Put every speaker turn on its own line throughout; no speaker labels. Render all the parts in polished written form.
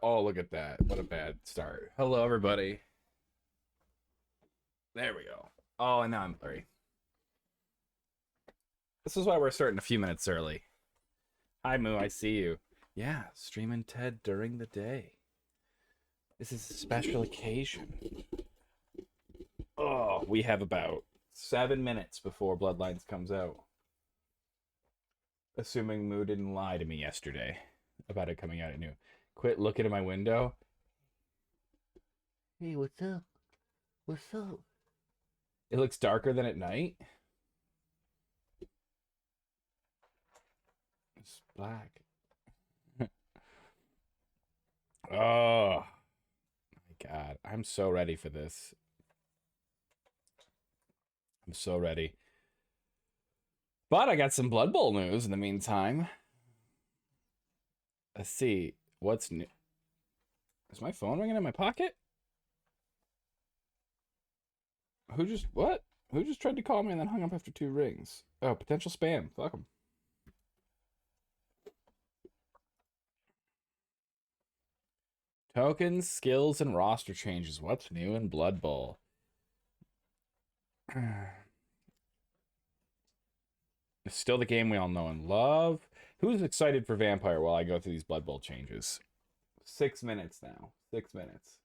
Oh, look at that. What a bad start. Hello, everybody. There we go. Oh, and now I'm blurry. This is why we're starting a few minutes early. Hi, Moo. I see you. Yeah, streaming Ted during the day. This is a special occasion. Oh, we have about 7 minutes before Bloodlines comes out. Assuming Moo didn't lie to me yesterday about it coming out at noon. Quit looking at my window. Hey, what's up? What's up? It looks darker than at night. It's black. Oh my god. I'm so ready for this. I'm so ready. But I got some Blood Bowl news in the meantime. Let's see. What's new? Is my phone ringing in my pocket? Who just what? Who just tried to call me and then hung up after 2 rings? Oh, potential spam. Fuck them. Tokens, skills, and roster changes. What's new in Blood Bowl? It's still the game we all know and love. Who's excited for Vampire while I go through these Blood Bowl changes? 6 minutes now. 6 minutes.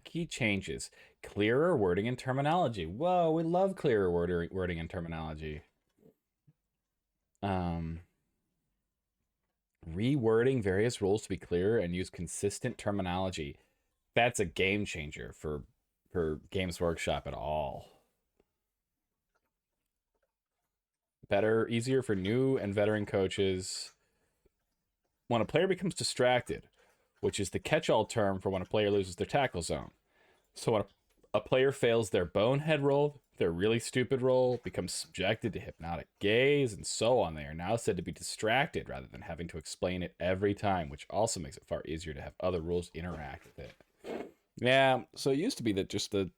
Key changes. Clearer wording and terminology. Whoa, we love clearer wording and terminology. Um, Rewording various rules to be clearer and use consistent terminology. That's a game changer for Games Workshop at all. Better, easier for new and veteran coaches. When a player becomes distracted, which is the catch-all term for when a player loses their tackle zone. So when a player fails their bonehead roll, their really stupid roll, becomes subjected to hypnotic gaze, and so on, they are now said to be distracted rather than having to explain it every time, which also makes it far easier to have other rules interact with it. Yeah, so it used to be that just the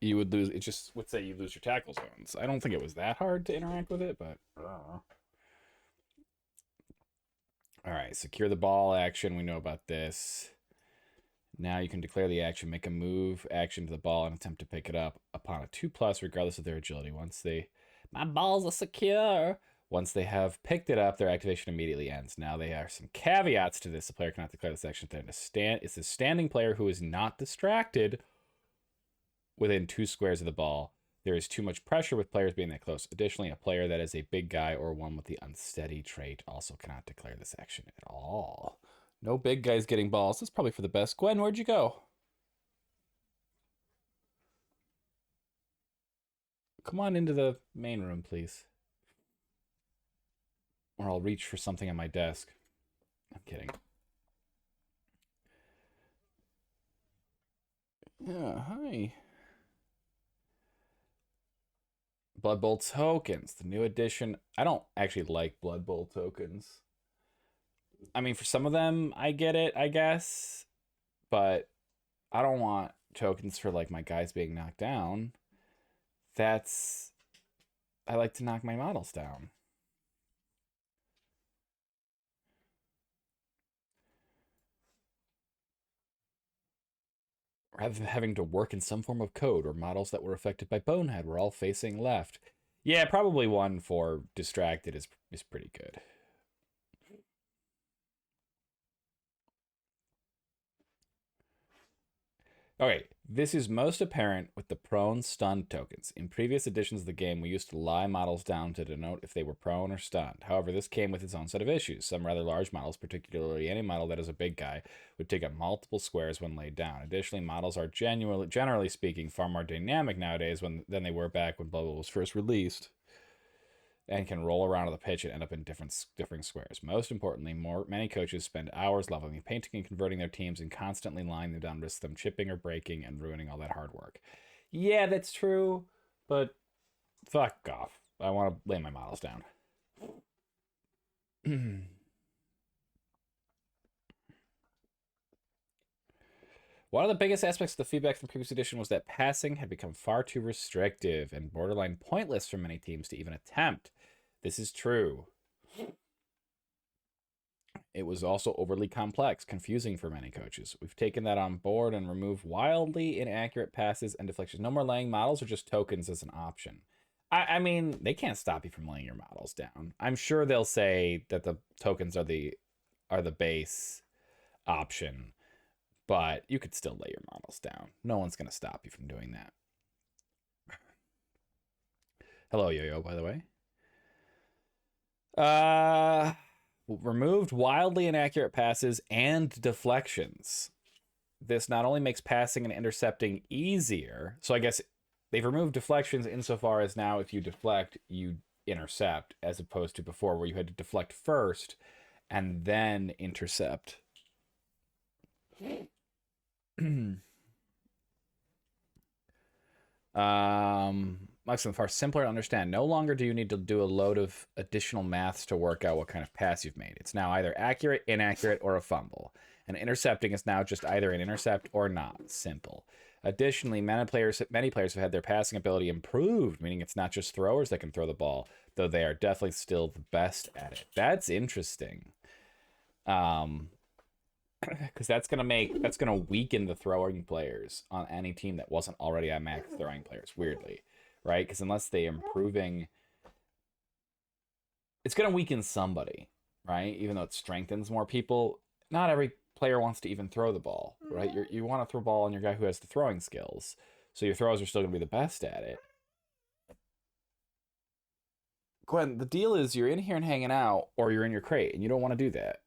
you would lose. It just would say you lose your tackle zones. I don't think it was that hard to interact with it, but all right. Secure the ball action. We know about this. Now you can declare the action, make a move action to the ball, and attempt to pick it up upon a 2+, regardless of their agility. My balls are secure. Once they have picked it up, their activation immediately ends. Now there are some caveats to this. The player cannot declare this action if it's a standing player who is not distracted within 2 squares of the ball. There is too much pressure with players being that close. Additionally, a player that is a big guy or one with the unsteady trait also cannot declare this action at all. No big guys getting balls. That's probably for the best. Gwen, where'd you go? Come on into the main room, please. Or I'll reach for something on my desk. I'm kidding. Yeah, hi. Blood Bowl tokens, the new edition. I don't actually like Blood Bowl tokens. I mean, for some of them, I get it, I guess. But I don't want tokens for like my guys being knocked down. That's I like to knock my models down. Rather than having to work in some form of code or models that were affected by Bonehead were all facing left. Yeah, probably one for distracted is pretty good. Okay, this is most apparent with the prone stunned tokens. In previous editions of the game, we used to lie models down to denote if they were prone or stunned. However, this came with its own set of issues. Some rather large models, particularly any model that is a big guy, would take up multiple squares when laid down. Additionally, models are generally speaking, far more dynamic nowadays than they were back when Bubble was first released, and can roll around on the pitch and end up in different squares. Most importantly, many coaches spend hours leveling and painting and converting their teams and constantly lying them down, risk them chipping or breaking and ruining all that hard work. Yeah, that's true, but fuck off. I want to lay my models down. One of the biggest aspects of the feedback from the previous edition was that passing had become far too restrictive and borderline pointless for many teams to even attempt. This is true. It was also overly complex, confusing for many coaches. We've taken that on board and removed wildly inaccurate passes and deflections. No more laying models or just tokens as an option. I mean, they can't stop you from laying your models down. I'm sure they'll say that the tokens are the base option, but you could still lay your models down. No one's gonna stop you from doing that. Hello, Yo-Yo, by the way. Removed wildly inaccurate passes and deflections. This not only makes passing and intercepting easier, so I guess they've removed deflections insofar as now if you deflect, you intercept, as opposed to before where you had to deflect first and then intercept. Makes them far simpler to understand. No longer do you need to do a load of additional maths to work out what kind of pass you've made. It's now either accurate, inaccurate, or a fumble. And intercepting is now just either an intercept or not. Simple. Additionally, many players have had their passing ability improved, meaning it's not just throwers that can throw the ball, though they are definitely still the best at it. That's interesting. Because that's gonna weaken the throwing players on any team that wasn't already at max throwing players, weirdly, right? Because unless they improving, it's gonna weaken somebody, right? Even though it strengthens more people, not every player wants to even throw the ball, right? You want to throw ball on your guy who has the throwing skills, so your throws are still gonna be the best at it. Gwen, the deal is you're in here and hanging out, or you're in your crate, and you don't want to do that.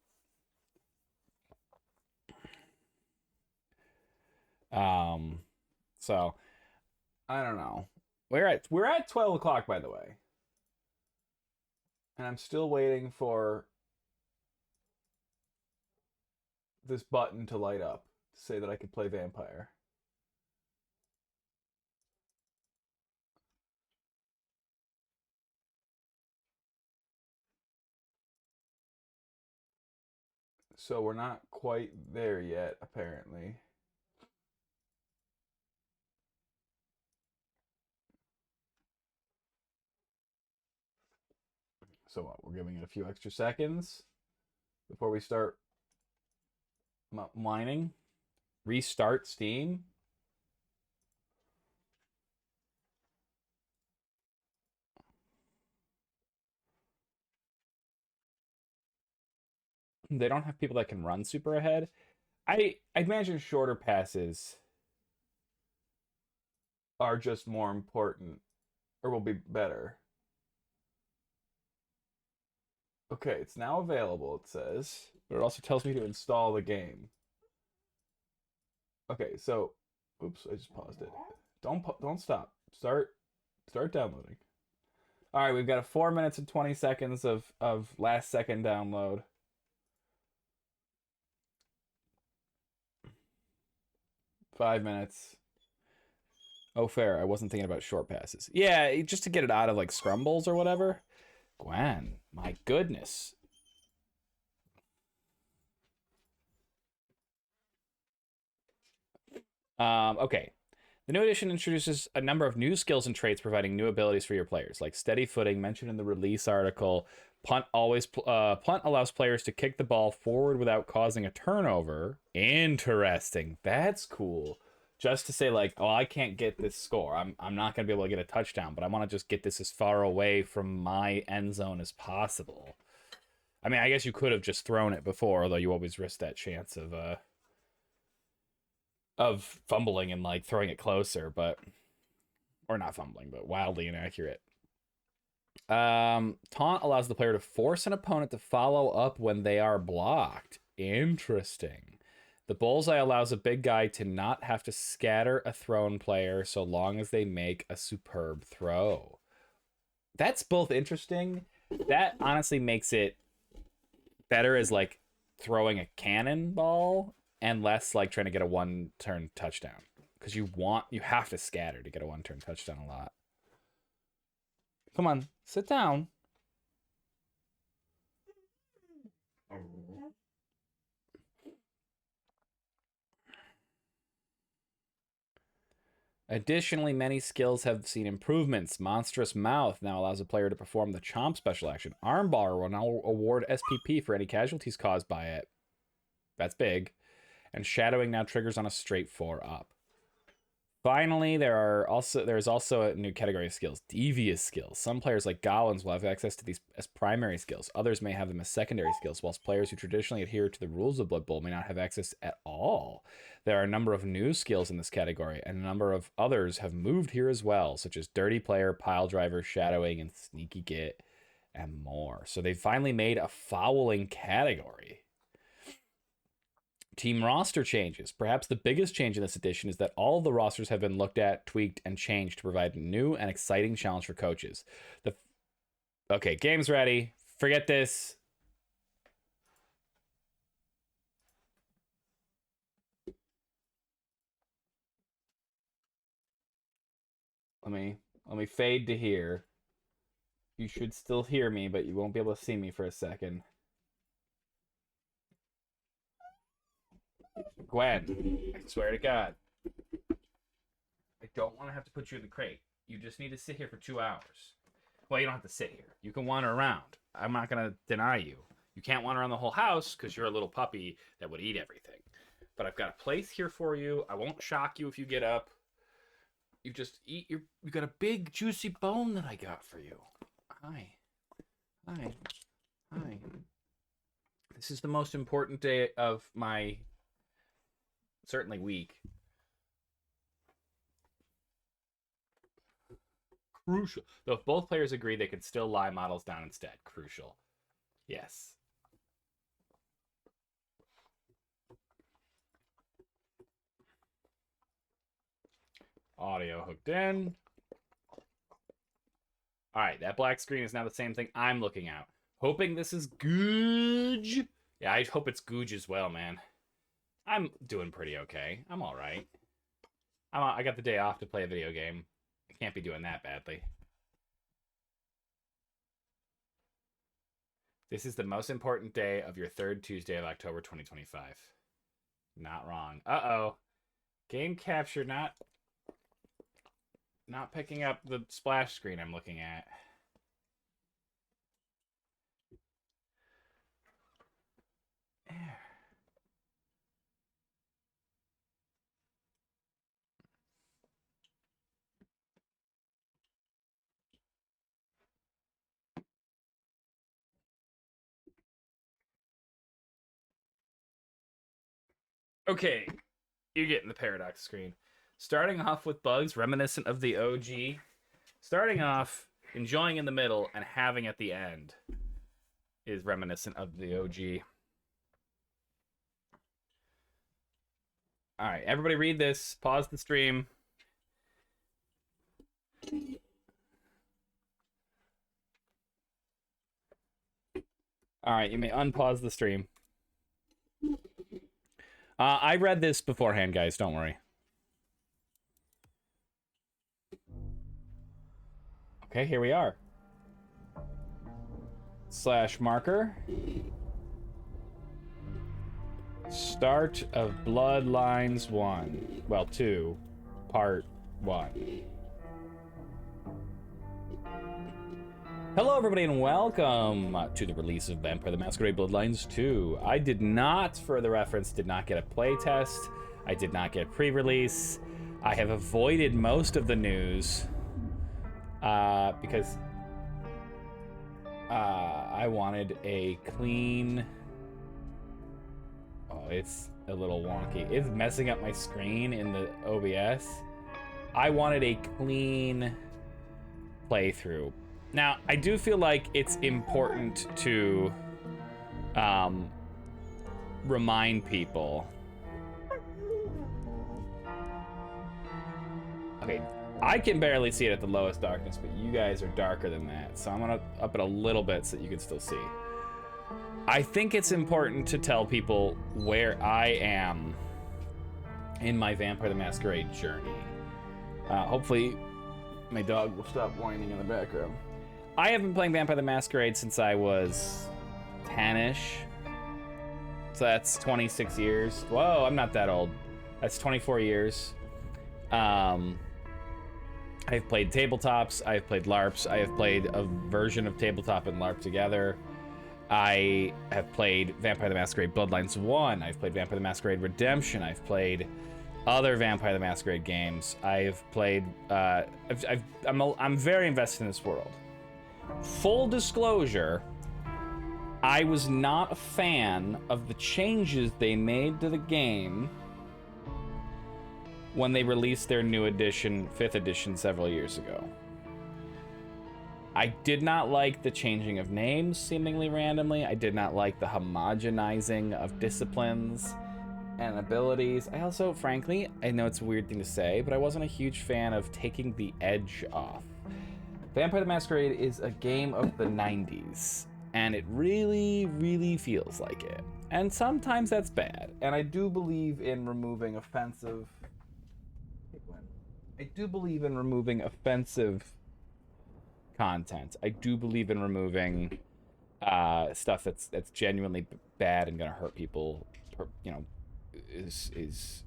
So I don't know. We're at 12 o'clock, by the way, and I'm still waiting for this button to light up to say that I could play vampire. So we're not quite there yet, apparently. So what? We're giving it a few extra seconds before we start mining. Restart Steam. They don't have people that can run super ahead. I imagine shorter passes are just more important or will be better. Okay, it's now available, it says, but it also tells me to install the game. Okay, so oops, I just paused it. Don't stop. Start downloading. All right, we've got a 4 minutes and 20 seconds of last second download. Five minutes. Oh, fair. I wasn't thinking about short passes. Yeah, just to get it out of like scrumbles or whatever. Gwen, my goodness. Okay. The new edition introduces a number of new skills and traits, providing new abilities for your players, like steady footing, mentioned in the release article. Punt allows players to kick the ball forward without causing a turnover. Interesting. That's cool. Just to say, like, oh, I can't get this score. I'm not gonna be able to get a touchdown, but I want to just get this as far away from my end zone as possible. I mean, I guess you could have just thrown it before, although you always risk that chance of fumbling and like throwing it closer, but or not fumbling, but wildly inaccurate. Taunt allows the player to force an opponent to follow up when they are blocked. Interesting. The bullseye allows a big guy to not have to scatter a thrown player so long as they make a superb throw. That's both interesting. That honestly makes it better as like throwing a cannonball and less like trying to get a one-turn touchdown, because you have to scatter to get a one-turn touchdown a lot. Come on, sit down. Additionally, many skills have seen improvements. Monstrous Mouth now allows a player to perform the Chomp special action. Armbar will now award SPP for any casualties caused by it. That's big. And Shadowing now triggers on a straight 4-up. Finally, there is also a new category of skills, devious skills. Some players like Goblins will have access to these as primary skills. Others may have them as secondary skills, whilst players who traditionally adhere to the rules of Blood Bowl may not have access at all. There are a number of new skills in this category, and a number of others have moved here as well, such as Dirty Player, Pile Driver, Shadowing, and Sneaky Git, and more. So they finally made a fouling category. Team roster changes. Perhaps the biggest change in this edition is that all of the rosters have been looked at, tweaked, and changed to provide a new and exciting challenge for coaches. Okay, game's ready. Forget this. Let me fade to here. You should still hear me, but you won't be able to see me for a second. Gwen, I swear to God, I don't want to have to put you in the crate. You just need to sit here for 2 hours. Well, you don't have to sit here. You can wander around. I'm not going to deny you. You can't wander around the whole house because you're a little puppy that would eat everything. But I've got a place here for you. I won't shock you if you get up. You just eat you got a big juicy bone that I got for you. Hi. Hi. Hi. This is the most important day of my certainly week. Crucial. Though if both players agree, they could still lie models down instead. Crucial. Yes. Audio hooked in. All right, that black screen is now the same thing I'm looking at. Hoping this is Googe. Yeah, I hope it's Googe as well, man. I'm doing pretty okay. I'm all right. I got the day off to play a video game. I can't be doing that badly. This is the most important day of your third Tuesday of October 2025. Not wrong. Uh-oh. Game capture not picking up the splash screen I'm looking at. Okay, you're getting the paradox screen. Starting off with bugs reminiscent of the OG. Starting off, enjoying in the middle, and having at the end is reminiscent of the OG. All right, everybody read this. Pause the stream. All right, you may unpause the stream. I read this beforehand, guys. Don't worry. Okay, here we are. / marker. Start of Bloodlines 1. Well, 2. Part 1. Hello, everybody, and welcome to the release of Vampire the Masquerade Bloodlines 2. I did not, for the reference, did not get a playtest. I did not get pre-release. I have avoided most of the news because I wanted a clean... Oh, it's a little wonky. It's messing up my screen in the OBS. I wanted a clean playthrough. Now, I do feel like it's important to remind people. Okay, I can barely see it at the lowest darkness, but you guys are darker than that. So I'm gonna up it a little bit so that you can still see. I think it's important to tell people where I am in my Vampire the Masquerade journey. Hopefully my dog will stop whining in the background. I have been playing Vampire the Masquerade since I was 10-ish. So that's 26 years. Whoa, I'm not that old. That's 24 years. I've played tabletops, I've played LARPs, I have played a version of tabletop and LARP together. I have played Vampire the Masquerade Bloodlines 1, I've played Vampire the Masquerade Redemption, I've played other Vampire the Masquerade games. I've played, I'm very invested in this world. Full disclosure, I was not a fan of the changes they made to the game when they released their new edition, 5th edition, several years ago. I did not like the changing of names seemingly randomly. I did not like the homogenizing of disciplines and abilities. I also, frankly, I know it's a weird thing to say, but I wasn't a huge fan of taking the edge off. Vampire the Masquerade is a game of the 90s, and it really, really feels like it. And sometimes that's bad. And I do believe in removing offensive content. I do believe in removing stuff that's genuinely bad and gonna hurt people. You know, is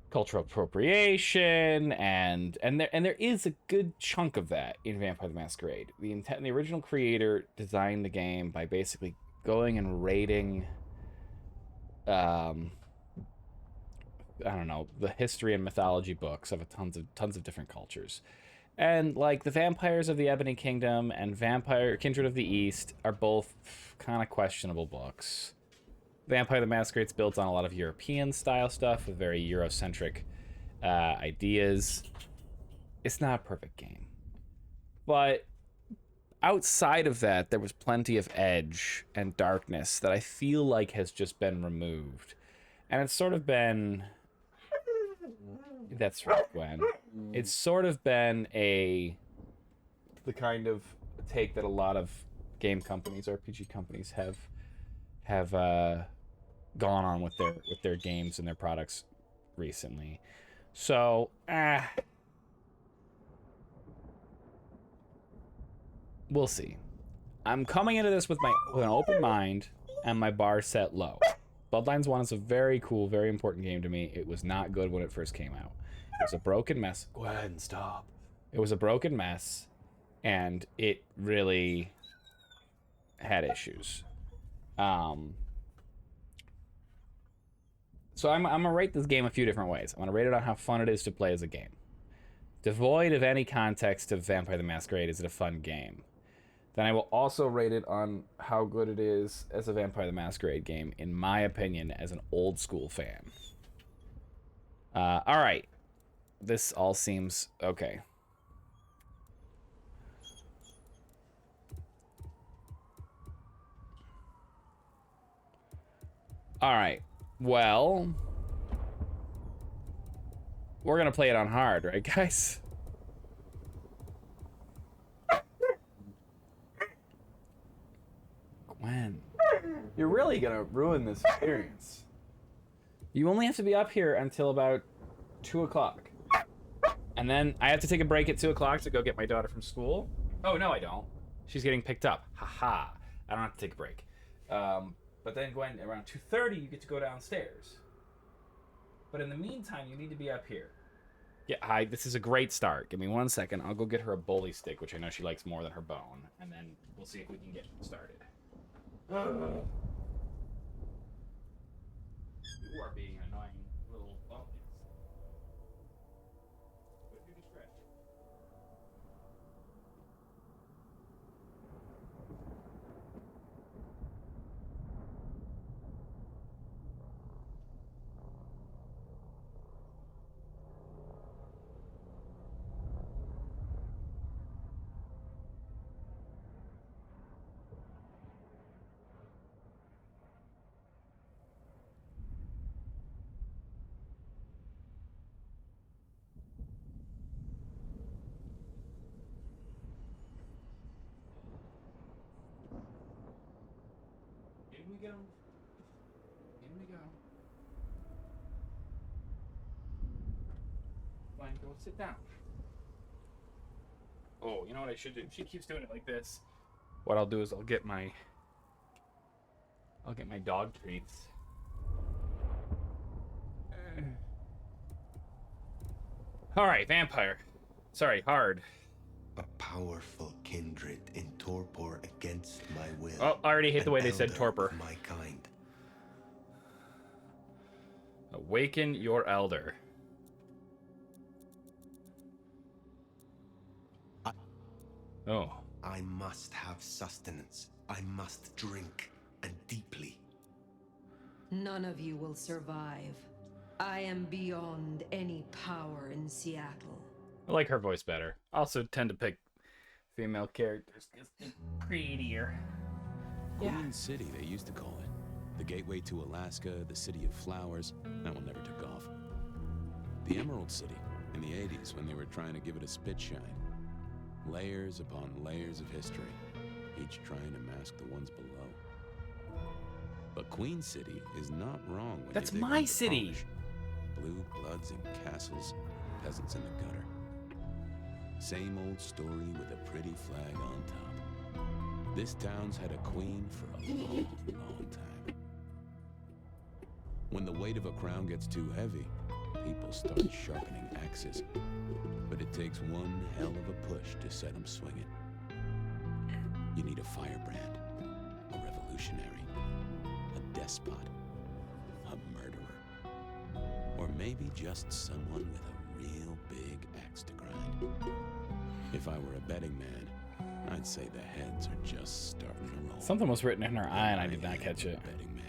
cultural appropriation, and there is a good chunk of that in Vampire the Masquerade. The original creator designed the game by basically going and raiding I don't know, the history and mythology books of tons of different cultures. And like the Vampires of the Ebony Kingdom and Vampire Kindred of the East are both kind of questionable books. Vampire the Masquerade's built on a lot of European style stuff with very Eurocentric ideas. It's not a perfect game. But outside of that, there was plenty of edge and darkness that I feel like has just been removed. And it's sort of been... That's right, Gwen. It's sort of been the kind of take that a lot of game companies, RPG companies have gone on with their games and their products recently. So, we'll see. I'm coming into this with an open mind and my bar set low. Bloodlines 1 is a very cool, very important game to me. It was not good when it first came out. It was a broken mess. Gwen, stop. It was a broken mess, and it really had issues. So I'm gonna rate this game a few different ways. I'm gonna rate it on how fun it is to play as a game. Devoid of any context of Vampire the Masquerade, is it a fun game? Then I will also rate it on how good it is as a Vampire the Masquerade game, in my opinion, as an old school fan. All right. This all seems okay. All right. Well, we're going to play it on hard, right, guys? Gwen, you're really going to ruin this experience. You only have to be up here until about 2 o'clock. And then I have to take a break at 2 o'clock to go get my daughter from school. Oh, no, I don't. She's getting picked up. Haha. I don't have to take a break. But then, Gwen, around 2:30, you get to go downstairs. But in the meantime, you need to be up here. Yeah, hi, this is a great start. Give me 1 second. I'll go get her a bully stick, which I know she likes more than her bone. And then we'll see if we can get started. You are being an annoying little bump. With your discretion. In we go. In we go. Fine, go sit down. Oh, you know what I should do? She keeps doing it like this. What I'll do is I'll get my dog treats. All right, Vampire. Sorry, hard.
A powerful kindred in torpor against my will.
Oh, I already hate the way
An
they said
elder
torpor.
of my kind.
Awaken your elder. Oh.
I must have sustenance. I must drink, and deeply.
None of you will survive. I am beyond any power in Seattle.
I like her voice better. Also tend to pick female characters because they're prettier.
Queen City, they used to call it. The gateway to Alaska, the city of flowers. That one never took off. The Emerald City, in the 80s when they were trying to give it a spit shine. Layers upon layers of history, each trying to mask the ones below. But Queen City is not wrong when
That's
you dig
my
into the
city.
polish. Blue bloods and castles, peasants in the gutter. Same old story with a pretty flag on top. This town's had a queen for a long, long time. When the weight of a crown gets too heavy, people start sharpening axes. But it takes one hell of a push to set them swinging. You need a firebrand, a revolutionary, a despot, a murderer, or maybe just someone with a real big axe to grind. If I were a betting man, I'd say the heads are just starting to roll.
Something was written in her eye and I did not catch it.
Betting man.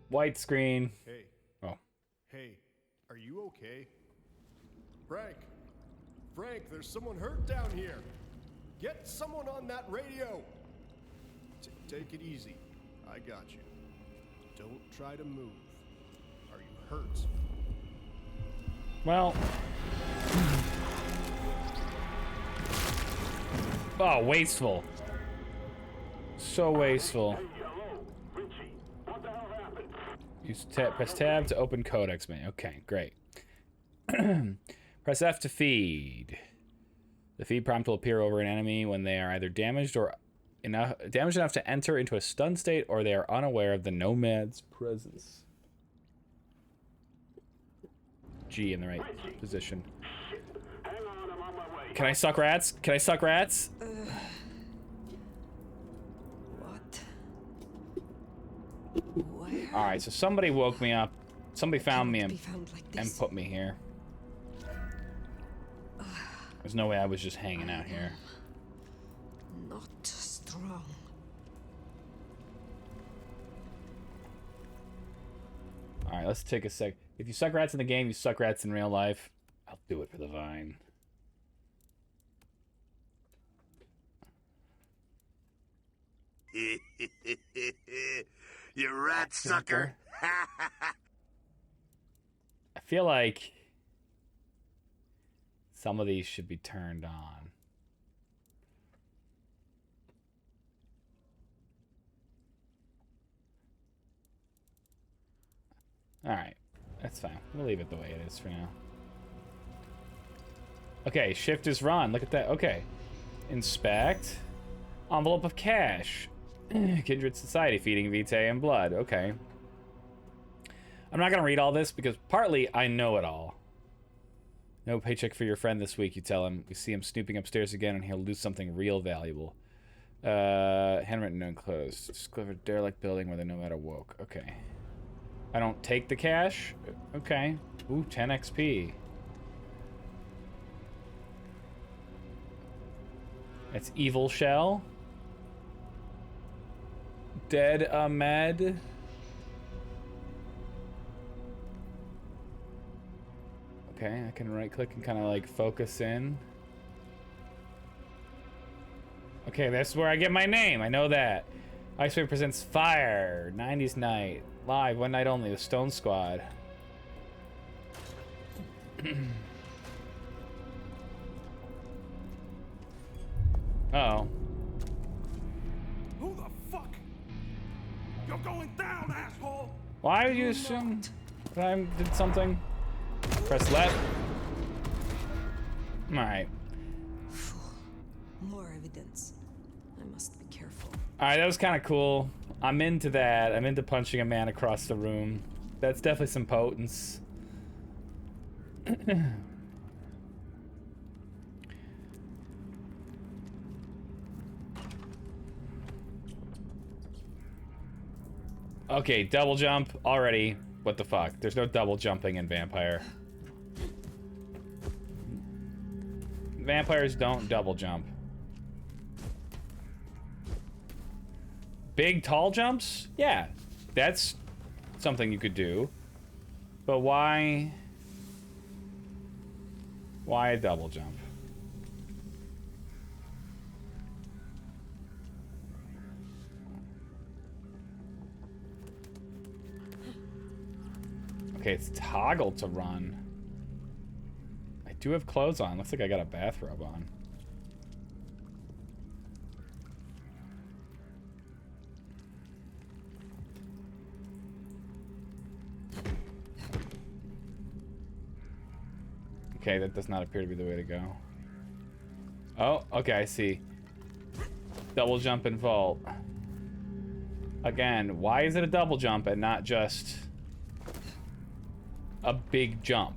White screen.
Hey.
Oh.
Hey, are you okay? Frank! Frank, there's someone hurt down here! Get someone on that radio! Take it easy. I got you. Don't try to move. Are you hurt?
Well. Oh, wasteful. So wasteful. Use press tab to open codex menu. Okay, great. Press F to feed. The feed prompt will appear over an enemy when they are either damaged enough to enter into a stun state, or they are unaware of the nomad's presence. G in the right position. Can I suck rats? Can I suck rats?
What?
All right, so somebody woke me up. Somebody found me and
Like
put me here. There's no way I was just hanging out here.
Not strong.
All right, let's take a sec. If you suck rats in the game, you suck rats in real life. I'll do it for the vine.
You rat sucker.
I feel like some of these should be turned on. Alright, that's fine. We'll leave it the way it is for now. Okay, shift is run. Look at that. Okay. Inspect. Envelope of cash. Kindred Society feeding Vitae and blood. Okay. I'm not going to read all this because partly I know it all. No paycheck for your friend this week, you tell him. We see him snooping upstairs again and he'll lose something real valuable. Handwritten note enclosed. Discovered derelict building where the nomad awoke. Okay. I don't take the cash? Okay. Ooh, 10 XP. It's Evil Shell. Dead Ahmed. Okay, I can right click and kind of like focus in. Okay, that's where I get my name. I know that. Icewave presents Fire. 90s Night. Live, one night only with Stone Squad. Uh-oh.
Who the fuck? You're going down, asshole!
Why would you assume that I did something? Press left. Alright.
More evidence. I must be careful.
All right, that was kind of cool. I'm into that. I'm into punching a man across the room. That's definitely some potence. Okay, double jump already. What the fuck? There's no double jumping in Vampire. Vampires don't double jump. Big tall jumps? Yeah, that's something you could do. But why? Why a double jump? Okay, it's toggled to run. I do have clothes on. Looks like I got a bathrobe on. Okay, that does not appear to be the way to go. Oh, okay, I see. Double jump and vault. Again, why is it a double jump and not just a big jump?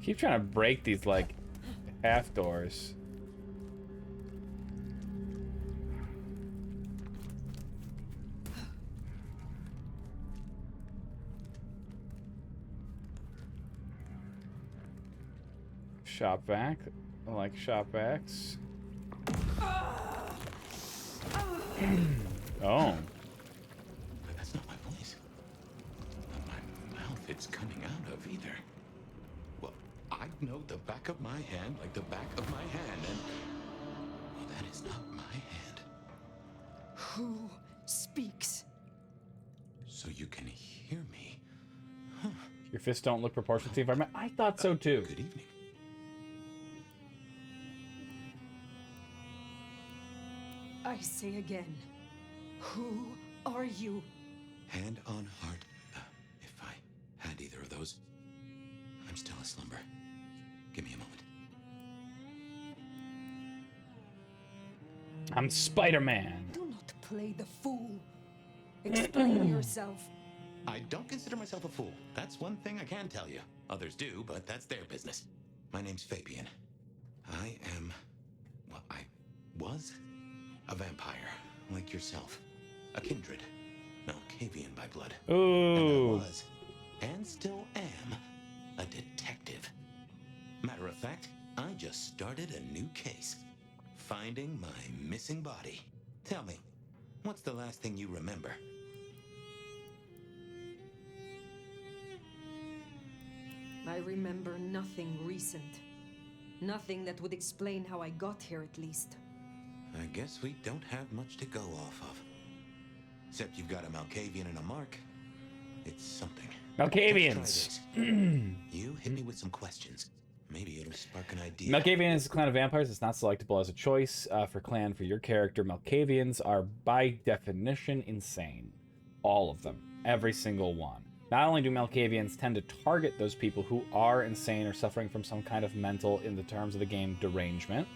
Keep trying to break these, like, half doors. Shop vac. I like shop vacs. Oh.
That's not my voice. Not my mouth it's coming out of either. Well, I know the back of my hand like the back of my hand, and well, that is not my hand.
Who speaks?
So you can hear me.
Your fists don't look proportional to the environment. I thought so too.
Good evening.
I say again, who are you?
Hand on heart. If I had either of those, I'm still asslumber. Give me a moment.
I'm Spider-Man.
Do not play the fool. Explain yourself.
I don't consider myself a fool. That's one thing I can tell you. Others do, but that's their business. My name's Fabian. I am... well, I was a vampire, like yourself. A kindred. Malkavian by blood.
Ooh.
And I was, and still am, a detective. Matter of fact, I just started a new case. Finding my missing body. Tell me, what's the last thing you remember?
I remember nothing recent. Nothing that would explain how I got here, at least.
I guess we don't have much to go off of. Except you've got a Malkavian and a mark. It's something.
Malkavians.
Let's try this. You hit me with some questions. Maybe it'll spark an idea.
Malkavian is a clan of vampires. It's not selectable as a choice for clan for your character. Malkavians are, by definition, insane. All of them. Every single one. Not only do Malkavians tend to target those people who are insane or suffering from some kind of mental, in the terms of the game, derangement.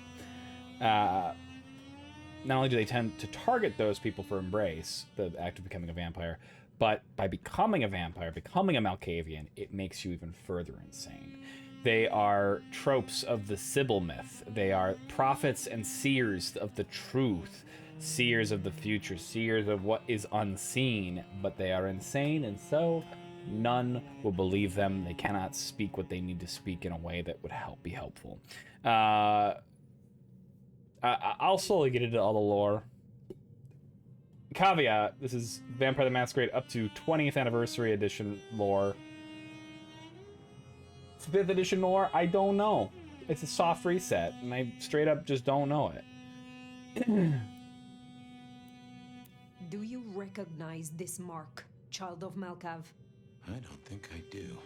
Not only do they tend to target those people for embrace, the act of becoming a vampire, but by becoming a vampire, becoming a Malkavian, it makes you even further insane. They are tropes of the Sibyl myth. They are prophets and seers of the truth, seers of the future, seers of what is unseen, but they are insane, and so none will believe them. They cannot speak what they need to speak in a way that would be helpful. I'll slowly get into all the lore. Caveat, this is Vampire the Masquerade up to 20th Anniversary Edition lore. 5th Edition lore, I don't know. It's a soft reset, and I straight up just don't know it.
Do you recognize this mark, child of Malkav?
I don't think I do.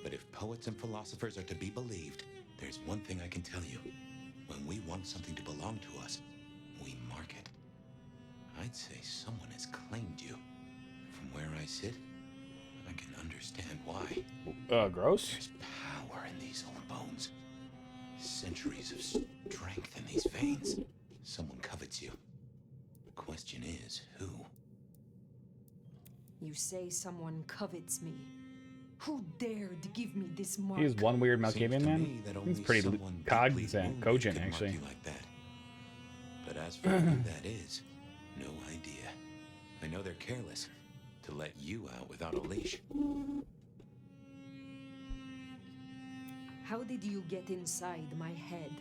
But if poets and philosophers are to be believed, there's one thing I can tell you. When we want something to belong to us, we mark it. I'd say someone has claimed you. From where I sit, I can understand why.
Gross.
There's power in these old bones. Centuries of strength in these veins. Someone covets you. The question is, who?
You say someone covets me. Who dared give me this mark?
He's one weird
Seems
Malkavian
to
man.
me that
He's
only
pretty
someone deeply
cognizant,
wounded
cogent,
could mark
actually.
you like that. But as for who that is, no idea. I know they're careless to let you out without a leash.
How did you get inside my head?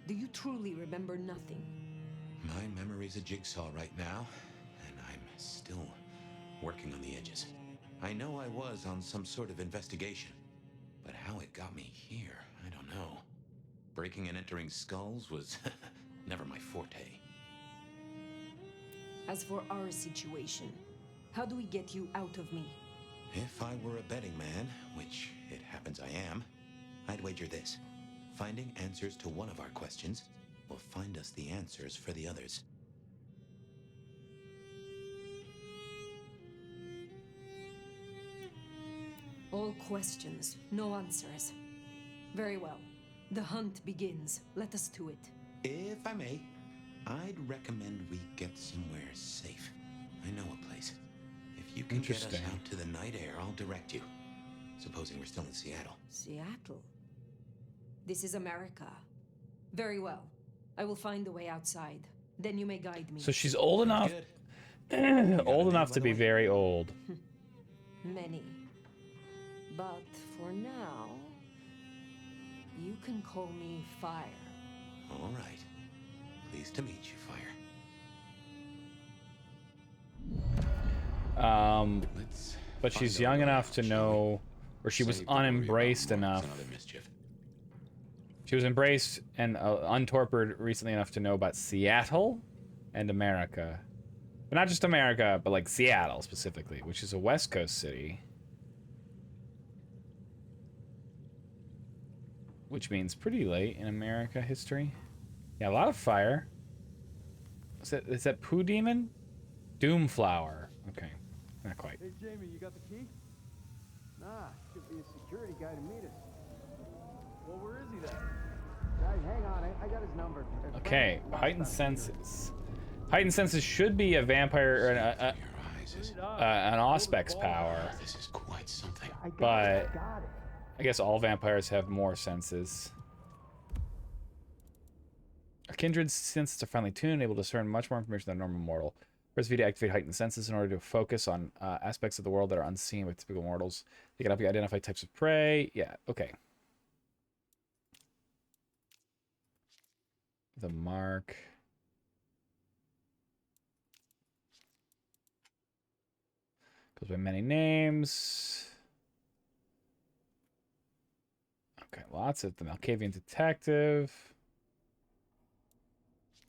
Do you truly remember nothing?
My memory's a jigsaw right now, and I'm still working on the edges. I know I was on some sort of investigation, but how it got me here, I don't know. Breaking and entering skulls was never my forte.
As for our situation, how do we get you out of me?
If I were a betting man, which it happens I am, I'd wager this. Finding answers to one of our questions will find us the answers for the others.
All questions, no answers. Very well. The hunt begins. Let us to it.
If I may, I'd recommend we get somewhere safe. I know a place. If you can get us
Interesting.
out to the night air, I'll direct you. Supposing we're still in Seattle.
Seattle. This is America. Very well. I will find a way outside. Then you may guide me.
So she's old enough,
Good.
old
a
enough
name,
to
by
be
the way?
very old.
Many. But for now, you can call me Fire.
All right. Pleased to meet you, Fire. Let's
But
find
she's
our
young
way
enough
out,
to
shall
know, or she was
Save the worry about
unembraced
marks
enough.
and other mischief.
She was embraced and untorpid recently enough to know about Seattle and America. But not just America, but like Seattle specifically, which is a West Coast city. Which means pretty late in America history. Yeah, a lot of fire. Is that Pooh Demon? Doomflower. Okay, not quite.
Hey, Jamie, you got the key? Nah, should be a security guy to meet us. Well, where is he then? Guys, hang on. I got his number.
Okay, heightened senses. Heightened senses should be a vampire or
Your eyes is...
an Auspex power,
This is quite something.
but I guess all vampires have more senses. A kindred senses are finely tuned, able to discern much more information than a normal mortal. Press V to activate heightened senses in order to focus on aspects of the world that are unseen by typical mortals. They can help you identify types of prey. Yeah, okay. The mark. Goes by many names. Okay, lots of the Malkavian detective.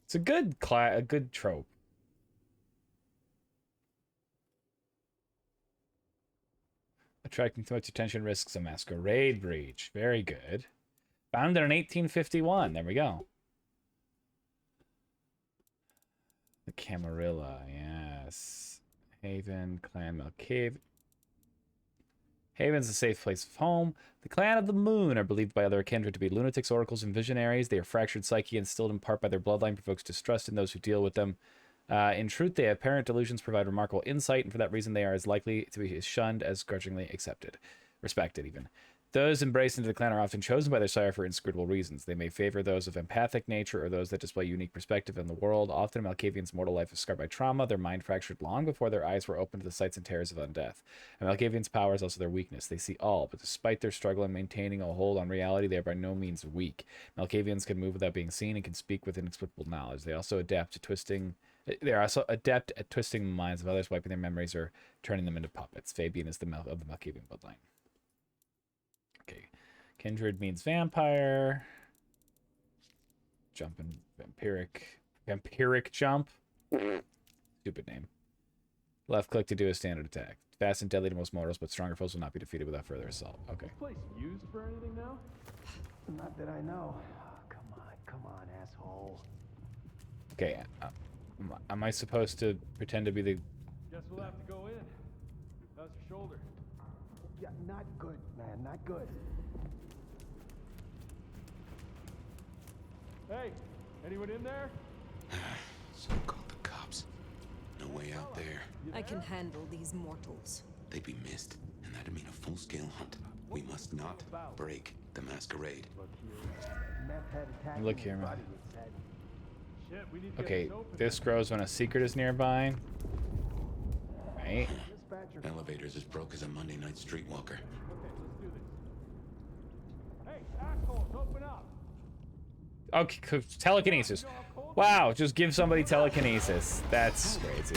It's a good trope. Attracting too much attention risks a masquerade breach. Very good. Founded in 1851. There we go. The Camarilla, yes. Haven, Clan Malkavian. Haven's a safe place of home. The Clan of the Moon are believed by other kindred to be lunatics, oracles, and visionaries. They are fractured psyche, instilled in part by their bloodline, provokes distrust in those who deal with them. In truth, their apparent delusions provide remarkable insight, and for that reason they are as likely to be shunned as grudgingly respected even. Those embraced into the clan are often chosen by their sire for inscrutable reasons. They may favor those of empathic nature or those that display unique perspective on the world. Often, Malkavian's mortal life is scarred by trauma, their mind fractured long before their eyes were opened to the sights and terrors of undeath. And Malkavian's power is also their weakness. They see all, but despite their struggle in maintaining a hold on reality, they are by no means weak. Malkavians can move without being seen and can speak with inexplicable knowledge. They are also adept at twisting the minds of others, wiping their memories or turning them into puppets. Fabian is of the Malkavian bloodline. Okay. Kindred means vampire. Jumping vampiric jump. Stupid name. Left click to do a standard attack. Fast and deadly to most mortals, but stronger foes will not be defeated without further assault. Okay.
This place used for anything now?
Not that I know. Come on, asshole.
Okay. Am I supposed to pretend to be the...
Guess we'll have to go in. How's your shoulder? Yeah, not good, man, not good. Hey, anyone in there?
So called the cops. No way out there.
I can handle these mortals.
They'd be missed, and that'd mean a full-scale hunt. We must not break the masquerade.
Look here, man.
Shit, we need to get
Okay,
this open.
this grows when a secret is nearby. Right?
Elevator's as broke as a Monday night streetwalker.
Okay, let's do this. Hey, assholes, open up.
Okay, telekinesis. Wow, just give somebody telekinesis. That's crazy.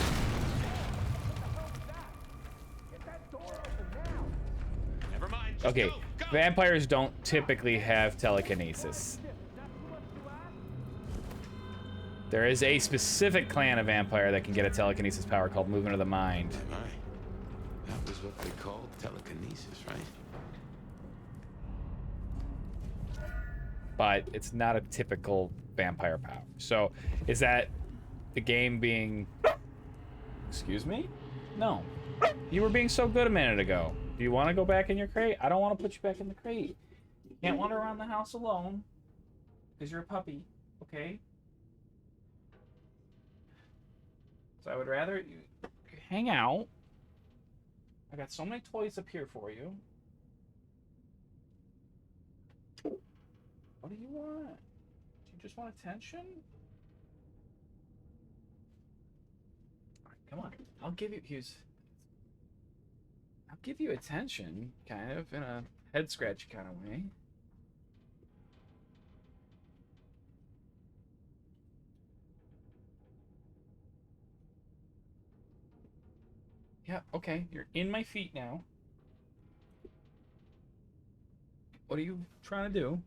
Get that door open now.
Never mind.
Okay, vampires don't typically have telekinesis. There is a specific clan of vampire that can get a telekinesis power called movement of the mind.
Am I? That was what they called telekinesis, right?
But it's not a typical vampire power. So, is that the game being... Excuse me? No. You were being so good a minute ago. Do you want to go back in your crate? I don't want to put you back in the crate. You can't wander around the house alone. Because you're a puppy. Okay? So I would rather you hang out. I got so many toys up here for you. What do you want? Do you just want attention? All right, come on. I'll give you I'll give you attention, kind of, in a head scratchy kind of way. Yeah, okay. You're in my feet now. What are you trying to do?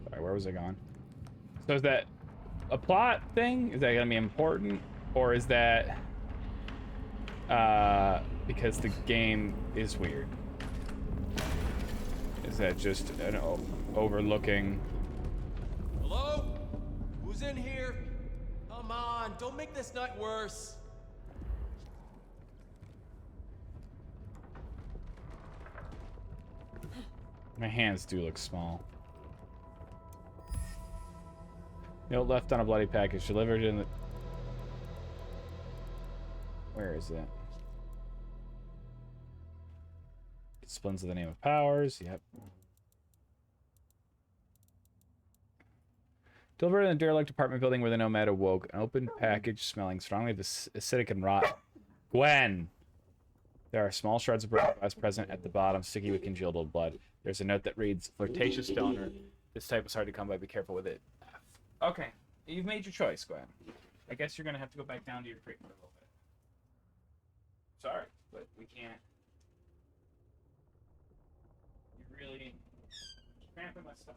Sorry, where was I going? So is that a plot thing? Is that gonna be important? Or is that because the game is weird? Is that just an overlooking?
Hello? Who's in here? Come on, don't make this night worse.
My hands do look small. Note left on a bloody package delivered in the... Where is it? Disciplines of the name of powers. Yep. Delivered in a derelict apartment building where the nomad awoke. An open package smelling strongly of acidic and rot. Gwen! There are small shards of broken glass present at the bottom, sticky with congealed old blood. There's a note that reads, "Flirtatious stoner. This type was hard to come by. Be careful with it." Okay. You've made your choice, Gwen. I guess you're going to have to go back down to your crate for a little bit. Sorry, but we can't. You're really cramping my stuff.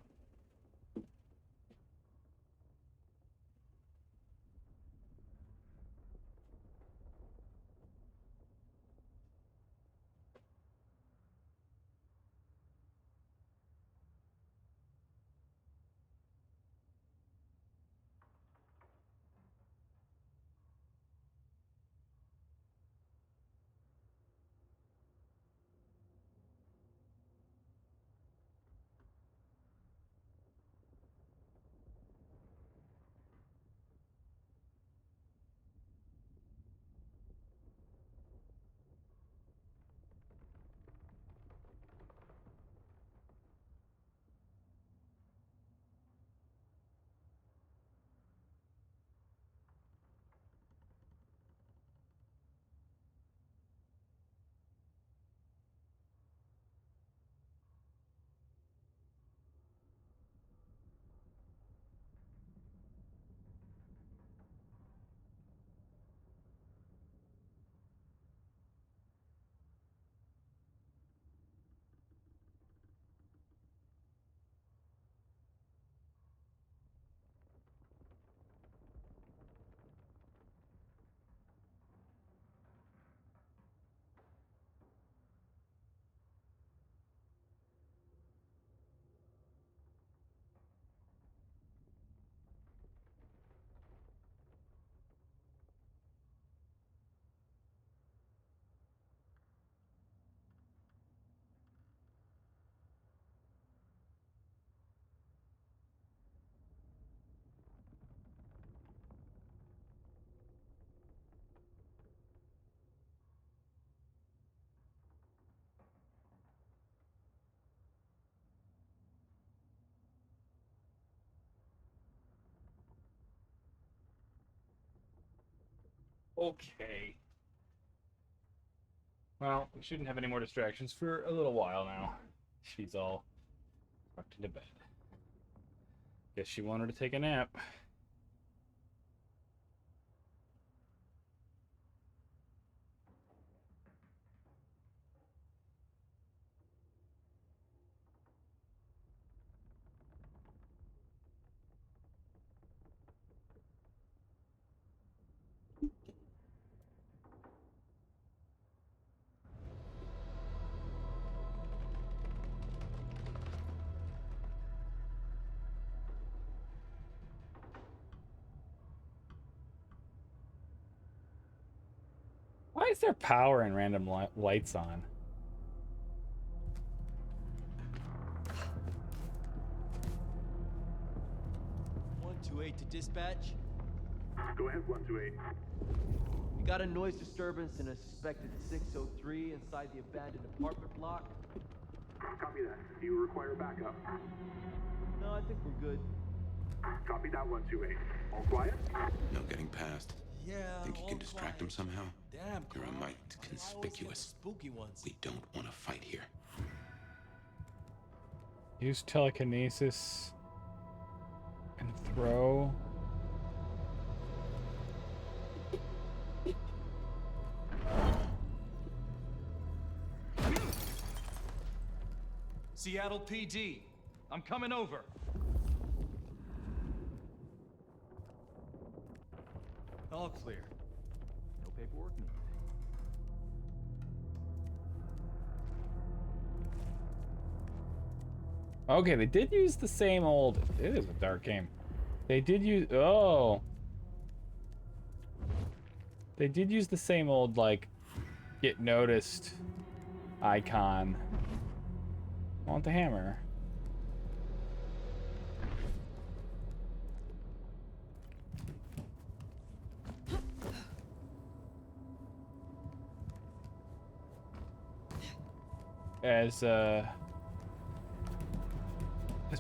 Okay. Well, we shouldn't have any more distractions for a little while now. She's all tucked into bed. Guess she wanted to take a nap. Why is there power and random lights on?
To dispatch.
Go ahead, 128.
We got a noise disturbance in a suspected 603 inside the abandoned apartment block.
Copy that. Do you require backup?
No, I think we're good.
Copy that, 128. All quiet?
No getting past.
Yeah.
Think you can distract him somehow?
Damn,
You're a
Carl.
mite
I always get the
conspicuous.
spooky ones.
We don't want to fight here.
Use telekinesis and throw.
Seattle PD, I'm coming over. All clear.
No paperwork needed.
Okay, they did use the same old... It is a dark game. They did use... Oh! They did use the same old, like, get noticed icon. I want the hammer. As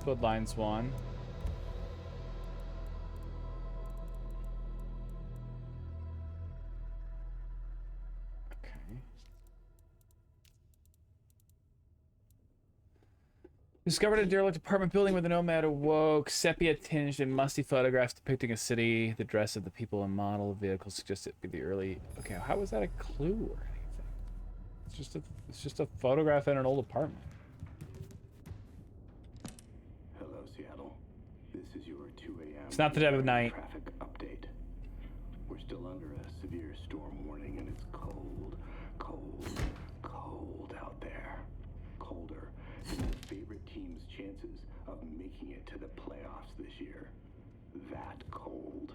Bloodlines 1. Okay. Discovered a derelict apartment building where the nomad awoke. Sepia-tinged and musty photographs depicting a city. The dress of the people and model vehicles suggest it be the early... Okay, how was that a clue or anything? It's just a photograph in an old apartment.
Hello, Seattle. This is your 2 a.m.
It's not the dead of night.
Traffic update. We're still under a severe storm warning, and it's cold, cold, cold out there. Colder than your favorite team's chances of making it to the playoffs this year. That cold.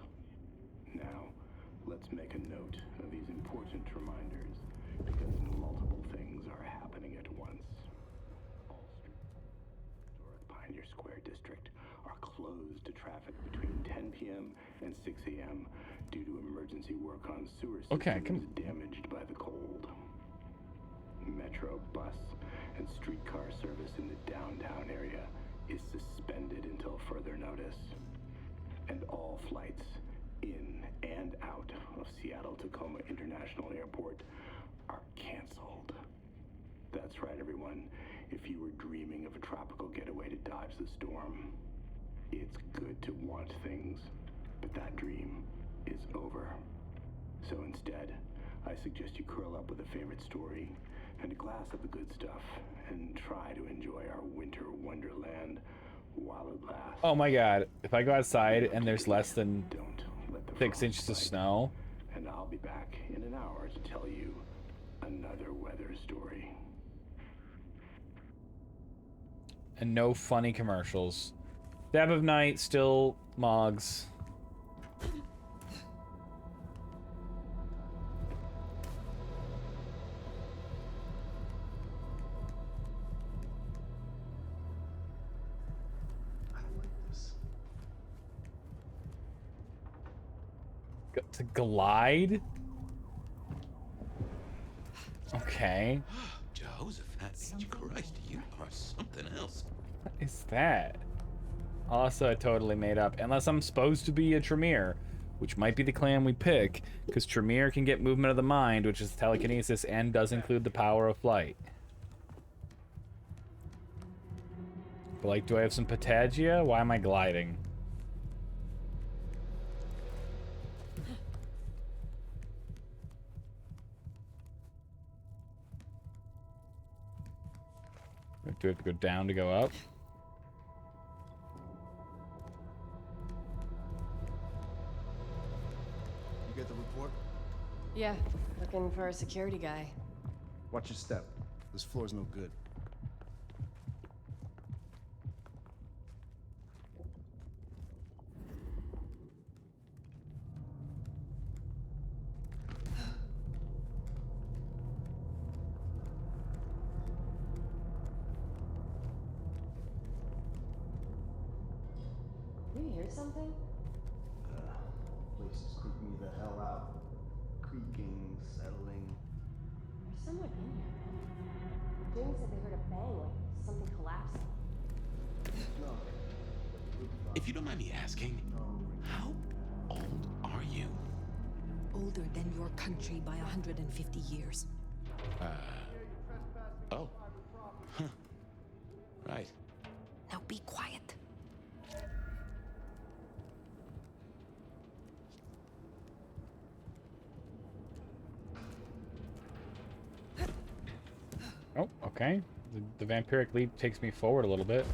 Now, let's make a note of these important reminders, because multiple things are happening at once. All streets or Pioneer Square District are closed to traffic between 10 p.m. and 6 a.m. due to emergency work on sewer systems damaged by the cold. Metro, bus, and streetcar service in the downtown area is suspended until further notice. And all flights in and out of Seattle-Tacoma International Airport are canceled. That's right, everyone. If you were dreaming of a tropical getaway to dodge the storm, it's good to want things, but that dream is over. So instead, I suggest you curl up with a favorite story and a glass of the good stuff and try to enjoy our winter wonderland while it lasts.
Oh my god, if I go outside and there's less than 6 inches of snow.
And I'll be back in an hour to tell you another weather story.
And no funny commercials. Dab of night, still Mogs. To glide? Okay.
Jehoshaphat, Christ, you are something else.
What is that? Also, I totally made up. Unless I'm supposed to be a Tremere. which might be the clan we pick, because Tremere can get movement of the mind, which is telekinesis, and does include the power of flight. But, like, do I have some patagia? Why am I gliding? Do I have to go down to go up?
You get the report?
Yeah, looking for a security guy.
Watch your step. This floor's no good.
Do you hear something?
Place is creeping me the hell out. Creaking, settling.
There's someone in here, man. Jamie said they heard a bang, like something collapsing.
No.
If you don't mind me asking, how old are you?
Older than your country by 150 years.
Oh. Huh. Right.
Now be quiet.
Oh, okay. The vampiric leap takes me forward a little bit.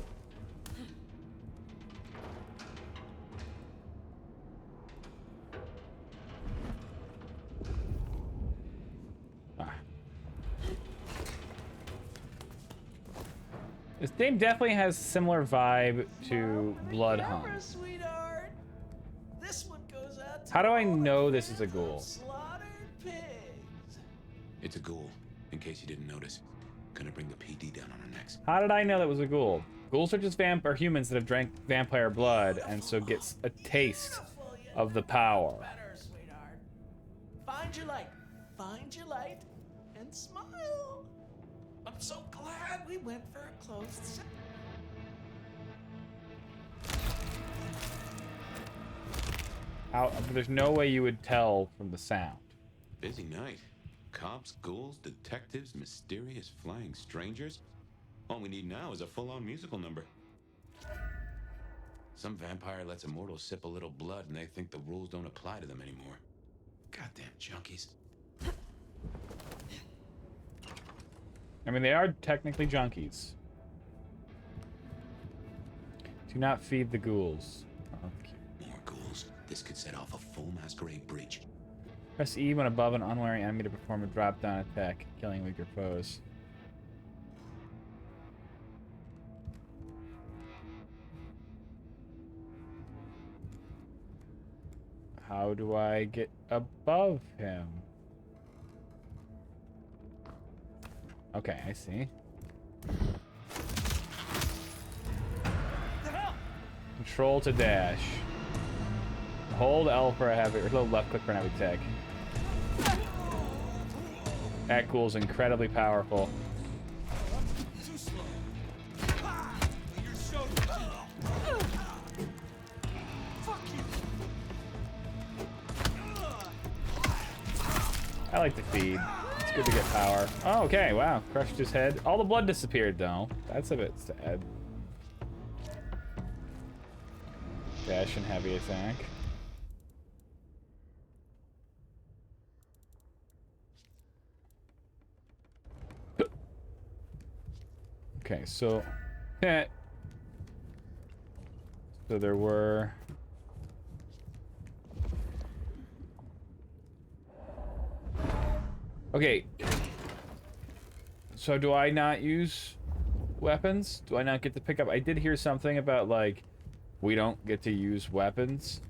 Ah. This game definitely has similar vibe to Blood Hunt.
Sweetheart. This one goes out to
How do I know this is a ghoul?
slaughtered pigs.
It's a ghoul, in case you didn't notice. Gonna bring the PD down on our necks.
How did I know that was a ghoul? Ghouls are just humans that have drank vampire blood and so gets a taste of the power.
Better, sweetheart. Find your light. Find your light and smile. I'm so glad we went for a closed set.
There's no way you would tell from the sound.
Busy night. Cops, ghouls, detectives, mysterious flying strangers. All we need now is a full-on musical number. Some vampire lets a mortal sip a little blood and they think the rules don't apply to them anymore. Goddamn junkies.
I mean, they are technically junkies. Do not feed the ghouls. Okay.
More ghouls. This could set off a full masquerade breach.
Press E when above an unwary enemy to perform a drop-down attack, killing weaker foes. How do I get above him? Okay, I see. Control to dash. Hold L for a heavy, or hold left click for an heavy attack. That ghoul's incredibly powerful.
Too slow. You're so fuck you.
I like to feed. It's good to get power. Oh, okay, wow. Crushed his head. All the blood disappeared, though. That's a bit sad. Dash and heavy attack. Okay, so... So there were... Okay. So do I not use weapons? Do I not get to pick up? I did hear something about, like, we don't get to use weapons.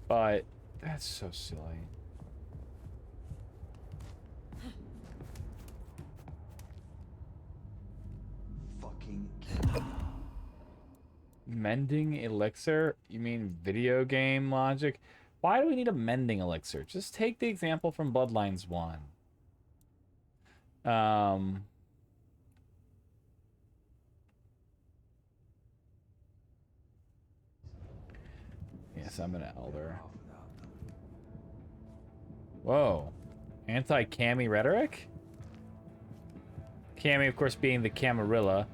But that's so silly.
Fucking
Mending elixir? You mean video game logic? Why do we need a mending elixir? Just take the example from Bloodlines 1. Yes, I'm an elder. Whoa. Anti-Cami rhetoric? Cami, of course, being the Camarilla,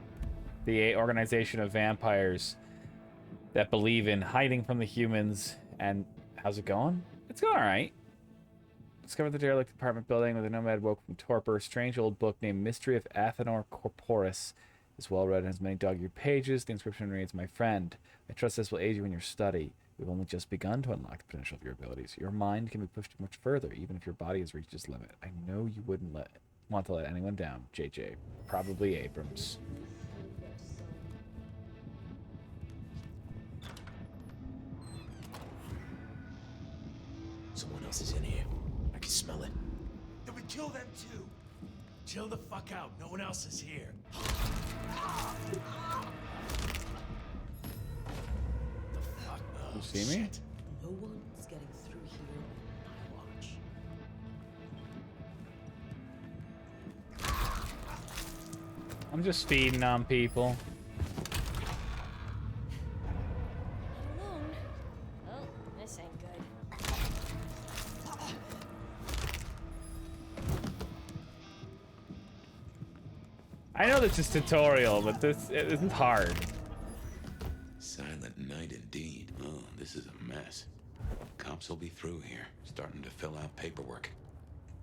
the organization of vampires that believe in hiding from the humans. And how's it going? It's going all right. Discovered the derelict apartment building where the nomad woke from torpor. A strange old book named Mystery of Athenor Corporis is well read and has many dog-eared pages. The inscription reads, "My friend, I trust this will aid you in your study. We've only just begun to unlock the potential of your abilities. Your mind can be pushed much further, even if your body has reached its limit. I know you wouldn't want to let anyone down. JJ." Probably Abrams.
Someone else is in here. I can smell it. Then we kill them too. Chill the fuck out. No one else is here. The fuck? Oh,
You see me?
shit.
No one's getting through here.
I'm just feeding on people.
Not alone. Oh, this ain't good.
I know this is tutorial, but this isn't hard.
Silent night indeed. Oh, this is a mess. Cops will be through here, starting to fill out paperwork.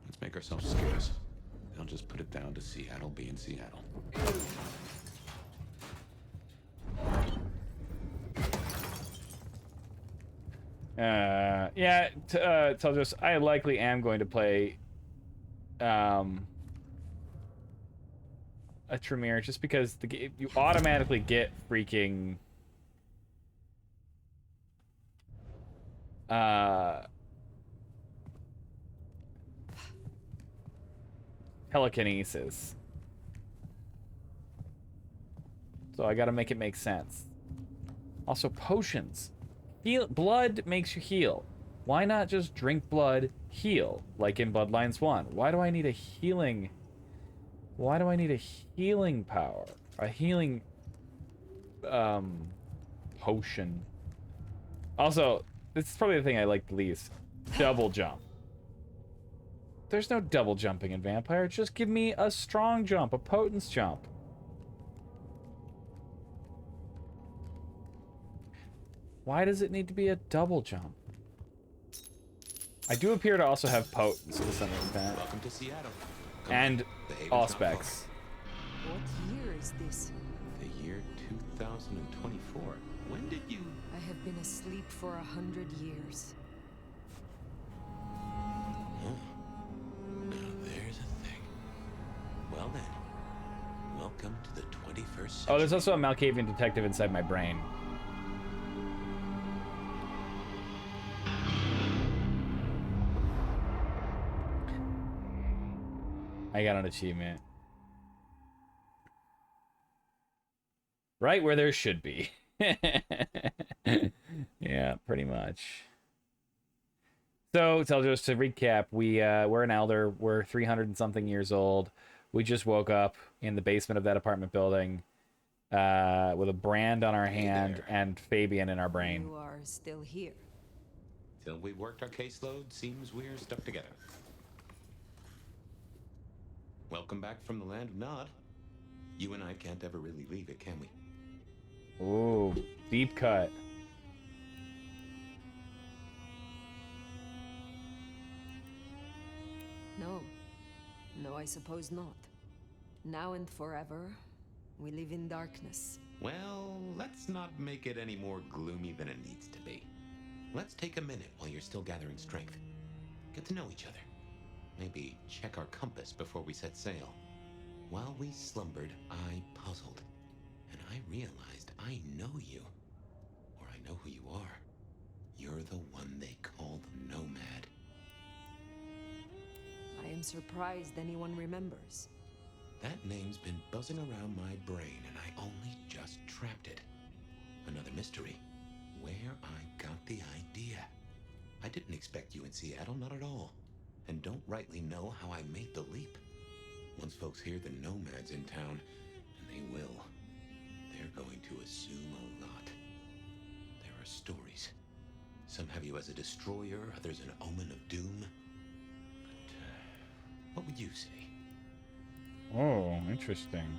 Let's make ourselves scarce. They'll just put it down to Seattle being Seattle.
Yeah, tell just I likely am going to play a Tremere just because the you automatically get freaking telekinesis. So I gotta make it make sense. Also, potions. Blood makes you heal. Why not just drink blood, heal, like in Bloodlines 1? Why do I need a healing... Why do I need a healing power? A healing... potion. Also, this is probably the thing I like the least. Double jump. There's no double jumping in Vampire. Just give me a strong jump, a potence jump. Why does it need to be a double jump? I do appear to also have potence to some extent.
Welcome to Seattle.
And Auspex.
What year is this?
The year 2024. When did you...
I have been asleep for 100 years.
Huh. Now there's a thing. Well then, welcome to the 21st century.
Oh, there's also a Malkavian detective inside my brain. I got an achievement. Right where there should be. Yeah, pretty much. So, just to recap, we're an elder. We're 300 and something years old. We just woke up in the basement of that apartment building with a brand on our hand and Fabian in our brain.
You are still here.
Till we worked our caseload, seems we're stuck together. Welcome back from the land of Nod. You and I can't ever really leave it, can we?
Ooh, deep cut.
No. No, I suppose not. Now and forever, we live in darkness.
Well, let's not make it any more gloomy than it needs to be. Let's take a minute while you're still gathering strength. Get to know each other. Maybe check our compass before we set sail. While we slumbered, I puzzled. And I realized I know you. Or I know who you are. You're the one they call the Nomad.
I am surprised anyone remembers.
That name's been buzzing around my brain, and I only just trapped it. Another mystery. Where I got the idea.
I didn't expect you in Seattle, not at all. And don't rightly know how I made the leap. Once folks hear the nomad's in town, and they will, they're going to assume a lot. There are stories. Some have you as a destroyer, others an omen of doom. But what would you say?
Oh, interesting.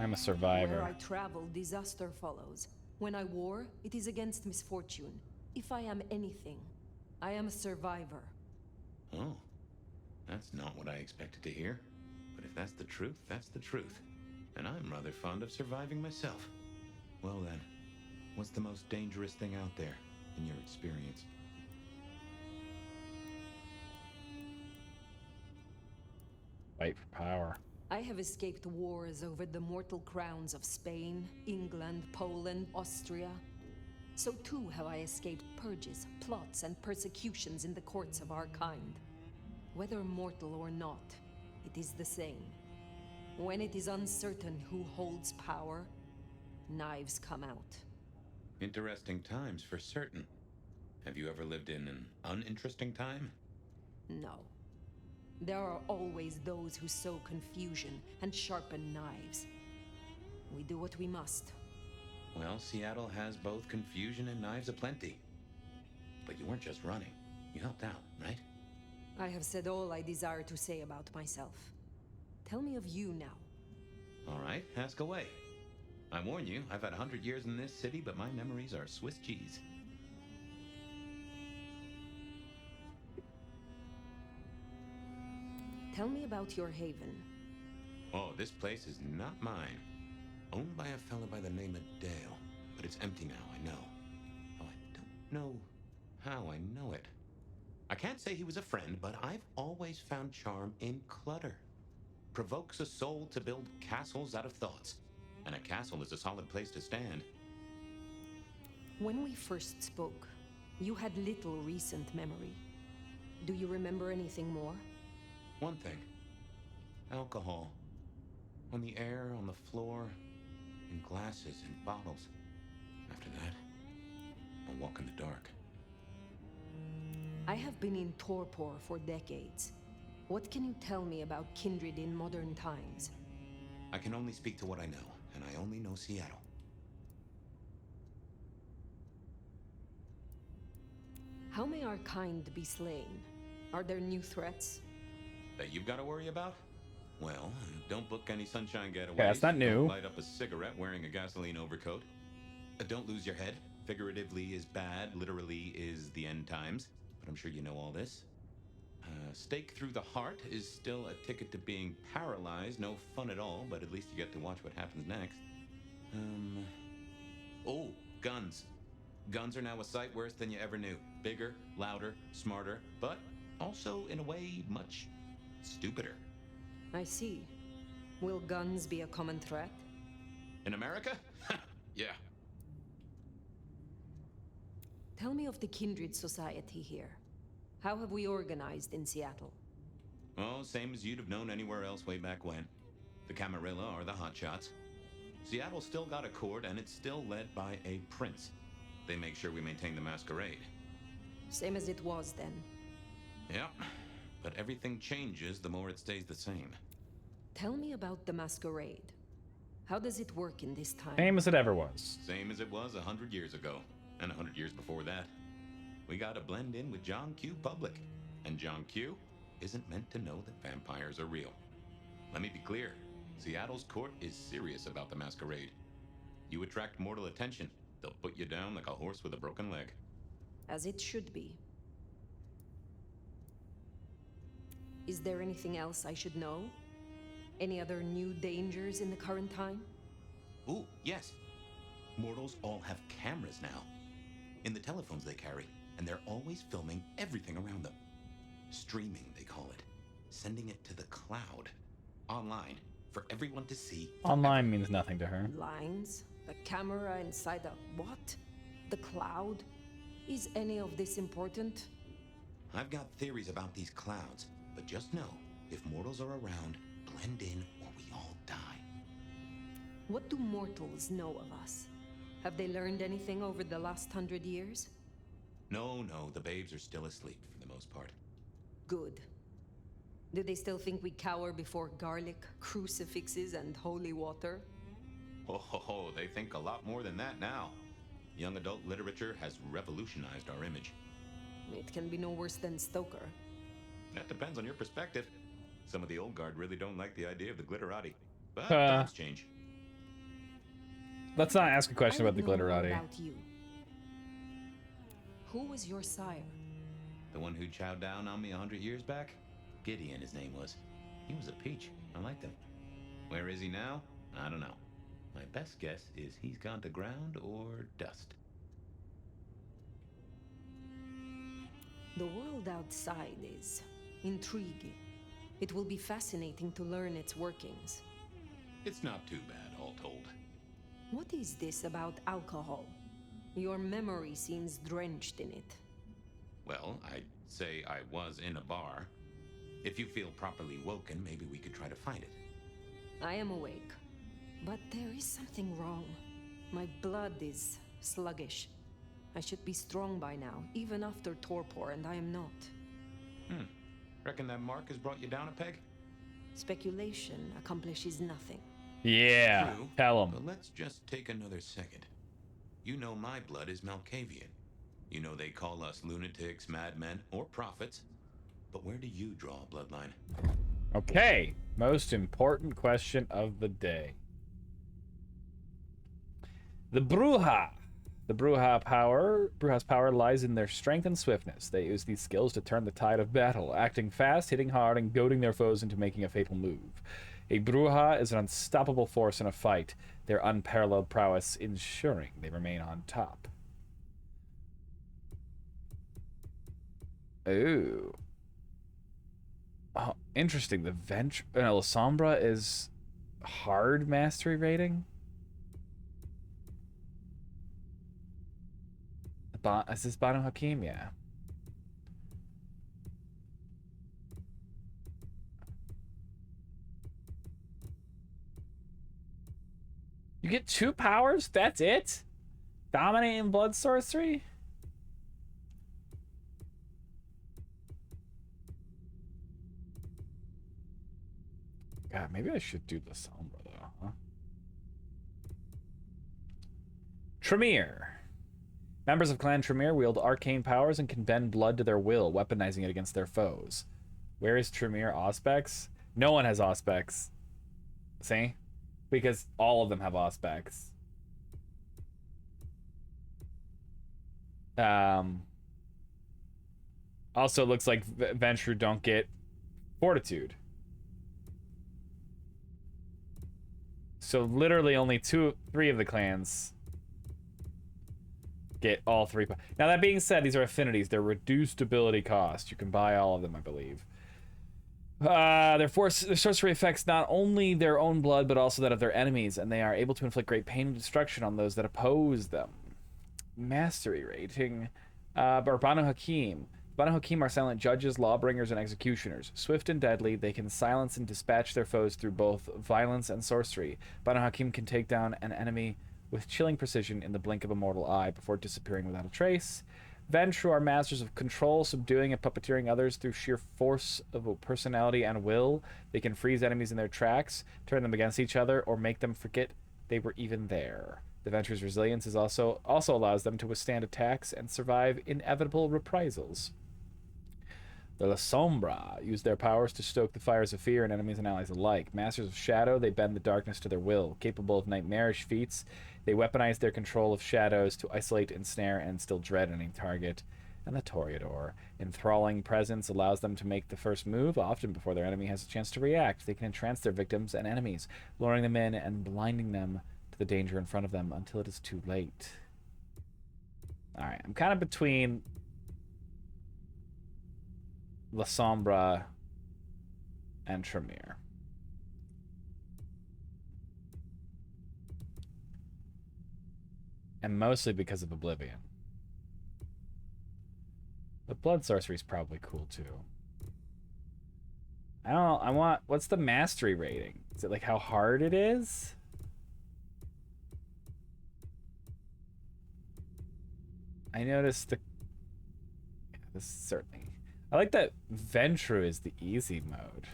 I'm a survivor.
Where I travel, disaster follows. When I war, it is against misfortune. If I am anything, I am a survivor.
Oh, that's not what I expected to hear. But if that's the truth, that's the truth. And I'm rather fond of surviving myself. Well then, what's the most dangerous thing out there, in your experience?
Fight for power.
I have escaped wars over the mortal crowns of Spain, England, Poland, Austria. So too have I escaped purges, plots, and persecutions in the courts of our kind. Whether mortal or not, it is the same. When it is uncertain who holds power, knives come out.
Interesting times for certain. Have you ever lived in an uninteresting time?
No. There are always those who sow confusion and sharpen knives. We do what we must.
Well, Seattle has both confusion and knives aplenty. But you weren't just running. You helped out, right?
I have said all I desire to say about myself. Tell me of you now.
All right, ask away. I warn you, I've had 100 years in this city, but my memories are Swiss cheese.
Tell me about your haven.
Oh, this place is not mine. Owned by a fella by the name of Dale. But it's empty now, I know. Oh, I don't know how I know it. I can't say he was a friend, but I've always found charm in clutter. Provokes a soul to build castles out of thoughts. And a castle is a solid place to stand.
When we first spoke, you had little recent memory. Do you remember anything more?
One thing. Alcohol. On the air, on the floor, in glasses and bottles. After that, I'll walk in the dark.
I have been in torpor for decades. What can you tell me about kindred in modern times?
I can only speak to what I know, and I only know Seattle.
How may our kind be slain? Are there new threats?
That you've got to worry about? Well, don't book any sunshine getaways.
Yeah, it's not new.
Don't light up a cigarette wearing a gasoline overcoat. Don't lose your head. Figuratively is bad, literally is the end times. But I'm sure you know all this. Stake through the heart is still a ticket to being paralyzed. No fun at all, but at least you get to watch what happens next. Oh, guns. Guns are now a sight worse than you ever knew. Bigger, louder, smarter, but also, in a way, much stupider.
I see. Will guns be a common threat?
In America? Yeah.
Tell me of the kindred society here. How have we organized in Seattle?
Oh, same as you'd have known anywhere else way back when. The Camarilla are the hotshots. Seattle's still got a court, and it's still led by a prince. They make sure we maintain the masquerade.
Same as it was then.
Yeah, but everything changes the more it stays the same.
Tell me about the masquerade. How does it work in this time?
Same as it ever was.
Same as it was 100 years ago, and 100 years before that. We gotta blend in with John Q. Public, and John Q. isn't meant to know that vampires are real. Let me be clear, Seattle's court is serious about the masquerade. You attract mortal attention, they'll put you down like a horse with a broken leg.
As it should be. Is there anything else I should know? Any other new dangers in the current time?
Ooh, yes. Mortals all have cameras now. In the telephones they carry, and they're always filming everything around them. Streaming, they call it. Sending it to the cloud. Online, for everyone to see.
Online means nothing to her.
Lines? A camera inside a what? The cloud? Is any of this important?
I've got theories about these clouds, but just know, if mortals are around, blend in or we all die.
What do mortals know of us? Have they learned anything over the last 100 years?
No, the babes are still asleep for the most part.
Good. Do they still think we cower before garlic, crucifixes, and holy water?
Oh, they think a lot more than that now. Young adult literature has revolutionized our image.
It can be no worse than Stoker.
That depends on your perspective. Some of the old guard really don't like the idea of the glitterati. But
Uh.
times change.
Let's not ask a question
I
about the
would know more
glitterati.
about you. Who was your sire?
The one who chowed down on me 100 years back? Gideon, his name was. He was a peach. I liked him. Where is he now? I don't know. My best guess is he's gone to ground or dust.
The world outside is intriguing. It will be fascinating to learn its workings.
It's not too bad, all told.
What is this about alcohol? Your memory seems drenched in it.
Well, I'd say I was in a bar. If you feel properly woken, maybe we could try to find it.
I am awake, but there is something wrong. My blood is sluggish. I should be strong by now, even after torpor, and I am not.
Reckon that mark has brought you down a peg?
Speculation accomplishes nothing.
Yeah,
True,
tell him.
but let's just take another second. You know my blood is Malkavian. You know they call us lunatics, madmen, or prophets. But where do you draw a bloodline?
Okay, most important question of the day. The Bruja. The Bruja's power lies in their strength and swiftness. They use these skills to turn the tide of battle, acting fast, hitting hard, and goading their foes into making a fatal move. A Bruja is an unstoppable force in a fight, their unparalleled prowess ensuring they remain on top. Ooh. Oh, interesting. The La Sombra is hard mastery rating. Is this Banu Hakim? Yeah. You get 2 powers? That's it? Dominating blood sorcery? God, maybe I should do the Sombra though, huh? Tremere. Members of Clan Tremere wield arcane powers and can bend blood to their will, weaponizing it against their foes. Where is Tremere Auspex? No one has Auspex. See? Because all of them have Auspex. Also, it looks like Ventrue don't get Fortitude. So literally only 3 of the clans get all 3. Now that being said, these are affinities. They're reduced ability cost. You can buy all of them, I believe. Their sorcery affects not only their own blood, but also that of their enemies, and they are able to inflict great pain and destruction on those that oppose them. Mastery rating. Banu Hakim. Banu Hakim are silent judges, lawbringers, and executioners. Swift and deadly, they can silence and dispatch their foes through both violence and sorcery. Banu Hakim can take down an enemy with chilling precision in the blink of a mortal eye before disappearing without a trace. Ventrue are masters of control, subduing and puppeteering others through sheer force of personality and will. They can freeze enemies in their tracks, turn them against each other, or make them forget they were even there. The Ventrue's resilience is also allows them to withstand attacks and survive inevitable reprisals. The La Sombra use their powers to stoke the fires of fear in enemies and allies alike. Masters of Shadow, they bend the darkness to their will. Capable of nightmarish feats, they weaponize their control of shadows to isolate, ensnare, and instill dread on any target. And the Toreador. Enthralling presence allows them to make the first move, often before their enemy has a chance to react. They can entrance their victims and enemies, luring them in and blinding them to the danger in front of them until it is too late. Alright, I'm kind of between La Sombra and Tremere. And mostly because of Oblivion. But Blood Sorcery is probably cool too. What's the mastery rating? Is it like how hard it is? I noticed this is certainly... I like that Ventru is the easy mode.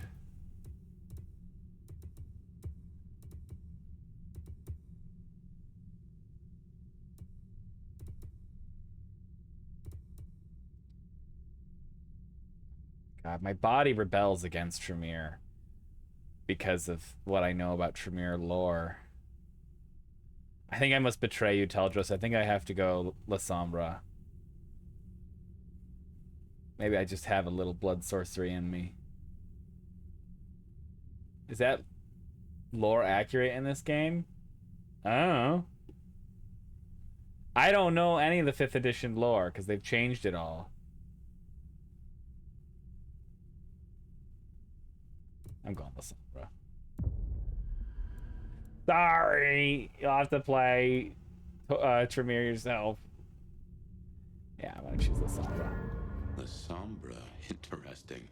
God, my body rebels against Tremere because of what I know about Tremere lore. I think I must betray you, Teldros. I think I have to go La Sombra. Maybe I just have a little blood sorcery in me. Is that lore accurate in this game? I don't know. I don't know any of the 5th edition lore because they've changed it all. I'm going La Sombra. Sorry, you'll have to play Tremere yourself. Yeah, I'm gonna choose La Sombra.
La Sombra, interesting.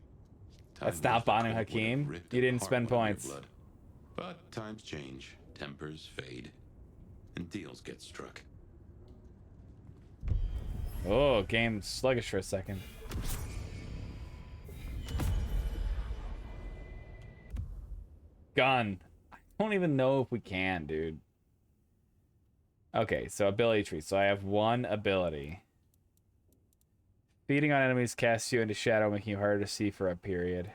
That's not Banu Hakim. You didn't spend points.
But times change, tempers fade, and deals get struck.
Oh, game sluggish for a second. Gun. I don't even know if we can, dude. Okay, so ability tree. So I have one ability. Feeding on enemies casts you into shadow, making you harder to see for a period.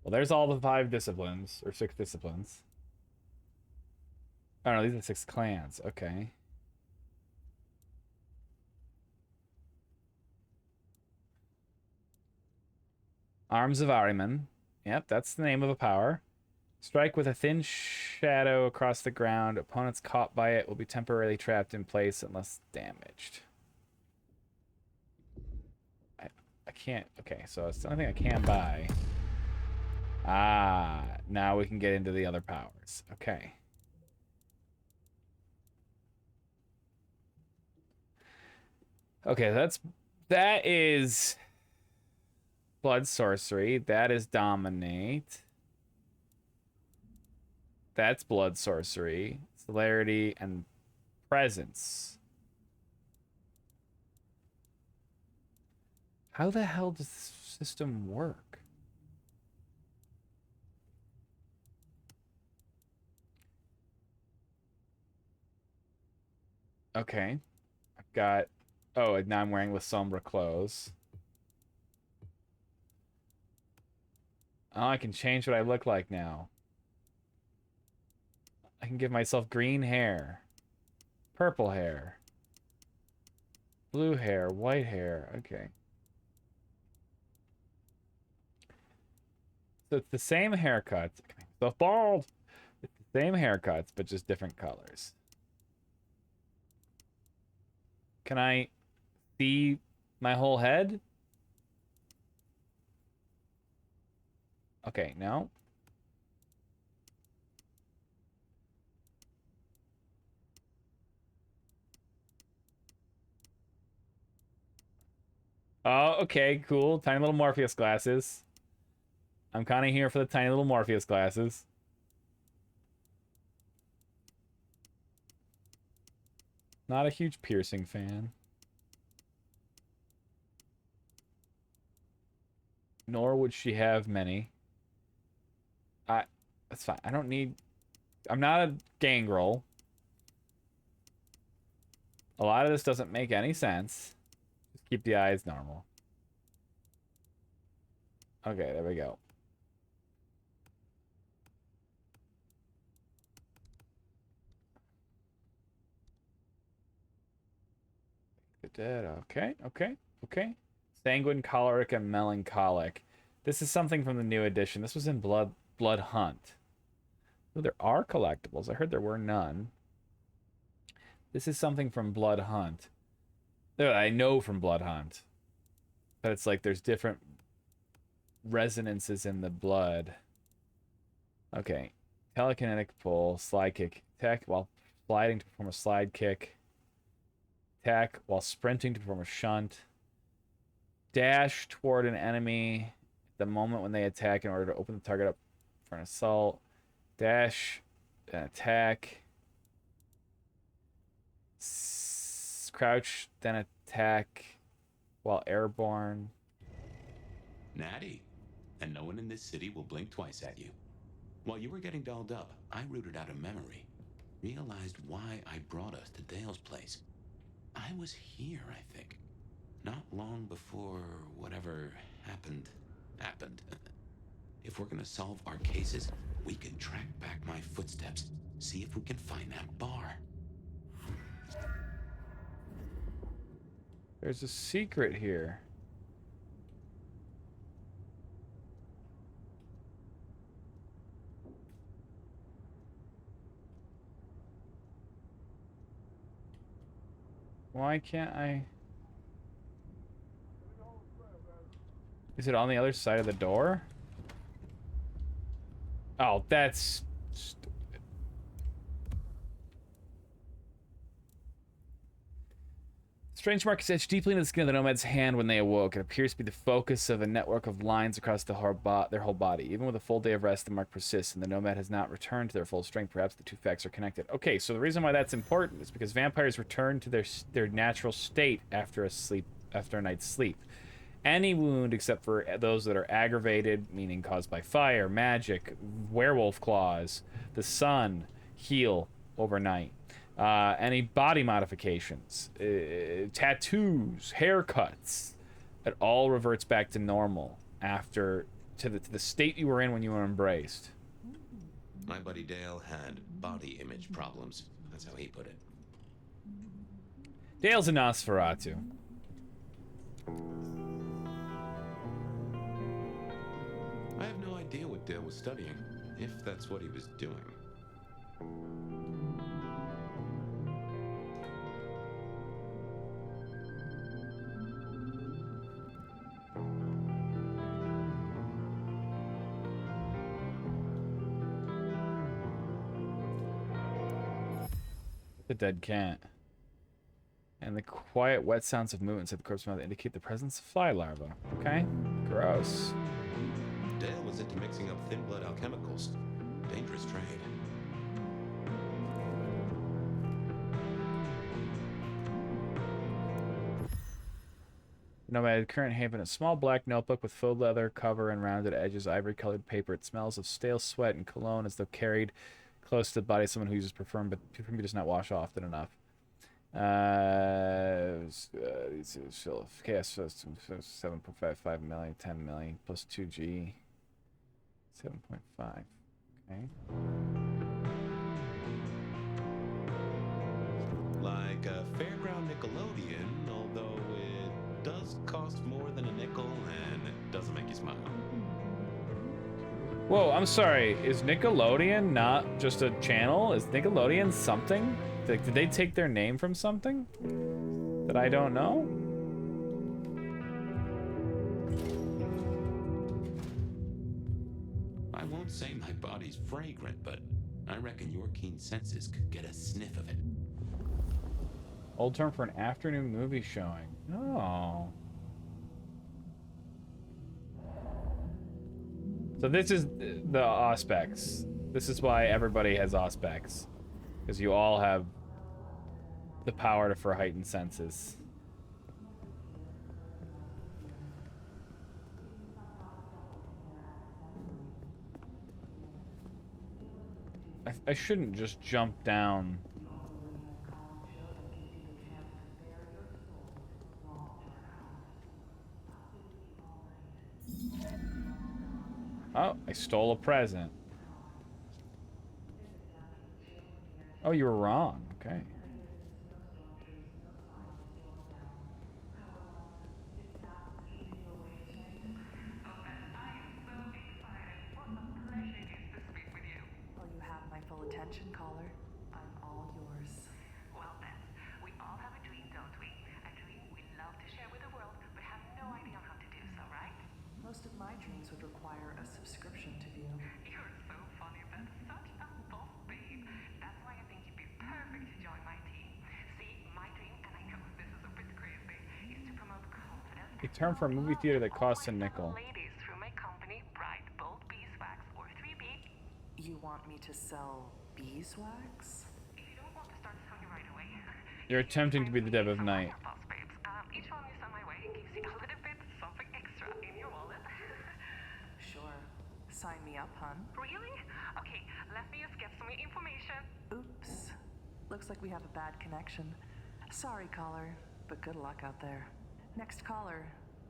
Well, there's all the 5 disciplines, or 6 disciplines. Oh no, these are 6 clans. Okay. Arms of Ahriman. Yep, that's the name of a power. Strike with a thin shadow across the ground. Opponents caught by it will be temporarily trapped in place unless damaged. I can't... Okay, so it's the only thing I can buy. Ah, now we can get into the other powers. Okay. Okay, that is blood sorcery. That is dominate. That's blood sorcery. Celerity and presence. How the hell does this system work? Okay. I've got... Oh, and now I'm wearing La Sombra clothes. Oh, I can change what I look like now. I can give myself green hair. Purple hair. Blue hair. White hair. Okay. So it's the same haircuts. So bald! It's the same haircuts, but just different colors. Can I see my whole head? Okay, no. Oh, okay, cool. Tiny little Morpheus glasses. I'm kind of here for the tiny little Morpheus glasses. Not a huge piercing fan. Nor would she have many. That's fine. I don't need... I'm not a gangrel. A lot of this doesn't make any sense. Just keep the eyes normal. Okay, there we go. Okay, okay, okay. Sanguine, choleric, and melancholic. This is something from the new edition. This was in Blood Hunt. Oh, there are collectibles. I heard there were none. This is something from Blood Hunt. I know from Blood Hunt. But it's like there's different resonances in the blood. Okay. Telekinetic pull, slide kick. Attack while sliding to perform a slide kick. Attack while sprinting to perform a shunt. Dash toward an enemy at the moment when they attack in order to open the target up for an assault. Dash and attack. Crouch, then attack while airborne.
Natty. And no one in this city will blink twice at you. While you were getting dolled up, I rooted out a memory. Realized why I brought us to Dale's place. I was here, I think. Not long before whatever happened. If we're gonna solve our cases, we can track back my footsteps. See if we can find that bar.
There's a secret here. Why can't I? Is it on the other side of the door? Oh, that's stupid. Strange mark is etched deeply into the skin of the nomad's hand when they awoke. It appears to be the focus of a network of lines across their whole body. Even with a full day of rest, the mark persists, and the nomad has not returned to their full strength. Perhaps the two facts are connected. Okay, so the reason why that's important is because vampires return to their natural state after a night's sleep. Any wound except for those that are aggravated, meaning caused by fire, magic, werewolf claws, the sun, heal overnight. Any body modifications, tattoos, haircuts, it all reverts back to normal after to the state you were in when you were embraced.
My buddy Dale had body image problems. That's how he put it.
Dale's a Nosferatu.
I have no idea what Dale was studying, if that's what he was doing.
The dead cat. And the quiet, wet sounds of movement inside the corpse mouth indicate the presence of fly larvae. Okay? Gross.
Dale was into mixing up thin blood alchemicals. Dangerous trade.
Nomad current haven, a small black notebook with faux leather cover and rounded edges, ivory-colored paper. It smells of stale sweat and cologne as though carried close to the body of someone who uses perfume, but perfume does not wash often enough. Chaos 7.55 million, 10 million, plus 2G, 7.5. Okay.
Like a fairground Nickelodeon, although it does cost more than a nickel and it doesn't make you smile.
Whoa, I'm sorry. Is Nickelodeon not just a channel? Is Nickelodeon something? Like, did they take their name from something that I don't know?
I won't say my body's fragrant, but I reckon your keen senses could get a sniff of it.
Old term for an afternoon movie showing. Oh. So this is the Auspex. This is why everybody has Auspex. Because you all have the power for heightened senses. I shouldn't just jump down. Oh, I stole a present. Oh, you were wrong. Okay.
Well, you have my full attention, caller. I'm all yours.
Well then, we all have a dream, don't we? A dream we love to share with the world, but have no idea how to do so, right?
Most of my dreams would require a subscription to view.
You're so funny, but such a boss babe. That's why I think you'd be perfect to join my team. See, my dream, and I know this is a bit crazy, is to promote confidence.
A term for a movie theater that costs a nickel.
Ladies through my company, Bright Bold Beeswax or 3B.
You want me to sell beeswax?
If you don't want to start selling right away,
You're attempting to be the dead of night.
Each one you send my way gives you a little bit something extra in your wallet.
Sure. Sign me up, hun.
Really? Okay, let me just get some information.
Oops. Looks like we have a bad connection. Sorry, caller, but good luck out there. Next caller,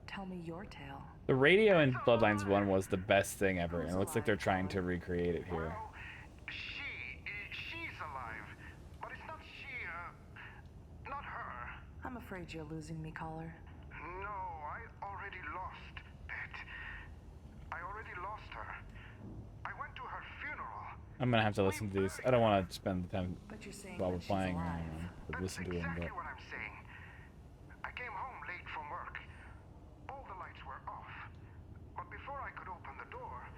tell me your tale.
The radio in Bloodlines 1 was the best thing ever, and it looks like they're trying to recreate it here.
She's alive, but it's not she, not her.
I'm afraid you're losing me, caller.
No, I already lost Pet. I already lost her. I went to her funeral.
I'm gonna have to listen to these. I don't want to spend the time
But you're saying
while we're
that she's
playing
alive.
or listen to them.
Exactly
But
what I'm saying. I came home late from work. All the lights were off. But before I could open the door,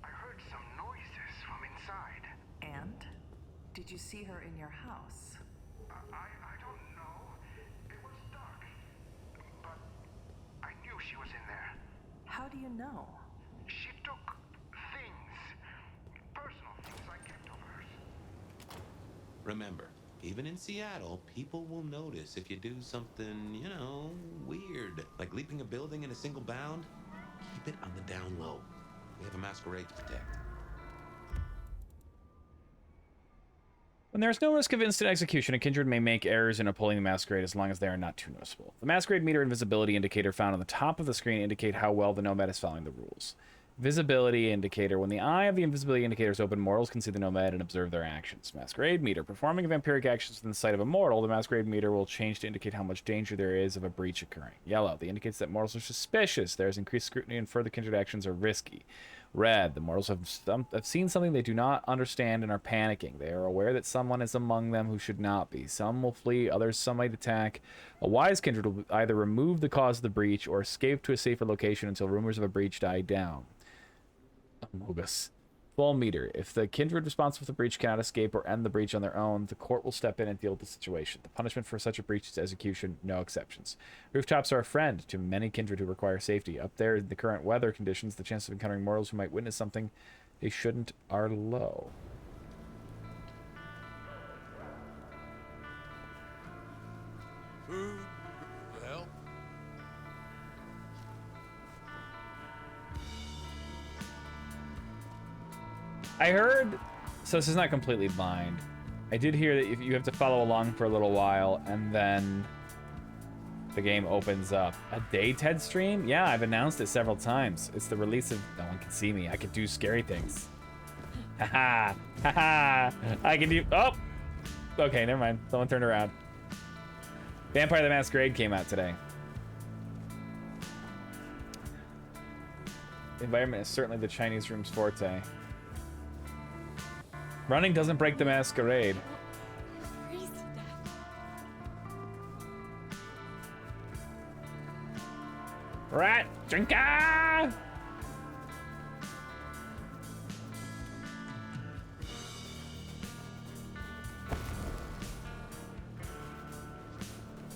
I heard some noises from inside.
And? Did you see her in your house?
I don't know. It was dark. But I knew she was in there.
How do you know?
She took things. Personal things I kept of hers.
Remember, even in Seattle, people will notice if you do something, you know, weird. Like leaping a building in a single bound. Keep it on the down low. We have a masquerade to protect.
when there is no risk of instant execution, a kindred may make errors in upholding the masquerade as long as they are not too noticeable. The masquerade meter and visibility indicator found on the top of the screen indicate how well the nomad is following the rules. Visibility indicator. When the eye of the invisibility indicator is open, mortals can see the nomad and observe their actions. Masquerade meter. Performing vampiric actions within the sight of a mortal, the masquerade meter will change to indicate how much danger there is of a breach occurring. Yellow. The indicates that mortals are suspicious. There is increased scrutiny and further kindred actions are risky. Red. The mortals have seen something they do not understand and are panicking. They are aware that someone is among them who should not be. Some will flee, others some might attack. A wise kindred will either remove the cause of the breach or escape to a safer location until rumors of a breach die down. Amogus. Full meter. If the kindred responsible for the breach cannot escape or end the breach on their own, the court will step in and deal with the situation. The punishment for such a breach is execution, no exceptions. Rooftops are a friend to many kindred who require safety. Up there, in the current weather conditions, the chance of encountering mortals who might witness something they shouldn't are low.
Food, help.
I heard, so this is not completely blind. I did hear that if you have to follow along for a little while and then the game opens up. A day TED stream? Yeah, I've announced it several times. It's the release of, no one can see me. I can do scary things. Haha, haha. I can do, oh, okay, never mind. Someone turned around. Vampire the Masquerade came out today. The environment is certainly the Chinese room's forte. Running doesn't break the masquerade. Rat drinker! I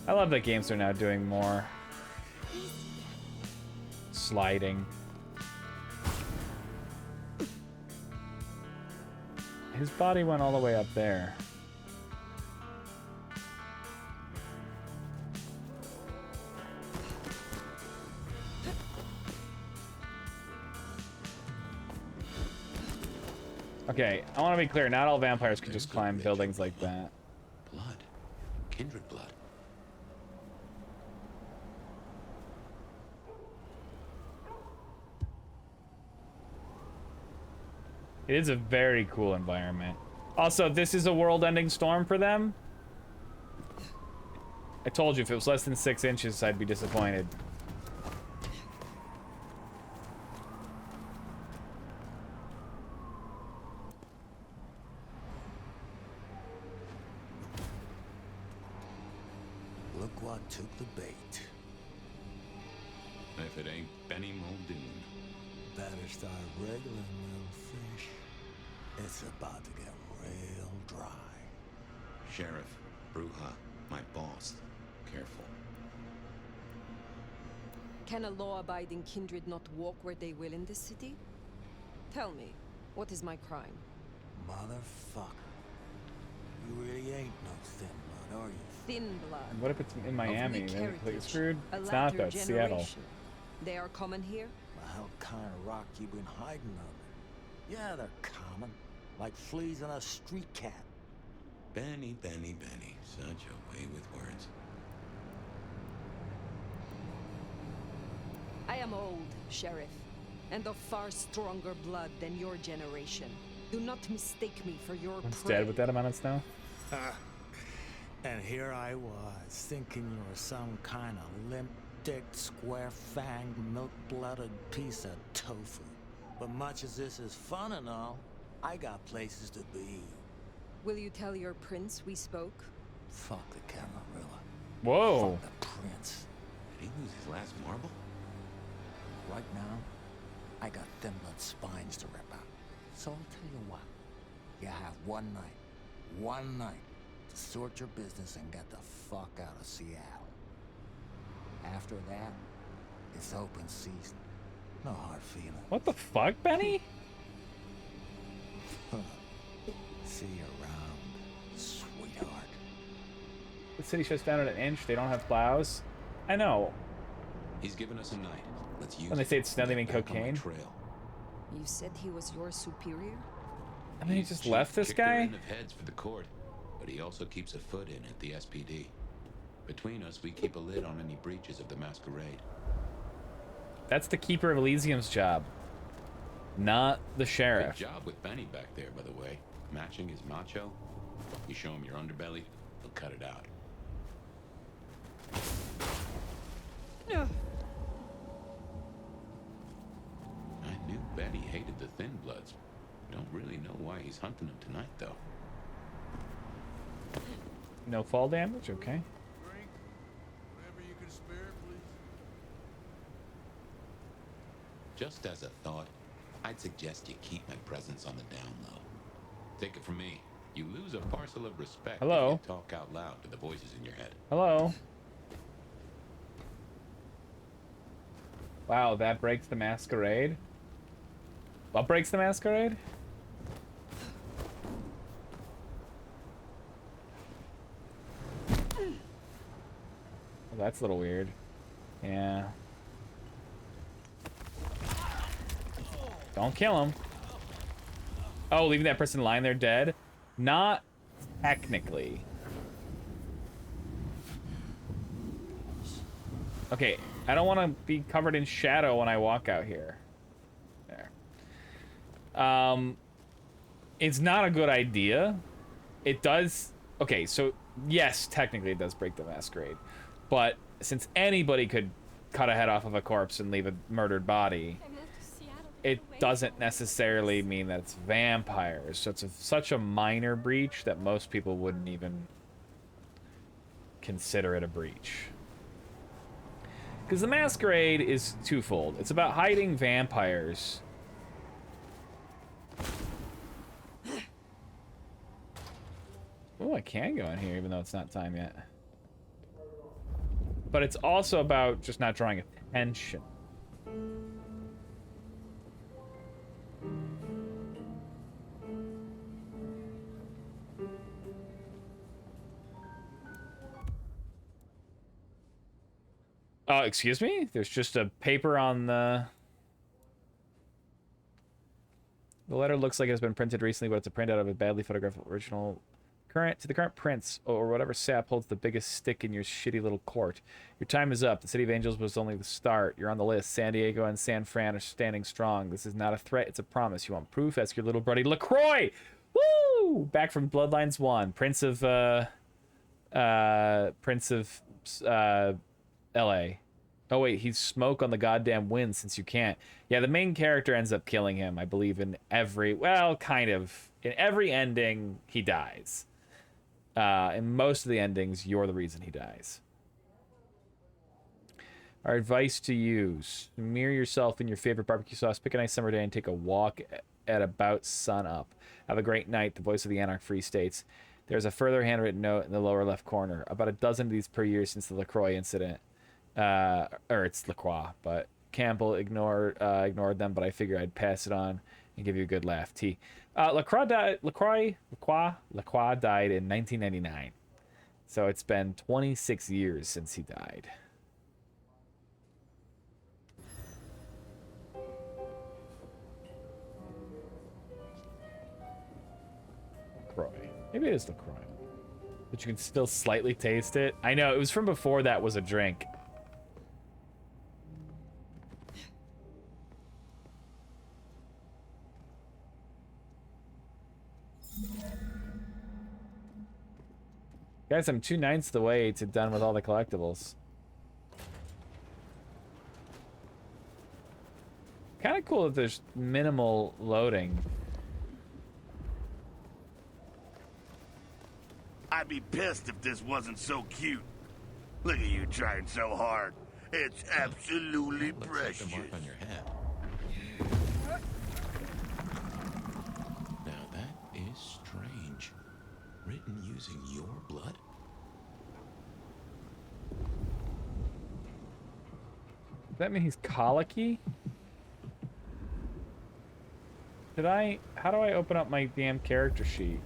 love that games are now doing more sliding. His body went all the way up there. Okay, I want to be clear. Not all vampires can just climb buildings like that.
Blood. Kindred blood.
It is a very cool environment. Also, this is a world-ending storm for them. I told you, if it was less than 6 inches, I'd be disappointed.
Look what took the bait.
If it ain't Benny Muldoon.
Better start wriggling, little fish. It's about to get real dry.
Sheriff, Bruja, my boss. Careful.
Can a law-abiding kindred not walk where they will in this city? Tell me, what is my crime?
Motherfucker.
You really ain't no thin blood, are you?
Thin blood.
And what if it's in Miami?
Of weak
Then it's like
heritage,
screwed.
a
It's not
latter
though. It's Seattle.
generation. They are common here?
Well, how kind of rock you been hiding under? Yeah, they're common. Like fleas on a street cat.
Benny, Benny, Benny. Such a way with words.
I am old, Sheriff, and of far stronger blood than your generation. Do not mistake me for your
It's
prey.
dead with that amount of snow.
And here I was, thinking you were some kind of limp-dicked, square-fanged, milk-blooded piece of tofu. But much as this is fun and all, I got places to be.
Will you tell your prince we spoke?
Fuck the Camarilla.
Whoa.
Fuck the prince.
Did he lose his last marble?
Right now, I got thin blood spines to rip out. So I'll tell you what. You have one night, to sort your business and get the fuck out of Seattle. After that, it's open season. No hard feelings.
What the fuck, Benny?
See you around, sweetheart.
The city shuts down at an inch. They don't have plows. I know.
He's given us a night. Let's use
When they say it's snow, they mean
Get back on my
cocaine.
trail.
You said he was your superior?
I mean, he just
Chief
left this
kicked her
guy?
in of heads for the court, but he also keeps a foot in at the SPD. Between us, we keep a lid on any breaches of the masquerade.
That's the Keeper of Elysium's job, not the sheriff.
Good job with Benny back there, by the way. Matching his macho. You show him your underbelly, he'll cut it out. I knew Betty hated the Thin Bloods. Don't really know why he's hunting them tonight, though.
No fall damage? Okay.
Drink, whatever you can spare, please.
Just as a thought, I'd suggest you keep my presence on the down low. Take it from me. You lose a parcel of respect
Hello?
if you talk out loud to the voices in your head.
Hello? Wow, that breaks the masquerade? What breaks the masquerade? Well, that's a little weird. Yeah. Don't kill him. Oh, leaving that person lying there dead? Not technically. Okay, I don't want to be covered in shadow when I walk out here. There. It's not a good idea. It does... Okay, so yes, technically it does break the masquerade. But since anybody could cut a head off of a corpse and leave a murdered body, it doesn't necessarily mean that it's vampires. So it's such a minor breach that most people wouldn't even consider it a breach. Because the masquerade is twofold. It's about hiding vampires. Oh, I can go in here even though it's not time yet. But it's also about just not drawing attention. Excuse me? There's just a paper on the... The letter looks like it has been printed recently, but it's a printout of a badly photographed original to the current prince, or whatever sap holds the biggest stick in your shitty little court. Your time is up. The City of Angels was only the start. You're on the list. San Diego and San Fran are standing strong. This is not a threat, it's a promise. You want proof? Ask your little buddy LaCroix! Woo! Back from Bloodlines 1. Prince of LA. Oh wait, he's smoke on the goddamn wind since you can't. Yeah, the main character ends up killing him, I believe, in every... Well, kind of. In every ending, he dies. In most of the endings, you're the reason he dies. Our advice to you: smear yourself in your favorite barbecue sauce, pick a nice summer day, and take a walk at about sun up. Have a great night. The voice of the Anarch Free states. There's a further handwritten note in the lower left corner. About a dozen of these per year since the LaCroix incident. Or it's LaCroix, but Campbell ignored them, but I figured I'd pass it on and give you a good laugh. T. Lacroix died in 1999. So it's been 26 years since he died. LaCroix. Maybe it is LaCroix. But you can still slightly taste it. I know, it was from before that was a drink. Guys, I'm 2/9 the way to done with all the collectibles. Kind of cool that there's minimal loading.
I'd be pissed if this wasn't so cute. Look at you trying so hard. It's absolutely precious.
Looks like a mark on your head. Now that is strange. Written using your blood?
Does that mean he's colicky? How do I open up my damn character sheet?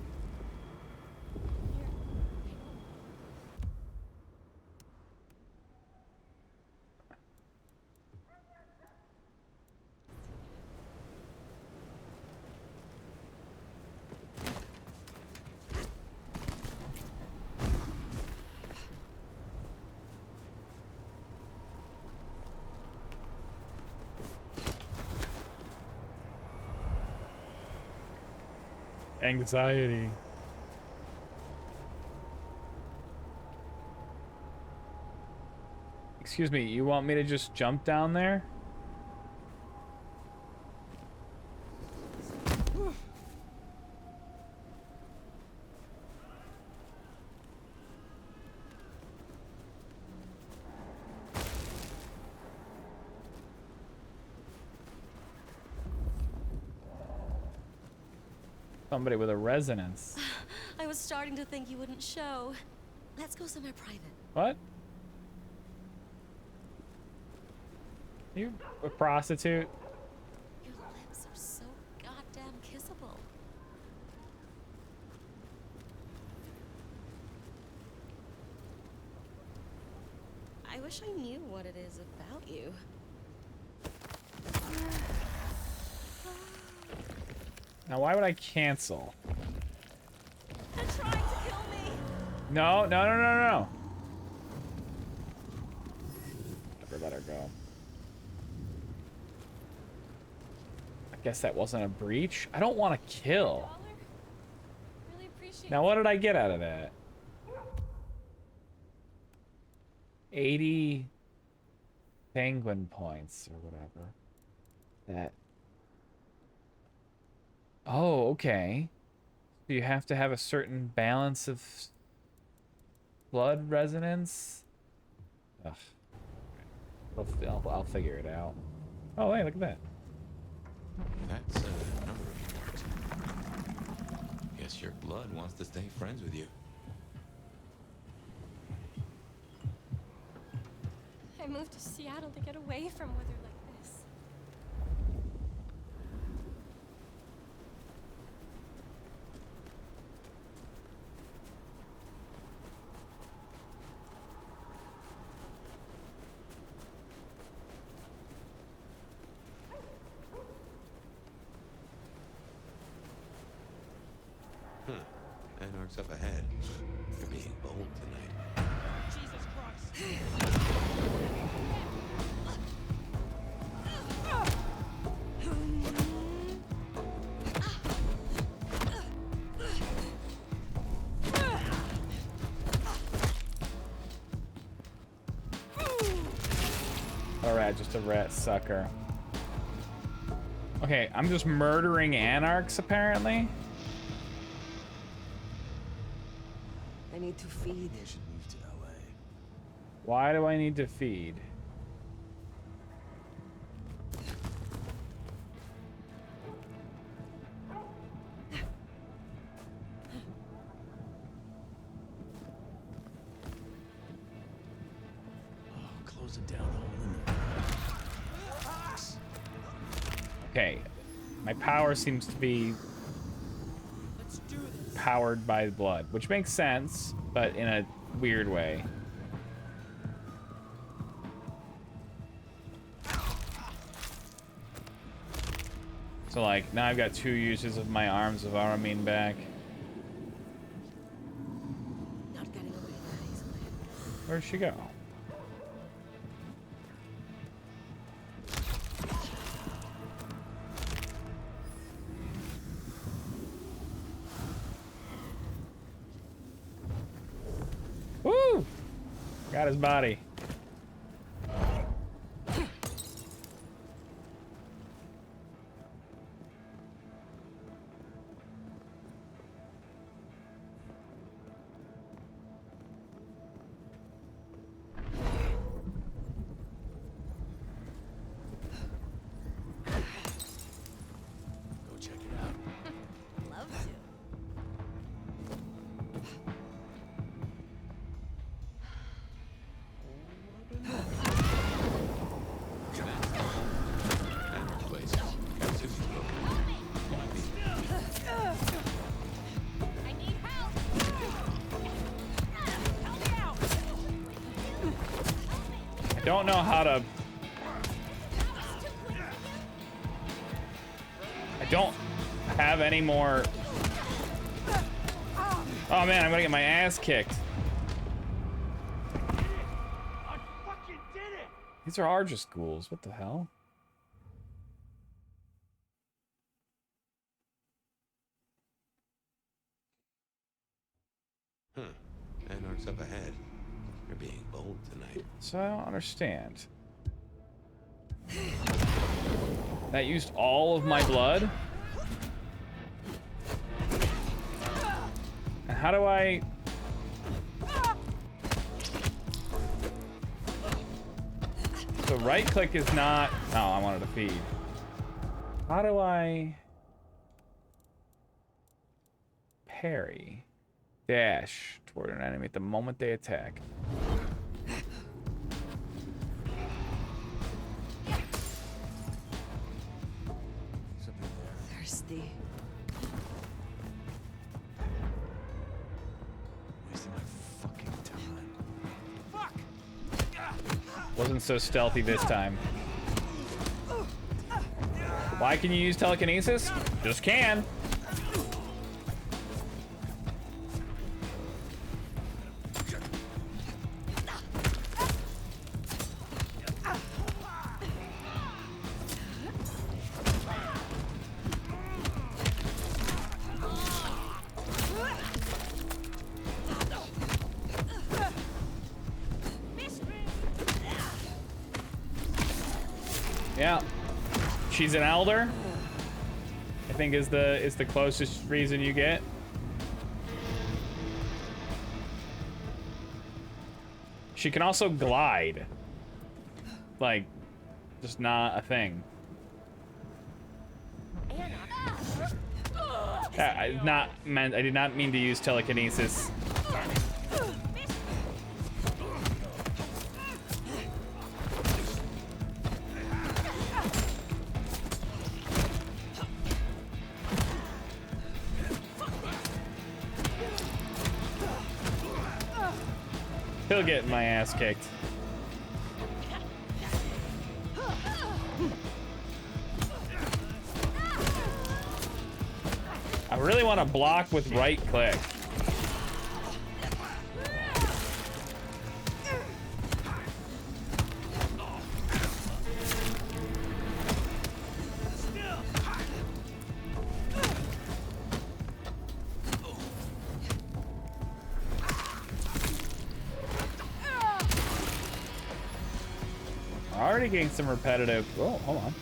Anxiety. Excuse me, you want me to just jump down there? Somebody with a resonance.
I was starting to think you wouldn't show. Let's go somewhere private.
What? You a prostitute?
Your lips are so goddamn kissable. I wish I knew what it is about you.
Now, why would I cancel?
They're trying to kill me.
No, no, no, no, no. Never let her go. I guess that wasn't a breach. I don't want to kill.
Really appreciate
Now, what did I get out of that? 80 penguin points or whatever. That. Oh, okay. So you have to have a certain balance of blood resonance. Ugh. I'll figure it out. Oh, hey, look at that.
That's a number of parts. Guess your blood wants to stay friends with you.
I moved to Seattle to get away from weather like this.
Anarch's up ahead. You're being bold tonight.
Jesus Christ!
Alright, just a rat sucker. Okay, I'm just murdering anarchs, apparently.
I need to feed.
I should move to LA.
Why do I need to feed?
Closing down a hole in the
Okay, my power seems to be powered by blood, which makes sense, but in a weird way. So like, now I've got 2 uses of my arms of Aramine back.
Not getting away that easily.
Where'd she go? Woo! Got his body.
Go check it out.
Love to.
I need help. Help me out.
I don't know how to... I don't have any more... Oh man, I'm gonna get my ass kicked. These are Arja schools. What the hell?
Huh. Anarch's up ahead. You're being bold tonight.
So I don't understand. That used all of my blood? And how do I... So right click is not... Oh, I wanted to feed. How do I... Parry? Dash toward an enemy at the moment they attack.
Thirsty.
Wasting my fucking time.
Wasn't so stealthy this time. Why can you use telekinesis? Just can. Yeah. She's an elder. I think is the closest reason you get. She can also glide. Like, just not a thing. I did not mean to use telekinesis. Still getting my ass kicked. I really want to block with right click. Already getting some repetitive. Oh, hold on.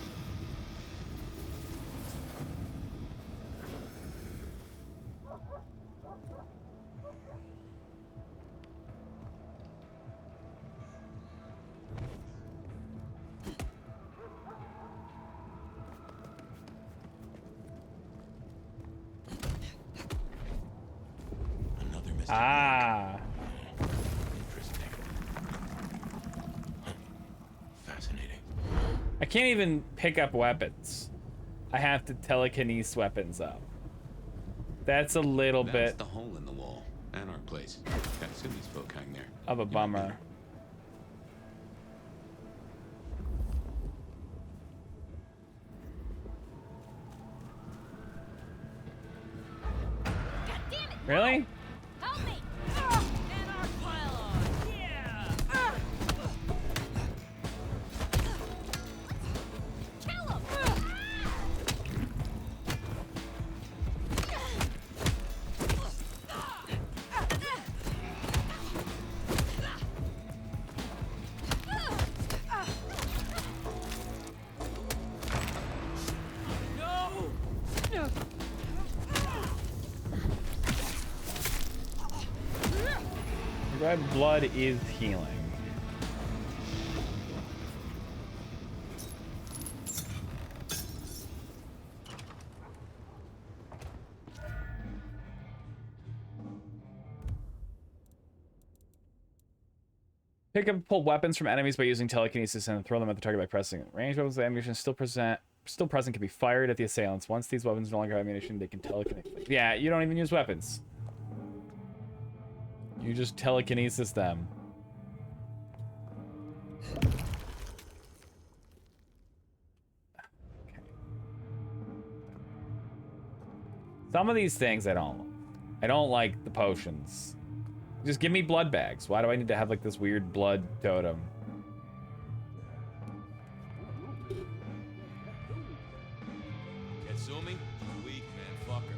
Ah.
Interesting. Fascinating.
I can't even pick up weapons. I have to telekinesis weapons up. That's a little
That's
bit
the hole in the wall. And our place. Katsumi's folk hang there.
of a bummer. Really?
Help me! And our pile on! Yeah! Kill him! No!
Red blood is healing. Pick up and pull weapons from enemies by using telekinesis and throw them at the target by pressing it. Ranged weapons with ammunition still present can be fired at the assailants. Once these weapons no longer have ammunition, they can telekinesis. Yeah, you don't even use weapons. You just telekinesis them. Okay. Some of these things I don't like the potions. Just give me blood bags. Why do I need to have like this weird blood totem?
Katsumi? Weak, man. Fuck her.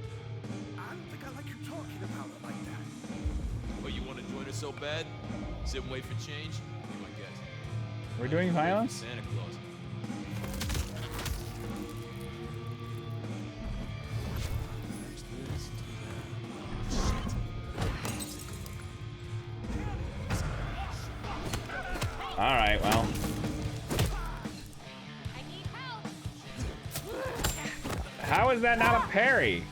I don't think I like you talking about it like that.
Oh, you want to join her so bad? Sit and wait for change? Be my guest.
We're doing violence?
Santa Claus.
All right, well. How is that not a parry?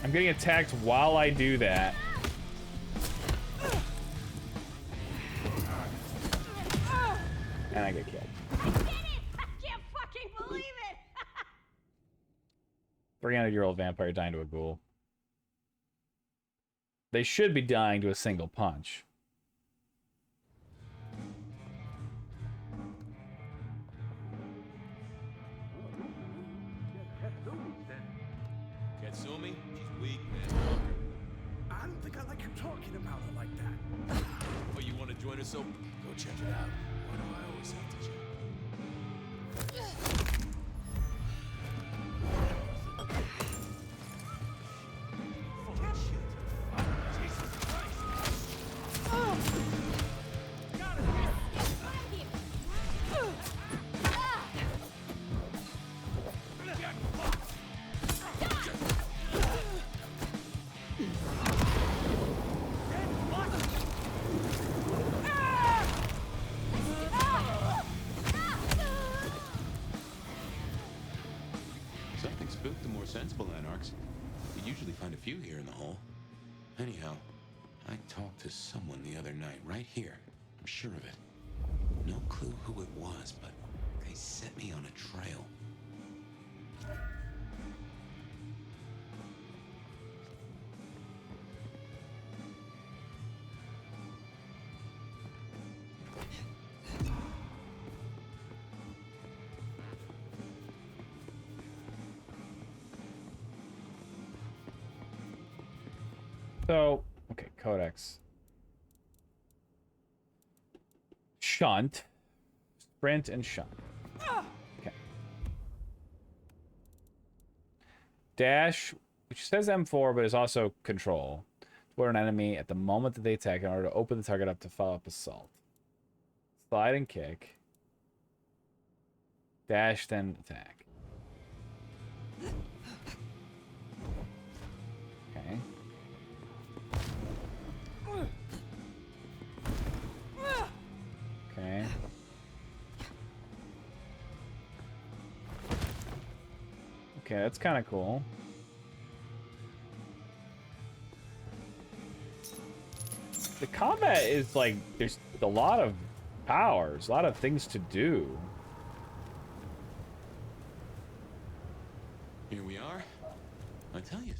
I'm getting attacked while I do that. And I get killed.
I did it! I can't fucking believe it!
300-year-old vampire dying to a ghoul. They should be dying to a single punch.
Katsumi? She's weak, man. Fuck her.
I don't think I like you talking about it like that.
Oh, you want to join her so... Go check it out. Why do I always have to check?
Something spooked the more sensible anarchs. You usually find a few here in the hole. Anyhow, I talked to someone the other night, right here. I'm sure of it. No clue who it was, but they set me on a trail.
So, okay, codex. Shunt. Sprint and shunt. Okay. Dash, which says M4, but is also control. Toward an enemy at the moment that they attack in order to open the target up to follow up assault. Slide and kick. Dash, then attack. Okay. Okay. Okay, that's kind of cool. The combat is like, there's a lot of powers, a lot of things to do.
Here we are. I tell you.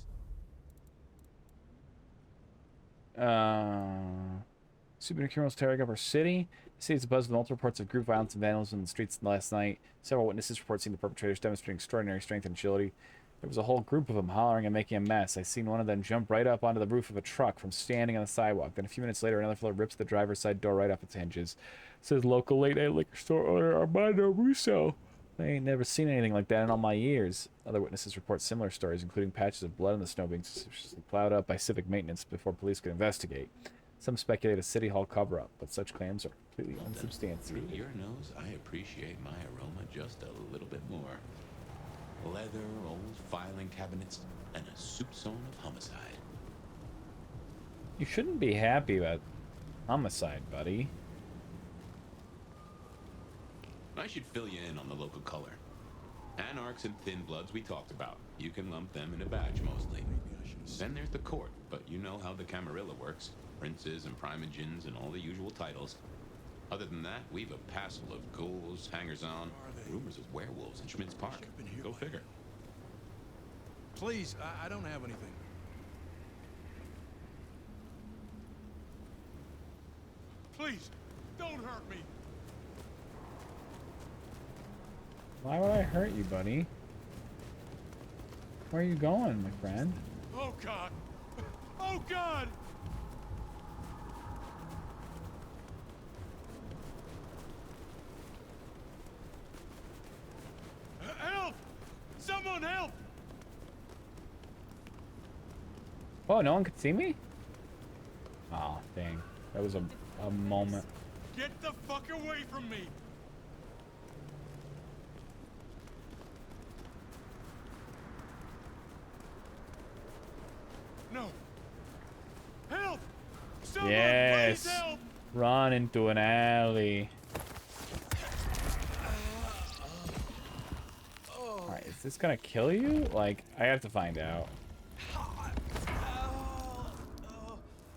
Super criminals tearing up our city. The city is abuzz with multiple reports of group violence and vandalism in the streets last night. Several witnesses report seeing the perpetrators demonstrating extraordinary strength and agility. There was a whole group of them hollering and making a mess. I seen one of them jump right up onto the roof of a truck from standing on the sidewalk. Then a few minutes later, another fellow rips the driver's side door right off its hinges. Says local late-night liquor store owner Armando Russo. I ain't never seen anything like that in all my years. Other witnesses report similar stories, including patches of blood on the snow being suspiciously plowed up by civic maintenance before police could investigate. Some speculate a city hall cover-up, but such claims are completely unsubstantiated.
Through your nose, I appreciate my aroma just a little bit more. Leather, old filing cabinets, and a soup zone of homicide.
You shouldn't be happy about homicide, buddy.
I should fill you in on the local color. Anarchs and Thin Bloods we talked about. You can lump them in a batch mostly. Then there's the court, but you know how the Camarilla works. Princes and primogens and all the usual titles. Other than that, we've a passel of ghouls, hangers-on, rumors of werewolves in Schmidt's Park. Go figure.
Please, I don't have anything. Please, don't hurt me.
Why would I hurt you, buddy? Where are you going, my friend?
Oh, God. Oh, God. Help! Someone help!
Oh, no one could see me? Oh, dang. That was a moment.
Get the fuck away from me! No. Help! Someone,
Yes.
please help!
Run into an alley. Alright, is this gonna kill you? Like, I have to find out.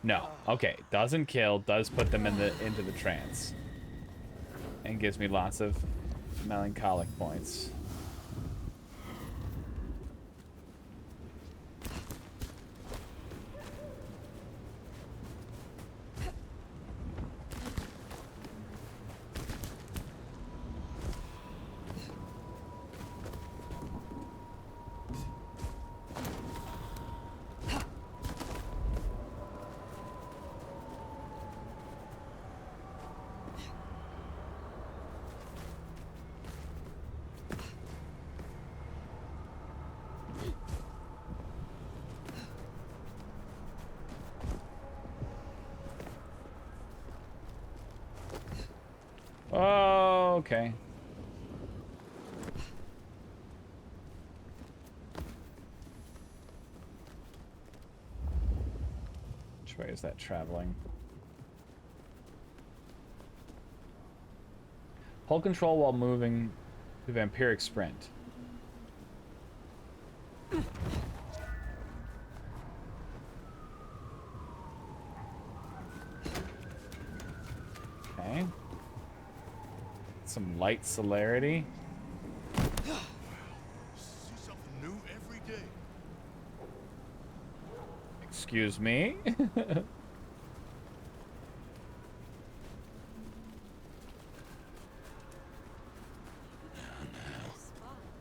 No. Okay, doesn't kill, does put them into the trance. And gives me lots of melancholic points. Oh, okay. Which way is that traveling? Hold control while moving the vampiric sprint. Okay. Some light celerity.
See something new every day.
Excuse me.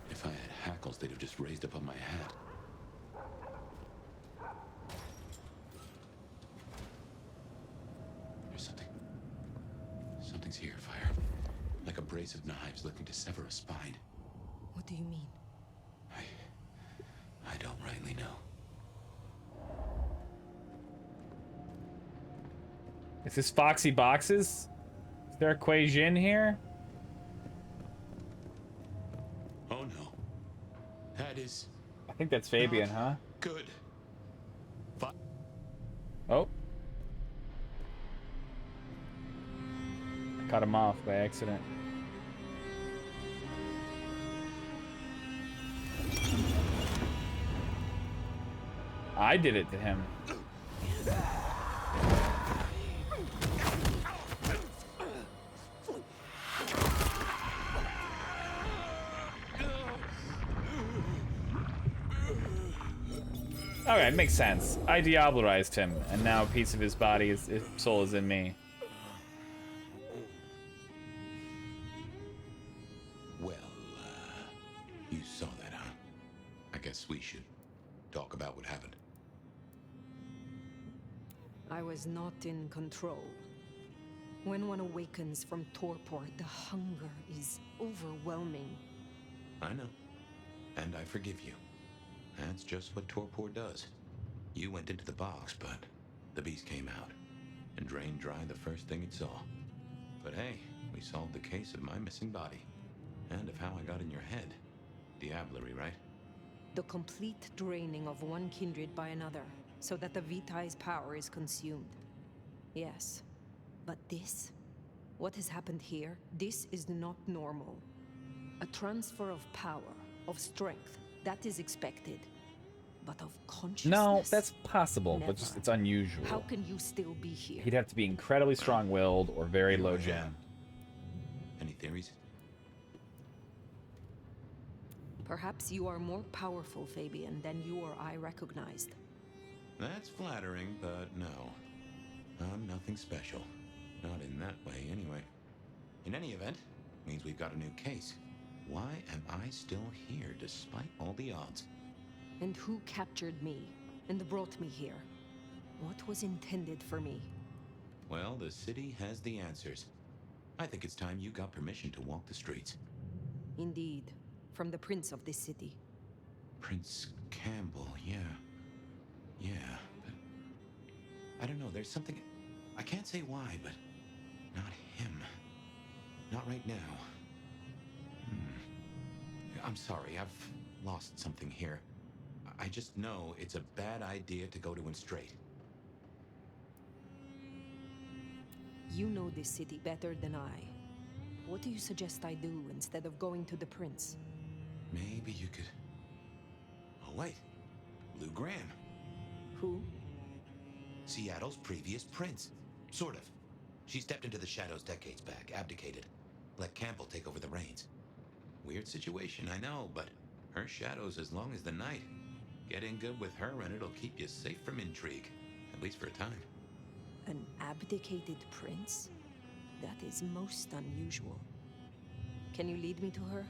If I had hackles, they'd have just raised up on my hat. There's something. Something's here, Fire. Like a brace of knives looking to sever a spine.
What do you mean?
I don't rightly know.
Is this Foxy Boxes? Is there a Kuei Jin here?
Oh no. That is...
I think that's Fabian, huh?
Good.
Oh. I cut him off by accident. I did it to him. Okay, it makes sense. I diablerized him, and now a piece of his body, his soul is in me.
Well, you saw that, huh? I guess we should talk about what happened.
I was not in control. When one awakens from torpor, the hunger is overwhelming.
I know. And I forgive you. That's just what torpor does. You went into the box, but the beast came out and drained dry the first thing it saw. But hey, we solved the case of my missing body. And of how I got in your head. Diablerie, right?
The complete draining of one kindred by another, so that the Vitae's power is consumed. Yes. But this? What has happened here? This is not normal. A transfer of power, of strength, that is expected. But of consciousness?
No, that's possible,
Never.
but just it's unusual.
How can you still be here?
He'd have to be incredibly strong-willed or very low gen.
Any theories?
Perhaps you are more powerful, Fabian, than you or I recognized.
That's flattering, but no. I'm nothing special. Not in that way, anyway. In any event, means we've got a new case. Why am I still here, despite all the odds?
And who captured me and brought me here? What was intended for me?
Well, the city has the answers. I think it's time you got permission to walk the streets.
Indeed, from the prince of this city.
Prince Campbell, yeah. Yeah, but... I don't know, there's something... I can't say why, but... Not him. Not right now. I'm sorry, I've lost something here. I just know it's a bad idea to go to him straight.
You know this city better than I. What do you suggest I do instead of going to the prince?
Maybe you could... Oh, wait. Lou Graham.
Who?
Seattle's previous prince. Sort of. She stepped into the shadows decades back, abdicated. Let Campbell take over the reins. Weird situation, I know, but her shadow's as long as the night. Get in good with her and it'll keep you safe from intrigue. At least for a time.
An abdicated prince? That is most unusual. Can you lead me to her?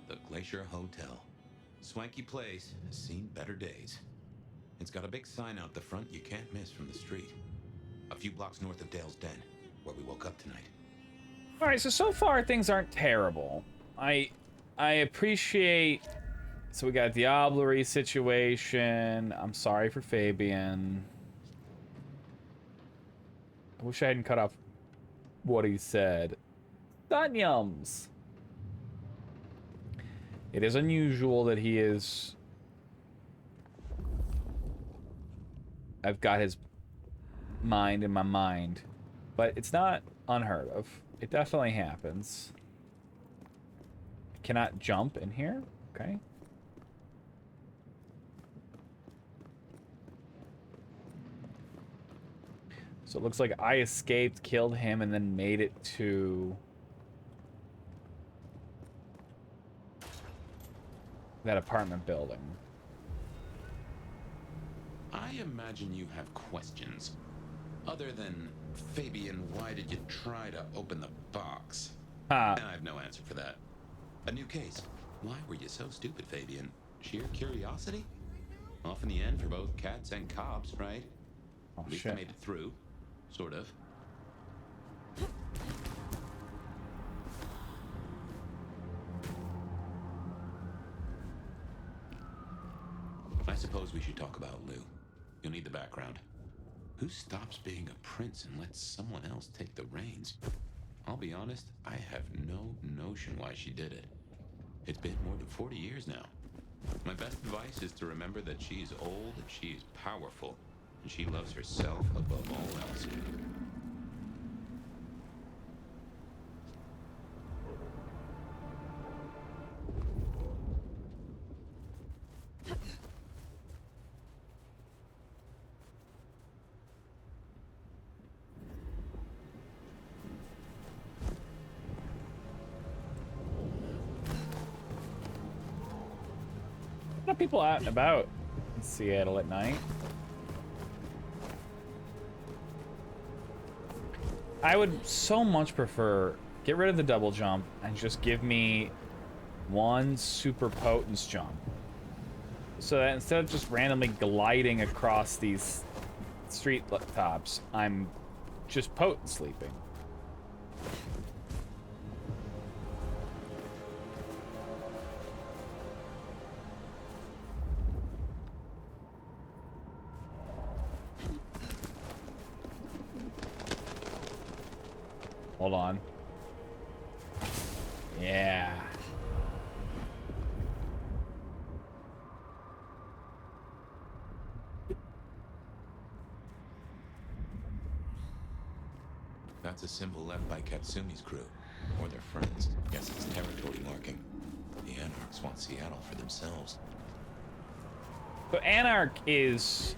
The Glacier Hotel. Swanky place, has seen better days. It's got a big sign out the front you can't miss from the street. A few blocks north of Dale's Den, where we woke up tonight.
Alright, so far things aren't terrible. I appreciate... So we got a Diablerie situation. I'm sorry for Fabian. I wish I hadn't cut off what he said. Danyums. It is unusual that he is... I've got his mind in my mind. But it's not unheard of. It definitely happens. I cannot jump in here? Okay. So it looks like I escaped, killed him, and then made it to... that apartment building.
I imagine you have questions. Other than, Fabian, why did you try to open the box? I have no answer for that. A new case. Why were you so stupid, Fabian? Sheer curiosity? Off in the end for both cats and cops, right?
Oh,
At least
shit.
I made it through. Sort of. I suppose we should talk about Lou. You'll need the background. Who stops being a prince and lets someone else take the reins? I'll be honest, I have no notion why she did it. It's been more than 40 years now. My best advice is to remember that she's old, she's powerful, and she loves herself above all else.
A lot of people out and about Seattle at night. I would so much prefer get rid of the double jump and just give me one super potence jump. So that instead of just randomly gliding across these street tops, I'm just potent sleeping. Hold on. Yeah.
That's a symbol left by Katsumi's crew, or their friends. Guess it's territory marking. The Anarchs want Seattle for themselves.
So Anarch is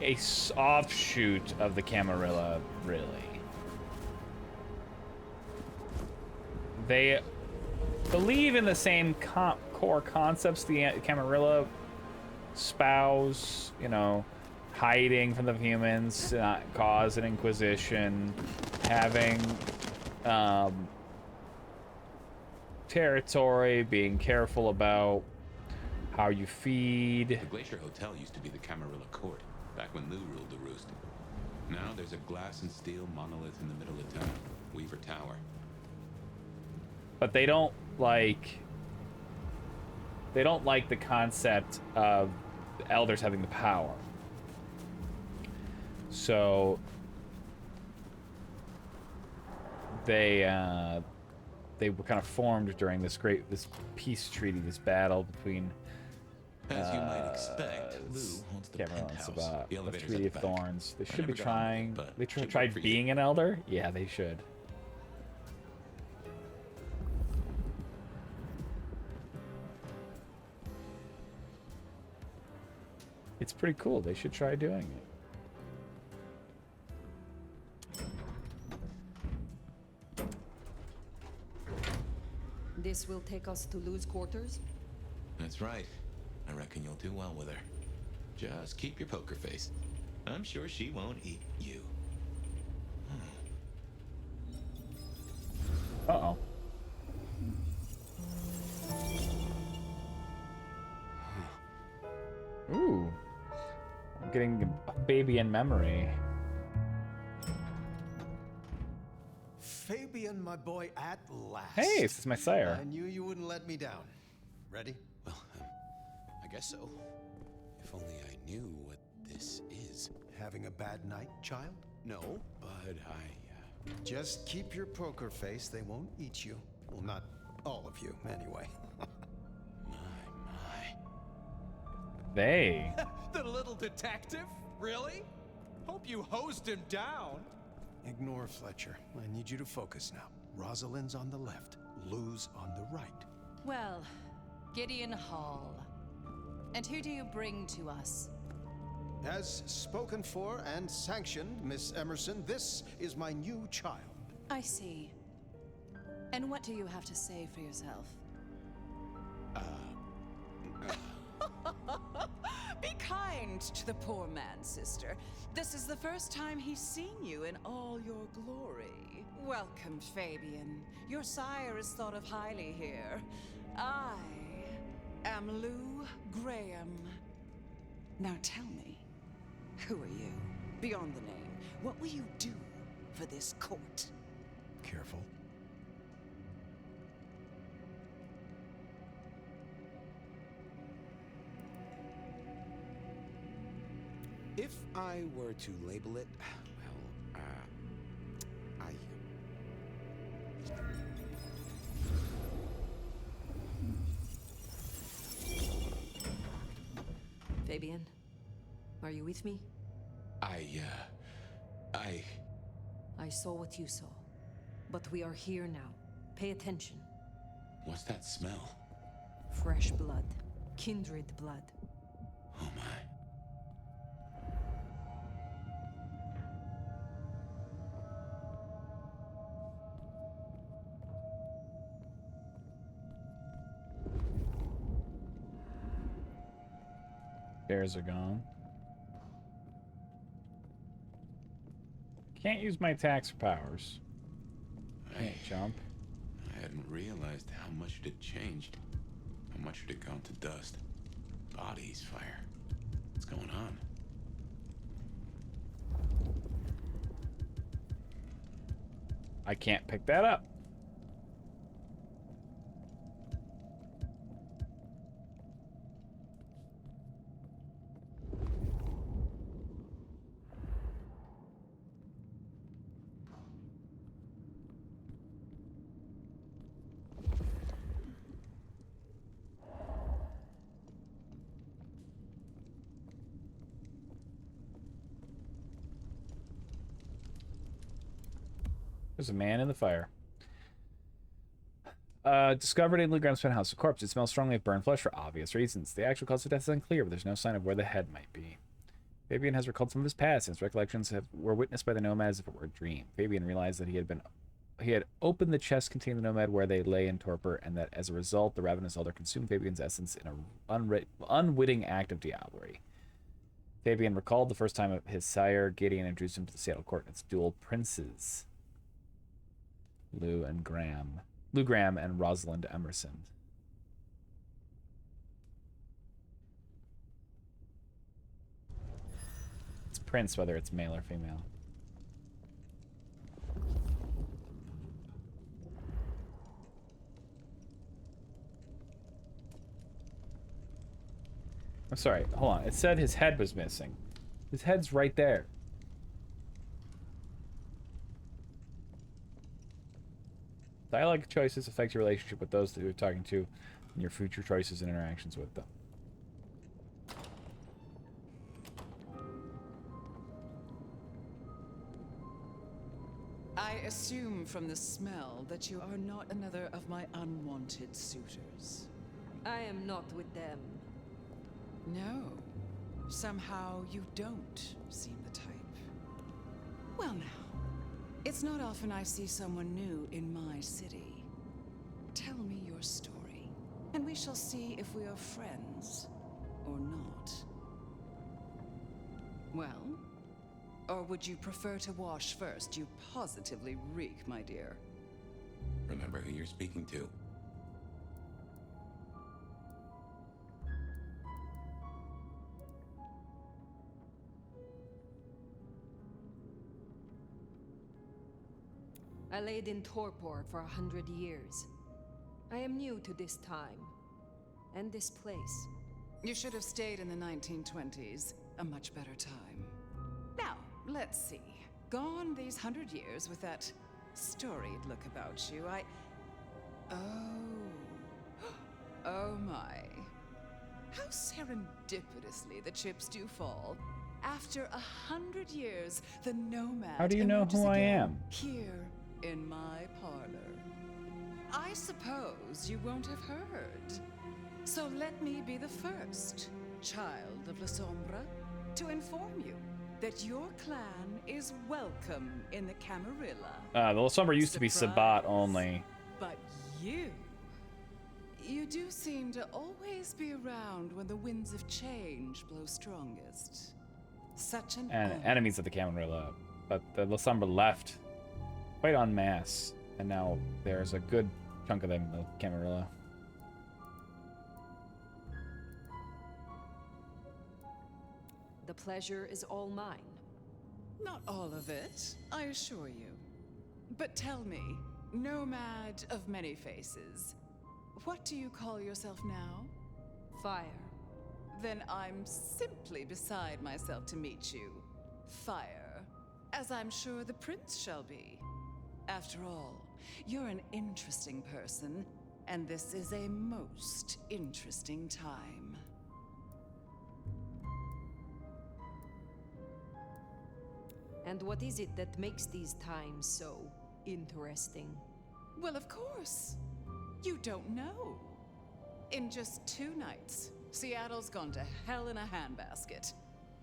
a offshoot of the Camarilla, really. They believe in the same core concepts the Camarilla spouse, you know, hiding from the humans, not cause an inquisition, having territory, being careful about how you feed.
The Glacier Hotel used to be the Camarilla Court, back when Lou ruled the roost. Now there's a glass and steel monolith in the middle of town, Weaver Tower.
But they don't like the concept of the elders having the power. So they were kind of formed during this peace treaty, this battle between
As you might expect, Lou holds the
Cameron and
penthouse.
Sabat,
The
the
elevator's
Treaty
at
of
the back.
Thorns. They
I
should be
never got on with it,
trying.
but
They
should work
tried
for you.
being an elder. Yeah, they should. It's pretty cool. They should try doing it.
This will take us to Lou's quarters?
That's right. I reckon you'll do well with her. Just keep your poker face. I'm sure she won't eat you.
Uh-oh. Ooh. I'm getting a baby in memory.
Fabian, my boy, at last.
Hey, this is my sire.
I knew you wouldn't let me down. Ready?
Well, I guess so. If only I knew what this is.
Having a bad night, child?
No, but
Just keep your poker face. They won't eat you. Well, not all of you, anyway.
They.
The little detective? Really? Hope you hosed him down.
Ignore Fletcher. I need you to focus now. Rosalind's on the left, Lou's on the right.
Well, Gideon Hall. And who do you bring to us?
As spoken for and sanctioned, Miss Emerson, this is my new child.
I see. And what do you have to say for yourself? Be kind to the poor man, sister. This is the first time he's seen you in all your glory. Welcome, Fabian. Your sire is thought of highly here. I am Lou Graham. Now tell me, who are you? Beyond the name, what will you do for this court?
Careful.
if I were to label it, well,
Fabian, are you with me?
I
saw what you saw. But we are here now. Pay attention.
What's that smell?
Fresh blood. Kindred blood.
Oh my.
Stairs are gone. Can't use my tax powers. Can't jump.
I hadn't realized how much it had changed. How much it had gone to dust. Bodies, fire. What's going on?
I can't pick that up. There's a man in the fire. Discovered in Lou Graham's penthouse, a corpse. It smells strongly of burned flesh for obvious reasons. The actual cause of death is unclear, but there's no sign of where the head might be. Fabian has recalled some of his past, and his recollections were witnessed by the nomad as if it were a dream. Fabian realized that he had opened the chest containing the nomad where they lay in torpor, and that as a result, the ravenous elder consumed Fabian's essence in an unwitting act of diablerie. Fabian recalled the first time his sire, Gideon, introduced him to the Seattle court and its dual princes, Lou Graham and Rosalind Emerson. It's prince, whether it's male or female. I'm sorry, hold on. It said his head was missing. His head's right there. Dialogue choices affect your relationship with those that you're talking to and your future choices and interactions with them.
I assume from the smell that you are not another of my unwanted suitors.
I am not with them.
No. Somehow you don't seem the type. Well now. It's not often I see someone new in my city. Tell me your story, and we shall see if we are friends or not. Well, or would you prefer to wash first? You positively reek, my dear.
Remember who you're speaking to.
I laid in torpor for 100 years. I am new to this time, and this place.
You should have stayed in the 1920s. A much better time. Now, let's see. Gone these 100 years with that storied look about you, Oh my. How serendipitously the chips do fall. After 100 years, the nomad
How do you know
emerges
who I
again
am?
Here in my parlor. I suppose you won't have heard. So let me be the first, child of La Sombra, to inform you that your clan is welcome in the Camarilla.
The La Sombra used to be Sabat only.
But you do seem to always be around when the winds of change blow strongest. Such an
And
honor.
enemies of the Camarilla. But the La Sombra left quite en masse, and now there's a good chunk of them in the Camarilla.
The pleasure is all mine.
Not all of it, I assure you. But tell me, nomad of many faces, what do you call yourself now?
Fire.
Then I'm simply beside myself to meet you. Fire. As I'm sure the prince shall be. After all, you're an interesting person, and this is a most interesting time.
And what is it that makes these times so interesting?
Well, of course. You don't know. In just 2 nights, Seattle's gone to hell in a handbasket.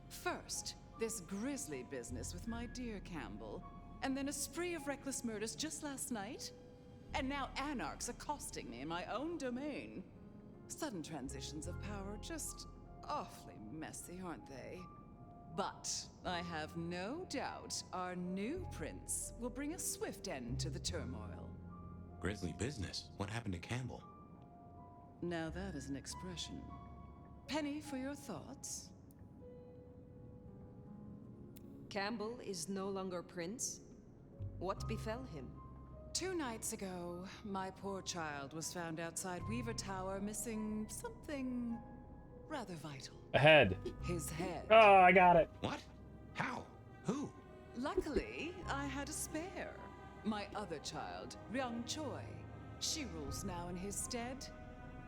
First, this grisly business with my dear Campbell, and then a spree of reckless murders just last night. And now anarchs accosting me in my own domain. Sudden transitions of power just awfully messy, aren't they? But I have no doubt our new prince will bring a swift end to the turmoil.
Grisly business. What happened to Campbell?
Now that is an expression. Penny, for your thoughts?
Campbell is no longer prince? What befell him?
2 nights ago, my poor child was found outside Weaver Tower missing something rather vital.
A head.
His head.
Oh, I got it.
What? How? Who?
Luckily, I had a spare. My other child, Ryung Choi. She rules now in his stead,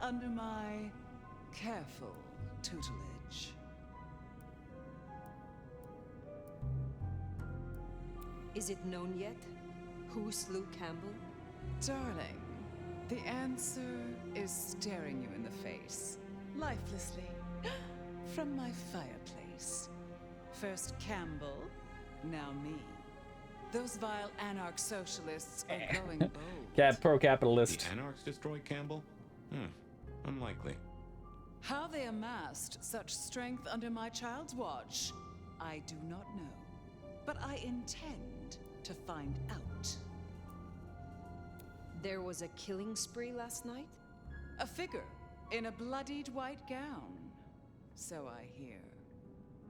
under my careful tutelage.
Is it known yet? Who slew Campbell?
Darling, the answer is staring you in the face, lifelessly, from my fireplace. First Campbell, now me. Those vile anarch socialists are growing bold.
Pro-capitalist.
The Anarchs destroyed Campbell? Unlikely.
How they amassed such strength under my child's watch, I do not know. But I intend to find out.
There was a killing spree last night?
A figure in a bloodied white gown. So I hear.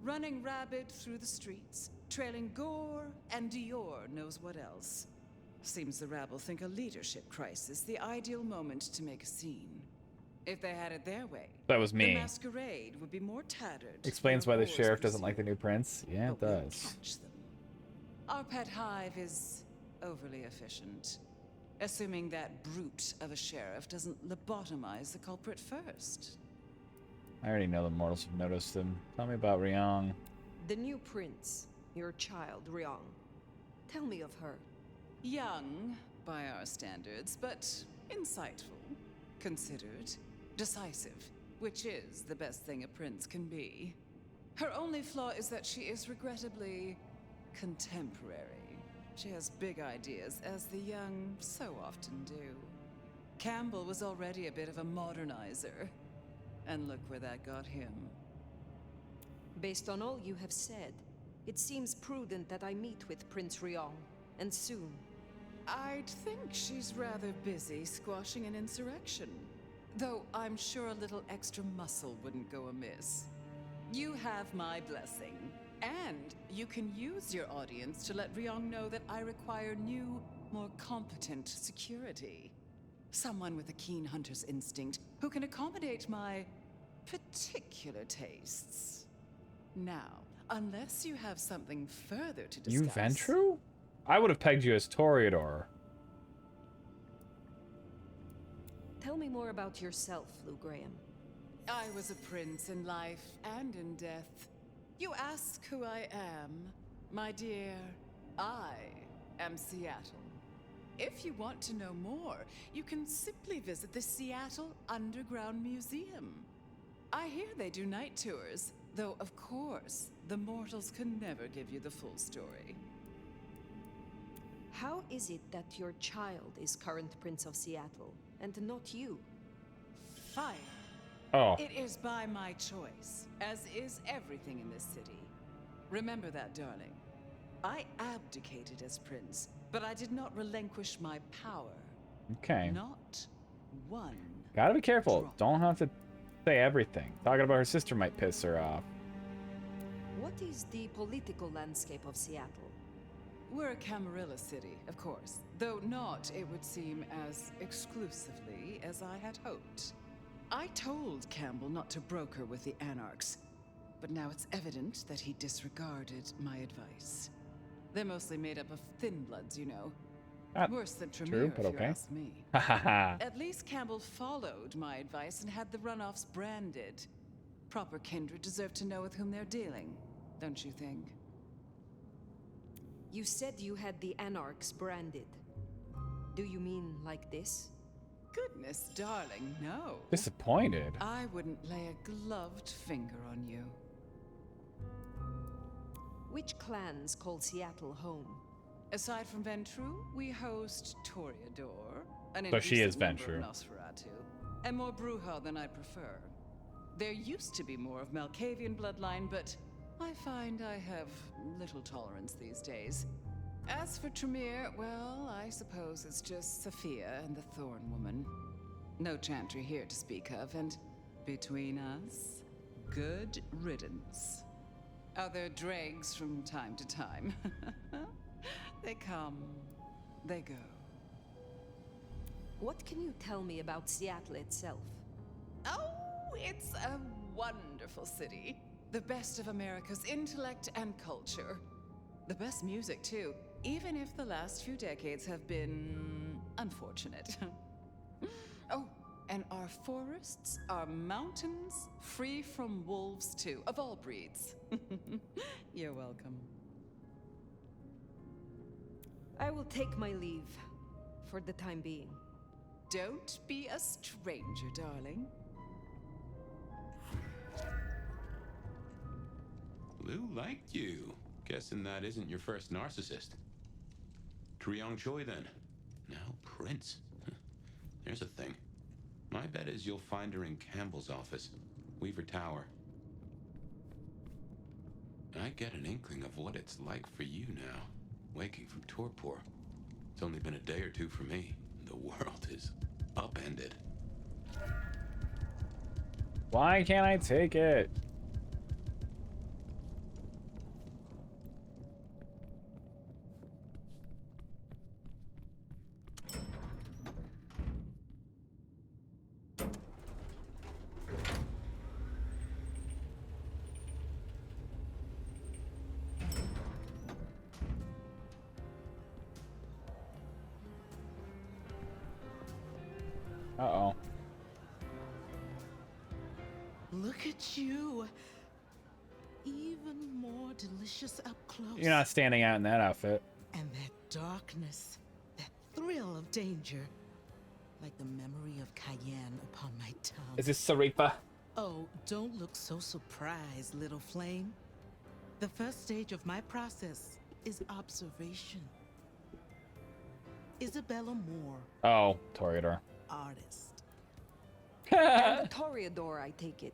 Running rabid through the streets, trailing gore and Dior knows what else. Seems the rabble think a leadership crisis the ideal moment to make a scene. If they had it their way,
That was me.
the masquerade would be more tattered.
Explains why the
wars
sheriff doesn't
pursued.
like the new prince. Yeah, it
But we'll
does.
catch them. Our pet hive is overly efficient, assuming that brute of a sheriff doesn't lobotomize the culprit first.
I already know the mortals have noticed him. Tell me about Ryong.
The new prince, your child, Ryong. Tell me of her.
Young, by our standards, but insightful, considered, decisive, which is the best thing a prince can be. Her only flaw is that she is regrettably contemporary. She has big ideas, as the young so often do. Campbell was already a bit of a modernizer. And look where that got him.
Based on all you have said, it seems prudent that I meet with Prince Ryong, and soon.
I'd think she's rather busy squashing an insurrection. Though I'm sure a little extra muscle wouldn't go amiss. You have my blessing. And you can use your audience to let Ryong know that I require new, more competent security. Someone with a keen hunter's instinct who can accommodate my particular tastes. Now, unless you have something further to discuss...
You Ventru? I would have pegged you as Toreador.
Tell me more about yourself, Lou Graham.
I was a prince in life and in death. You ask who I am. My dear, I am Seattle. If you want to know more, you can simply visit the Seattle Underground Museum. I hear they do night tours, though of course, the mortals can never give you the full story.
How is it that your child is current Prince of Seattle, and not you?
Fire.
Oh.
It is by my choice, as is everything in this city. Remember that, darling. I abdicated as prince, but I did not relinquish my power.
Okay.
Not one.
Gotta be careful. Don't have to say everything. Talking about her sister might piss her off.
What is the political landscape of Seattle?
We're a Camarilla city, of course, though not, it would seem, as exclusively as I had hoped. I told Campbell not to broker with the Anarchs, but now it's evident that he disregarded my advice. They're mostly made up of thin bloods, you know. Worse than Tremere,
but
if
okay.
you ask me.
Hahaha.
At least Campbell followed my advice and had the runoffs branded. Proper kindred deserve to know with whom they're dealing, don't you think?
You said you had the Anarchs branded. Do you mean like this?
Goodness, darling, no.
Disappointed.
I wouldn't lay a gloved finger on you.
Which clans call Seattle home?
Aside from Ventru, we host Toreador, an
So she is
indecent member of
Ventru.
Nosferatu, and more Bruja than I'd prefer. There used to be more of Malkavian bloodline, but I find I have little tolerance these days. As for Tremere, well, I suppose it's just Sophia and the Thorn Woman. No Chantry here to speak of, and between us, good riddance. Other dregs from time to time. They come, they go.
What can you tell me about Seattle itself?
Oh, it's a wonderful city. The best of America's intellect and culture. The best music, too, even if the last few decades have been unfortunate. Oh, and our forests, our mountains, free from wolves, too, of all breeds. You're welcome.
I will take my leave, for the time being.
Don't be a stranger, darling.
Lou liked you. Guessing that isn't your first narcissist. Treong Choi, then. Now Prince. There's a thing. My bet is you'll find her in Campbell's office, Weaver Tower. I get an inkling of what it's like for you now, waking from torpor. It's only been a day or two for me. The world is upended.
Why can't I take it? Uh-oh.
Look at you. Even more delicious up close.
You're not standing out in that outfit.
And that darkness, that thrill of danger, like the memory of Cayenne upon my tongue.
Is this Saripa?
Oh, don't look so surprised, little flame. The first stage of my process is observation. Isabella Moore.
Oh, Toreador.
Artist.
And the Toreador, I take it.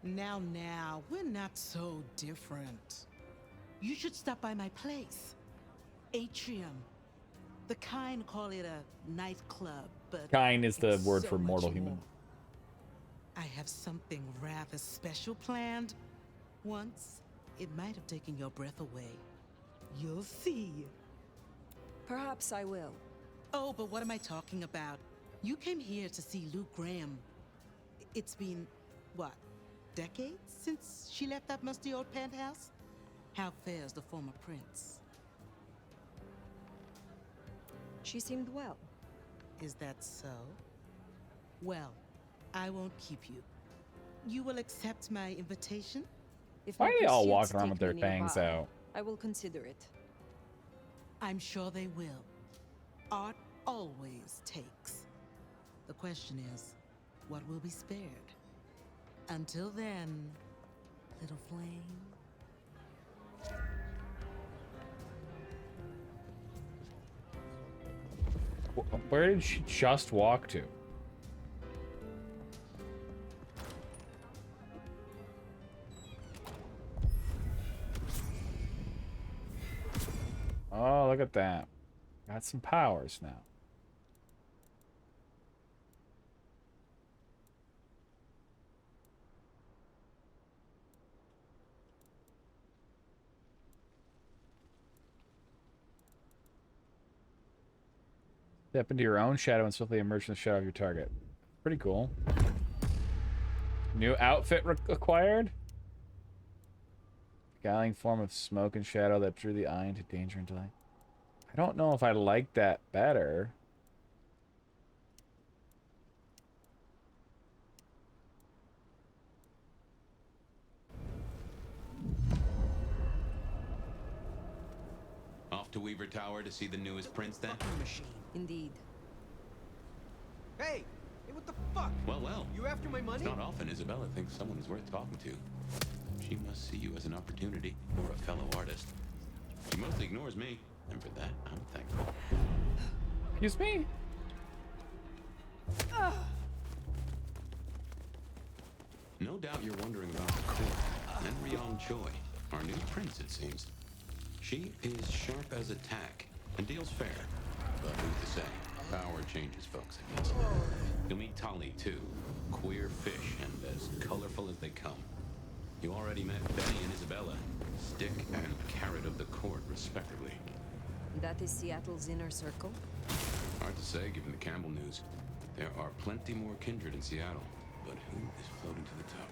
Now, we're not so different. You should stop by my place. Atrium. The kind call it a nightclub, but
Kind is the word
so
for mortal
much
human.
more. I have something rather special planned. Once, it might have taken your breath away. You'll see.
Perhaps I will.
Oh, but what am I talking about? You came here to see Luke Graham. It's been, what, decades since she left that musty old penthouse? How fares the former prince?
She seemed well.
Is that so? Well, I won't keep you. You will accept my invitation?
If
Why
my
are they all
pursuits
walking around
take
with their
me
fangs
nearby,
out?
I will consider it.
I'm sure they will. Art always takes. The question is, what will be spared? Until then, little flame.
Where did she just walk to? Oh, look at that. Got some powers now. Step into your own shadow and swiftly emerge from the shadow of your target. Pretty cool. New outfit acquired? Beguiling form of smoke and shadow that drew the eye into danger and delay. I don't know if I like that better.
Off to Weaver Tower to see the newest prince, then?
Machine.
Indeed.
Hey, what the fuck?
Well.
You after my money?
It's not often Isabella thinks someone is worth talking to. She must see you as an opportunity or a fellow artist. She mostly ignores me, and for that, I'm thankful.
Excuse me?
No doubt you're wondering about the court. Enryon Choi, our new prince, it seems. She is sharp as a tack and deals fair. But who's to say? Power changes folks, I guess. You'll meet Tali, too. Queer fish and as colorful as they come. You already met Benny and Isabella, stick and carrot of the court, respectively.
That is Seattle's inner circle?
Hard to say, given the Campbell news. There are plenty more kindred in Seattle, but who is floating to the top?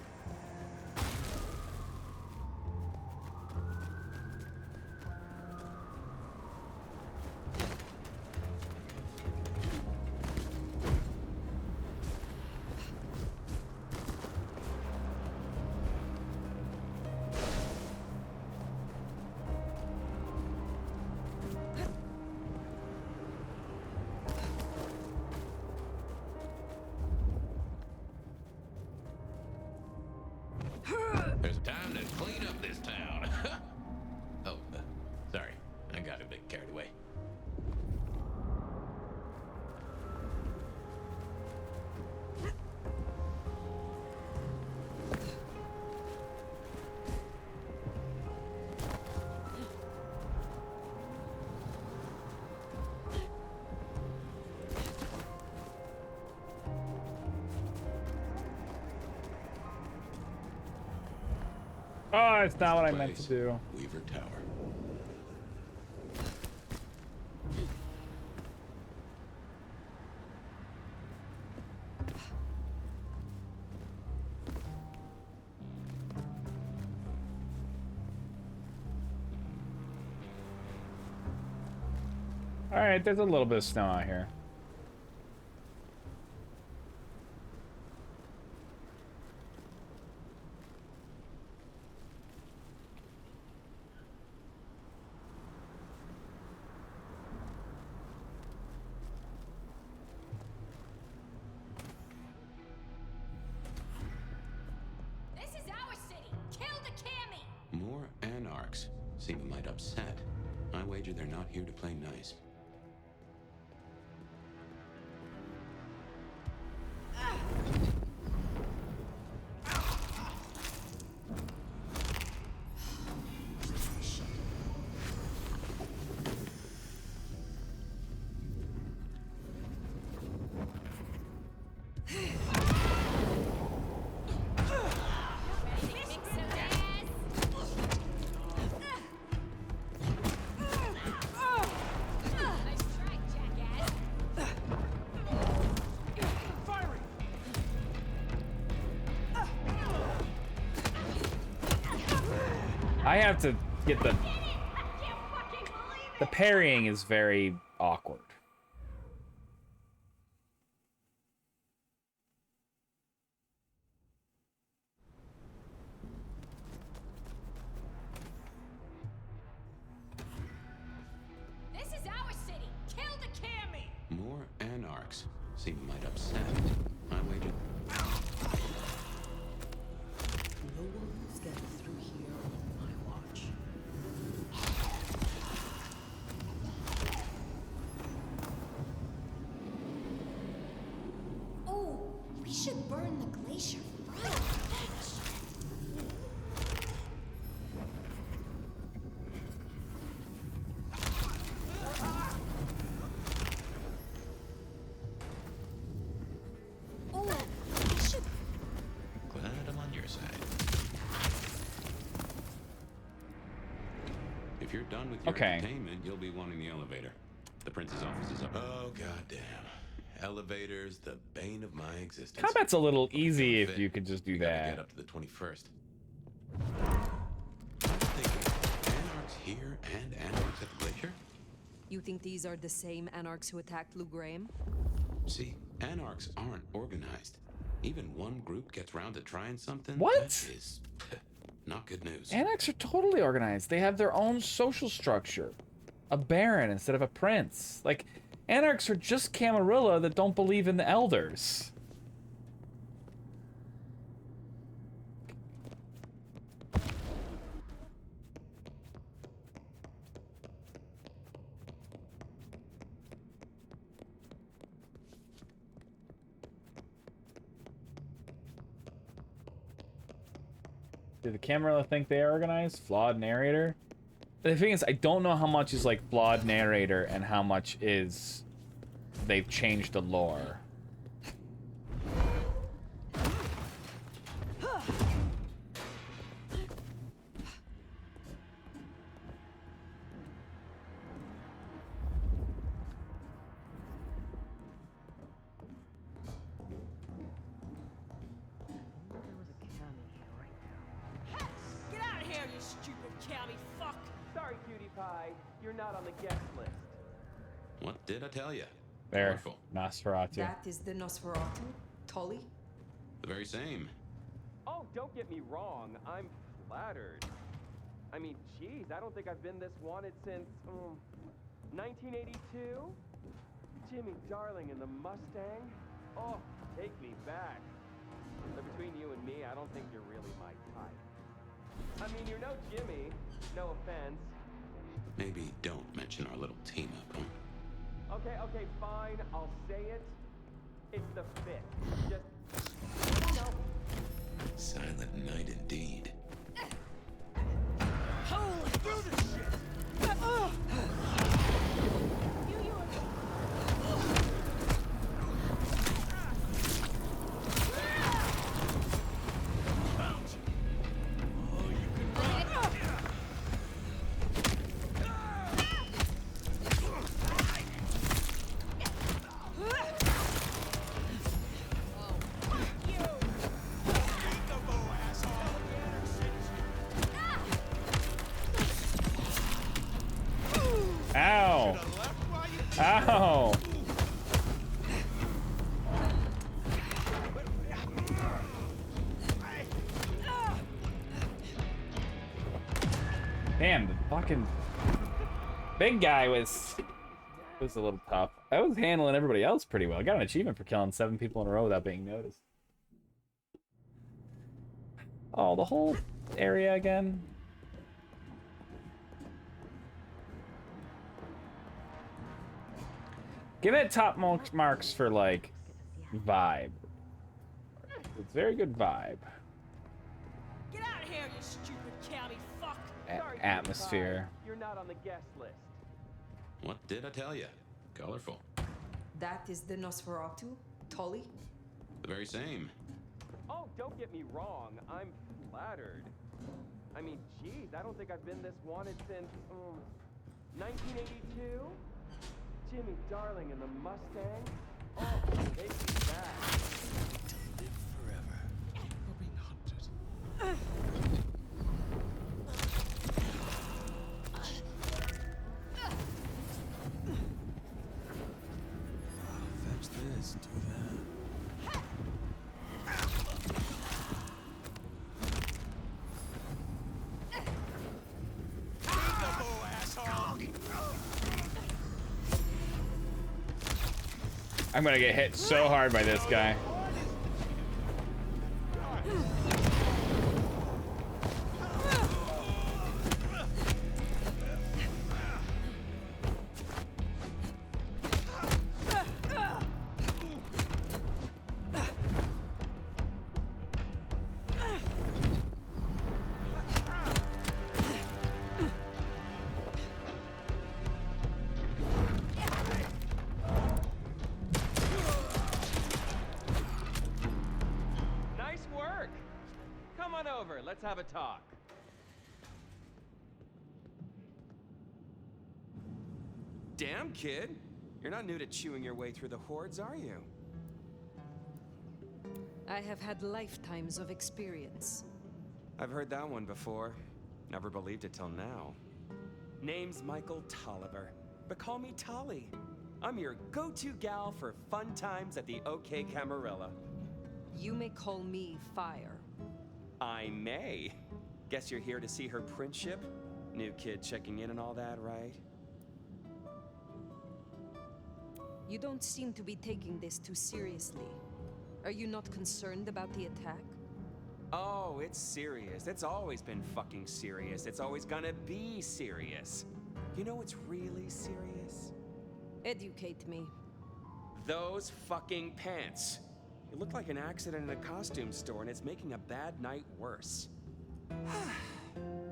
There's time to clean up this town. Oh, sorry. I got a bit carried away.
Oh, it's not what I meant to do.
Weaver Tower.
All right, there's a little bit of snow out here.
This is our city. Kill the Cammy.
More anarchs seem a mite upset. I wager they're not here to play nice.
I have to get the parrying is very awkward.
This is our city. Kill the Cammy.
More anarchs seem a mite upset. I wager.
No one's getting through here on my watch.
Oh, we should burn the glacier bright. Oh, we should.
Glad I'm on your side. If you're done with your entertainment, you'll be wanting the elevator. The prince's office is up. Oh, goddamn. Elevators, the bane of my existence.
Combat's a little easy if you could just do that.
Get up to the 21st. Anarchs here and anarchs at the glacier?
You think these are the same anarchs who attacked Lou Graham?
See, anarchs aren't organized. Even one group gets round to trying something.
What?
That is not good news.
Anarchs are totally organized. They have their own social structure. A baron instead of a prince. Like, anarchs are just Camarilla that don't believe in the elders. Did the camera think they organized? Flawed narrator? The thing is, I don't know how much is like flawed narrator and how much is they've changed the lore.
Get out of here, you stupid county fuck!
Sorry, cutie pie. You're not on the guest list.
What did I tell you?
There, Nosferatu.
That is the Nosferatu? Tully?
The very same.
Oh, don't get me wrong. I'm flattered. I mean, geez, I don't think I've been this wanted since 1982. Jimmy Darling and the Mustang. Oh, take me back. But between you and me, I don't think you're really my type. I mean, you're no Jimmy. No offense.
Maybe don't mention our little team up, huh?
Okay, fine. I'll say it. It's the fit. Just, no.
Silent night indeed.
Holy through this shit!
Ow! Ow! Damn, the fucking big guy was a little tough. I was handling everybody else pretty well. I got an achievement for killing 7 people in a row without being noticed. Oh, the whole area again. Give it top marks for, like, vibe. It's very good vibe.
Get out of here, you stupid county fuck!
Atmosphere.
You're not on the guest list.
What did I tell you? Colorful.
That is the Nosferatu? Tully?
The very same.
Oh, don't get me wrong. I'm flattered. I mean, geez, I don't think I've been this wanted since 1982. Jimmy Darling and the Mustang. Oh, take me back.
To live forever. We're being hunted. Fetch this, do that.
I'm gonna get hit so hard by this guy.
Nice work. Come on over. Let's have a talk.
Damn, kid. You're not new to chewing your way through the hordes, are you?
I have had lifetimes of experience.
I've heard that one before. Never believed it till now. Name's Michael Tolliver, but call me Tolly. I'm your go-to gal for fun times at the OK Camarilla.
You may call me Fire.
I may. Guess you're here to see her princip? New kid checking in and all that, right?
You don't seem to be taking this too seriously. Are you not concerned about the attack?
Oh, it's serious. It's always been fucking serious. It's always gonna be serious. You know what's really serious?
Educate me.
Those fucking pants. You look like an accident in a costume store and it's making a bad night worse.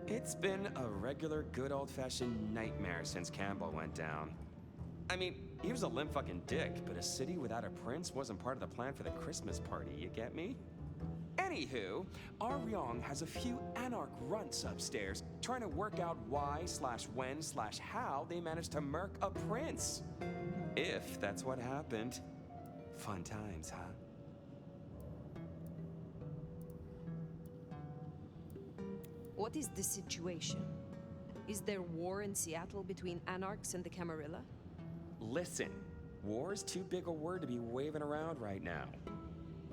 It's been a regular good old-fashioned nightmare since Campbell went down. I mean, he was a limp fucking dick, but a city without a prince wasn't part of the plan for the Christmas party, you get me? Anywho, Aryong has a few anarch runts upstairs trying to work out why/when/how they managed to murk a prince. If that's what happened. Fun times, huh?
What is the situation? Is there war in Seattle between Anarchs and the Camarilla?
Listen, war's too big a word to be waving around right now.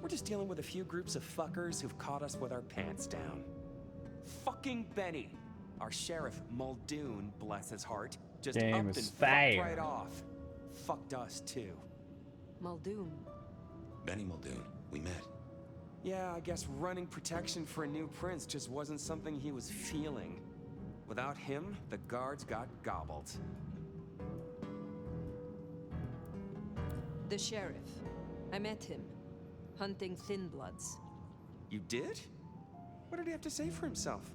We're just dealing with a few groups of fuckers who've caught us with our pants down. Fucking Benny, our sheriff Muldoon, bless his heart, just
Game
upped
is
and
fire.
fucked right off. Fucked us too.
Muldoon.
Benny Muldoon, we met.
Yeah, I guess running protection for a new prince just wasn't something he was feeling. Without him, the guards got gobbled.
The sheriff. I met him. Hunting Thin Bloods.
You did? What did he have to say for himself?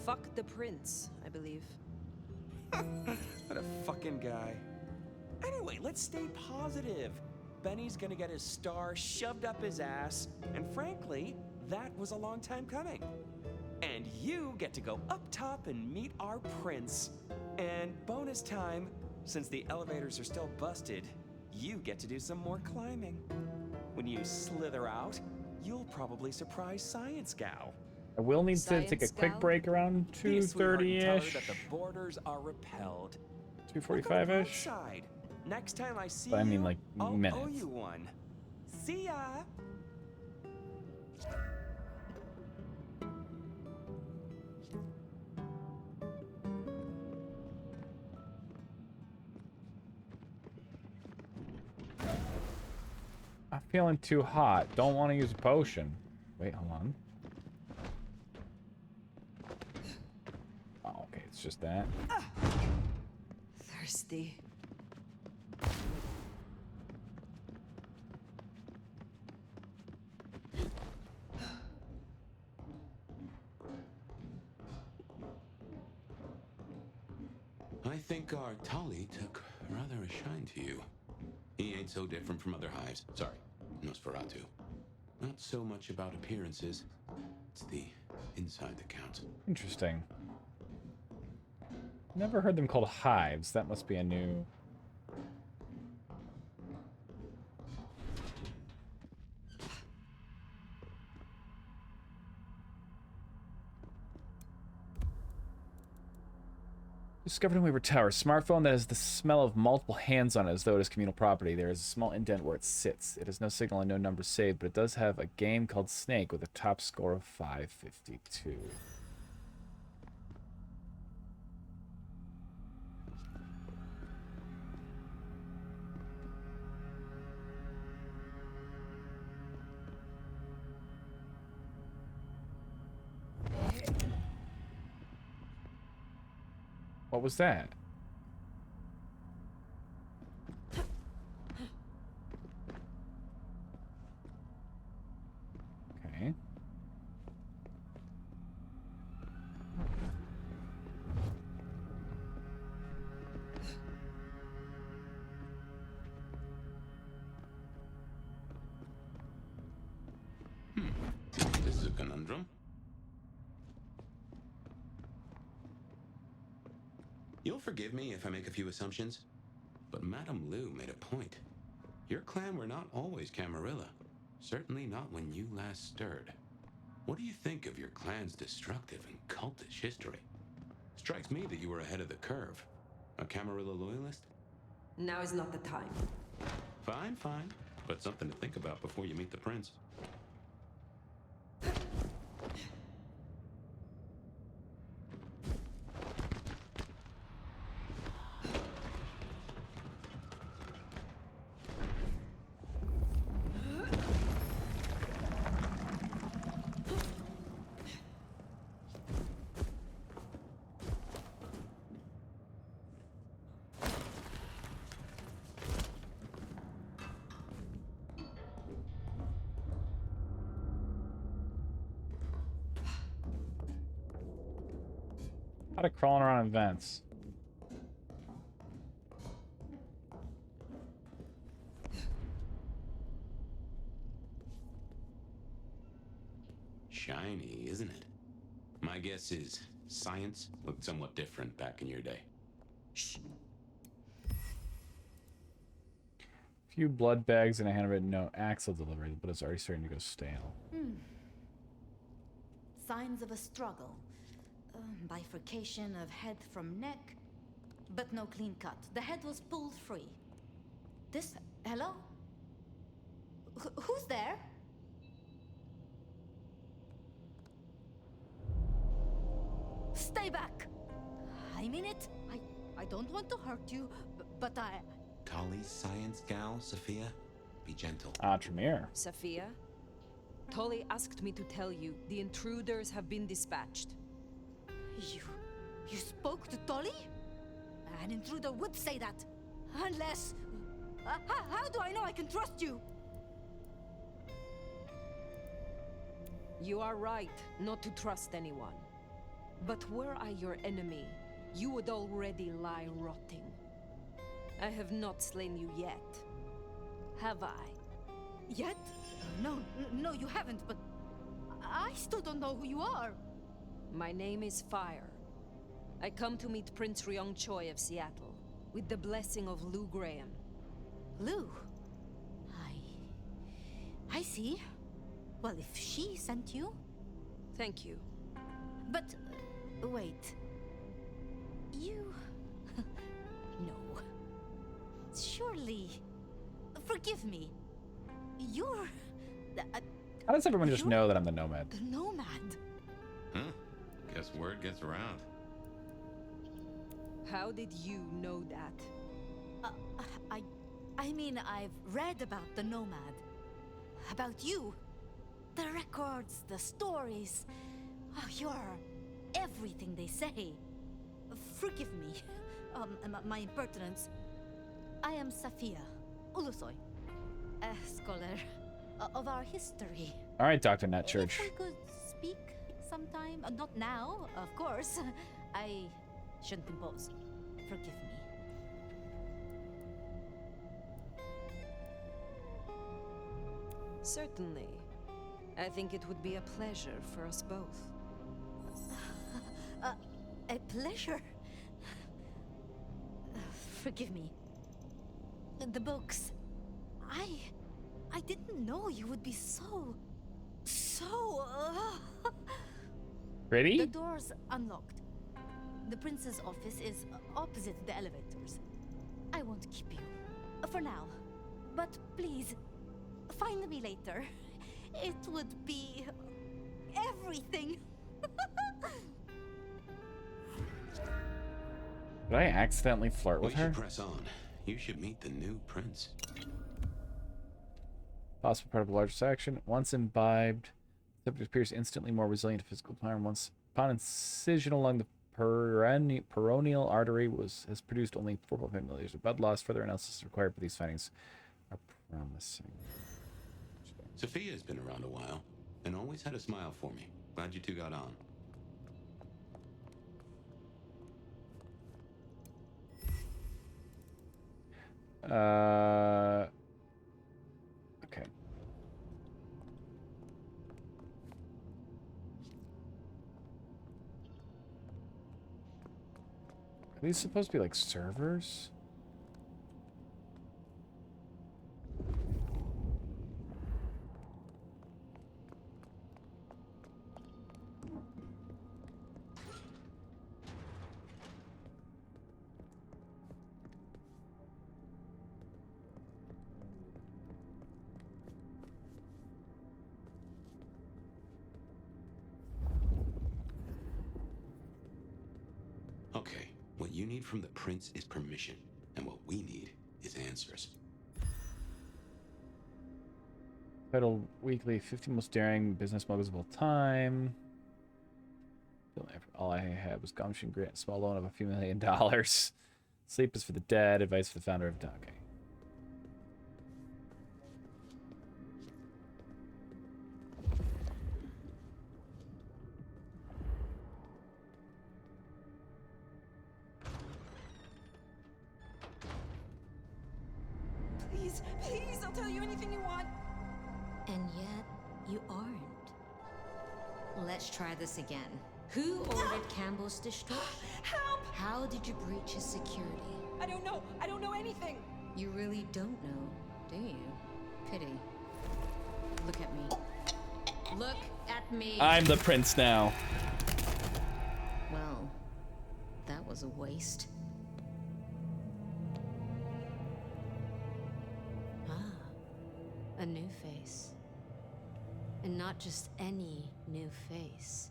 Fuck the prince, I believe.
What a fucking guy. Anyway, let's stay positive. Benny's gonna get his star shoved up his ass, and frankly, that was a long time coming. And you get to go up top and meet our prince. And bonus time, since the elevators are still busted, you get to do some more climbing. When you slither out, you'll probably surprise Science Gal.
I will need to take a quick break around
Be a sweetheart and tell her
2:30-ish,
that the borders are repelled.
2:45-ish.
Side. Next time I see
But I mean,
you,
like,
I'll owe
minutes.
you one. See ya.
I'm feeling too hot. Don't want to use a potion. Wait, hold on. Oh, okay, it's just that.
Thirsty.
I think our Tolly took rather a shine to you. He ain't so different from other hives. Sorry, Nosferatu. Not so much about appearances. It's the inside that counts.
Interesting. Never heard them called hives. That must be a new... Discovered in Weaver Tower. Smartphone that has the smell of multiple hands on it as though it is communal property. There is a small indent where it sits. It has no signal and no number saved, but it does have a game called Snake with a top score of 552. What was that? Okay.
This is a conundrum. You'll forgive me if I make a few assumptions, but Madame Lou made a point. Your clan were not always Camarilla. Certainly not when you last stirred. What do you think of your clan's destructive and cultish history? Strikes me that you were ahead of the curve. A Camarilla loyalist?
Now is not the time.
Fine, fine. But something to think about before you meet the prince.
How to crawling around in vents.
Shiny, isn't it? My guess is science looked somewhat different back in your day.
Shh. Few blood bags and a handwritten note. Axel delivered, but it's already starting to go stale.
Signs of a struggle. Bifurcation of head from neck, but no clean cut. The head was pulled free. This... Hello? Who's there? Stay back! I mean it. I don't want to hurt you, but I...
Tolly's science gal, Sophia? Be gentle.
Tremere.
Sophia? Tolly asked me to tell you the intruders have been dispatched.
You spoke to Tolly? An intruder would say that. Unless... how do I know I can trust you?
You are right not to trust anyone. But were I your enemy, you would already lie rotting. I have not slain you yet. Have I?
Yet? No, you haven't, but... I still don't know who you are.
My name is Fire. I come to meet Prince Ryong Choi of Seattle, with the blessing of Lou Graham.
Lou? I see. Well, if she sent you...
Thank you.
But... wait. You... No. Surely... Forgive me. You're...
How does everyone just know that I'm the Nomad?
The Nomad.
Huh? Guess word gets around.
How did you know that?
I mean, I've read about the Nomad. About you. The records, the stories. Oh, you're everything they say. Forgive me. My impertinence. I am Safia Ulusoy, a scholar of our history.
All right, Dr. Nut Church.
If we could speak sometime, not now, of course. I shouldn't impose. Forgive me.
Certainly. I think it would be a pleasure for us both.
A pleasure? Forgive me. The books. I didn't know you would be so...
Ready?
The door's unlocked. The prince's office is opposite the elevators. I won't keep you. For now. But please, find me later. It would be... everything.
Did I accidentally flirt with
We should
her?
press on. You should meet the new prince.
Possible part of a larger section. Once imbibed, the subject appears instantly more resilient to physical harm. Once upon incision along the peroneal artery has produced only 4.5 milliliters of blood loss. Further analysis is required, but these findings are promising.
Sophia's been around a while and always had a smile for me. Glad you two got on.
Okay. Are these supposed to be like servers?
Okay, what you need from the prince is permission, and what we need is answers.
Title Weekly, 50 Most Daring Business Moguls of All Time. All I had was gumption, grant a small loan of a few $1 million. Sleep is for the dead. Advice for the founder of... Okay.
Please, please, I'll tell you anything you want.
And yet, you aren't. Let's try this again. Who ordered Campbell's destruction?
Help!
How did you breach his security?
I don't know. I don't know anything.
You really don't know, do you? Pity. Look at me. Look at me.
I'm the prince now.
Well, that was a waste. Ah, a new face. And not just any new face.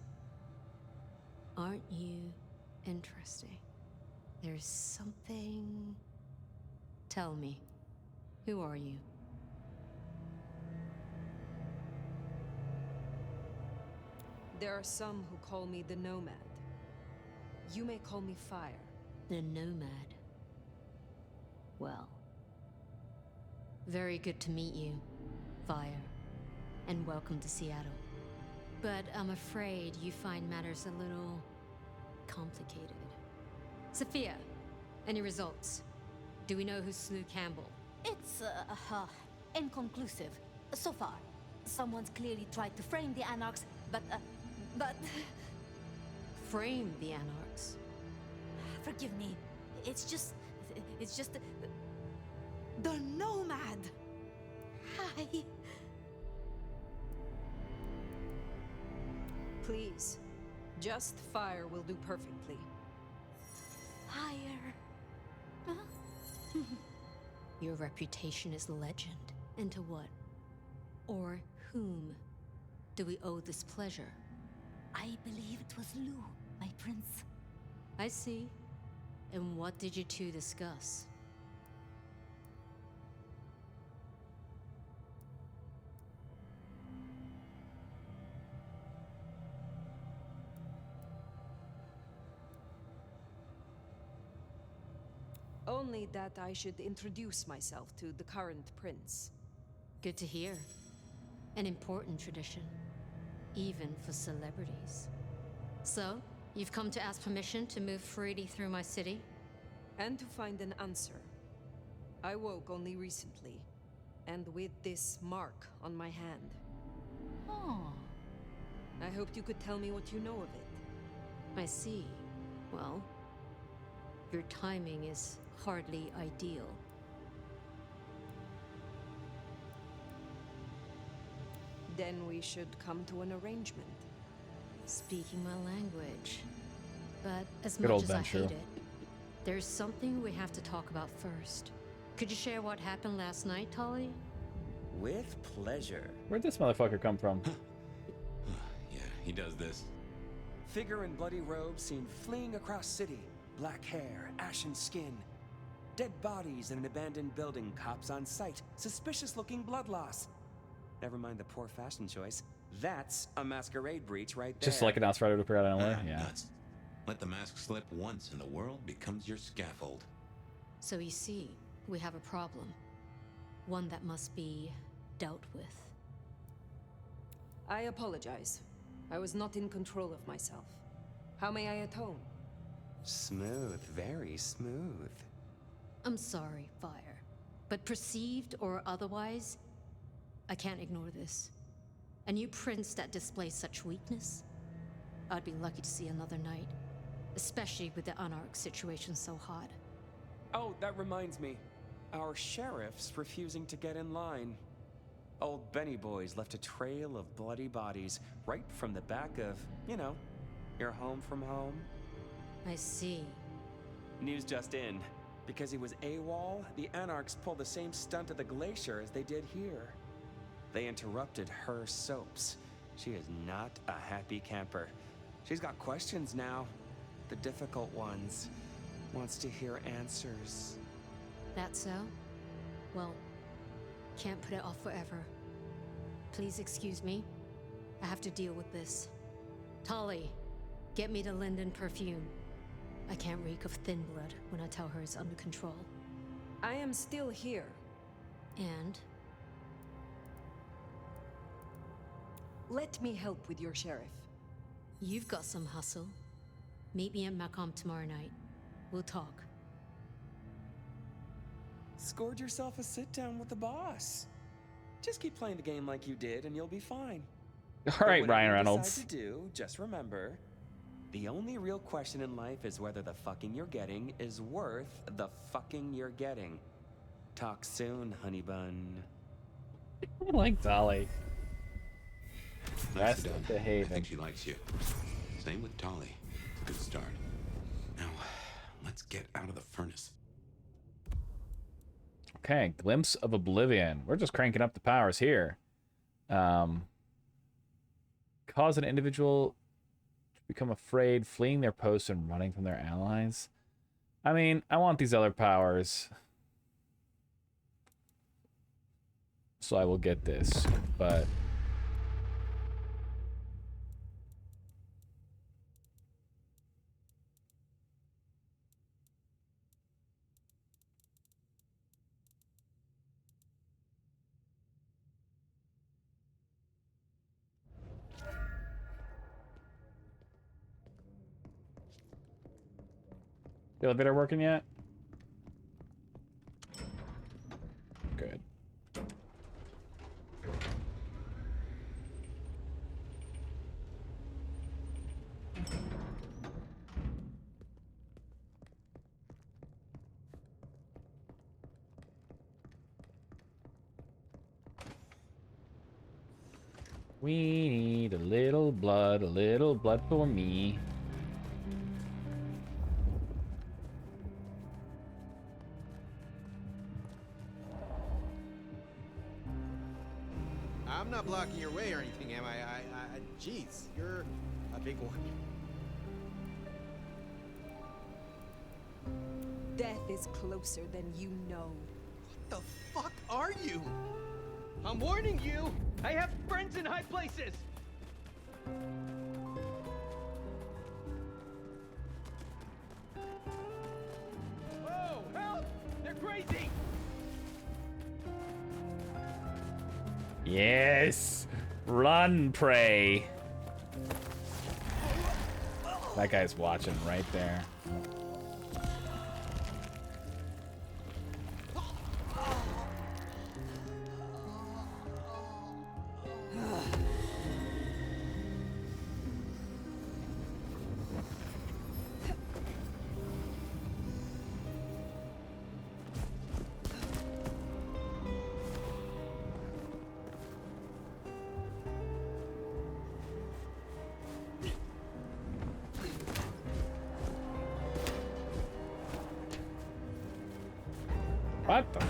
Aren't you interesting? There's something... Tell me, who are you?
There are some who call me the Nomad. You may call me Fire.
The Nomad. Well, very good to meet you, Fire, and welcome to Seattle. But I'm afraid you find matters a little complicated. Sophia, any results? Do we know who slew Campbell?
It's, inconclusive. So far. Someone's clearly tried to frame the Anarchs, but...
Frame the Anarchs?
Forgive me. It's just... The Nomad! Hi.
Please. Just Fire will do perfectly.
Fire.
Your reputation is legend. And to what? Or whom do we owe this pleasure?
I believe it was Lou, my prince.
I see. And what did you two discuss?
Only that I should introduce myself to the current prince.
Good to hear. An important tradition. Even for celebrities. So, you've come to ask permission to move freely through my city?
And to find an answer. I woke only recently, and with this mark on my hand.
Oh.
I hoped you could tell me what you know of it.
I see. Well, your timing is hardly ideal.
Then we should come to an arrangement.
Speaking my language. But as
Good
much
old
as I
Ben
hate it, there's something we have to talk about first. Could you share what happened last night, Tolly?
With pleasure.
Where'd this motherfucker come from?
Yeah, he does this.
Figure in bloody robes seen fleeing across city. Black hair, ashen skin. Dead bodies in an abandoned building, cops on site. Suspicious looking blood loss. Never mind the poor fashion choice. That's a masquerade breach right there.
Just like an outsider to figure out LA. Yeah.
Nuts. Let the mask slip once and the world becomes your scaffold.
So you see, we have a problem. One that must be dealt with.
I apologize. I was not in control of myself. How may I atone?
Smooth, very smooth.
I'm sorry, Fire. But perceived or otherwise, I can't ignore this. A new prince that displays such weakness? I'd be lucky to see another night. Especially with the Anarch situation so hot.
Oh, that reminds me. Our sheriff's refusing to get in line. Old Benny Boys left a trail of bloody bodies right from the back of, you know, your home from home.
I see.
News just in. Because he was AWOL, the Anarchs pulled the same stunt at the Glacier as they did here. They interrupted her soaps. She is not a happy camper. She's got questions now. The difficult ones. Wants to hear answers.
That so? Well, can't put it off forever. Please excuse me. I have to deal with this. Tolly, get me the Linden perfume. I can't reek of thin blood when I tell her it's under control.
I am still here.
And?
Let me help with your sheriff.
You've got some hustle. Meet me at Macomb tomorrow night. We'll talk.
Scored yourself a sit down with the boss. Just keep playing the game like you did, and you'll be fine.
All right,
But
Ryan
whatever you
Reynolds.
decide to do, just remember, the only real question in life is whether the fucking you're getting is worth the fucking you're getting. Talk soon, honey bun.
I like Dolly.
Nicely
Best
done. I
behaving.
think she likes you. Same with Tolly. It's a good start. Now, let's get out of the furnace.
Okay, glimpse of oblivion. We're just cranking up the powers here. Cause an individual to become afraid, fleeing their posts and running from their allies. I mean, I want these other powers. So I will get this, but... The elevator working yet? Good. We need a little blood for me.
I'm not blocking your way or anything, am I? Jeez, you're a big one.
Death is closer than you know.
What the fuck are you?
I'm warning you! I have friends in high places! Whoa, help! They're crazy!
Yes! Run, prey! That guy's watching right there. What the?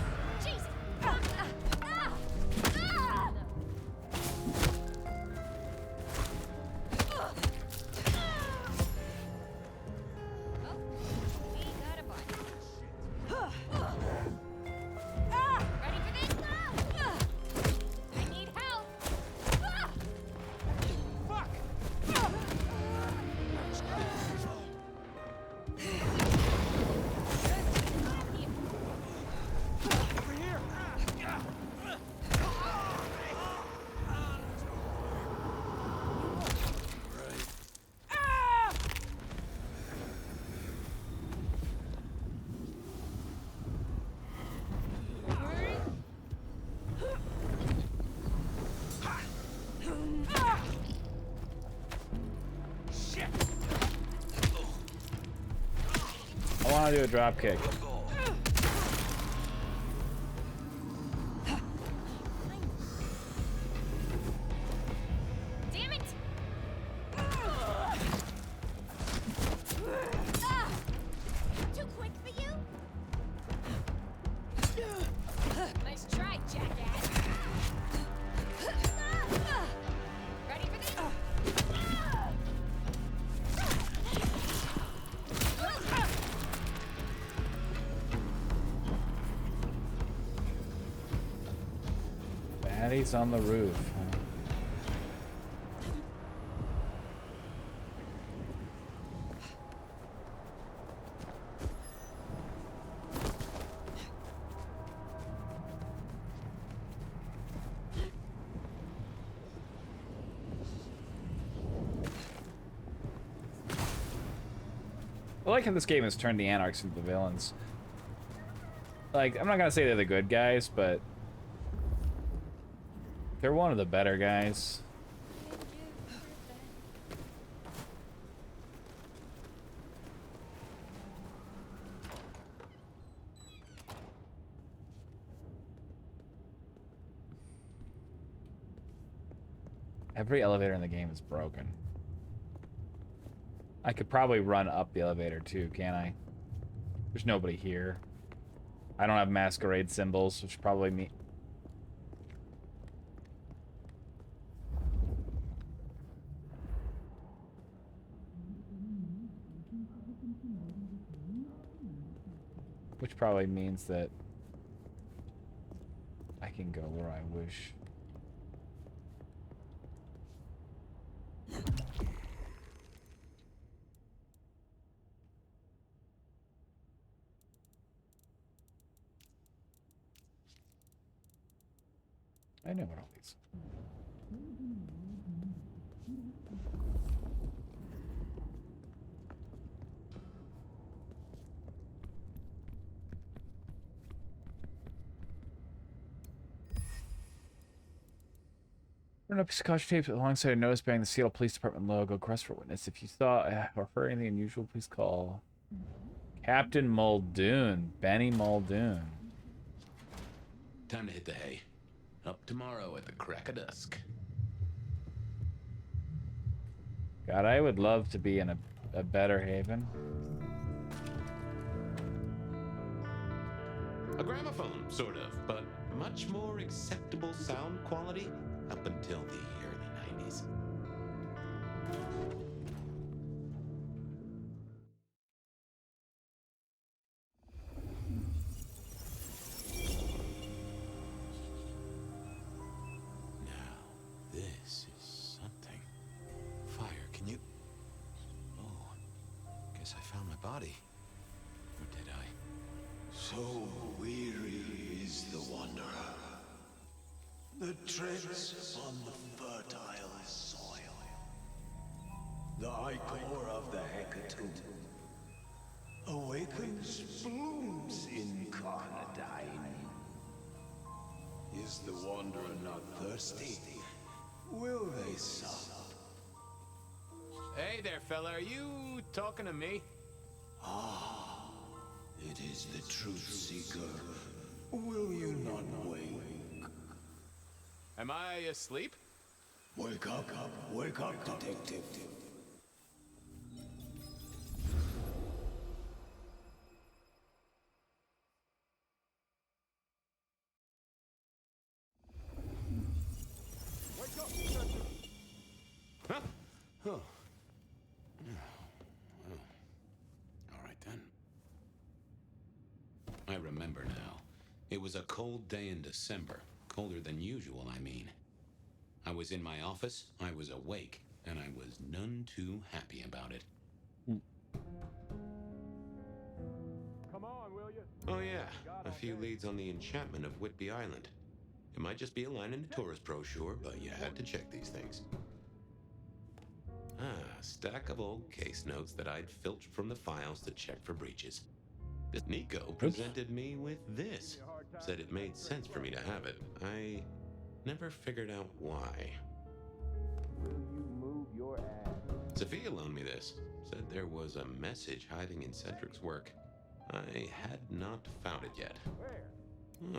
I want to do a drop kick.
Damn it! Too quick for you? Nice try, jackass. Ready for this?
Baddies on the roof. I like how this game has turned the Anarchs into the villains. Like, I'm not gonna say they're the good guys, but they're one of the better guys. Every elevator in the game is broken. I could probably run up the elevator too, can't I? There's nobody here. I don't have masquerade symbols, which probably me. Which probably means that I can go where I wish. I know what all these. Run up scotch tape alongside a notice bearing the Seattle Police Department logo. Request for witness. If you saw or heard anything unusual, please call Captain Muldoon. Benny Muldoon.
Time to hit the hay. Up tomorrow at the crack of dusk.
God, I would love to be in a better haven.
A gramophone, sort of, but much more acceptable sound quality up until the early 90s. Now, this is something. Fire, can you... Oh, guess I found my body. Or did I?
So weary is the wanderer. The treads on the fertile soil. The ichor of the hecatomb awakens blooms incarnadine. Is the wanderer not thirsty? Will they sup?
Hey there, fella. Are you talking to me?
Ah, it is the truth seeker. Will you not wake?
Am I asleep?
Wake up, detective.
Wake up, detective.
Huh? Oh. All right then. I remember now. It was a cold day in December. Colder than usual, I mean. I was in my office, I was awake, and I was none too happy about it.
Come on, will you?
Oh yeah, a few leads on the enchantment of Whitby Island. It might just be a line in the tourist brochure, but you had to check these things. Ah, a stack of old case notes that I'd filched from the files to check for breaches. Nico presented me with this. Said it made sense for me to have it. I never figured out why.
Will you move your ass?
Sophia loaned me this. Said there was a message hiding in Cedric's work. I had not found it yet.
Where?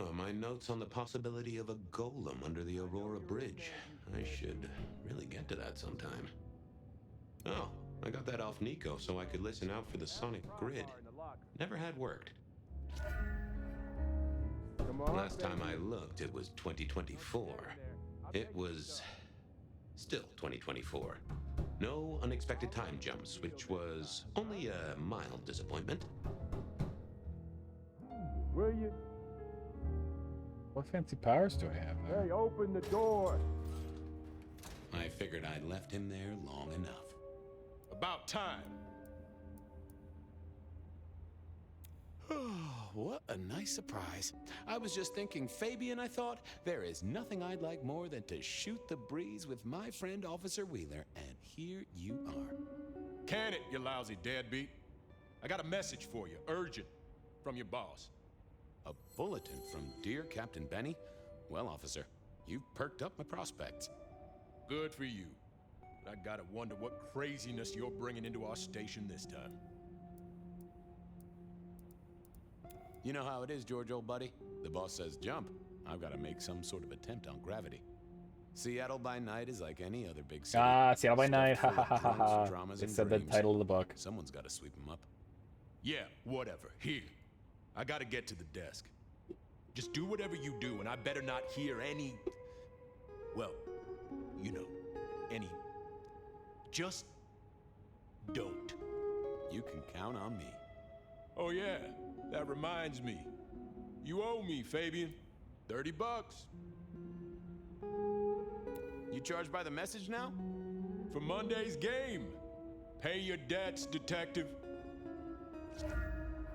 Oh, my notes on the possibility of a golem under the Aurora Bridge. I should really get to that sometime. Oh, I got that off Nico so I could listen out for the sonic grid. Never had worked. Last time I looked, it was 2024. It was still 2024. No unexpected time jumps, which was only a mild disappointment.
Will you?
What fancy powers do I have?
Hey, open the door.
I figured I'd left him there long enough.
About time. What a nice surprise. I was just thinking, Fabian, I thought, there is nothing I'd like more than to shoot the breeze with my friend Officer Wheeler, and here you are.
Can it, you lousy deadbeat? I got a message for you, urgent, from your boss.
A bulletin from Dear Captain Benny? Well, officer, you've perked up my prospects.
Good for you. But I gotta wonder what craziness you're bringing into our station this time.
You know how it is, George, old buddy. The boss says jump. I've got to make some sort of attempt on gravity. Seattle by night is like any other big city.
Seattle by night. Ha
Stuffed
ha
full
ha
of
ha ha.
drunks, dramas,
It
and
said the
dreams.
title of the book.
Someone's got to sweep them up.
Yeah, whatever. Here. I gotta get to the desk. Just do whatever you do, and I better not hear any... Well, you know, any... Just don't.
You can count on me.
Oh yeah, that reminds me. You owe me, Fabian. $30.
You charge by the message now?
For Monday's game. Pay your debts, detective.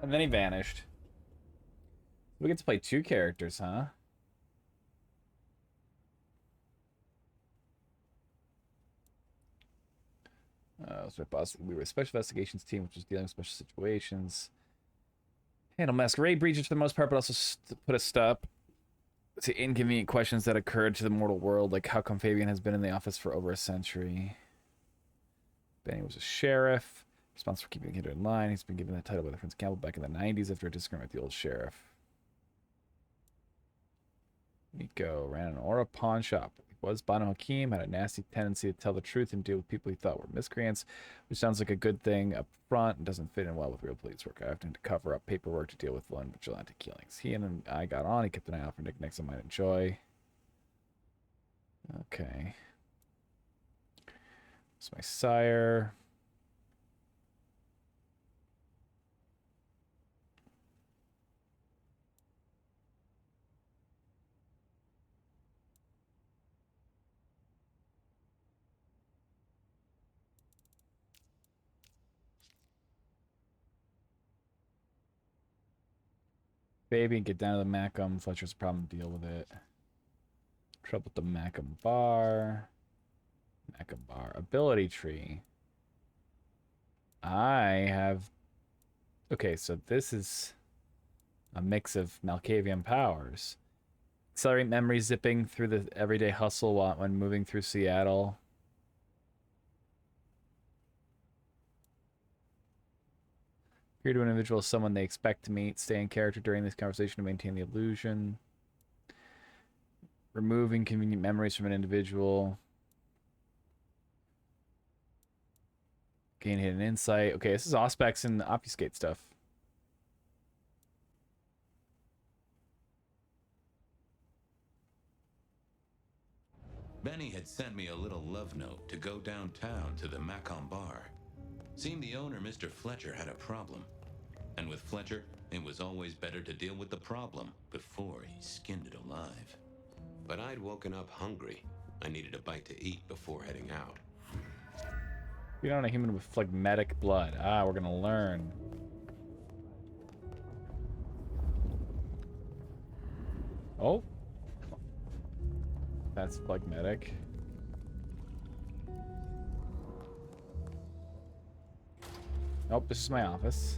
And then he vanished. We get to play 2 characters, huh? So we were a special investigations team, which was dealing with special situations. Handle masquerade breaches for the most part, but also put a stop to inconvenient questions that occurred to the mortal world, like how come Fabian has been in the office for over a century. Benny was a sheriff, responsible for keeping the kid in line. He's been given that title by the Prince Campbell back in the 90s after a disagreement with the old sheriff. Nico ran an Aura pawn shop. He was Banu Hakim, had a nasty tendency to tell the truth and deal with people he thought were miscreants, which sounds like a good thing up front and doesn't fit in well with real police work. I often had to cover up paperwork to deal with lone vigilante killings. He and I got on. He kept an eye out for knickknacks I might enjoy. Okay. It's my sire. Baby, get down to the Macum. Fletcher's a problem, deal with it. Trouble with the Macum bar. Macum bar. Ability tree. I have... Okay, so this is a mix of Malkavian powers. Accelerate memory zipping through the everyday hustle when moving through Seattle. Appear to an individual as someone they expect to meet. Stay in character during this conversation to maintain the illusion. Remove inconvenient memories from an individual. Gain hidden insight. Okay, this is Auspex and Obfuscate stuff.
Benny had sent me a little love note to go downtown to the Macon bar. Seemed the owner, Mr. Fletcher, had a problem. And with Fletcher, it was always better to deal with the problem before he skinned it alive. But I'd woken up hungry. I needed a bite to eat before heading out.
You're not a human with phlegmatic blood. Ah, we're gonna learn. Oh. That's phlegmatic. Nope, this is my office.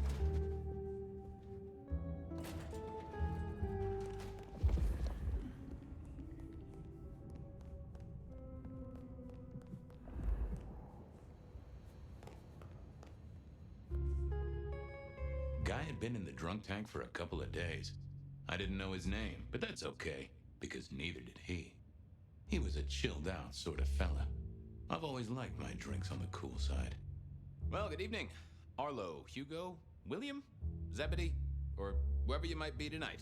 Guy had been in the drunk tank for a couple of days. I didn't know his name, but that's okay, because neither did he. He was a chilled out sort of fella. I've always liked my drinks on the cool side.
Well, good evening. Arlo, Hugo, William, Zebedee, or whoever you might be tonight.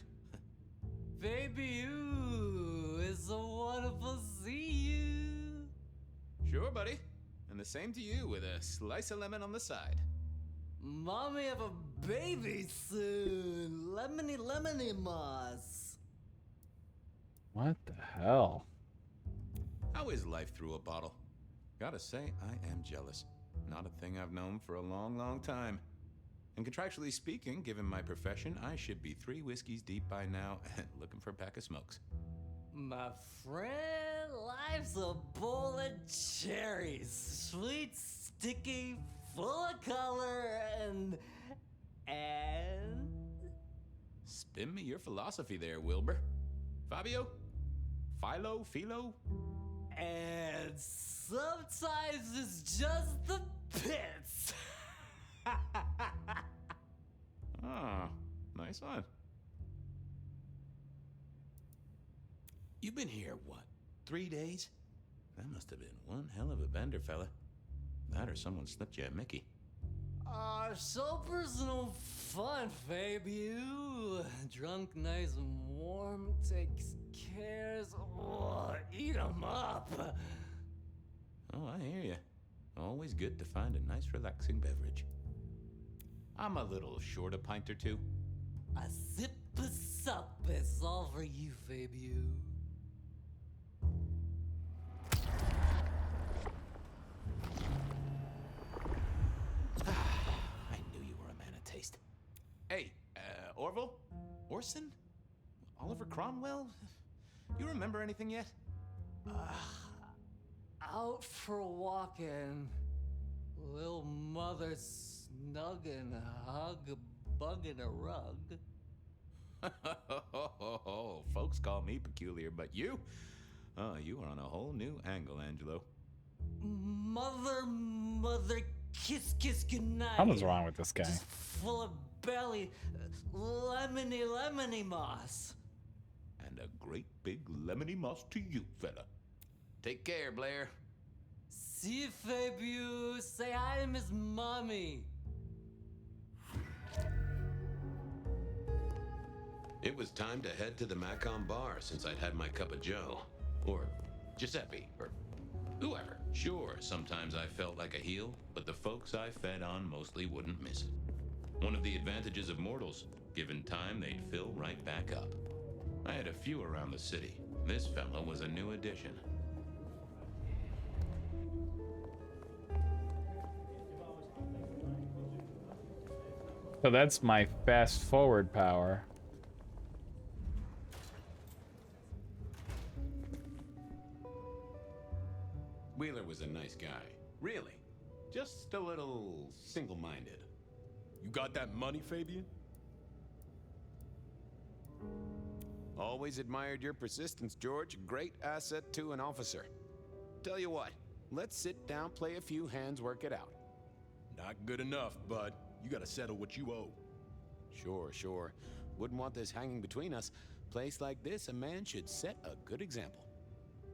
Baby, ooh, it's so wonderful to see you.
Sure, buddy. And the same to you with a slice of lemon on the side.
Mommy have a baby soon. Lemony, lemony moss.
What the hell?
How is life through a bottle? Gotta say, I am jealous. Not a thing I've known for a long, long time. And contractually speaking, given my profession, I should be 3 whiskeys deep by now and looking for a pack of smokes.
My friend, life's a bowl of cherries. Sweet, sticky, full of color, and...
Spin me your philosophy there, Wilbur. Fabio? Philo?
And sometimes it's just the pits.
Ah, nice one.
You've been here, what, 3 days? That must have been one hell of a bender, fella. That or someone slipped you a Mickey.
So personal fun, Fabio. Drunk, nice and warm, takes cares. Oh, eat 'em up.
Oh, I hear you. Always good to find a nice, relaxing beverage.
I'm a little short a pint or two.
A sip of sup is all for you, Fabio.
I knew you were a man of taste. Hey, Orville? Orson? Oliver Cromwell? You remember anything yet?
Out for a walkin'. Little mother snuggin', hug a bug in a rug.
Folks call me peculiar, but you? Oh, you are on a whole new angle, Angelo.
Mother, kiss goodnight.
Something's wrong with this guy.
Just full of belly, lemony moss.
And a great big lemony moss to you, fella. Take care, Blair.
See you, Fabio. Say hi to Miss Mommy.
It was time to head to the Macon bar since I'd had my cup of joe. Or Giuseppe, or whoever. Sure, sometimes I felt like a heel, but the folks I fed on mostly wouldn't miss it. One of the advantages of mortals, given time, they'd fill right back up. I had a few around the city. This fella was a new addition.
So that's my fast forward power.
Wheeler was a nice guy. Really. Just a little single-minded.
You got that money, Fabian?
Always admired your persistence, George. Great asset to an officer. Tell you what, let's sit down, play a few hands, work it out.
Not good enough, bud. You gotta settle what you owe.
Sure. Wouldn't want this hanging between us. Place like this, a man should set a good example.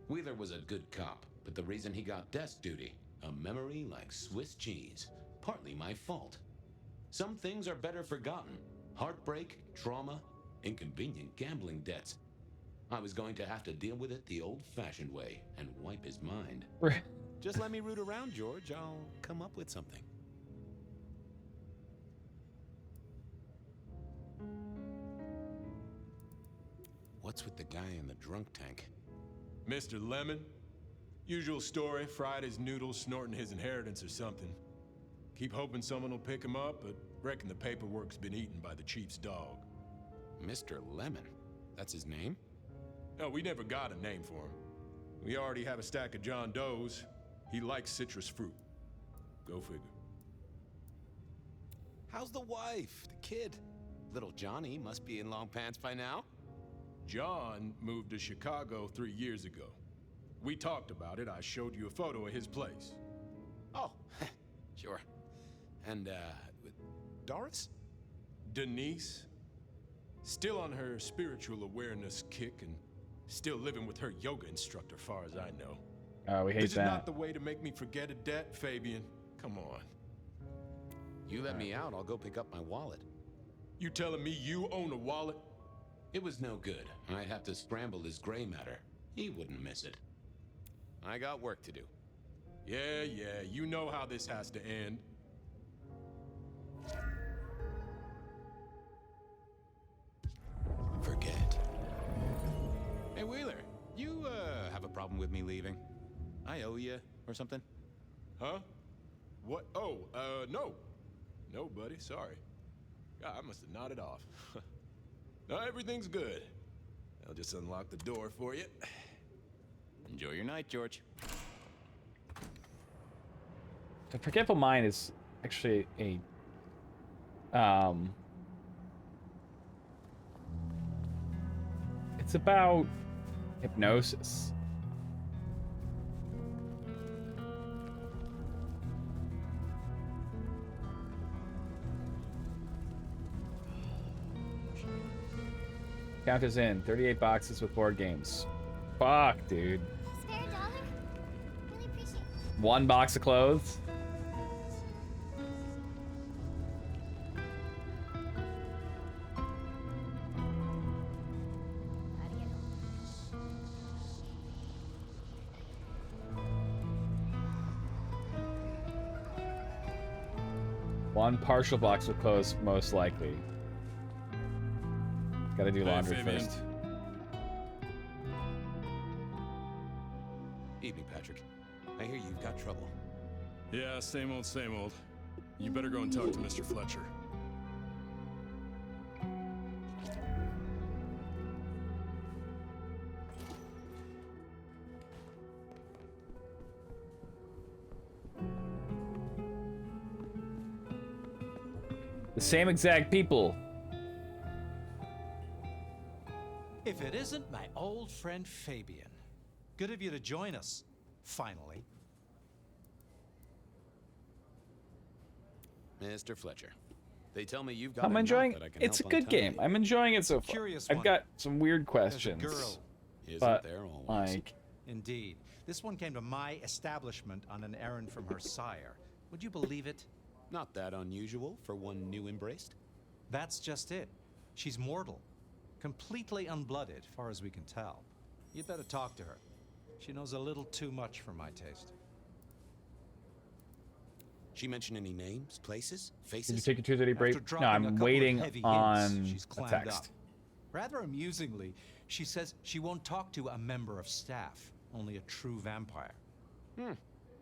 Wheeler was a good cop, but the reason he got desk duty, a memory like Swiss cheese. Partly my fault. Some things are better forgotten. Heartbreak, trauma, inconvenient gambling debts. I was going to have to deal with it the old-fashioned way and wipe his mind.
Just let me root around, George. I'll come up with something. What's with the guy in the drunk tank?
Mr. Lemon? Usual story, fried his noodles, snorting his inheritance or something. Keep hoping someone will pick him up, but reckon the paperwork's been eaten by the chief's dog.
Mr. Lemon? That's his name?
No, we never got a name for him. We already have a stack of John Does. He likes citrus fruit. Go figure.
How's the wife, the kid? Little Johnny must be in long pants by now.
John moved to Chicago 3 years ago. We talked about it. I showed you a photo of his place.
Oh, sure. And, Doris?
Denise? Still on her spiritual awareness kick and still living with her yoga instructor, far as I know.
We hate
this
that.
This is not the way to make me forget a debt, Fabian. Come on.
You let me out, I'll go pick up my wallet.
You telling me you own a wallet?
It was no good. I'd have to scramble his gray matter. He wouldn't miss it.
I got work to do.
Yeah, you know how this has to end.
Forget. Hey, Wheeler, you, have a problem with me leaving? I owe you, or something?
Huh? What? Oh, no. No, buddy, sorry. God, I must have nodded off. No, everything's good. I'll just unlock the door for you.
Enjoy your night, George.
The Forgetful Mind is actually a It's about hypnosis. Count us in. 38 boxes with board games. Fuck, dude.
Spare a dollar? Really appreciate it.
1 box of clothes. One partial box of clothes, most likely. Gotta do laundry
Fabian.
first.
Evening, Patrick. I hear you've got trouble.
Yeah, same old, same old. You better go and talk to Mr. Fletcher.
The same exact people.
If it isn't my old friend Fabian. Good of you to join us, finally.
Mr. Fletcher, they tell me you've got
I'm
a
enjoying.
knot that I can
It's a
help untie.
good game. I'm enjoying it so far.
Curious
I've
one.
got some weird questions.
girl.
Isn't
but
there always?
like,
Indeed. This one came to my establishment on an errand from her sire. Would you believe it?
Not that unusual for one new embraced.
That's just it. She's mortal. Completely unblooded, far as we can tell. You'd better talk to her. She knows a little too much for my taste.
She mention any names, places, faces?
did you take your 2:30 break?
After
No,
dropping a
I'm
couple of
waiting
heavy hints,
on
she's
a
clammed
text.
up. Rather amusingly, she says she won't talk to a member of staff, only a true vampire.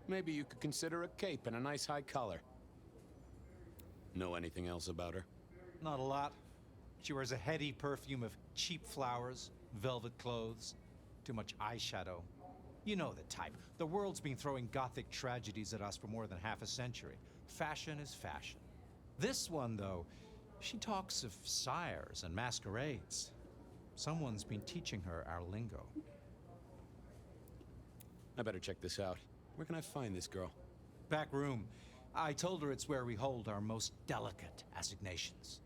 Maybe you could consider a cape and a nice high collar. Know anything else about her?
Not a lot. She wears a heady perfume of cheap flowers, velvet clothes, too much eyeshadow. You know the type. The world's been throwing gothic tragedies at us for more than half a century. Fashion is fashion. This one, though, she talks of sires and masquerades. Someone's been teaching her our lingo.
I better check this out. Where can I find this girl?
Back room. I told her it's where we hold our most delicate assignations.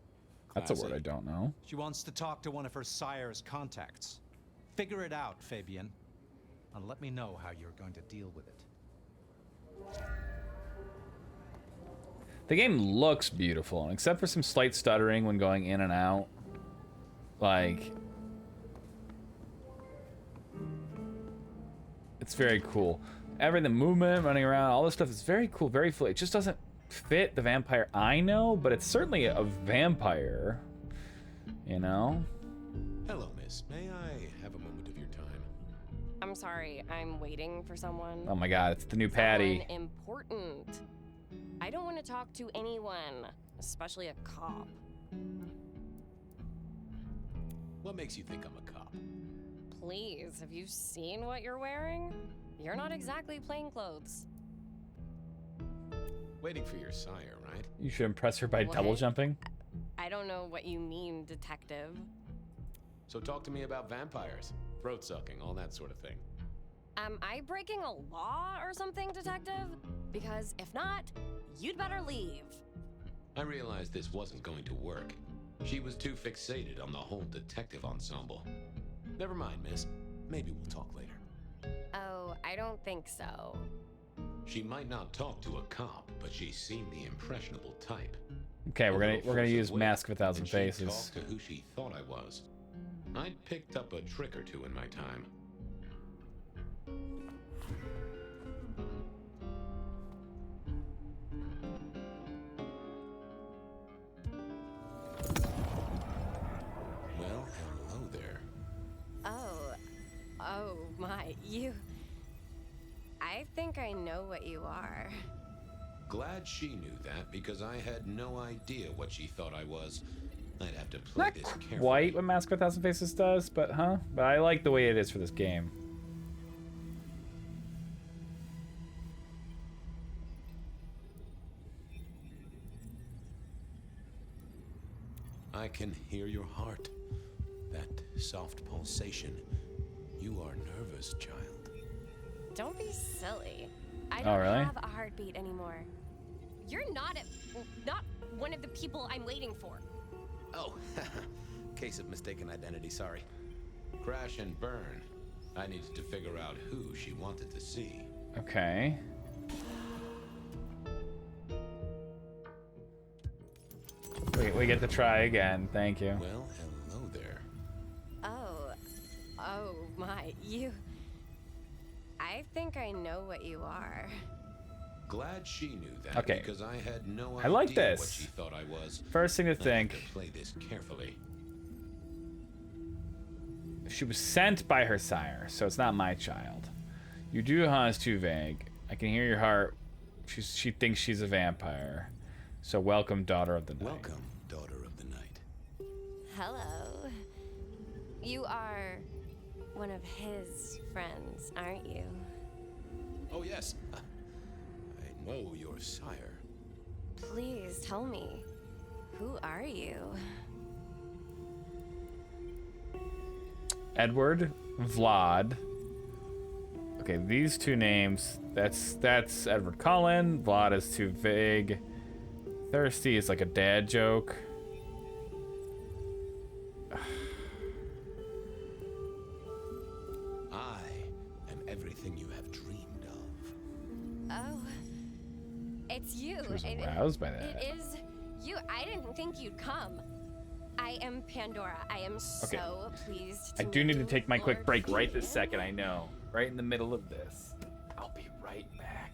That's a word I don't know.
She wants to talk to one of her sire's contacts. Figure it out, Fabian. And let me know how you're going to deal with it.
The game looks beautiful, except for some slight stuttering when going in and out. Like, it's very cool. The movement, running around, all this stuff is very cool, very fluid. It just doesn't fit the vampire I know, but it's certainly a vampire, you know?
Hello, miss. May I have a moment of your time?
I'm sorry, I'm waiting for someone.
Oh my god, it's the new Patty.
Someone important. I don't want to talk to anyone, especially a cop.
What makes you think I'm a cop?
Please, have you seen what you're wearing? You're not exactly plain clothes.
Waiting for your sire, right?
You should impress her by
What?
double jumping.
I don't know what you mean, detective.
So talk to me about vampires, throat sucking, all that sort of thing.
Am I breaking a law or something, detective? Because if not, you'd better leave.
I realized this wasn't going to work. She was too fixated on the whole detective ensemble.
Never mind, miss. Maybe we'll talk later.
Oh, I don't think so.
She might not talk to a cop, but she seemed the impressionable type.
Okay, we're gonna
force
use
of will,
Mask of a Thousand
and she
Faces.
talked to who she thought I was. I'd picked up a trick or two in my time.
Well, hello there.
Oh my, you... I think I know what you are.
Glad she knew that, because I had no idea what she thought I was. I'd have to play
Not
this carefully.
quite what Mask of a Thousand Faces does, but But I like the way it is for this game.
I can hear your heart. That soft pulsation. You are nervous, child.
Don't be silly. I
Oh,
don't
really?
have a heartbeat anymore. You're not one of the people I'm waiting for.
Oh, case of mistaken identity, sorry.
Crash and burn. I needed to figure out who she wanted to see.
Okay. We get to try again. Thank you.
Well, hello there.
Oh my, I think I know what you are.
Glad she knew that.
Okay.
Because I had no
I like
idea
this.
what she thought I was.
First thing to
I had
think.
to play this carefully.
She was sent by her sire, so it's not my child. Your Duhan is too vague. I can hear your heart. She thinks she's a vampire. So welcome, daughter of the night.
Welcome, daughter of the night.
Hello. You are one of his friends, aren't you?
Oh, yes. I know your sire.
Please tell me, who are you?
Edward, Vlad. Okay, these two names. That's Edward Cullen. Vlad is too vague. Thirsty is like a dad joke.
I am everything you have dreamed of.
Oh, it's you.
She was aroused by that.
It is you. I didn't think you'd come. I am Pandora. I am so pleased to
I do need to
meet
take my
you.
quick break right this second, I know. Right in the middle of this. I'll be right back.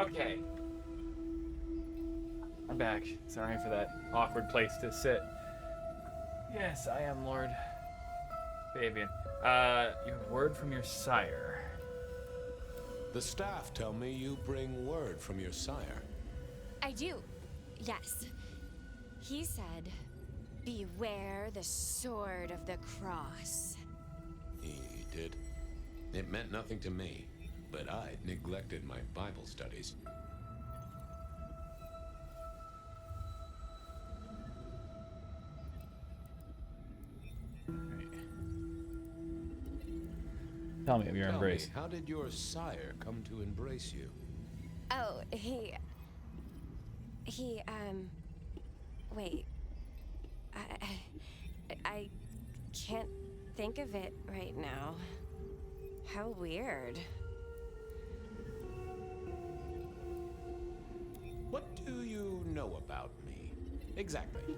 Okay. I'm back. Sorry for that awkward place to sit. Yes, I am Lord Fabian. You have word from your sire.
The staff tell me you bring word from your sire.
I do. Yes. He said, beware the sword of the cross.
He did.
It meant nothing to me, but I'd neglected my Bible studies.
Tell me of your embrace.
Tell me, how did your sire come to embrace you?
Oh, wait. I can't think of it right now. How weird.
What do you know about me? Exactly.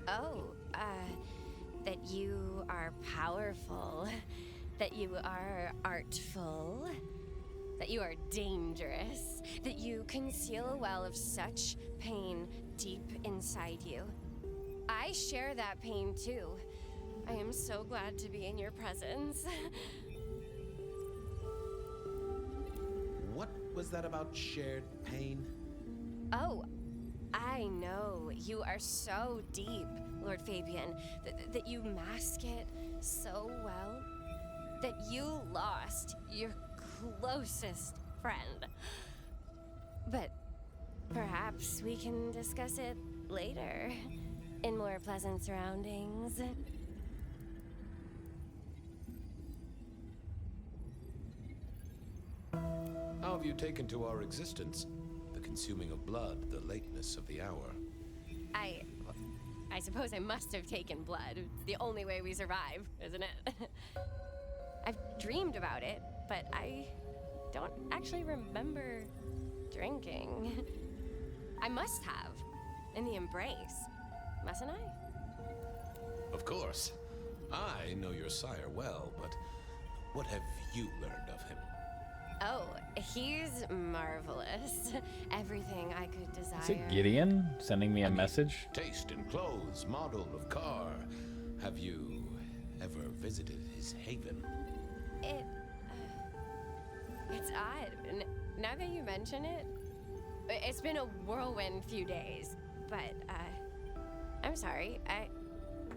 Oh, that you are powerful, that you are artful, that you are dangerous, that you conceal a well of such pain deep inside you. I share that pain too. I am so glad to be in your presence.
What was that about shared pain?
Oh, I know. You are so deep, Lord Fabian, that you mask it so well, that you lost your closest friend. But perhaps we can discuss it later, in more pleasant surroundings.
How have you taken to our existence? The consuming of blood, the lateness of the hour.
I suppose I must have taken blood. It's the only way we survive, isn't it? I've dreamed about it, but I don't actually remember drinking. I must have. In the embrace. Mustn't I?
Of course. I know your sire well, but what have you learned of him?
Oh, he's marvelous. Everything I could desire.
Is it Gideon sending me a message?
Taste in clothes, model of car. Have you ever visited his haven?
It's odd. Now that you mention it, it's been a whirlwind few days. But, I'm sorry.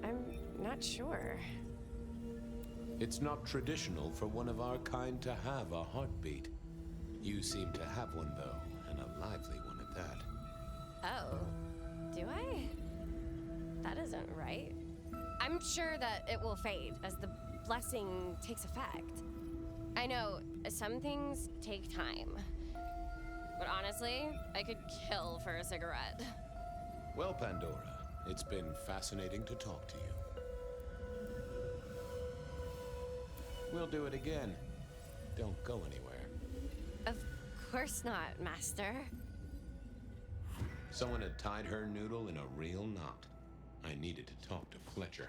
I'm not sure.
It's not traditional for one of our kind to have a heartbeat. You seem to have one, though, and a lively one at that.
Oh, do I? That isn't right. I'm sure that it will fade as the blessing takes effect. I know some things take time, but honestly, I could kill for a cigarette.
Well, Pandora, it's been fascinating to talk to you. We'll do it again. Don't go anywhere.
Of course not, Master.
Someone had tied her noodle in a real knot. I needed to talk to Fletcher.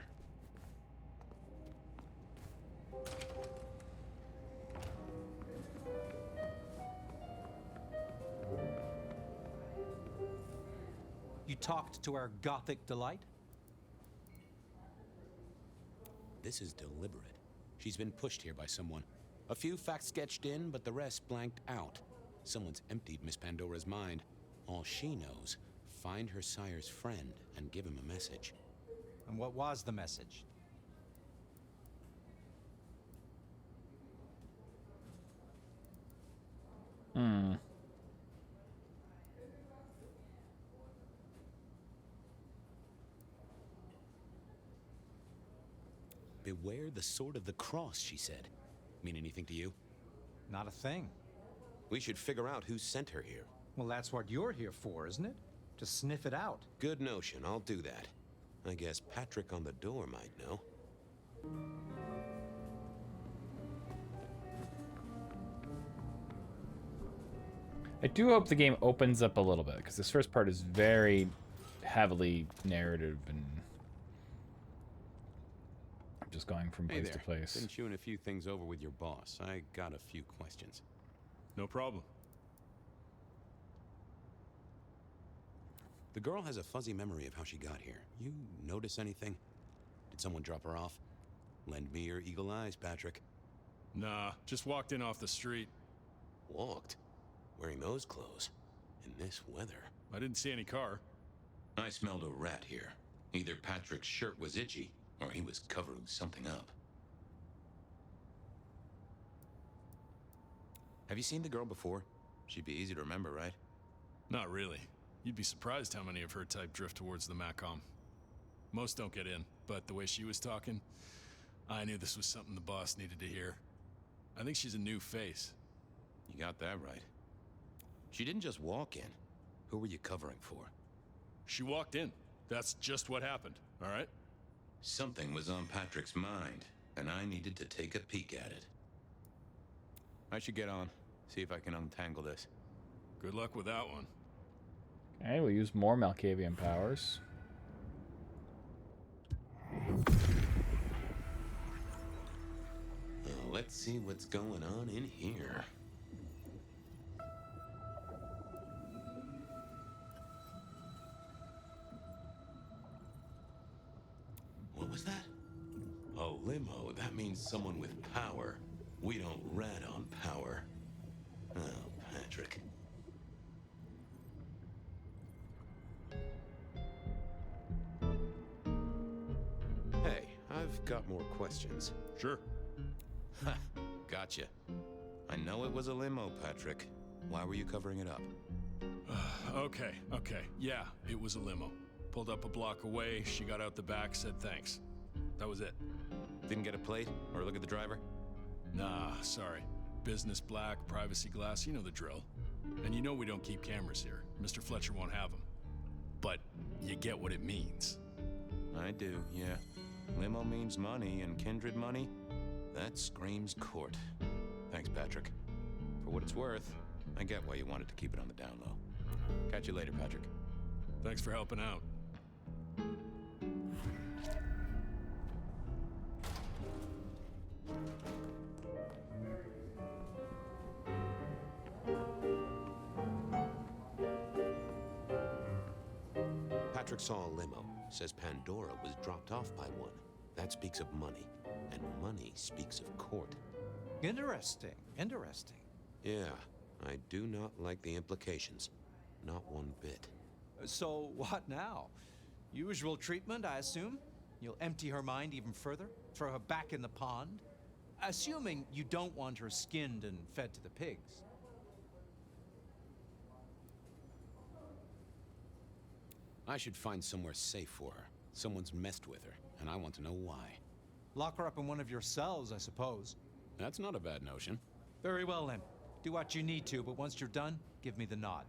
You talked to our Gothic delight?
This is deliberate. She's been pushed here by someone. A few facts sketched in, but the rest blanked out. Someone's emptied Miss Pandora's mind. All she knows, find her sire's friend and give him a message.
And what was the message?
Beware the sword of the cross, she said. Mean anything to you?
Not a thing.
We should figure out who sent her here.
Well, that's what you're here for, isn't it? To sniff it out.
Good notion, I'll do that. I guess Patrick on the door might know.
I do hope the game opens up a little bit, because this first part is very heavily narrative and I'm just going from place to place.
Been chewing a few things over with your boss. I got a few questions.
No problem.
The girl has a fuzzy memory of how she got here. You notice anything? Did someone drop her off? Lend me your eagle eyes, Patrick.
Nah, just walked in off the street.
Walked? Wearing those clothes? In this weather?
I didn't see any car.
I smelled a rat here. Either Patrick's shirt was itchy, or he was covering something up.
Have you seen the girl before? She'd be easy to remember, right?
Not really. You'd be surprised how many of her type drift towards the Macom. Most don't get in, but the way she was talking, I knew this was something the boss needed to hear. I think she's a new face.
You got that right. She didn't just walk in. Who were you covering for?
She walked in. That's just what happened, all right?
Something was on Patrick's mind, and I needed to take a peek at it.
I should get on. See if I can untangle this.
Good luck with that one.
Okay, we'll use more Malkavian powers.
Let's see what's going on in here. What was that? A limo. That means someone with power. We don't rat on power. Oh, Patrick.
Hey, I've got more questions.
Sure.
Ha, gotcha. I know it was a limo, Patrick. Why were you covering it up?
Okay. Yeah, it was a limo. Pulled up a block away, she got out the back, said thanks. That was it.
Didn't get a plate or look at the driver?
Nah, sorry. Business black, privacy glass, you know the drill. And you know we don't keep cameras here. Mr. Fletcher won't have them. But you get what it means.
I do, yeah. Limo means money, and kindred money? That screams court. Thanks, Patrick. For what it's worth, I get why you wanted to keep it on the down low. Catch you later, Patrick.
Thanks for helping out.
Patrick saw a limo. Says Pandora was dropped off by one. That speaks of money. And money speaks of court.
Interesting.
Yeah, I do not like the implications. Not one bit.
So, what now? Usual treatment, I assume? You'll empty her mind even further? Throw her back in the pond? Assuming you don't want her skinned and fed to the pigs.
I should find somewhere safe for her. Someone's messed with her, and I want to know why.
Lock her up in one of your cells, I suppose.
That's not a bad notion.
Very well, then. Do what you need to, but once you're done, give me the nod.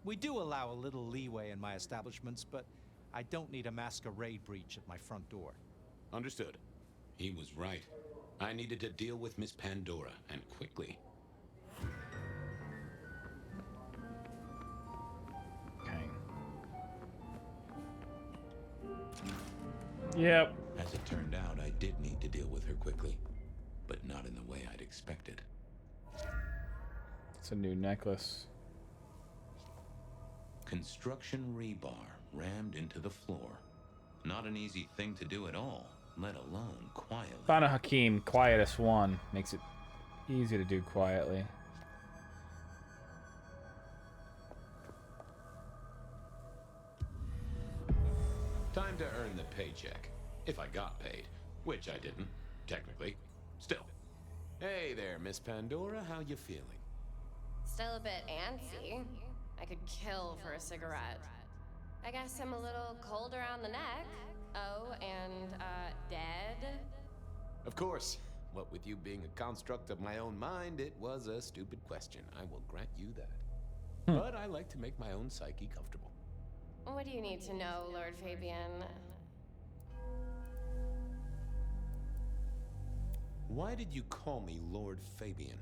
We do allow a little leeway in my establishments, but I don't need a masquerade breach at my front door.
Understood. He was right. I needed to deal with Miss Pandora, and quickly.
Okay. Yep.
As it turned out, I did need to deal with her quickly, but not in the way I'd expected.
It's a new necklace.
Construction rebar rammed into the floor. Not an easy thing to do at all, let alone quietly.
Found a Hakim, quietest one. Makes it easy to do quietly.
Time to earn the paycheck. If I got paid, which I didn't, technically. Still.
Hey there, Miss Pandora. How you feeling?
Still a bit antsy. I could kill for a cigarette. I guess I'm a little cold around the neck. Oh, and, dead?
Of course. What with you being a construct of my own mind, it was a stupid question. I will grant you that. But I like to make my own psyche comfortable.
What do you need to know, Lord Fabian?
Why did you call me Lord Fabian?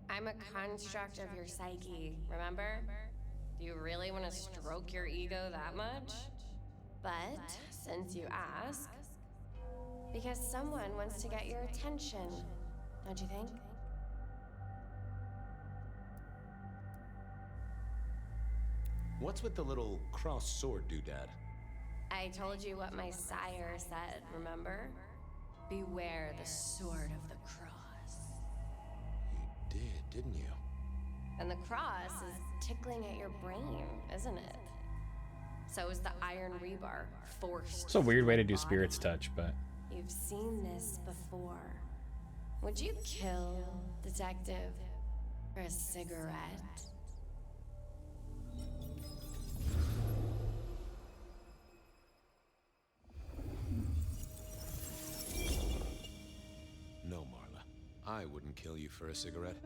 I'm a construct of your psyche, remember? Do you really want to stroke your ego that much? But, since you ask, because someone wants to get your attention, don't you think?
What's with the little cross sword doodad?
I told you what my sire said, remember? Beware the sword of the cross.
You did, didn't you?
And the cross is tickling at your brain, isn't it? So is the iron rebar, forced.
It's a weird way to do Spirit's Touch, but...
You've seen this before. Would you kill, detective, for a cigarette?
No, Marla. I wouldn't kill you for a cigarette.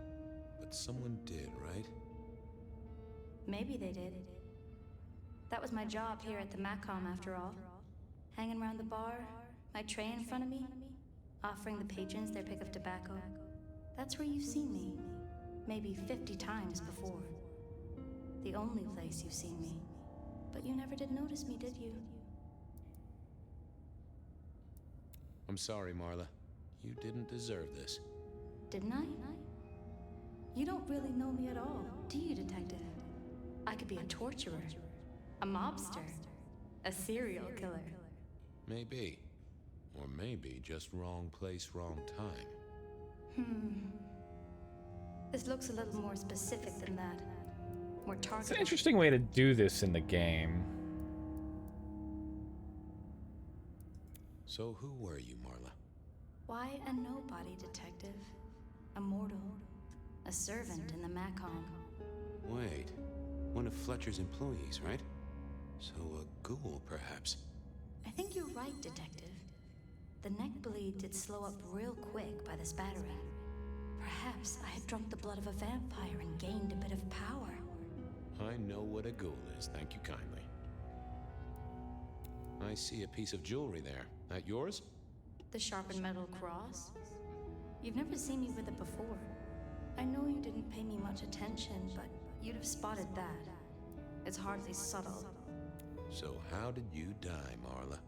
But someone did, right?
Maybe they did. That was my job here at the Macom, after all. Hanging around the bar, my tray in front of me, offering the patrons their pick of tobacco. That's where you've seen me. Maybe 50 times before. The only place you've seen me. But you never did notice me, did you?
I'm sorry, Marla. You didn't deserve this.
Didn't I? You don't really know me at all, do you, detective? I could be a torturer, a mobster, a serial killer.
Maybe. Or maybe just wrong place, wrong time.
This looks a little more specific than that. More targeted.
It's an interesting way to do this in the game.
So who were you, Marla?
Why a nobody, detective? A mortal. A servant in the Macom.
Wait. One of Fletcher's employees, right? So a ghoul, perhaps.
I think you're right, detective. The neck bleed did slow up real quick by the spattering. Perhaps I had drunk the blood of a vampire and gained a bit of power.
I know what a ghoul is, thank you kindly. I see a piece of jewelry there. That yours?
The sharpened metal cross? You've never seen me with it before. I know you didn't pay me much attention, but you'd have spotted that. It's hardly subtle.
So how did you die, Marla?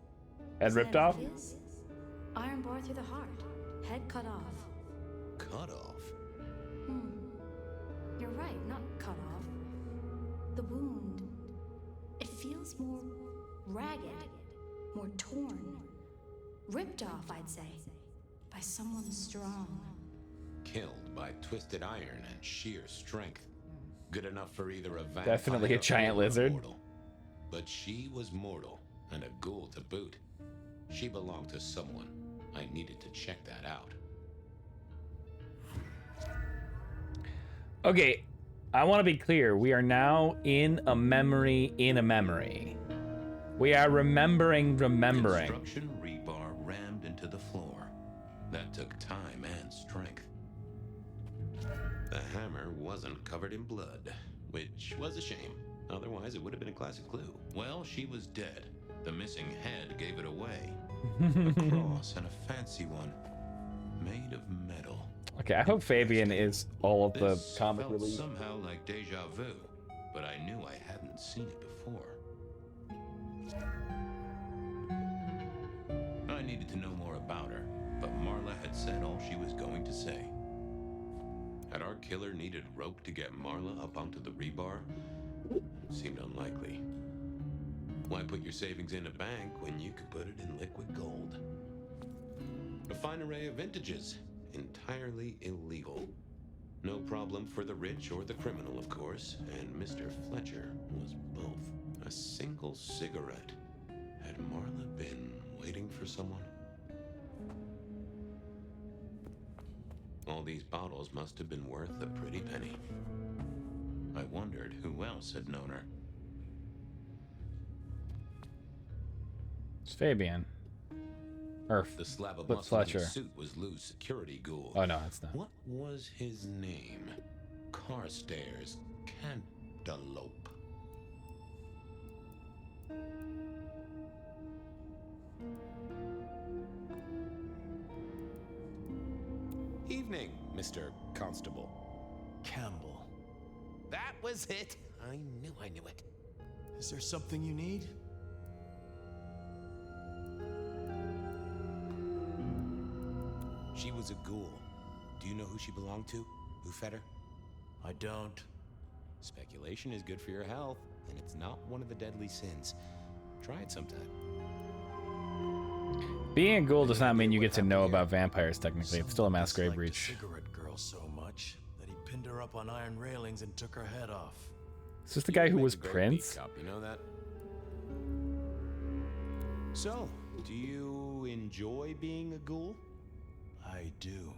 Head ripped off?
Obvious? Iron bar through the heart. Head cut off.
Cut off?
You're right, not cut off. The wound, it feels more ragged, more torn. Ripped off, I'd say, by someone strong.
Killed by twisted iron and sheer strength. Good enough for either a vampire
Definitely a giant
or
lizard.
mortal. But she was mortal, and a ghoul to boot. She belonged to someone. I needed to check that out.
Okay, I want to be clear. We are now in a memory in a memory. We are remembering.
Construction rebar rammed into the floor. That took time and strength. The hammer wasn't covered in blood, which was a shame. Otherwise, it would have been a classic clue. Well, she was dead. The missing head gave it away. A cross and a fancy one, made of metal.
Okay, I hope Fabian is all of the
This
comic
felt
relief.
somehow like deja vu, but I knew I hadn't seen it before. I needed to know more about her, but Marla had said all she was going to say. Had our killer needed rope to get Marla up onto the rebar? Seemed unlikely. Why put your savings in a bank when you could put it in liquid gold? A fine array of vintages, entirely illegal. No problem for the rich or the criminal, of course, and Mr. Fletcher was both. A single cigarette. Had Marla been waiting for someone? All these bottles must have been worth a pretty penny. I wondered who else had known her.
It's Fabian. Or
The slab of
Flip
muscle in
Fletcher.
his suit was Lou's security ghoul.
Oh no, it's not.
What was his name? Carstairs Cantaloupe.
Evening, Mr. Constable.
Campbell.
That was it. I knew it.
Is there something you need?
She was a ghoul. Do you know who she belonged to? Who fed her?
I don't.
Speculation is good for your health.
and it's not one of the deadly sins. Try it sometime.
Being a ghoul does not mean you get to know about vampires, technically. It's still a mass grave
Disliked the
breach.
cigarette girl so much that he pinned her up on iron railings and took her head off.
Is this the guy who was
Make a great
Prince?
beat cop, you know that? So, do you enjoy being a ghoul?
I do.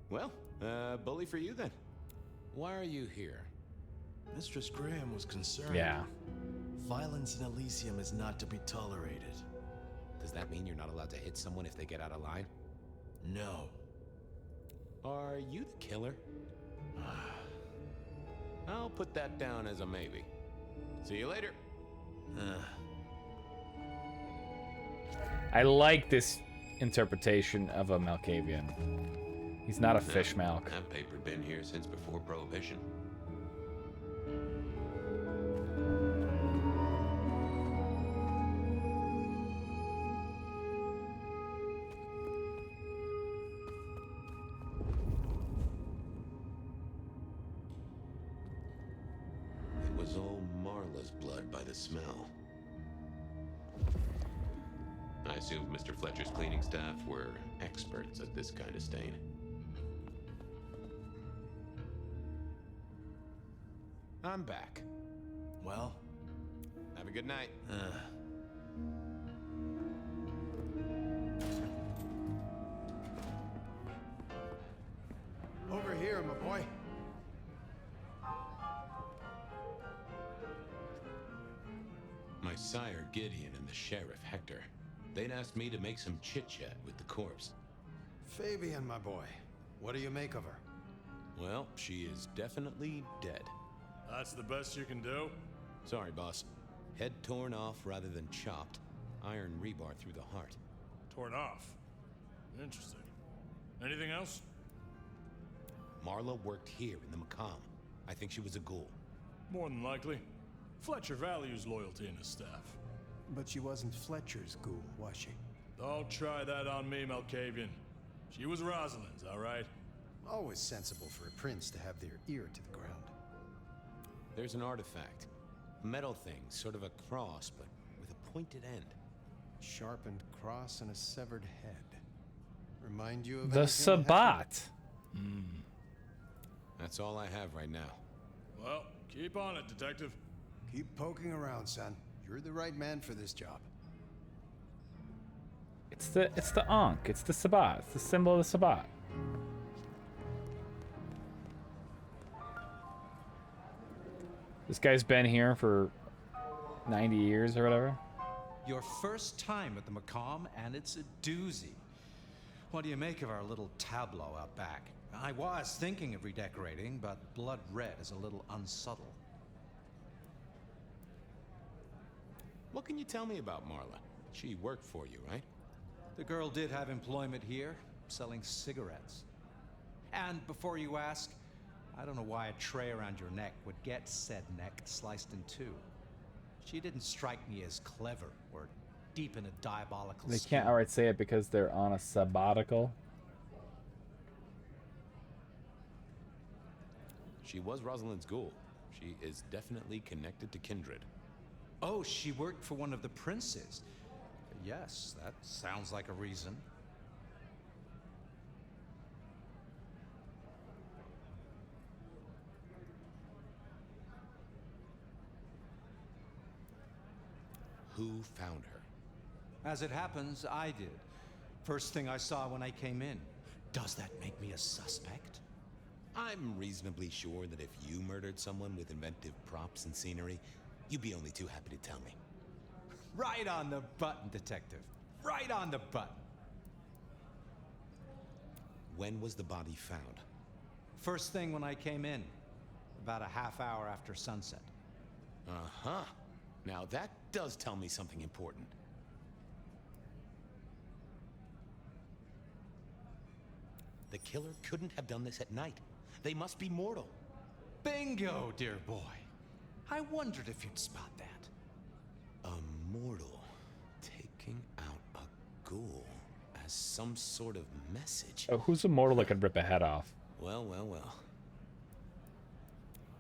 Well, bully for you then. Why are you here?
Mistress Graham was concerned.
Yeah.
Violence in Elysium is not to be tolerated.
Does that mean you're not allowed to hit someone if they get out of line?
No.
Are you the killer? I'll put that down as a maybe. See you later.
I like this interpretation of a Malkavian. He's not a fish milk.
That paper been here since before Prohibition. It was all Marla's blood by the smell. I assumed Mr. Fletcher's cleaning staff were experts at this kind of stain.
I'm back.
Well?
Have a good night.
Over here, my boy.
My sire Gideon and the sheriff Hector, they'd asked me to make some chit-chat with the corpse.
Fabian, my boy. What do you make of her?
Well, she is definitely dead.
That's the best you can do?
Sorry, boss. Head torn off rather than chopped. Iron rebar through the heart.
Torn off. Interesting. Anything else?
Marla worked here in the Macomb. I think she was a ghoul.
More than likely. Fletcher values loyalty in his staff.
But she wasn't Fletcher's ghoul, was she?
Don't try that on me, Malkavian. She was Rosalind's, all right?
Always sensible for a prince to have their ear to the ground.
There's an artifact. A metal thing, sort of a cross, but with a pointed end.
Sharpened cross and a severed head. Remind you of
The
anything,
Sabbat.
That's all I have right now.
Well, keep on it, detective.
Keep poking around, son. You're the right man for this job.
It's the Ankh. It's the Sabbat. It's the symbol of the Sabbat. This guy's been here for 90 years or whatever.
Your first time at the Macomb, and it's a doozy. What do you make of our little tableau out back? I was thinking of redecorating, but blood red is a little unsubtle.
What can you tell me about Marla? She worked for you, right?
The girl did have employment here, selling cigarettes. And before you ask, I don't know why a tray around your neck would get said neck sliced in two. She didn't strike me as clever or deep in a diabolical
They
scheme.
can't outright say it because they're on a sabbatical.
She was Rosalind's ghoul. She is definitely connected to kindred.
Oh, she worked for one of the princes. Yes, that sounds like a reason.
Who found her?
As it happens, I did. First thing I saw when I came in. Does that make me a suspect?
I'm reasonably sure that if you murdered someone with inventive props and scenery, you'd be only too happy to tell me.
Right on the button, detective. Right on the button.
When was the body found?
First thing when I came in. About a half hour after sunset.
Uh-huh. Now that does tell me something important. The killer couldn't have done this at night. They must be mortal.
Bingo, dear boy. I wondered if you'd spot that.
A mortal taking out a ghoul as some sort of message.
Oh, who's a mortal that could rip a head off?
Well, well, well.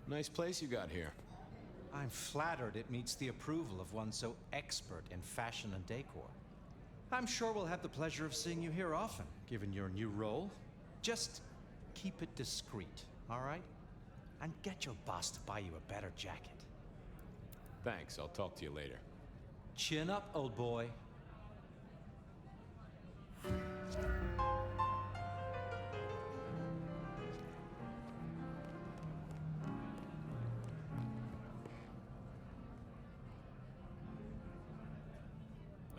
Nice place you got here.
I'm flattered it meets the approval of one so expert in fashion and decor. I'm sure we'll have the pleasure of seeing you here often, given your new role. Just keep it discreet, all right? And get your boss to buy you a better jacket.
Thanks, I'll talk to you later.
Chin up, old boy.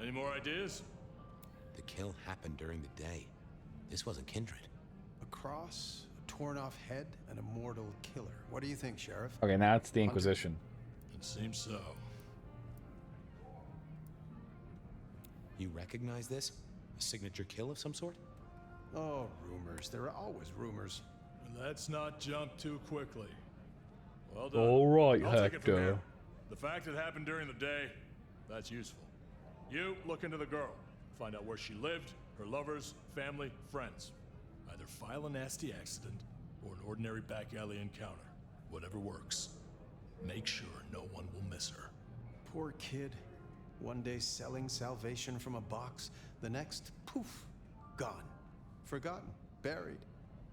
Any more ideas?
The kill happened during the day. This wasn't Kindred.
A cross, a torn off head, and a mortal killer. What do you think, Sheriff?
Okay, now it's the Inquisition.
It seems so.
You recognize this? A signature kill of some sort?
Oh, rumors. There are always rumors.
Let's not jump too quickly. Well done.
All right,
I'll take it from
Hector.
here. The fact it happened during the day, that's useful. You look into the girl. Find out where she lived, her lovers, family, friends. Either file a nasty accident or an ordinary back alley encounter. Whatever works. Make sure no one will miss her.
Poor kid. One day selling salvation from a box, the next, poof, gone. Forgotten, buried.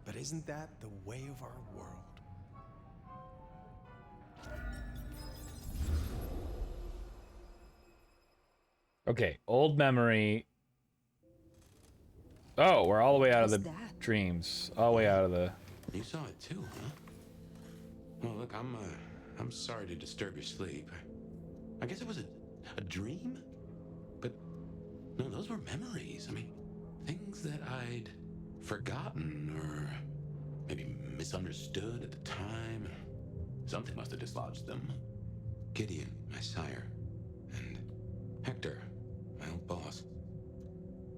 But isn't that the way of our world?
Okay, old memory. Oh, we're all the way out of the
What's that?
dreams. All the way out of the...
You saw it too, huh? Well, look, I'm sorry to disturb your sleep. I guess it was a dream? But, no, those were memories. I mean, things that I'd forgotten or maybe misunderstood at the time. Something must have dislodged them. Gideon, my sire, and Hector, my old boss.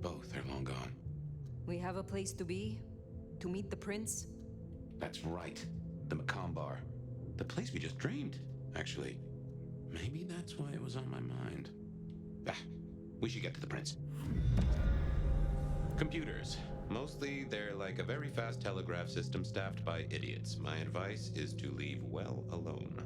Both are long gone.
We have a place to be? To meet the prince?
That's right. The Macomb Bar. The place we just dreamed, actually. Maybe that's why it was on my mind. Ah, we should get to the prince. Computers. Mostly, they're like a very fast telegraph system staffed by idiots. My advice is to leave well alone.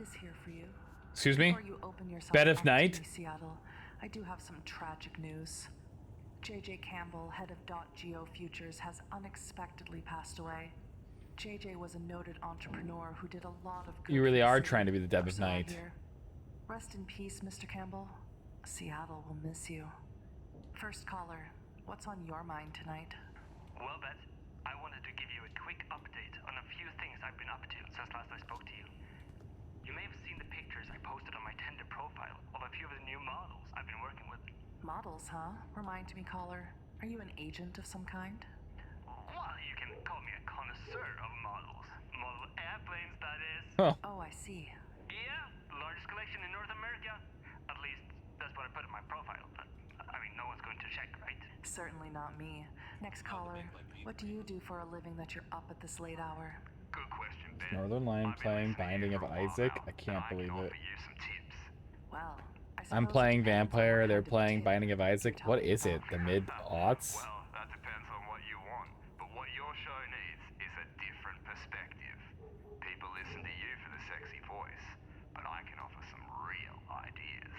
Is here for you.
Excuse me?
Before you open yourself
Bed
up
of
to
Night?
me, Seattle, I do have some tragic news. JJ Campbell, head of .Geo Futures, has unexpectedly passed away. JJ was a noted entrepreneur who did a lot of good.
You really
for the
are
city.
trying to be the Deb of
So I
Night.
hear. Rest in peace, Mr. Campbell. Seattle will miss you. First caller, what's on your mind tonight?
Well, Beth, I wanted to give you a quick update on a few things I've been up to since last I spoke to you. You may have seen the pictures I posted on my Tinder profile of a few of the new models I've been working with.
Models, huh? Remind me, caller. Are you an agent of some kind?
Well, you can call me a connoisseur of models. Model airplanes, that is.
Huh.
Oh, I see.
Yeah, the largest collection in North America. At least, that's what I put in my profile. I mean, no one's going to check, right?
Certainly not me. Next caller, what do you do for a living that you're up at this late hour?
Good question, Ben.
Northern Lion playing Binding of Isaac? I can't believe it.
Well,
I'm playing Vampire, they're playing Binding of Isaac. What is it? The mid-aughts?
Well, that depends on what you want. But what your show needs is a different perspective. People listen to you for the sexy voice, but I can offer some real ideas.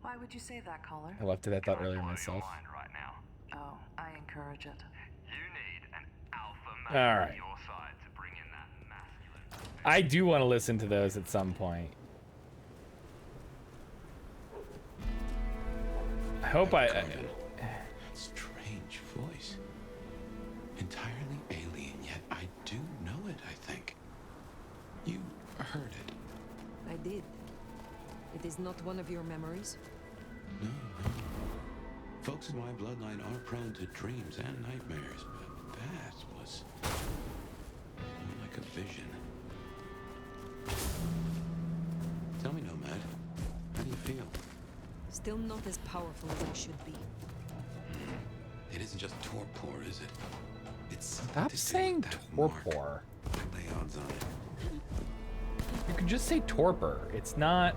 Why would you say that, caller?
I left it at that earlier myself.
Right now.
Oh, I encourage it.
You need an alpha male
All right.
on your side to bring in that masculine.
I do want to listen to those at some point. I hope I...
Strange voice. Entirely alien, yet I do know it, I think. You heard it.
I did. It is not one of your memories?
No. Folks in my bloodline are prone to dreams and nightmares, but that was more like a vision. Tell me, Nomad, how do you feel?
Still not as powerful as I should be.
It isn't just torpor, is it? It's
Stop saying torpor.
I lay
odds on it.
You could just say torpor. It's not...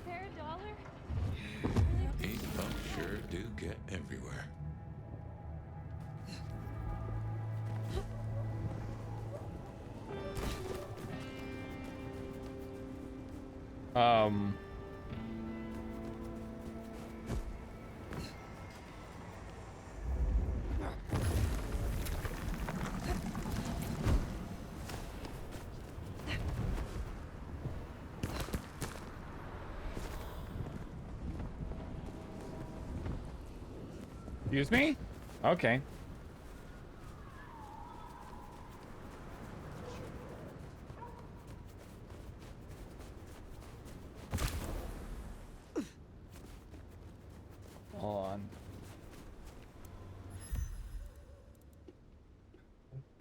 Fair dollar?
$8 sure do get everywhere.
Excuse me? Okay. Hold on.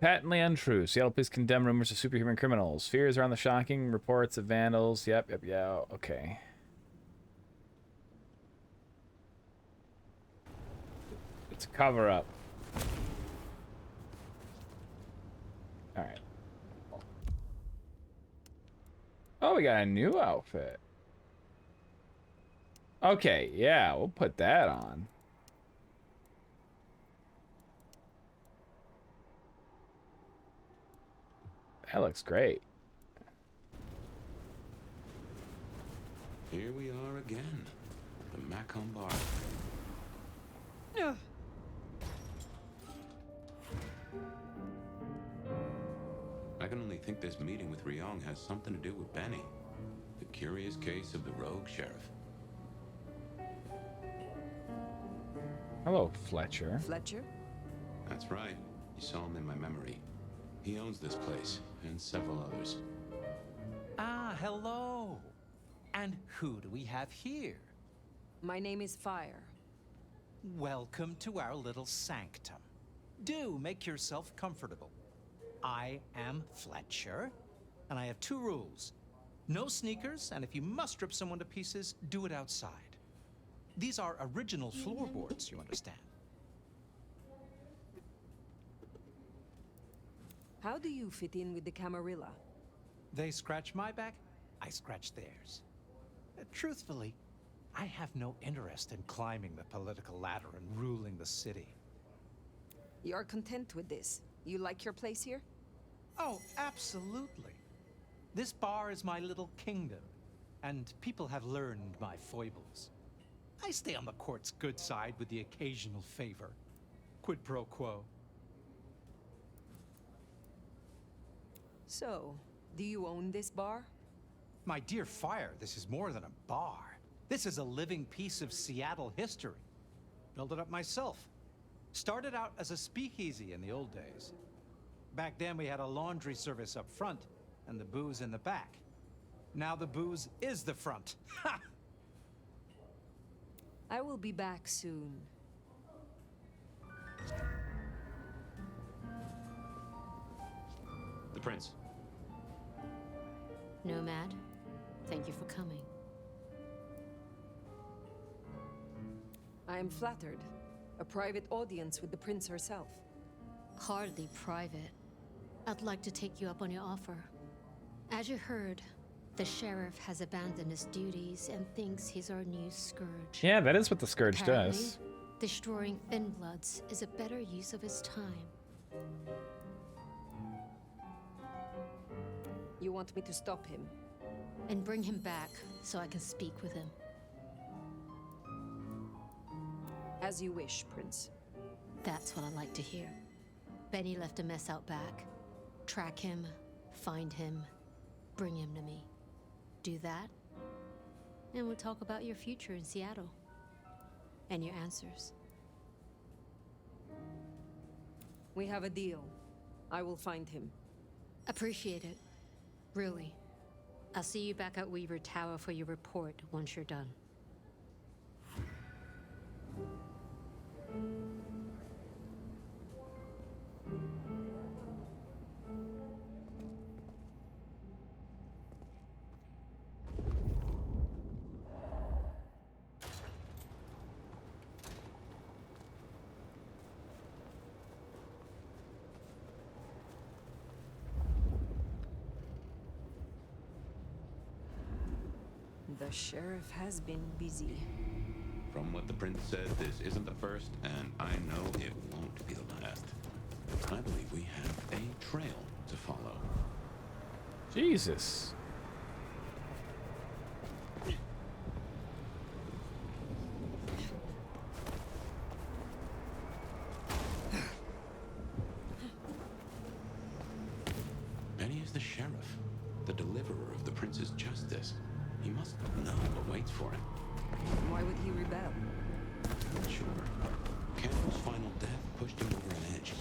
Patently untrue. Seattle police condemn rumors of superhuman criminals. Fears around the shocking reports of vandals. Yep, yeah, okay. It's a cover-up. Alright. Oh, we got a new outfit. Okay, yeah, we'll put that on. That looks great.
Here we are again. The Macomb Bar. I can only think this meeting with Ryong has something to do with Benny. The curious case of the rogue sheriff.
Hello, Fletcher.
Fletcher?
That's right. You saw him in my memory. He owns this place, and several others.
Ah, hello. And who do we have here?
My name is Fire.
Welcome to our little sanctum. Do make yourself comfortable. I am Fletcher, and I have 2 rules. No sneakers, and if you must rip someone to pieces, do it outside. These are original floorboards, you understand.
How do you fit in with the Camarilla?
They scratch my back, I scratch theirs. Truthfully, I have no interest in climbing the political ladder and ruling the city.
You're content with this? You like your place here?
Oh, absolutely. This bar is my little kingdom, and people have learned my foibles. I stay on the court's good side with the occasional favor. Quid pro quo.
So, do you own this bar?
My dear Fire, this is more than a bar. This is a living piece of Seattle history. Built it up myself. Started out as a speakeasy in the old days. Back then we had a laundry service up front and the booze in the back. Now the booze is the front. Ha!
I will be back soon.
The prince.
Nomad, thank you for coming.
I am flattered. A private audience with the prince herself.
Hardly private. I'd like to take you up on your offer. As you heard, the sheriff has abandoned his duties and thinks he's our new scourge.
Yeah, that is what the scourge
Apparently,
does.
Destroying Thinbloods is a better use of his time.
You want me to stop him?
And bring him back so I can speak with him.
As you wish, Prince.
That's what I like to hear. Benny left a mess out back. Track him, find him, bring him to me. Do that, and we'll talk about your future in Seattle. And your answers.
We have a deal. I will find him.
Appreciate it. Really. I'll see you back at Weaver Tower for your report once you're done.
The sheriff has been busy.
From what the prince said, this isn't the first, and I know it won't be the last. I believe we have a trail to follow.
Jesus.
Benny is the sheriff, the deliverer of the prince's justice. He must know what waits for him.
Why would he rebel?
I'm not sure. Campbell's final death pushed him over an edge.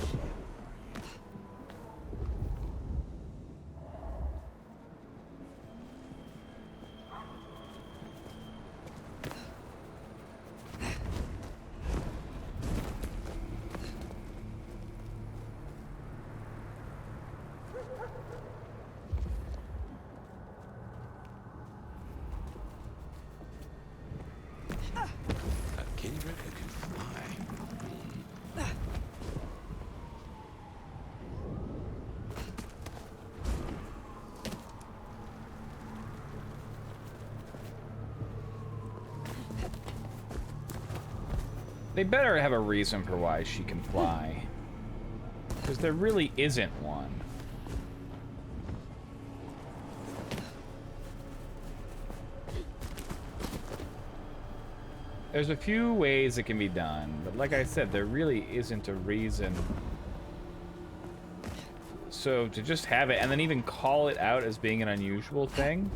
A kindred who can fly.
They better have a reason for why she can fly. Because there really isn't one. There's a few ways it can be done, but like I said, there really isn't a reason. So to just have it and then even call it out as being an unusual thing.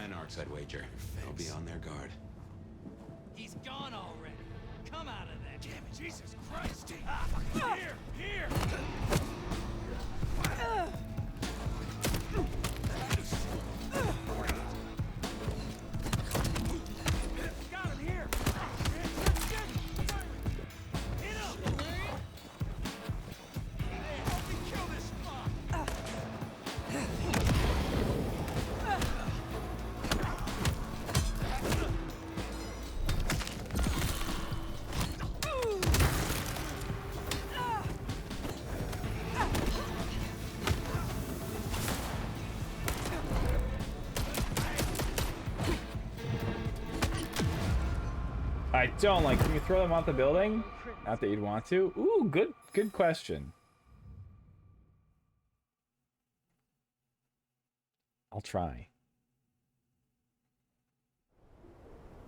Anarchs, I'd wager. They'll be on their guard.
He's gone already. Come out of there. Damn it, Jesus Christ.
Here!
Got him here. Hit him. Hey, help me kill this fuck.
I don't like. Can you throw them off the building? Not that you'd want to. Ooh, good question. I'll try.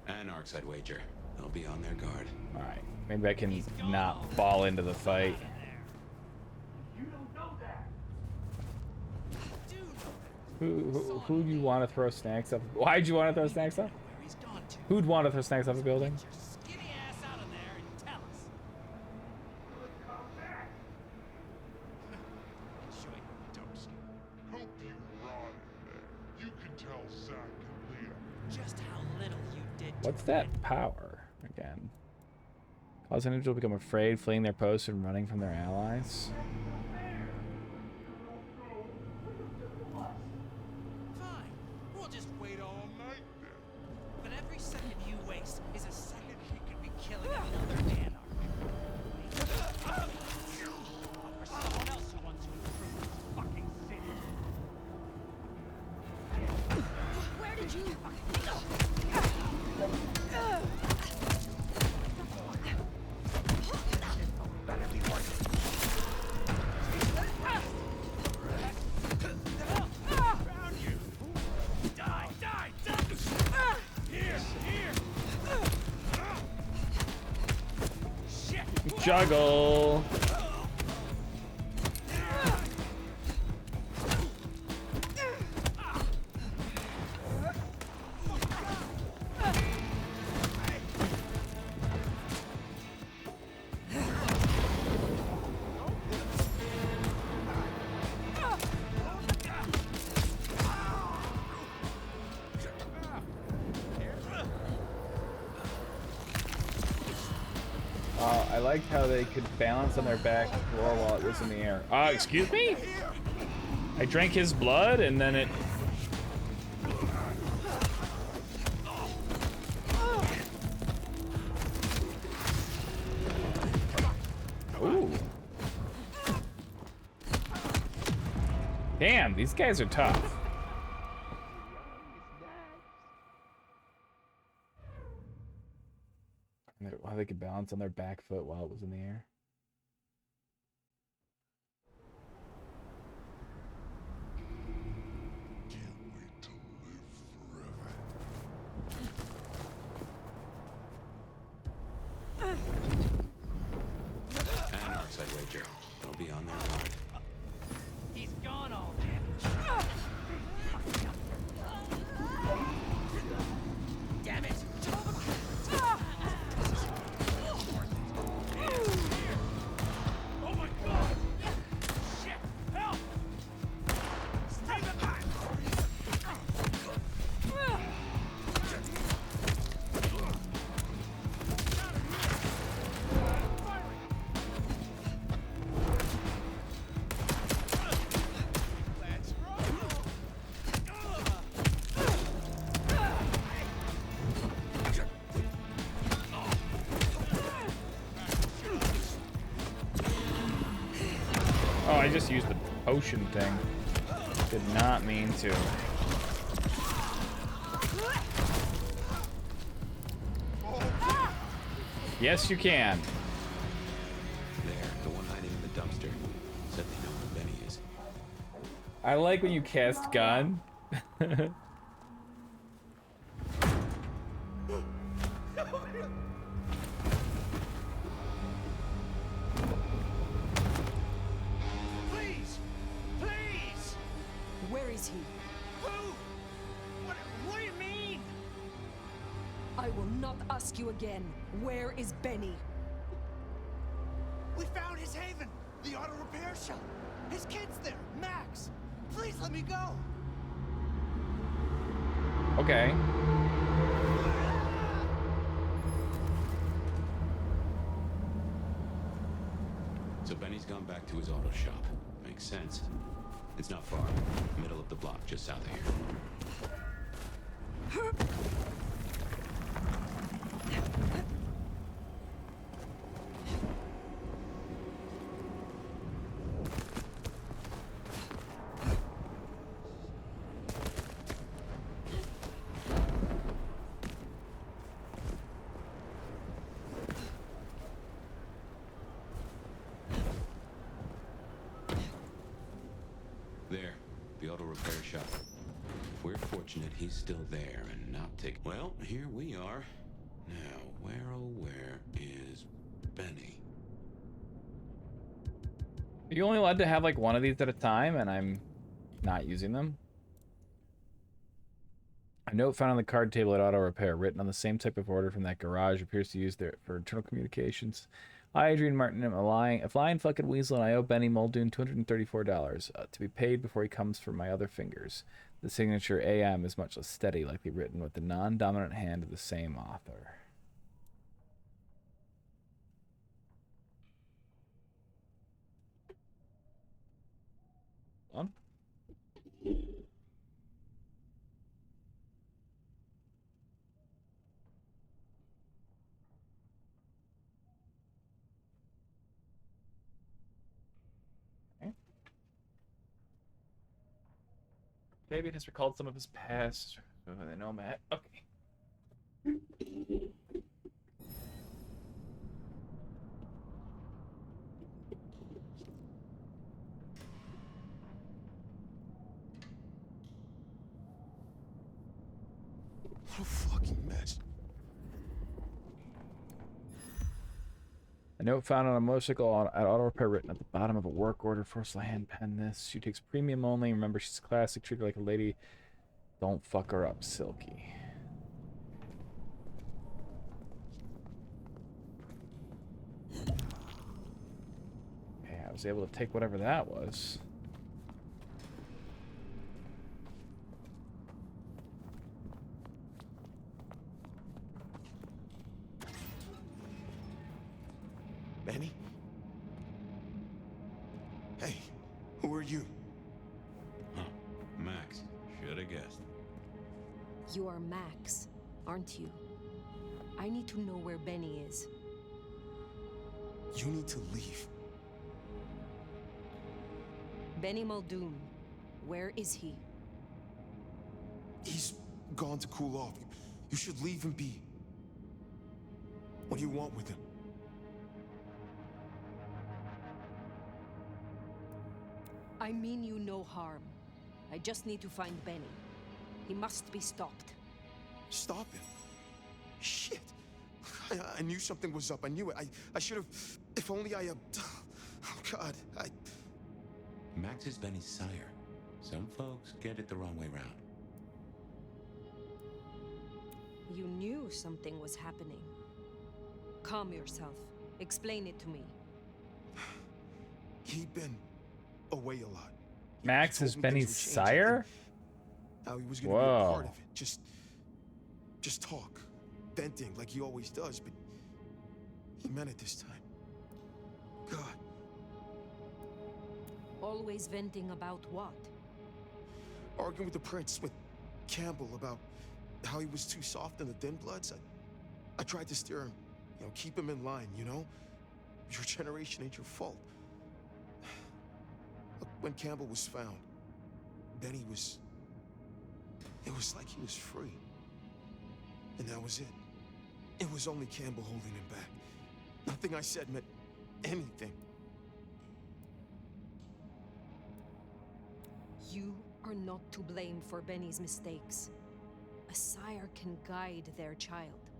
Anarchs, I'd wager. They'll be on their guard.
All right, maybe I can not fall into the fight.
You don't know that.
Who do you want to throw snacks up? Why'd you want to throw snacks up? Who'd want to throw snacks off a building?
Skinny ass out of there and tell us.
Enjoy the dumpster. Hope you rot in there. You can tell Zach and Leah.
Just how little you did.
What's that power again? Cause an individual to become afraid, fleeing their posts and running from their allies.
Fine. We'll just wait all night then. But every second you waste is a second he could be killing another anarch. Or someone else who wants to improve this fucking city.
Where did you...
Juggle. I I liked how they could balance on their back floor while it was in the air. Excuse me? I drank his blood and then it... Ooh. Damn, these guys are tough. How they could balance on their back foot while it was in the air.
And outside wager. They'll be on their guard.
He's gone all damn it! Oh my god! Shit! Help! Stay back!
Oh, I just used the potion thing. Did not mean to. Yes, you can.
There, the one hiding in the dumpster. Said they know where Benny is.
I like when you cast gun.
Please! Please!
Where is he?
Who? What do you mean?
I will not ask you again. Where is Benny?
We found his haven! The auto repair shop! His kid's there! Max! Please let me go!
Okay.
So Benny's gone back to his auto shop. Makes sense. It's not far. Middle of the block, just south of here. There, the auto repair shop. If we're fortunate, he's still there and not taking... Well, here we are. Now, where oh where is Benny?
Are you only allowed to have like one of these at a time and I'm not using them? A note found on the card table at auto repair, written on the same type of order from that garage, appears to use there for internal communications. I, Adrian Martin, am a flying fucking weasel, and I owe Benny Muldoon $234 to be paid before he comes for my other fingers. The signature AM is much less steady, likely written with the non-dominant hand of the same author. On? Fabian has recalled some of his past. Oh, they know Matt. Okay.
What a fucking mess.
A note found on a motorcycle at auto repair written at the bottom of a work order. Force the hand pen this. She takes premium only. Remember, she's classic. Treat her like a lady. Don't fuck her up, Silky. Okay, I was able to take whatever that was.
Hey, who are you?
Huh. Max. Should have guessed.
You are Max, aren't you? I need to know where Benny is.
You need to leave.
Benny Muldoon, where is he?
He's gone to cool off. You should leave him be. What do you want with him?
I mean you no harm. I just need to find Benny. He must be stopped.
Stop him? Shit. I knew something was up. I knew it. I should have... If only I... Oh, God.
Max is Benny's sire. Some folks get it the wrong way round.
You knew something was happening. Calm yourself. Explain it to me.
He'd been away a lot.
Max is Benny's sire?
How he was going to be a part of it. Just talk. Venting like he always does, but he meant it this time. God.
Always venting about what?
Arguing with the prince, with Campbell, about how he was too soft on the thin bloods. I tried to steer him, keep him in line, Your generation ain't your fault. Look, when Campbell was found, Benny was... It was like he was free. And that was it. It was only Campbell holding him back. Nothing I said meant anything.
You are not to blame for Benny's mistakes. A sire can guide their child,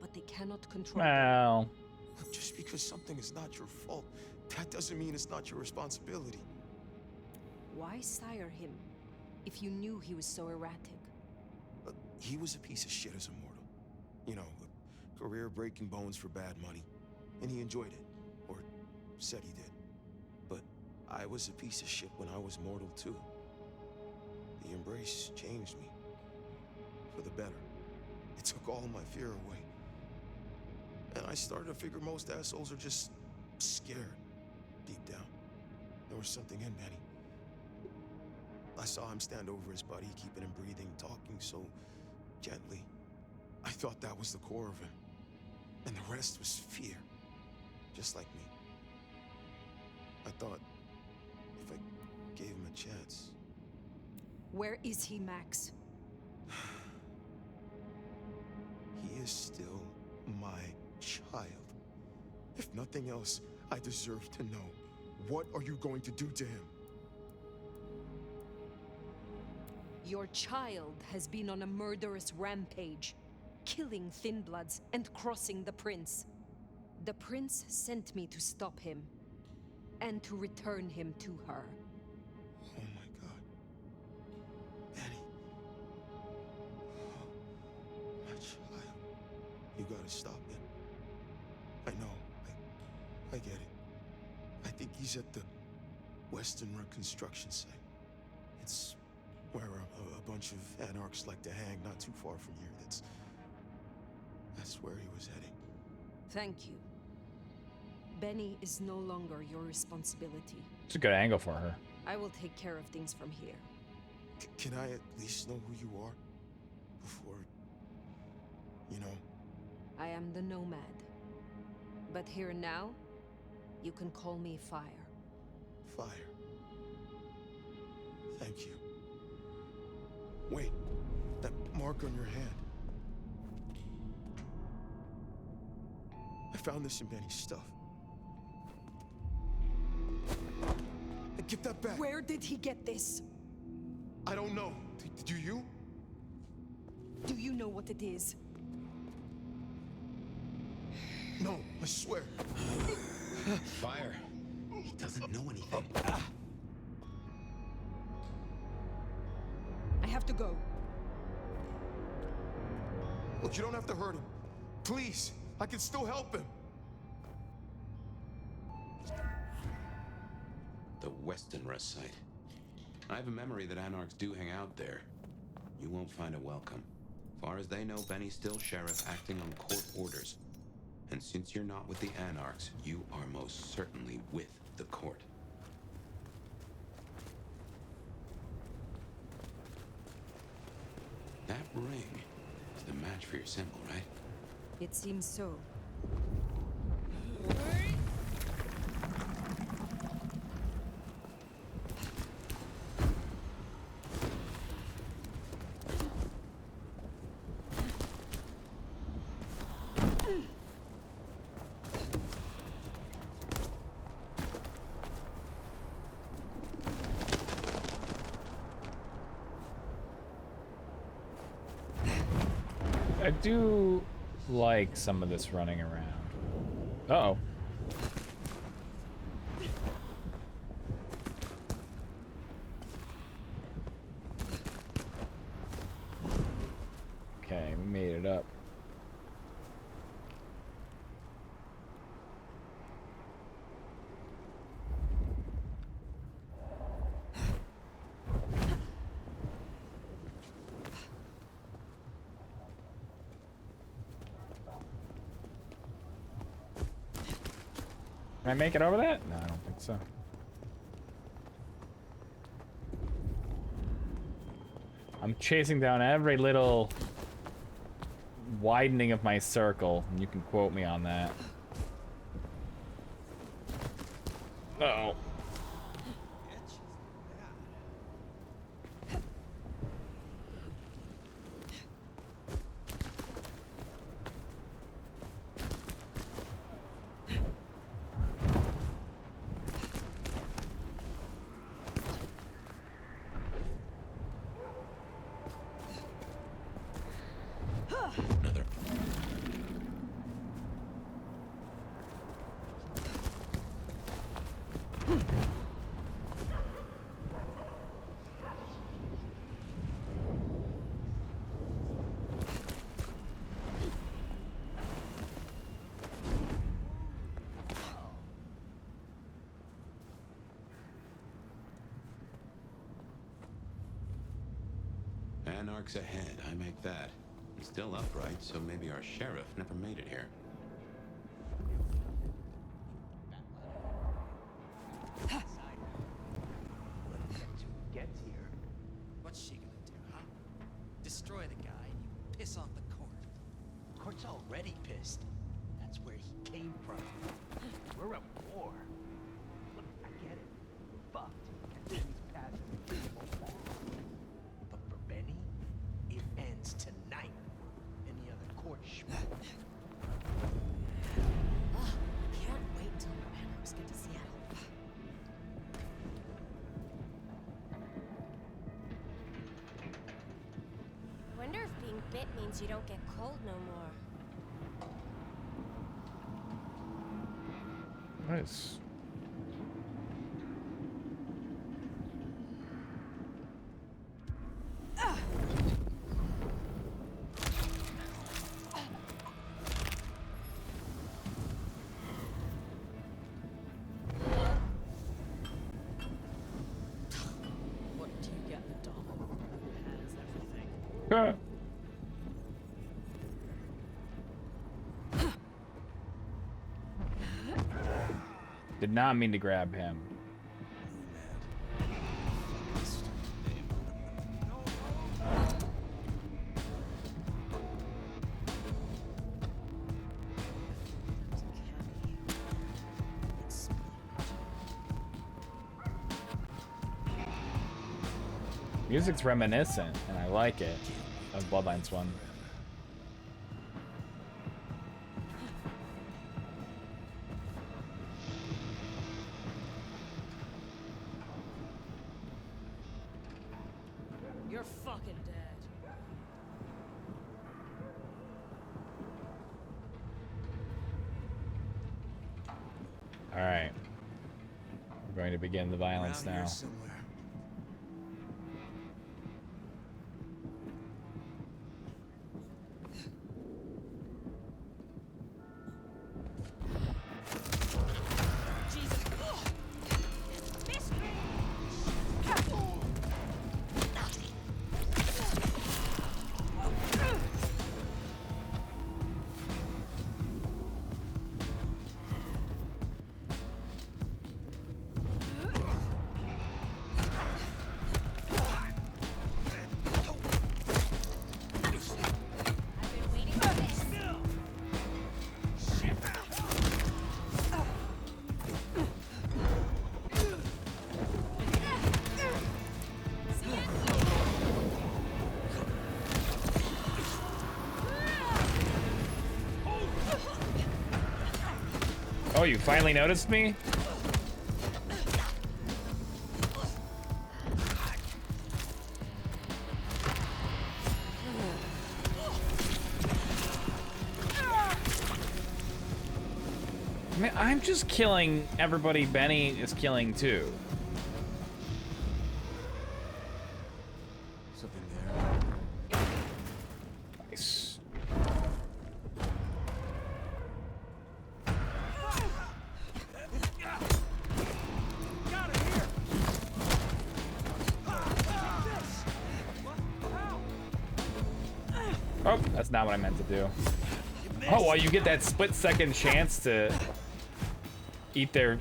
but they cannot control
Well...
Look, just because something is not your fault, that doesn't mean it's not your responsibility.
Why sire him, if you knew he was so erratic?
He was a piece of shit as a mortal. A career breaking bones for bad money. And he enjoyed it. Or said he did. But I was a piece of shit when I was mortal too. The embrace changed me. For the better. It took all my fear away. And I started to figure most assholes are just scared. Deep down. There was something in Benny. I saw him stand over his buddy, keeping him breathing, talking so gently. I thought that was the core of him. And the rest was fear. Just like me. I thought if I gave him a chance...
Where is he, Max?
He is still my child. If nothing else, I deserve to know. What are you going to do to him?
Your child has been on a murderous rampage, killing Thin Bloods and crossing the Prince. The Prince sent me to stop him, and to return him to her.
Oh my God. Benny. My child. You gotta stop him. I know. I get it. I think he's at the Western Reconstruction site. It's where a bunch of anarchs like to hang not too far from here. That's where he was heading.
Thank you. Benny is no longer your responsibility.
It's a good angle for her.
I will take care of things from here.
Can I at least know who you are? Before...
I am the Nomad. But here and now, you can call me Fire.
Fire. Thank you. Wait, that mark on your hand. I found this in Benny's stuff. Give that back.
Where did he get this?
I don't know. Do you?
Do you know what it is?
No, I swear.
Fire. He doesn't know anything.
I have to go.
Look, you don't have to hurt him. Please, I can still help him.
The Weston Rest site. I have a memory that anarchs do hang out there. You won't find a welcome. Far as they know, Benny's still sheriff acting on court orders. And since you're not with the anarchs, you are most certainly with the court. match for your symbol, right?
It seems so.
I do like some of this running around. Uh-oh. Okay, we made it up. Can I make it over that? No, I don't think so. I'm chasing down every little widening of my circle, and you can quote me on that. Uh-oh.
Anarch's ahead, I make that. He's still upright, so maybe our sheriff never made it here.
Gets here. What's she gonna do, huh? Destroy the guy and you piss off the court. Court's already pissed. That's where he came from. We're at war. Look, I get it. We're fucked. He's passing the people back. But for Benny, it ends tonight. Any other court schmuck.
Oh, can't wait till our anarchs get to Seattle.
Wonder if being bit means you don't get cold no more.
Nice.
What do you get the dog who has everything?
Ah. Did not mean to grab him. Music's reminiscent, and I like it, of Bloodlines 1.
You're fucking dead.
All right. We're going to begin the violence now. you finally noticed me? I mean, I'm just killing everybody Benny is killing too.
Something there.
Nice. Oh, that's not what I meant to do. Oh, well, you get that split-second chance to eat them.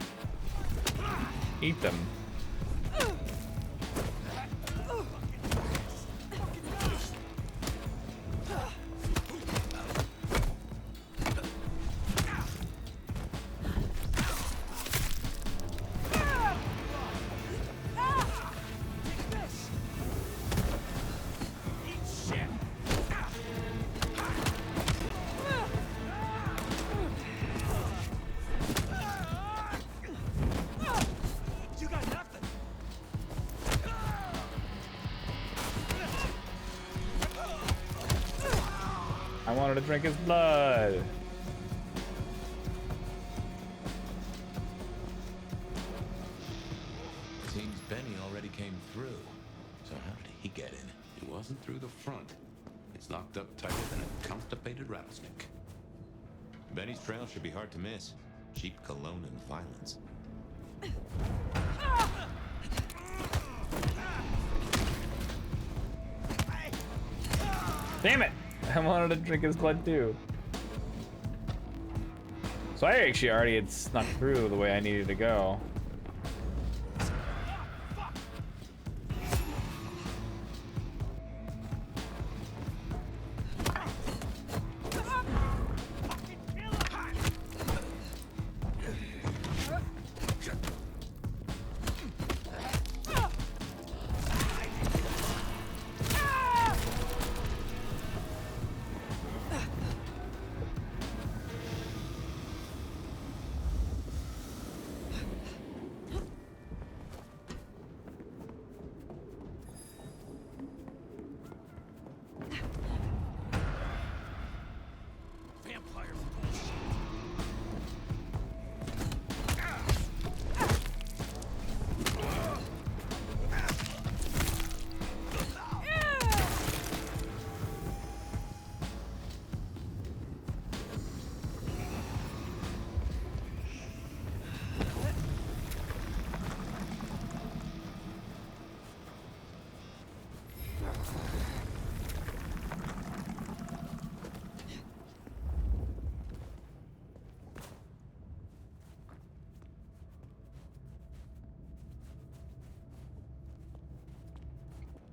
I wanted to drink his blood.
Seems Benny already came through. So how did he get in?
He wasn't through the front. It's locked up tighter than a constipated rattlesnake.
Benny's trail should be hard to miss. Cheap cologne and violence.
Damn it! I wanted to drink his blood too. So I actually already had snuck through the way I needed to go.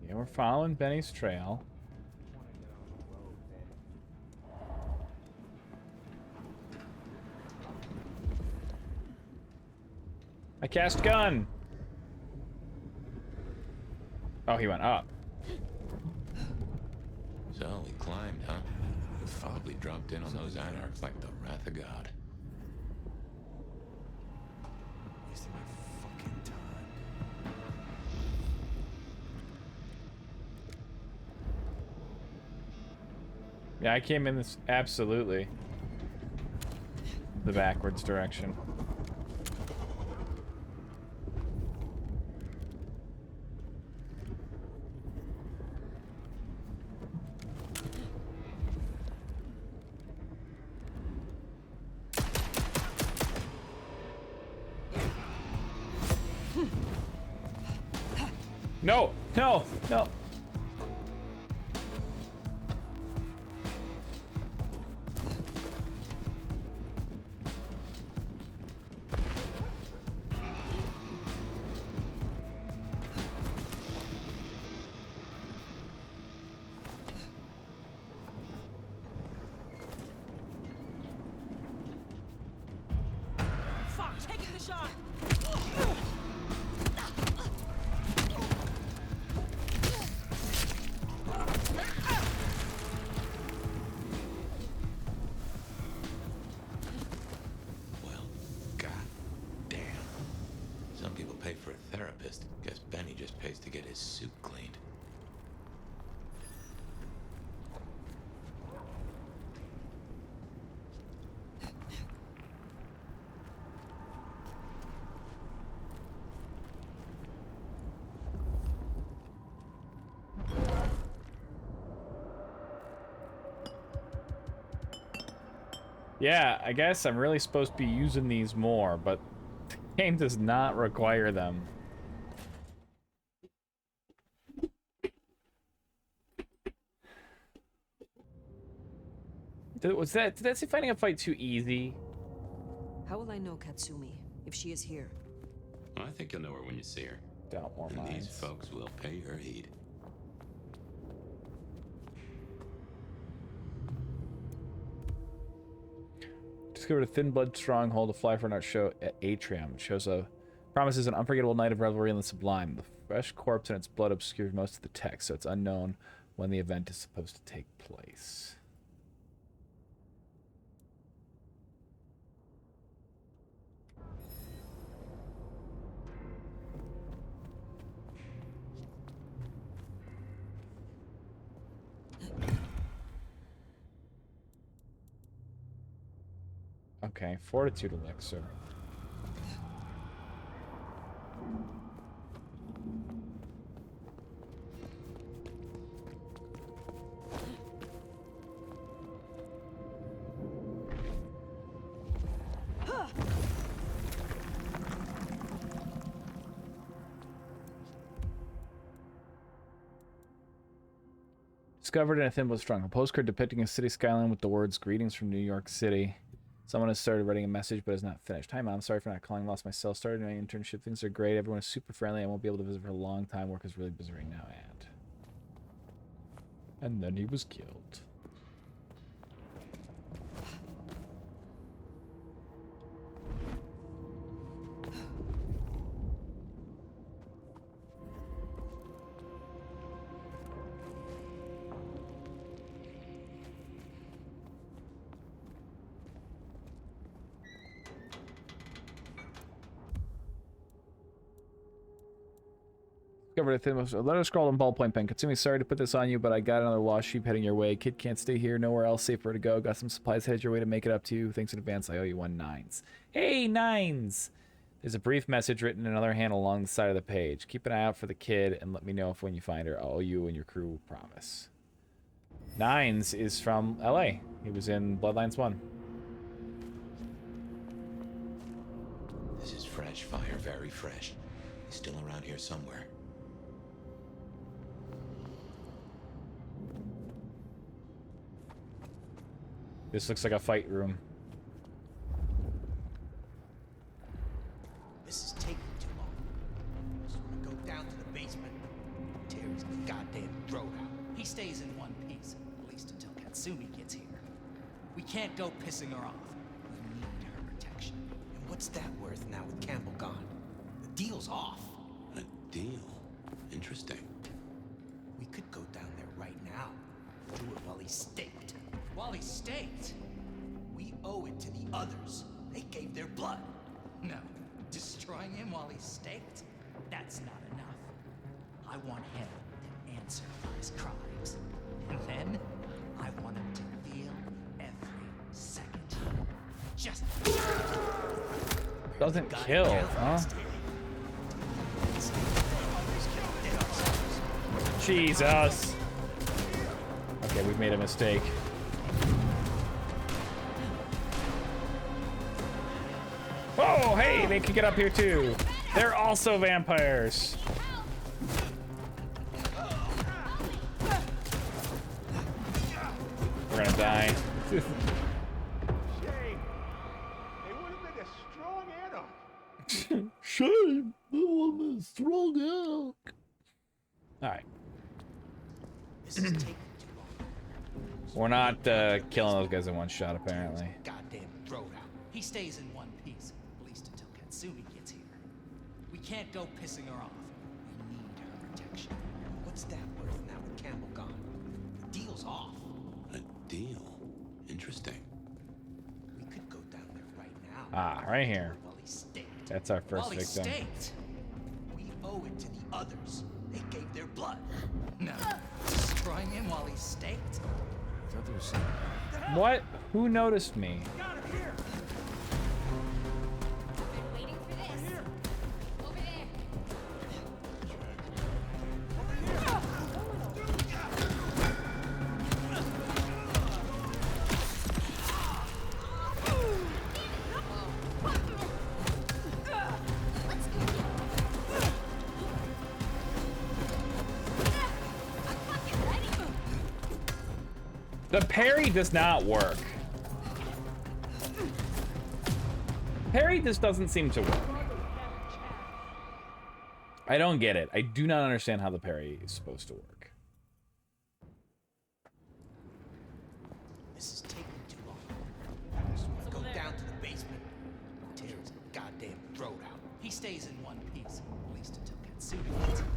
Yeah, we're following Benny's trail. I cast gun. Oh, he went up.
So he climbed, huh? He probably dropped in on those anarchs like the wrath of God.
Wasting my fucking time.
Yeah, I came in this absolutely the backwards direction. No, no, no.
Fuck, taking the shot.
Some people pay for a therapist. Guess Benny just pays to get his suit cleaned.
Yeah, I guess I'm really supposed to be using these more, but the game does not require them. Did that say finding a fight too easy?
How will I know Katsumi if she is here?
Well, I think you'll know her when you see her.
Doubt more
And
minds.
these folks will pay her heed.
Discovered a thin blood stronghold, a fly for nut show at Atrium. It shows a promises an unforgettable night of revelry in the sublime. The fresh corpse and its blood obscures most of the text, so it's unknown when the event is supposed to take place. Okay, fortitude elixir. Discovered in a thin but strong. A postcard depicting a city skyline with the words "Greetings from New York City." Someone has started writing a message but has not finished. Hi, Mom. Sorry for not calling. Lost my cell. Started my internship. Things are great. Everyone is super friendly. I won't be able to visit for a long time. Work is really busy right now, Aunt. And then he was killed. Discovered a thin letter scrawled in ballpoint pen. Katsumi, sorry to put this on you, but I got another lost sheep heading your way. Kid can't stay here. Nowhere else safe for her to go. Got some supplies headed your way to make it up to you. Thanks in advance. I owe you 1 9s. Hey, 9s! There's a brief message written in another hand along the side of the page. Keep an eye out for the kid and let me know if when you find her. I'll owe you and your crew promise. 9s is from LA. He was in Bloodlines 1.
This is fresh fire, very fresh. He's still around here somewhere.
This looks like a fight room.
This is taking too long. Just want to go down to the basement. Tear his goddamn throat out. He stays in one piece, at least until Katsumi gets here. We can't go pissing her off. We need her protection.
And what's that worth now with Campbell gone? The deal's off.
A deal? Interesting.
We could go down there right now. Do it while he's staked.
While he's staked?
We owe it to the others. They gave their blood.
No. Destroying him while he's staked? That's not enough. I want him to answer for his crimes. And then, I want him to feel every second. Just...
Doesn't kill, huh? Jesus. Okay, we've made a mistake. Oh, hey, they can get up here too. They're also vampires. We're gonna die.
Shame. They would have been a strong animal.
Shame. They would have been a strong animal. Alright.
This is taking too long.
We're not killing those guys in one shot, apparently.
Goddamn throat out. He stays in one piece, at least until Katsumi gets here. We can't go pissing her off. We need her protection.
What's that worth now with Campbell gone? The deal's off.
A deal? Interesting.
We could go down there right now.
Ah, right here.
While he's staked.
That's our first
Wally
victim.
staked. We owe it to the others. They gave their blood. No. Destroying him while he's staked?
I thought there was some...
What? Who noticed me?
Waiting for this. Over there.
The parry does not work. Parry just doesn't seem to work. I don't get it. I do not understand how the parry is supposed to work.
This is taking too long. I just want to go down to the basement, tear his goddamn throat out. He stays in one piece, at least until Katsumi gets here.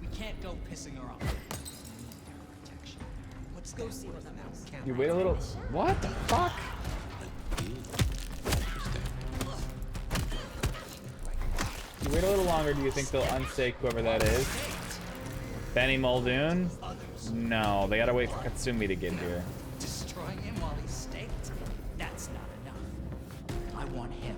We can't go pissing her off. We need her protection. Let's go see what's now.
You wait a little. What the fuck? You wait a little longer, do you think they'll unstake whoever that is? Benny Muldoon? No, they gotta wait for Katsumi to get here.
Destroying him while he's staked? That's not enough. I want him.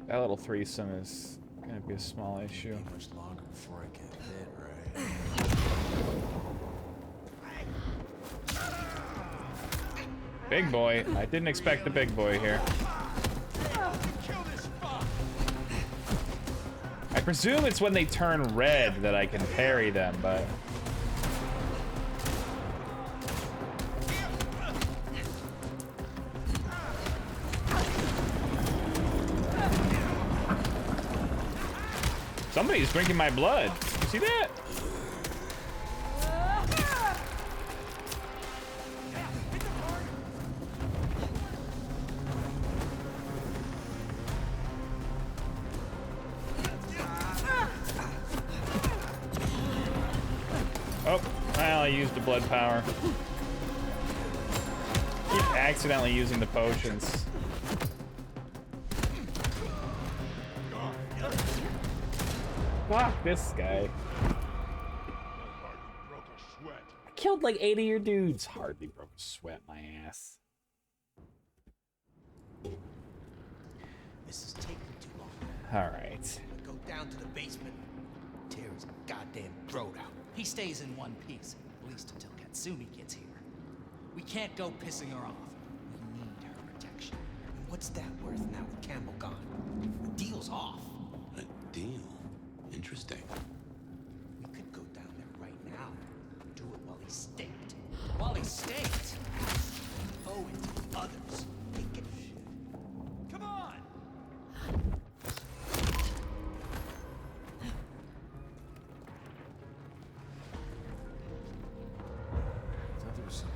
That little threesome is gonna be a small issue.
Much longer before I get hit, right?
Big boy. I didn't expect the big boy here. I presume it's when they turn red that I can parry them, but... Somebody's drinking my blood. You see that? Oh, well, I used the blood power. Keep accidentally using the potions. Fuck this guy. I killed like 8 of your dudes. Hardly broke a sweat, my ass.
This is taking too long.
Alright.
Go down to the basement, tear his goddamn throat out. He stays in one piece, at least until Katsumi gets here. We can't go pissing her off. We need her protection. And what's that worth now with Campbell gone? The deal's off.
A deal? Interesting.
We could go down there right now. Do it while he's staked. While he's staked! We owe it to the others. They get shit. Come on!
I thought there was some...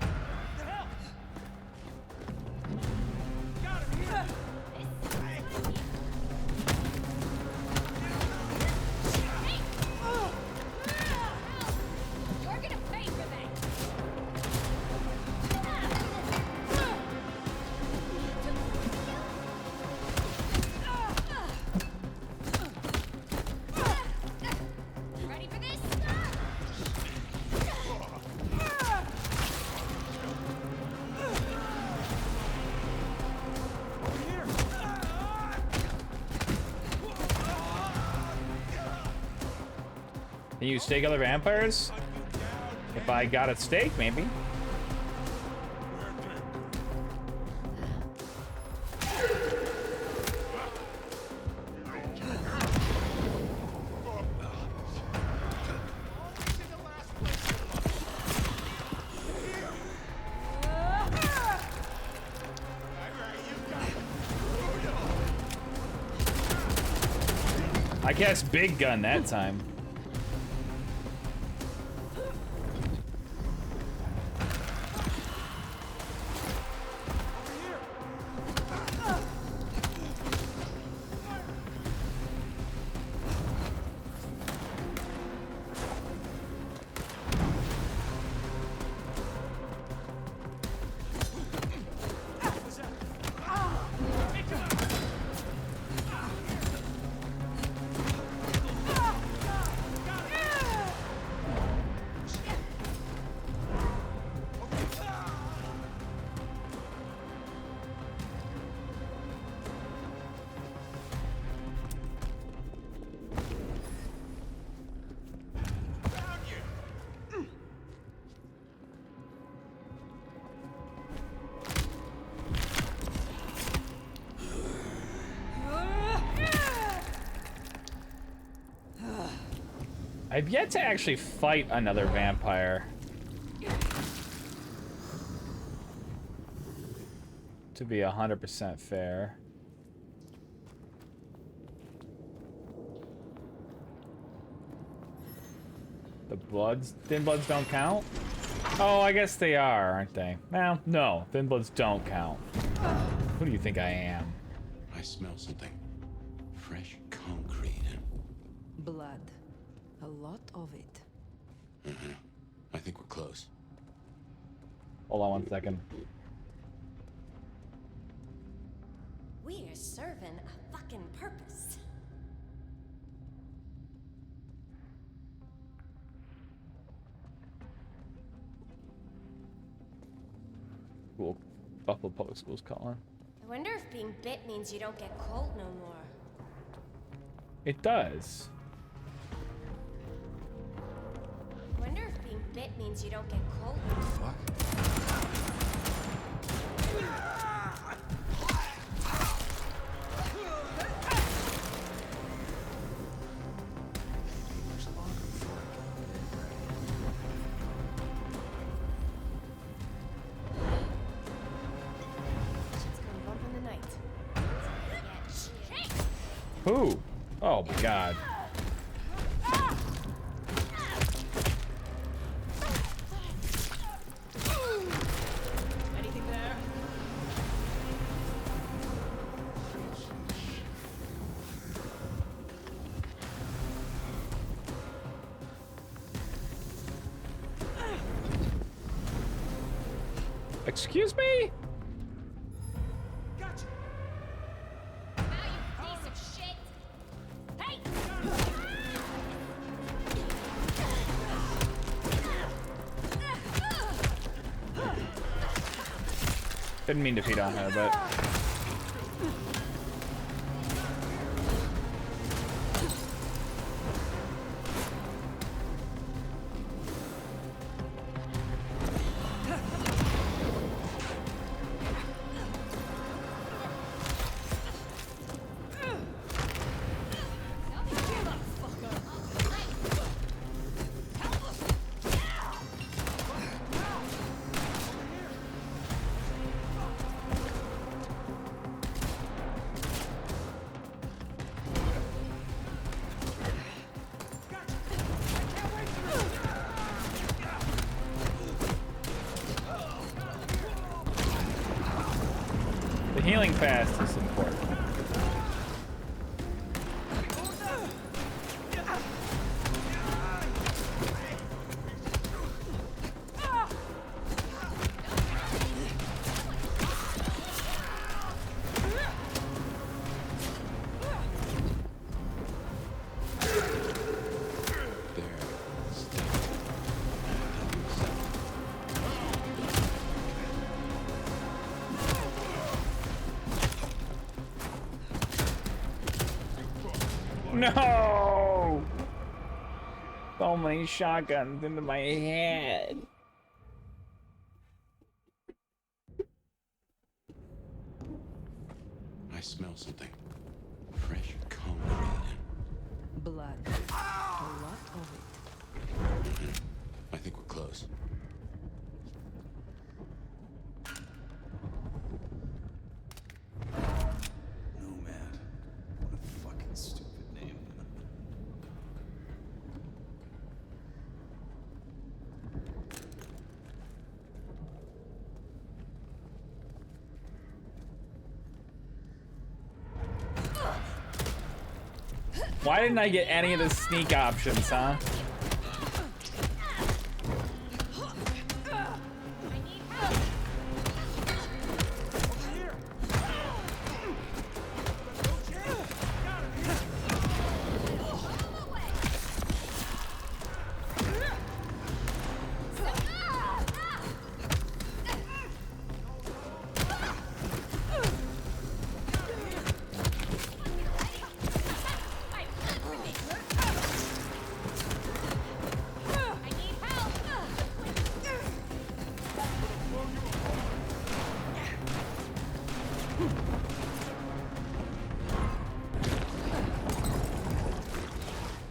Can you stake other vampires? If I got a stake, maybe. I guess big gun that time. I've yet to actually fight another vampire. To be 100% fair. The Thin Bloods don't count? Oh, I guess they are, aren't they? Well, no, Thin Bloods don't count. Who do you think I am?
I smell something. Fresh concrete.
Blood. A lot of it.
Mm-hmm. I think we're close.
Hold on 1 second.
We're serving a fucking purpose.
Cool. Buffalo Public Schools calling.
I wonder if being bit means you don't get cold no more.
It does.
I wonder if being bit means you don't get cold no more.
Fuck.
Who? Oh my god.
Anything there?
Excuse me? Didn't mean to feed on her, but... Healing fast is important. No! So many shotguns into my head.
I smell something. Fresh concrete.
Blood. A lot of it.
I think we're close.
Nomad. What a fucking stupid name.
Why didn't I get any of the sneak options, huh?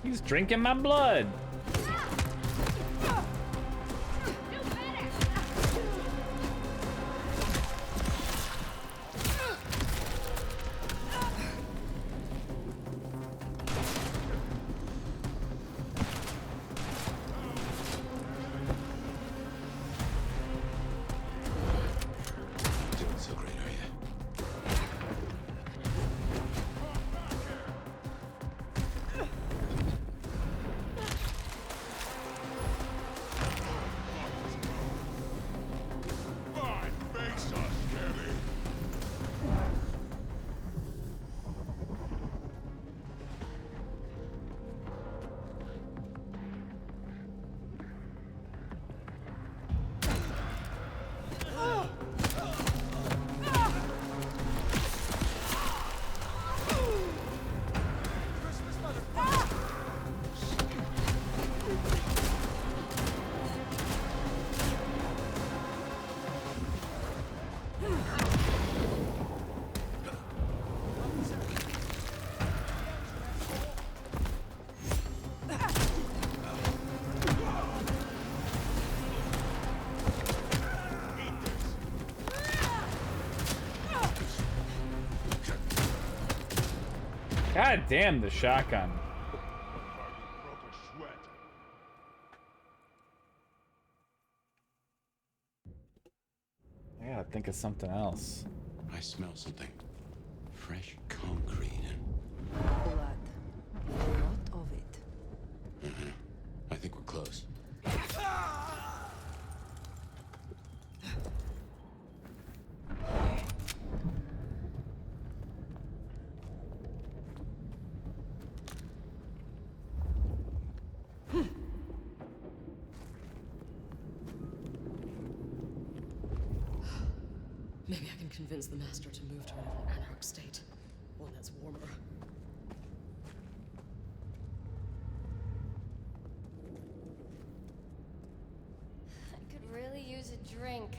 He's drinking my blood.
Doing so great, are you?
Face us, Kelly.
God damn the shotgun. I gotta think of something else.
I smell something. Fresh concrete.
Blood. A lot of it.
I think we're close.
Maybe I can convince the Master to move to an anarch state. One that's warmer.
I could really use a drink.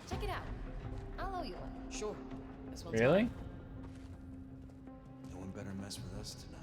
Check it out. I'll owe you one.
Sure. This one's
Really?
mine.
No one better mess with us tonight.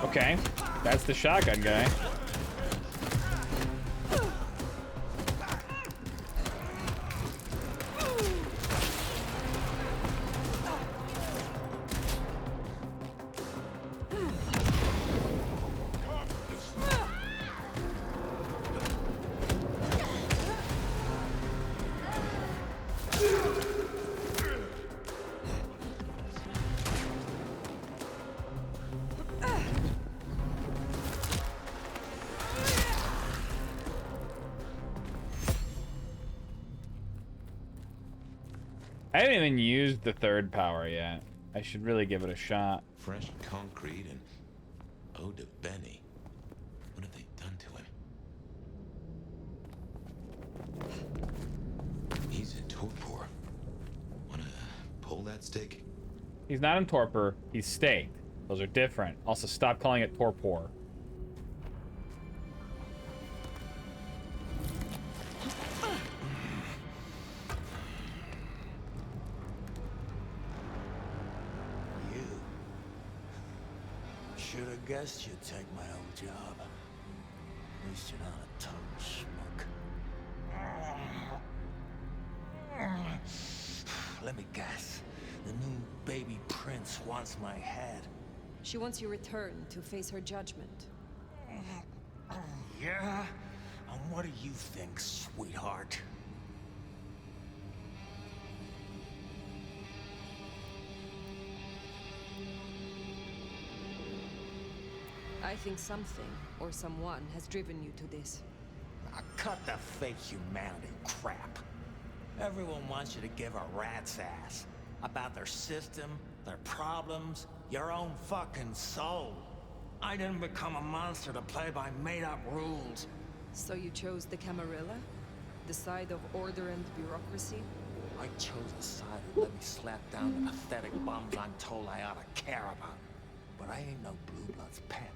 Okay, that's the shotgun guy. I haven't even used the third power yet. I should really give it a shot.
Fresh concrete and ode to Benny. What have they done to him? He's in torpor. Wanna pull that stick?
He's not in torpor, he's staked. Those are different. Also, stop calling it torpor.
Should have guessed you'd take my old job. At least you're not a total schmuck. Let me guess. The new baby prince wants my head.
She wants you returned to face her judgment.
Yeah? And what do you think, sweetheart?
I think something or someone has driven you to this.
Cut the fake humanity crap. Everyone wants you to give a rat's ass about their system, their problems, your own fucking soul. I didn't become a monster to play by made-up rules.
So you chose the Camarilla? The side of order and bureaucracy?
I chose the side that let me slap down the pathetic bums I'm told I ought to care about. But I ain't no blue blood's pet.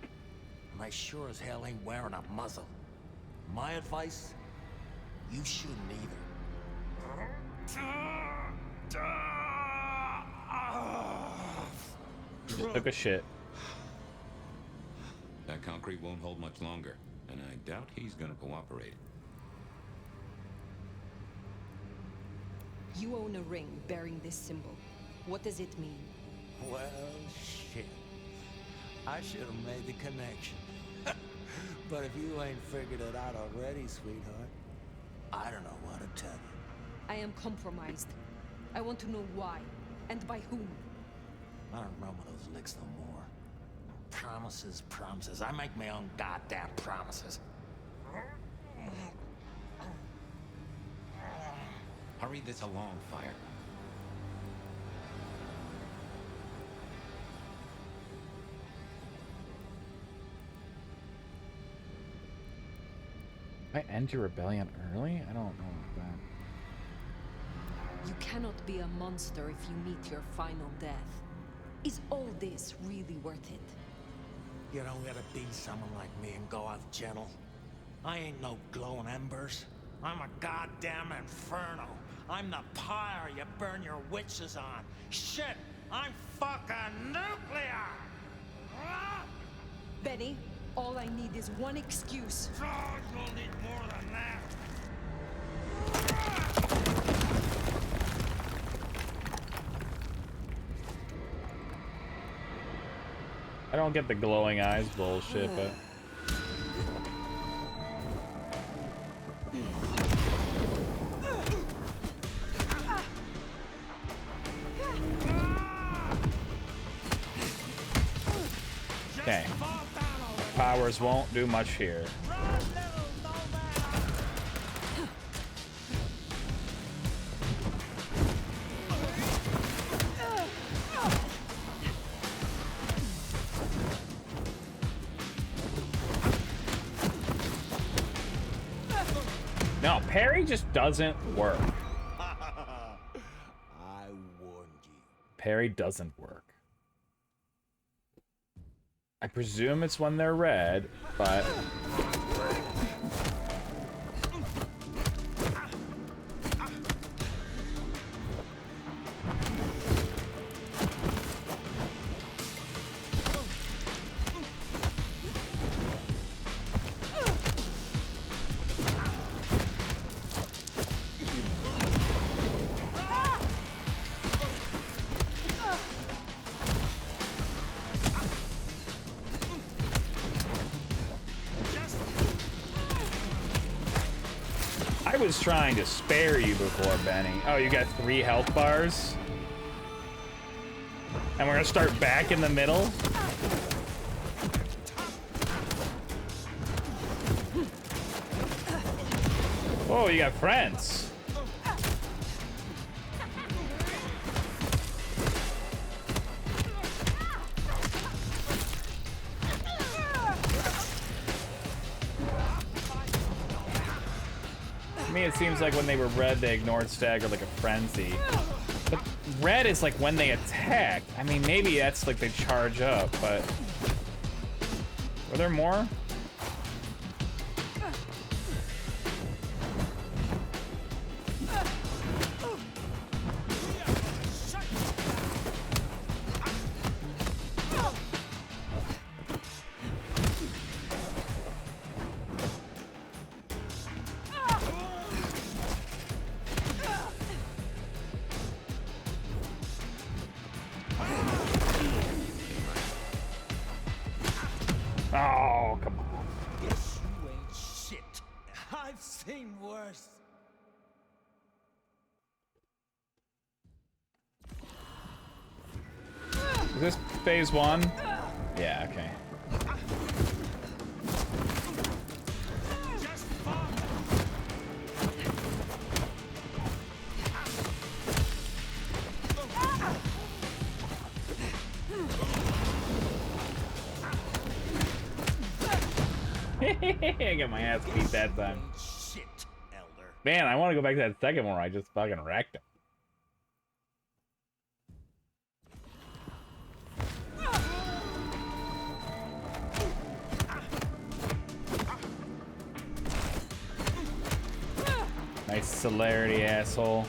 And I sure as hell ain't wearing a muzzle. My advice? You shouldn't either.
Just took a shit.
That concrete won't hold much longer, and I doubt he's gonna cooperate.
You own a ring bearing this symbol. What does it mean?
Well, shit. I should have made the connection. But if you ain't figured it out already, sweetheart, I don't know what to tell you.
I am compromised. I want to know why, and by whom.
I don't remember those licks no more. Promises, promises. I make my own goddamn promises.
Hurry this along, Fire.
I end your rebellion early? I don't know that.
You cannot be a monster if you meet your final death. Is all this really worth it?
You don't gotta be someone like me and go out gentle. I ain't no glowing embers. I'm a goddamn inferno. I'm the pyre you burn your witches on. Shit, I'm fucking nuclear!
Benny, all I need is one excuse.
Oh, you'll need more than that.
I don't get the glowing eyes bullshit, but... Okay. Powers won't do much here. No, parry just doesn't work.
I warned you.
Parry doesn't work. I presume it's when they're red, but... I was trying to spare you before, Benny. Oh, you got 3 health bars? And we're gonna start back in the middle? Oh, you got friends. To me, it seems like when they were red, they ignored stagger like a frenzy. But red is like when they attack. I mean, maybe that's like they charge up, but... Were there more? Oh, come on.
Guess you ain't shit. I've seen worse.
Is this phase 1? Yeah, okay. I got my ass beat that time.
Shit, Elder.
Man, I want to go back to that second one where I just fucking wrecked him. Nice celerity, asshole.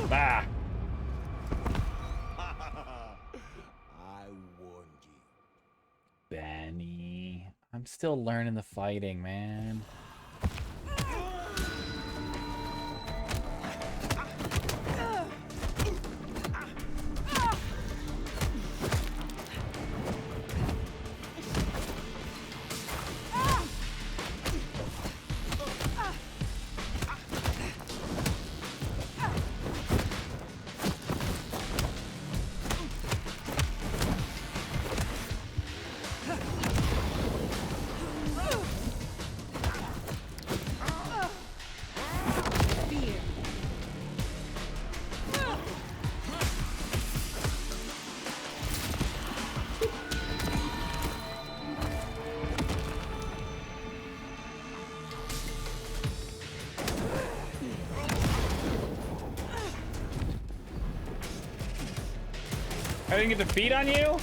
Ah.
I warned you.
Benny. I'm still learning the fighting, man. I didn't get the feed on you?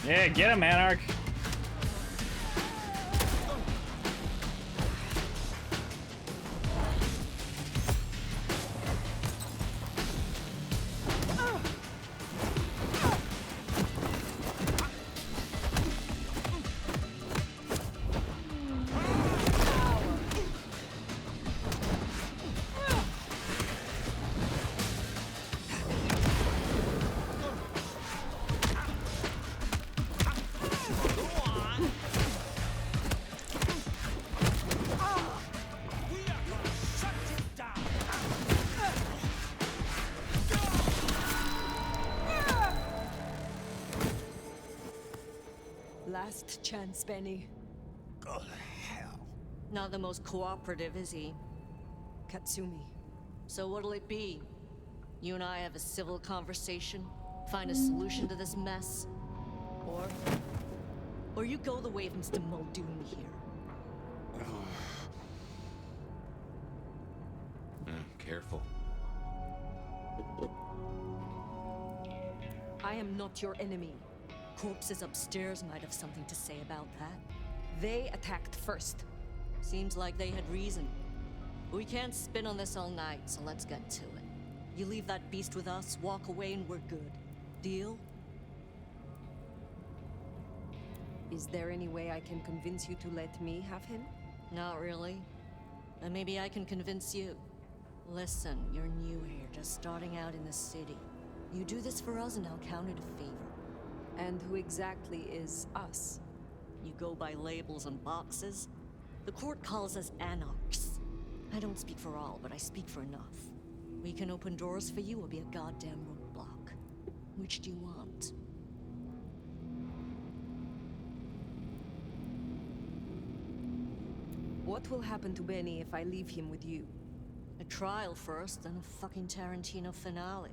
Yeah, get him, Anarch.
Last chance, Benny.
Go to hell.
Not the most cooperative, is he?
Katsumi.
So what'll it be? You and I have a civil conversation? Find a solution to this mess? Or you go the way of Mr. Muldoon here?
Careful.
I am not your enemy.
Corpses upstairs might have something to say about that.
They attacked first.
Seems like they had reason. We can't spin on this all night, so let's get to it. You leave that beast with us, walk away, and we're good. Deal?
Is there any way I can convince you to let me have him?
Not really. Then maybe I can convince you. Listen, you're new here, just starting out in the city. You do this for us and I'll count it a favor.
And who exactly is us?
You go by labels and boxes. The court calls us anarchs. I don't speak for all, but I speak for enough. We can open doors for you or be a goddamn roadblock. Which do you want?
What will happen to Benny if I leave him with you?
A trial first, then a fucking Tarantino finale.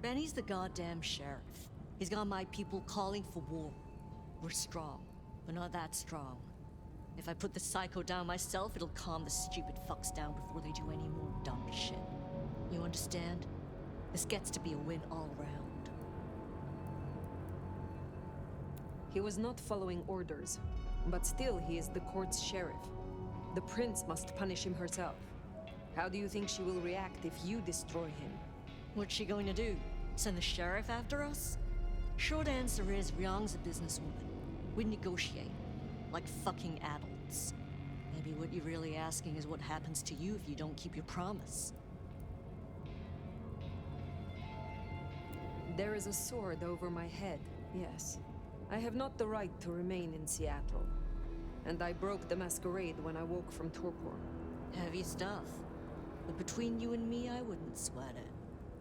Benny's the goddamn sheriff. He's got my people calling for war. We're strong, but not that strong. If I put the psycho down myself, it'll calm the stupid fucks down before they do any more dumb shit. You understand? This gets to be a win all round.
He was not following orders, but still he is the court's sheriff. The prince must punish him herself. How do you think she will react if you destroy him?
What's she going to do? Send the sheriff after us? Short answer is, Ryong's a businesswoman. We negotiate. Like fucking adults. Maybe what you're really asking is what happens to you if you don't keep your promise.
There is a sword over my head, yes. I have not the right to remain in Seattle. And I broke the masquerade when I woke from torpor.
Heavy stuff. But between you and me, I wouldn't sweat it.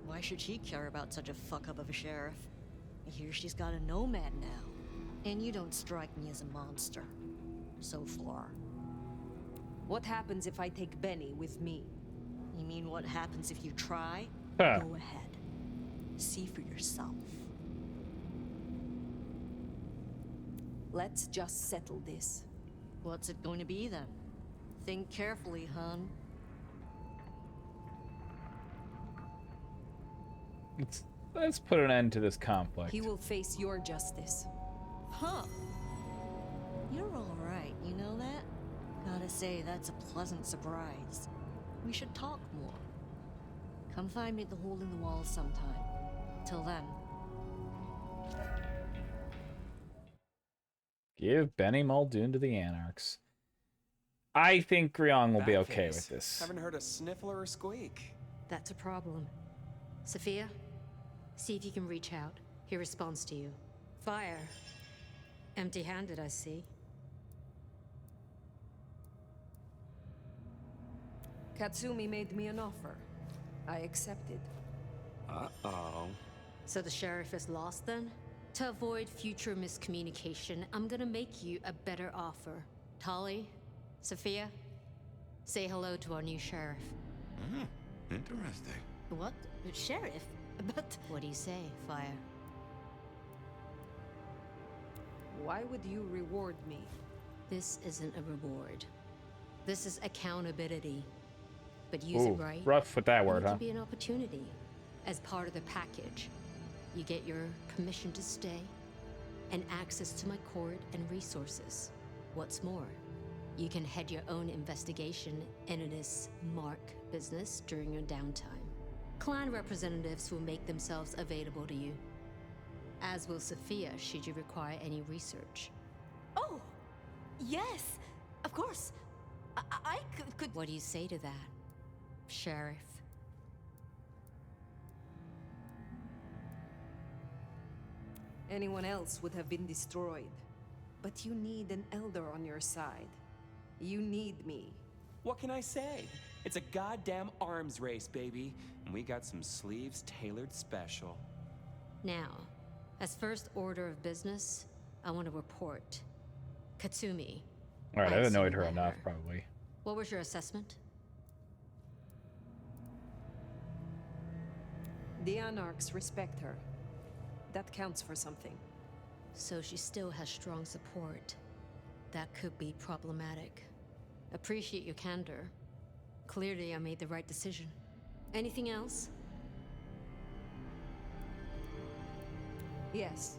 Why should she care about such a fuck-up of a sheriff? I hear she's got a nomad now. And you don't strike me as a monster. So far.
What happens if I take Benny with me?
You mean what happens if you try?
Huh.
Go ahead. See for yourself.
Let's just settle this.
What's it going to be then? Think carefully, hon.
Let's put an end to this conflict.
He will face your justice.
Huh. You're alright, you know that? Gotta say, that's a pleasant surprise. We should talk more. Come find me at the hole in the wall sometime. Till then.
Give Benny Muldoon to the Anarchs. I think Ryong will be okay
Batface.
with this.
Haven't heard a sniffle or a squeak.
That's a problem. Sophia, see if you can reach out. He responds to you. Fire. Empty-handed, I see.
Katsumi made me an offer. I accepted.
Uh-oh.
So the sheriff is lost then? To avoid future miscommunication, I'm gonna make you a better offer. Tali, Sophia, say hello to our new sheriff.
Interesting.
What? Sheriff? But what do you say, Fire?
Why would you reward me?
This isn't a reward. This is accountability. But use
Ooh,
it right.
rough with that word,
it
huh?
could be an opportunity. As part of the package, you get your permission to stay,
and access to my court and resources. What's more, you can head your own investigation into this Mark business during your downtime. Clan representatives will make themselves available to you, as will Sophia should you require any research.
Oh, yes, of course. I could...
What do you say to that, Sheriff?
Anyone else would have been destroyed. But you need an elder on your side. You need me.
What can I say? It's a goddamn arms race, baby. And we got some sleeves tailored special.
Now, as first order of business, I want to report. Katsumi.
Alright, I've annoyed her
met
enough, probably.
What was your assessment?
The Anarchs respect her. That counts for something.
So she still has strong support. That could be problematic. Appreciate your candor. Clearly, I made the right decision. Anything else?
Yes.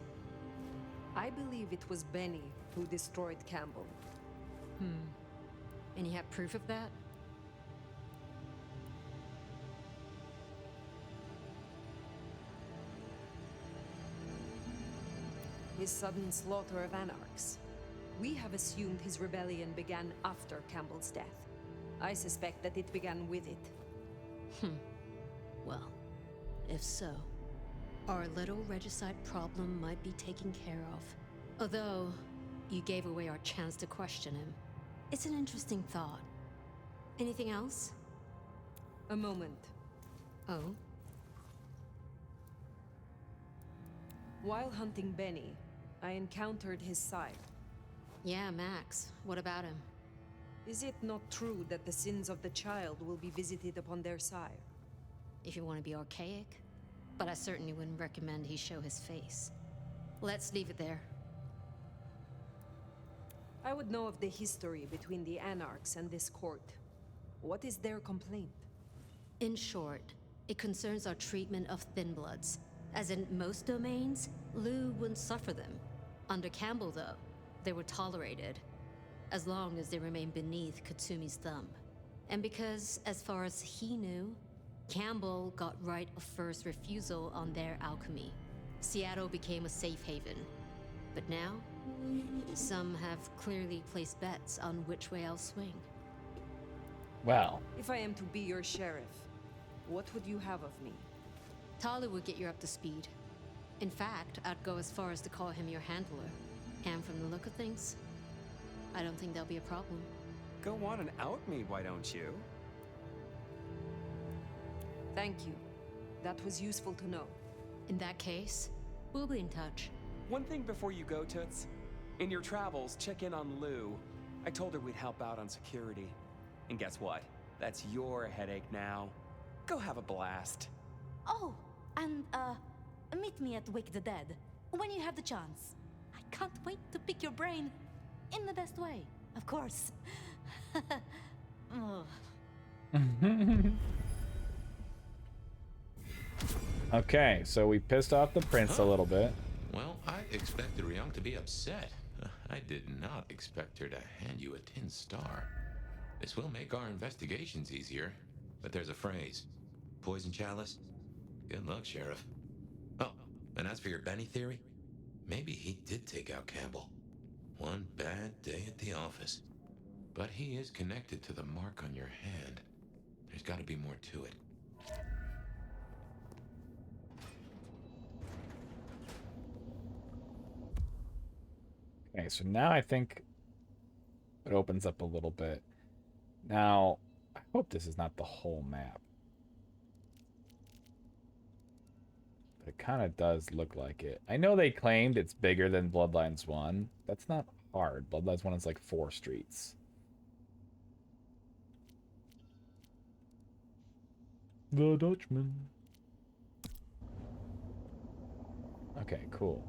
I believe it was Benny who destroyed Campbell.
And you have proof of that?
His sudden slaughter of Anarchs. We have assumed his rebellion began after Campbell's death. I suspect that it began with it.
Well, if so, our little regicide problem might be taken care of. Although, you gave away our chance to question him. It's an interesting thought. Anything else?
A moment.
Oh?
While hunting Benny, I encountered his sire.
Yeah, Max. What about him?
Is it not true that the sins of the child will be visited upon their sire?
If you want to be archaic, but I certainly wouldn't recommend he show his face. Let's leave it there.
I would know of the history between the Anarchs and this court. What is their complaint?
In short, it concerns our treatment of thin bloods. As in most domains, Lou wouldn't suffer them. Under Campbell, though, they were tolerated, as long as they remained beneath Katsumi's thumb. And because, as far as he knew, Campbell got right of first refusal on their alchemy. Seattle became a safe haven. But now, some have clearly placed bets on which way I'll swing.
Well.
If I am to be your sheriff, what would you have of me?
Tali would get you up to speed. In fact, I'd go as far as to call him your handler. And from the look of things, I don't think that'll be a problem.
Go on and out me, why don't you?
Thank you. That was useful to know.
In that case, we'll be in touch.
One thing before you go, Toots. In your travels, check in on Lou. I told her we'd help out on security. And guess what? That's your headache now. Go have a blast.
Oh, and, meet me at Wake the Dead, when you have the chance. I can't wait to pick your brain, in the best way, of course. Oh.
Okay, so we pissed off the prince a little bit.
Well, I expected Ryong to be upset. I did not expect her to hand you a tin star. This will make our investigations easier, but there's a phrase. Poison chalice? Good luck, Sheriff. Oh, and as for your Benny theory, maybe he did take out Campbell. One bad day at the office. But he is connected to the mark on your hand. There's got to be more to it.
Okay, so now I think it opens up a little bit. Now, I hope this is not the whole map. But it kind of does look like it. I know they claimed it's bigger than Bloodlines 1. That's not hard. Bloodlines 1 is like 4 streets. The Dutchman. Okay, cool.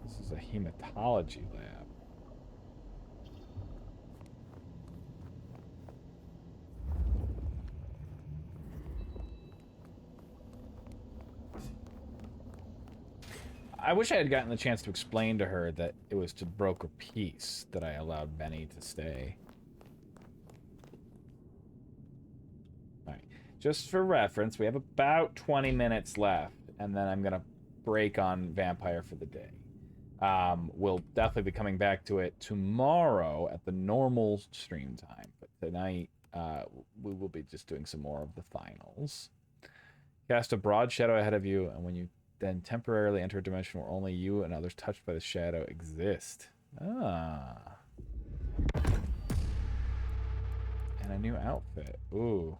This is a hematology lab. I wish I had gotten the chance to explain to her that it was to broker peace that I allowed Benny to stay. Alright. Just for reference, we have about 20 minutes left, and then I'm going to break on Vampire for the day. We'll definitely be coming back to it tomorrow at the normal stream time, but tonight we will be just doing some more of the finals. Cast a broad shadow ahead of you, and when you then temporarily enter a dimension where only you and others touched by the shadow exist. Ah. And a new outfit. Ooh.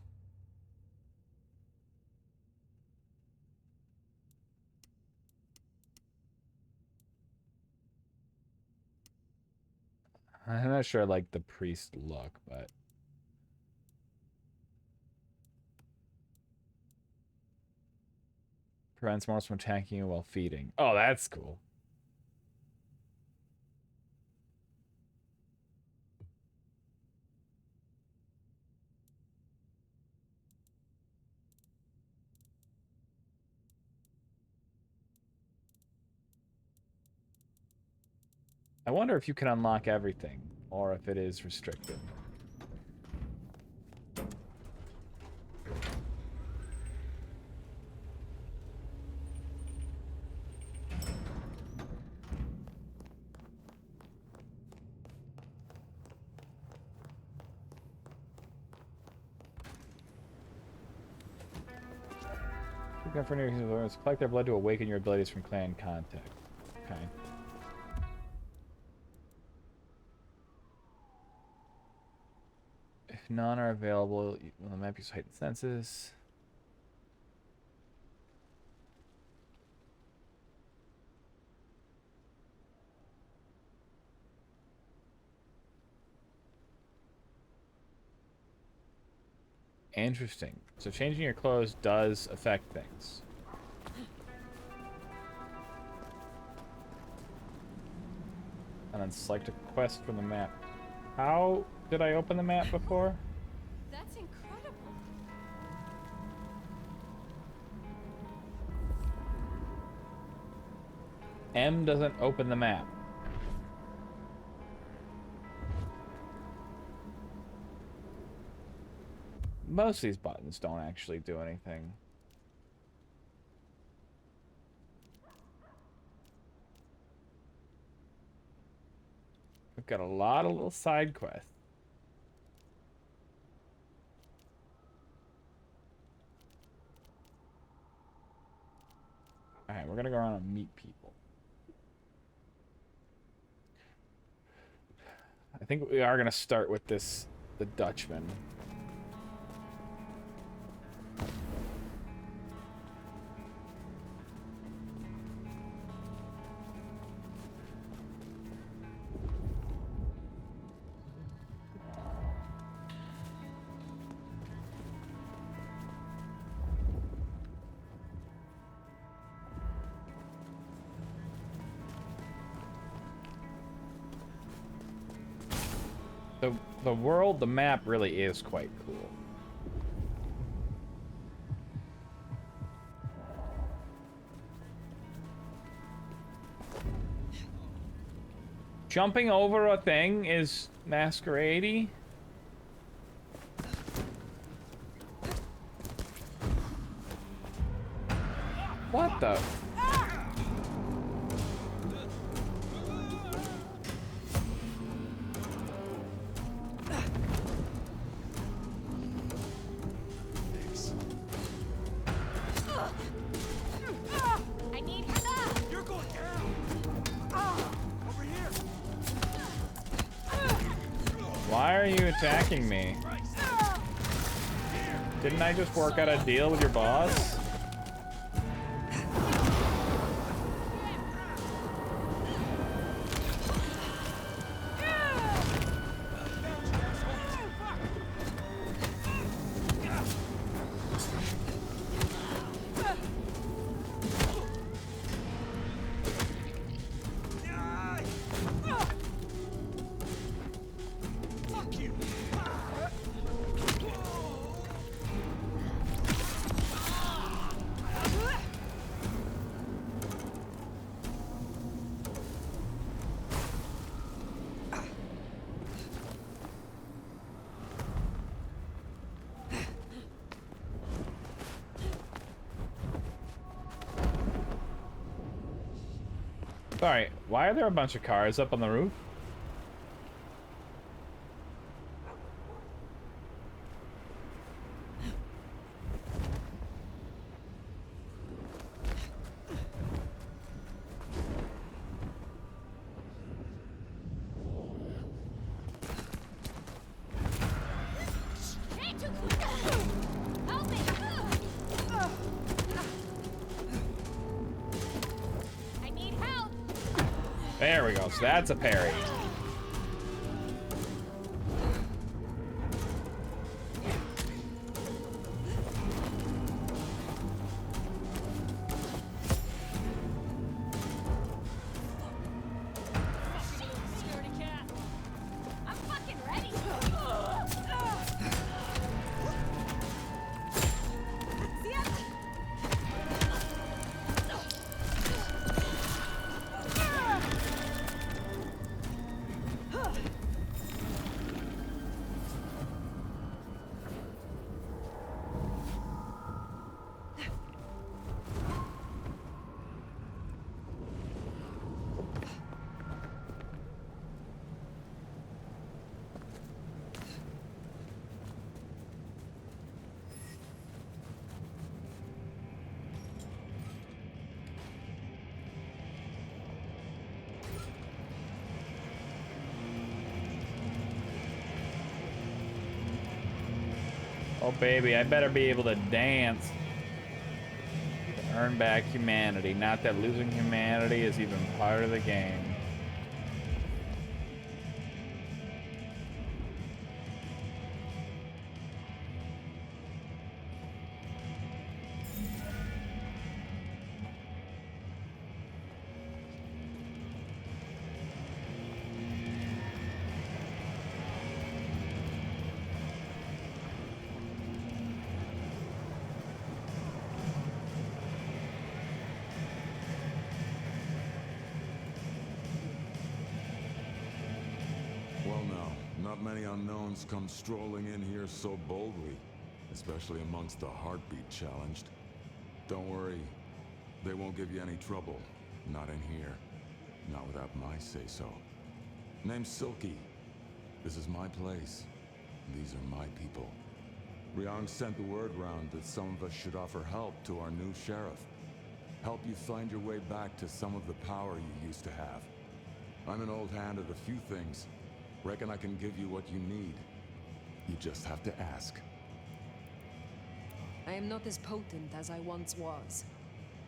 I'm not sure I like the priest look, but... Prevents mortals from attacking you while feeding. Oh, that's cool. I wonder if you can unlock everything, or if it is restricted. For new users, collect their blood to awaken your abilities from clan contact. Okay. If none are available, on the map use heightened senses. Interesting. So changing your clothes does affect things. And then select a quest from the map. How did I open the map before?
That's incredible.
M doesn't open the map. Most of these buttons don't actually do anything. We've got a lot of little side quests. Alright, we're gonna go around and meet people. I think we are gonna start with this, the Dutchman. The world, the map really is quite cool. Jumping over a thing is masquerade-y. What the?
I need help.
You're going down. Over here.
Why are you attacking me? Didn't I just work out a deal with your boss? Sorry, why are there a bunch of cars up on the roof?
I need help.
There we go. So that's a parry.
Scaredy cat. I'm fucking ready. See ya.
Oh baby, I better be able to dance. To earn back humanity. Not that losing humanity is even part of the game.
Well, no. Not many unknowns come strolling in here so boldly, especially amongst the heartbeat challenged. Don't worry. They won't give you any trouble. Not in here. Not without my say-so. Name's Silky. This is my place. These are my people. Ryong sent the word round that some of us should offer help to our new sheriff. Help you find your way back to some of the power you used to have. I'm an old hand at a few things. Reckon I can give you what you need. You just have to ask.
I am not as potent as I once was.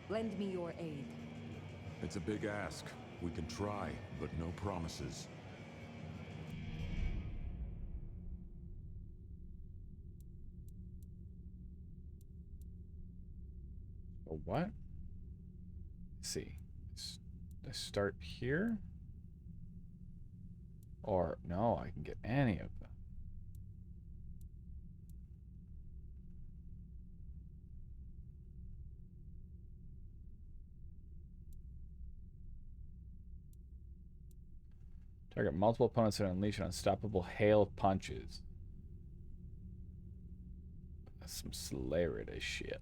Lend me your aid.
It's a big ask. We can try, but no promises.
Oh, what? Let's see. Let's start here? Or, no, I can get any of them. Target multiple opponents and unleash an unstoppable hail of punches. That's some Slayerita shit.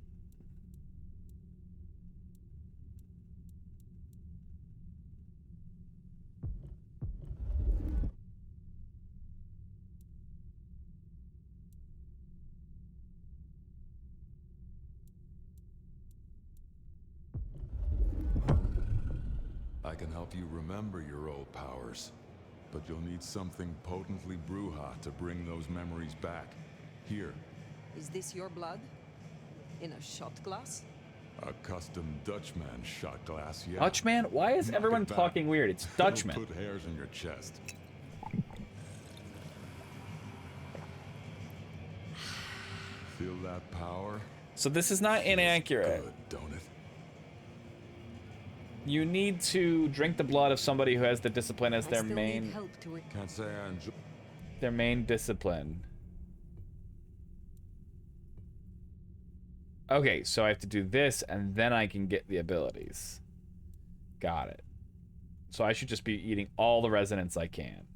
I can help you remember your old powers, but you'll need something potently Bruja to bring those memories back. Here,
Is this your blood? In a shot glass?
a custom Dutchman shot glass, yeah.
Dutchman? Why is
Knock
everyone
it back.
talking weird? It's Dutchman.
It'll put hairs in your chest. Feel that power?
So this is not inaccurate.
Good, don't it?
You need to drink the blood of somebody who has the discipline as their main
Can't say I enjoy.
their main discipline. Okay, so I have to do this and then I can get the abilities. Got it. So I should just be eating all the residents I can.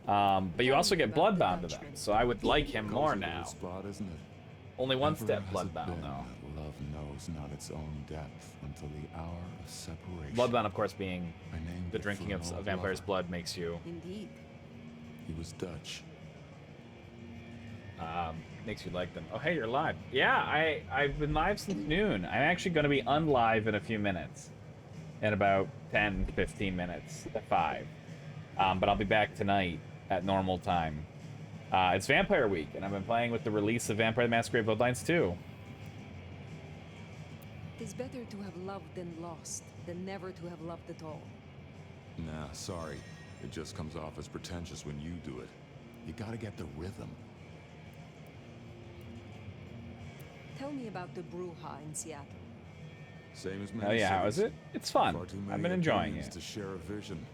But you also get bloodbound to them, so I would like him more now.
Spot, isn't it?
Only one
Emperor
step
has it
bloodbound
been
though.
that love knows not its own depth until the hour of separation.
Bloodbound, of course, being
I named
the
it
drinking
for
of
an
a
old
vampire's
lover.
blood makes you
Indeed.
He was Dutch.
makes you like them. Oh, hey, you're live. Yeah, I've been live since noon. I'm actually going to be unlive in a few minutes. In about 10 to 15 minutes at 5. But I'll be back tonight at normal time. It's Vampire Week, and I've been playing with the release of Vampire the Masquerade Bloodlines 2.
Tis better to have loved and lost than never to have loved at all.
Nah, sorry. It just comes off as pretentious when you do it. You gotta get the rhythm.
Tell me about the Bruja in Seattle.
Same as many
Oh yeah, how is
cities.
it? It's fun.
Far too
I've
many
been enjoying
opinions
it.
to share a vision.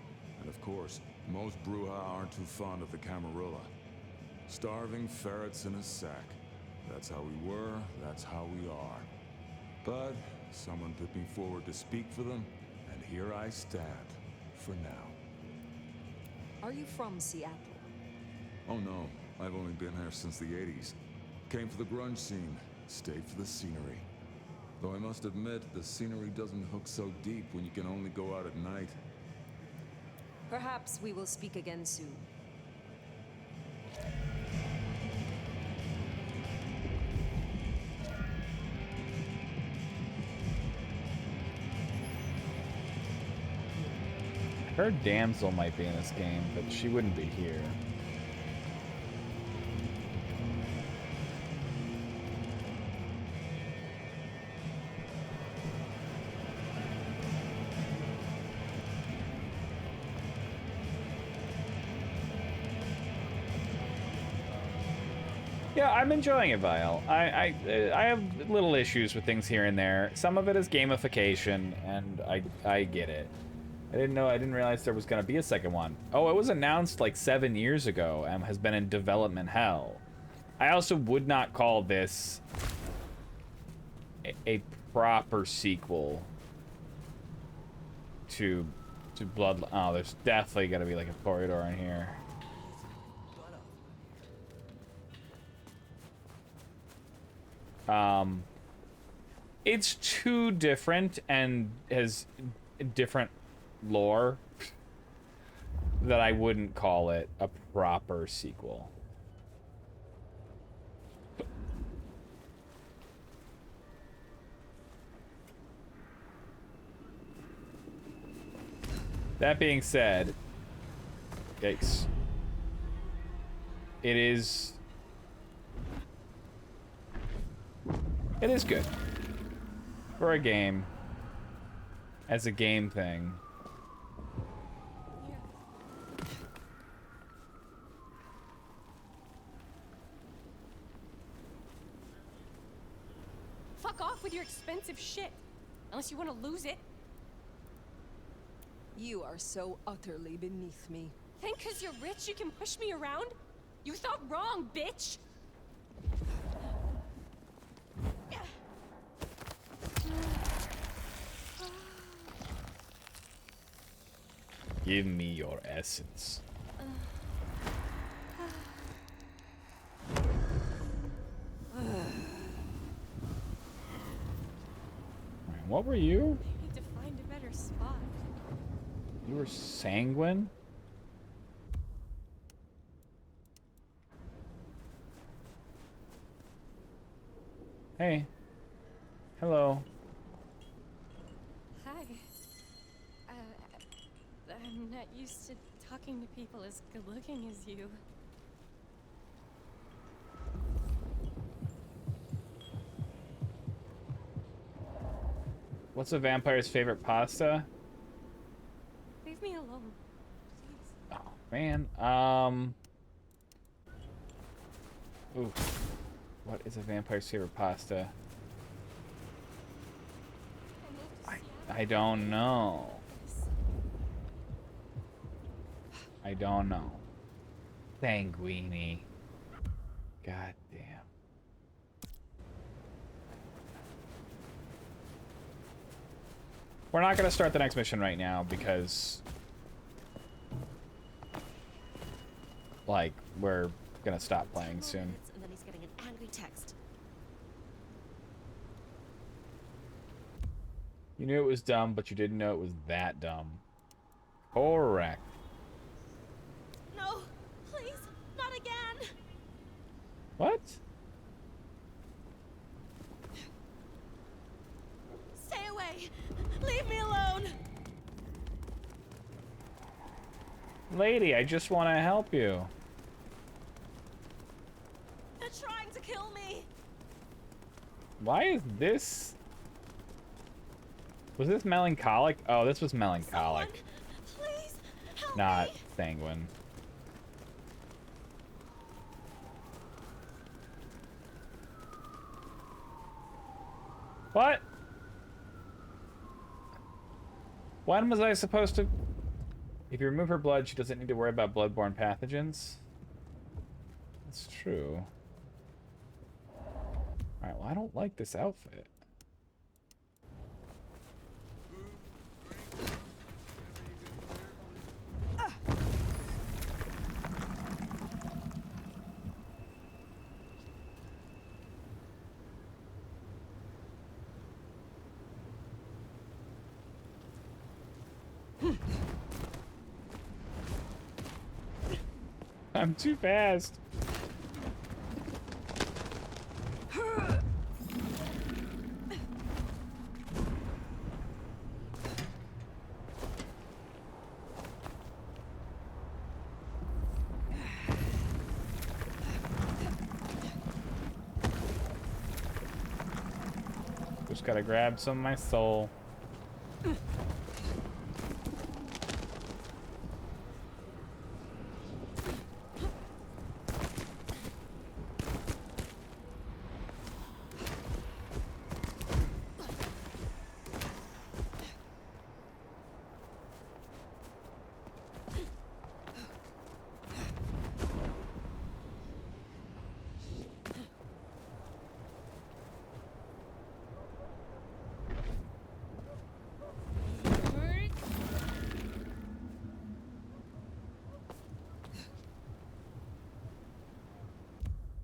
And of course, most Bruja aren't too fond of the Camarilla. Starving ferrets in a sack. That's how we were, that's how we are. But someone put me forward to speak for them, and here I stand, for now.
Are you from Seattle?
Oh no, I've only been here since the 80s. Came for the grunge scene, stayed for the scenery. Though I must admit, the scenery doesn't hook so deep when you can only go out at night.
Perhaps we will speak again soon.
I heard Damsel might be in this game, but she wouldn't be here. Yeah, I'm enjoying it, Vile. I have little issues with things here and there. Some of it is gamification, and I get it. I didn't realize there was gonna be a second one. Oh, it was announced like 7 years ago and has been in development hell. I also would not call this a proper sequel to Blood. Oh, there's definitely gonna be like a corridor in here. It's too different and has different lore that I wouldn't call it a proper sequel. That being said, yikes. It is good for a game, as a game thing.
Fuck off with your expensive shit. Unless you want to lose it.
You are so utterly beneath me.
Think 'cause you're rich you can push me around? You thought wrong, bitch!
Give me your essence. What were you?
I need to find a better spot.
You were sanguine? Hey. Hello.
Hi. I'm not used to talking to people as good-looking as you.
What's a vampire's favorite pasta?
Leave me alone.
Oh, man. Ooh. What is a vampire's favorite pasta? I don't know. I don't know. Sanguini. God damn. We're not gonna start the next mission right now because, like, we're gonna stop playing soon.
And then he's getting an angry text.
You knew it was dumb, but you didn't know it was that dumb. Correct.
No, please, not again.
What?
Stay away. Leave me alone.
Lady, I just want to help you.
They're trying to kill me.
Why is this? Was this melancholic? Oh, this was melancholic.
Please help
Not
me.
sanguine. What? When was I supposed to? If you remove her blood, she doesn't need to worry about bloodborne pathogens. That's true. Alright, well, I don't like this outfit. I'm too fast. Just gotta grab some of my soul.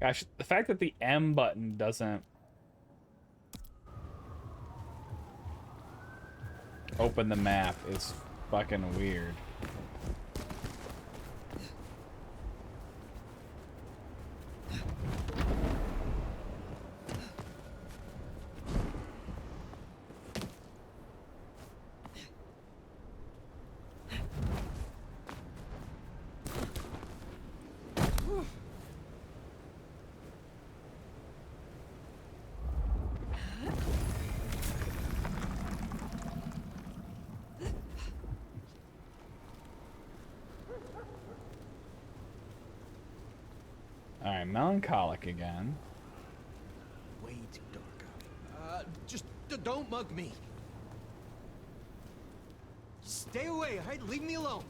Gosh, the fact that the M button doesn't open the map is fucking weird. Alright, melancholic again.
Way too dark. Just don't mug me. Stay away, alright? Leave me alone.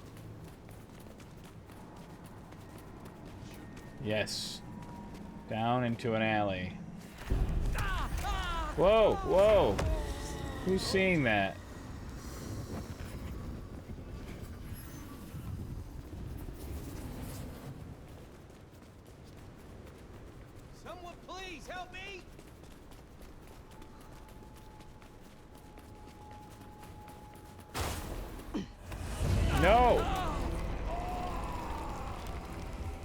Yes. Down into an alley. Whoa, whoa. Who's seeing that?
Someone please help me!
No!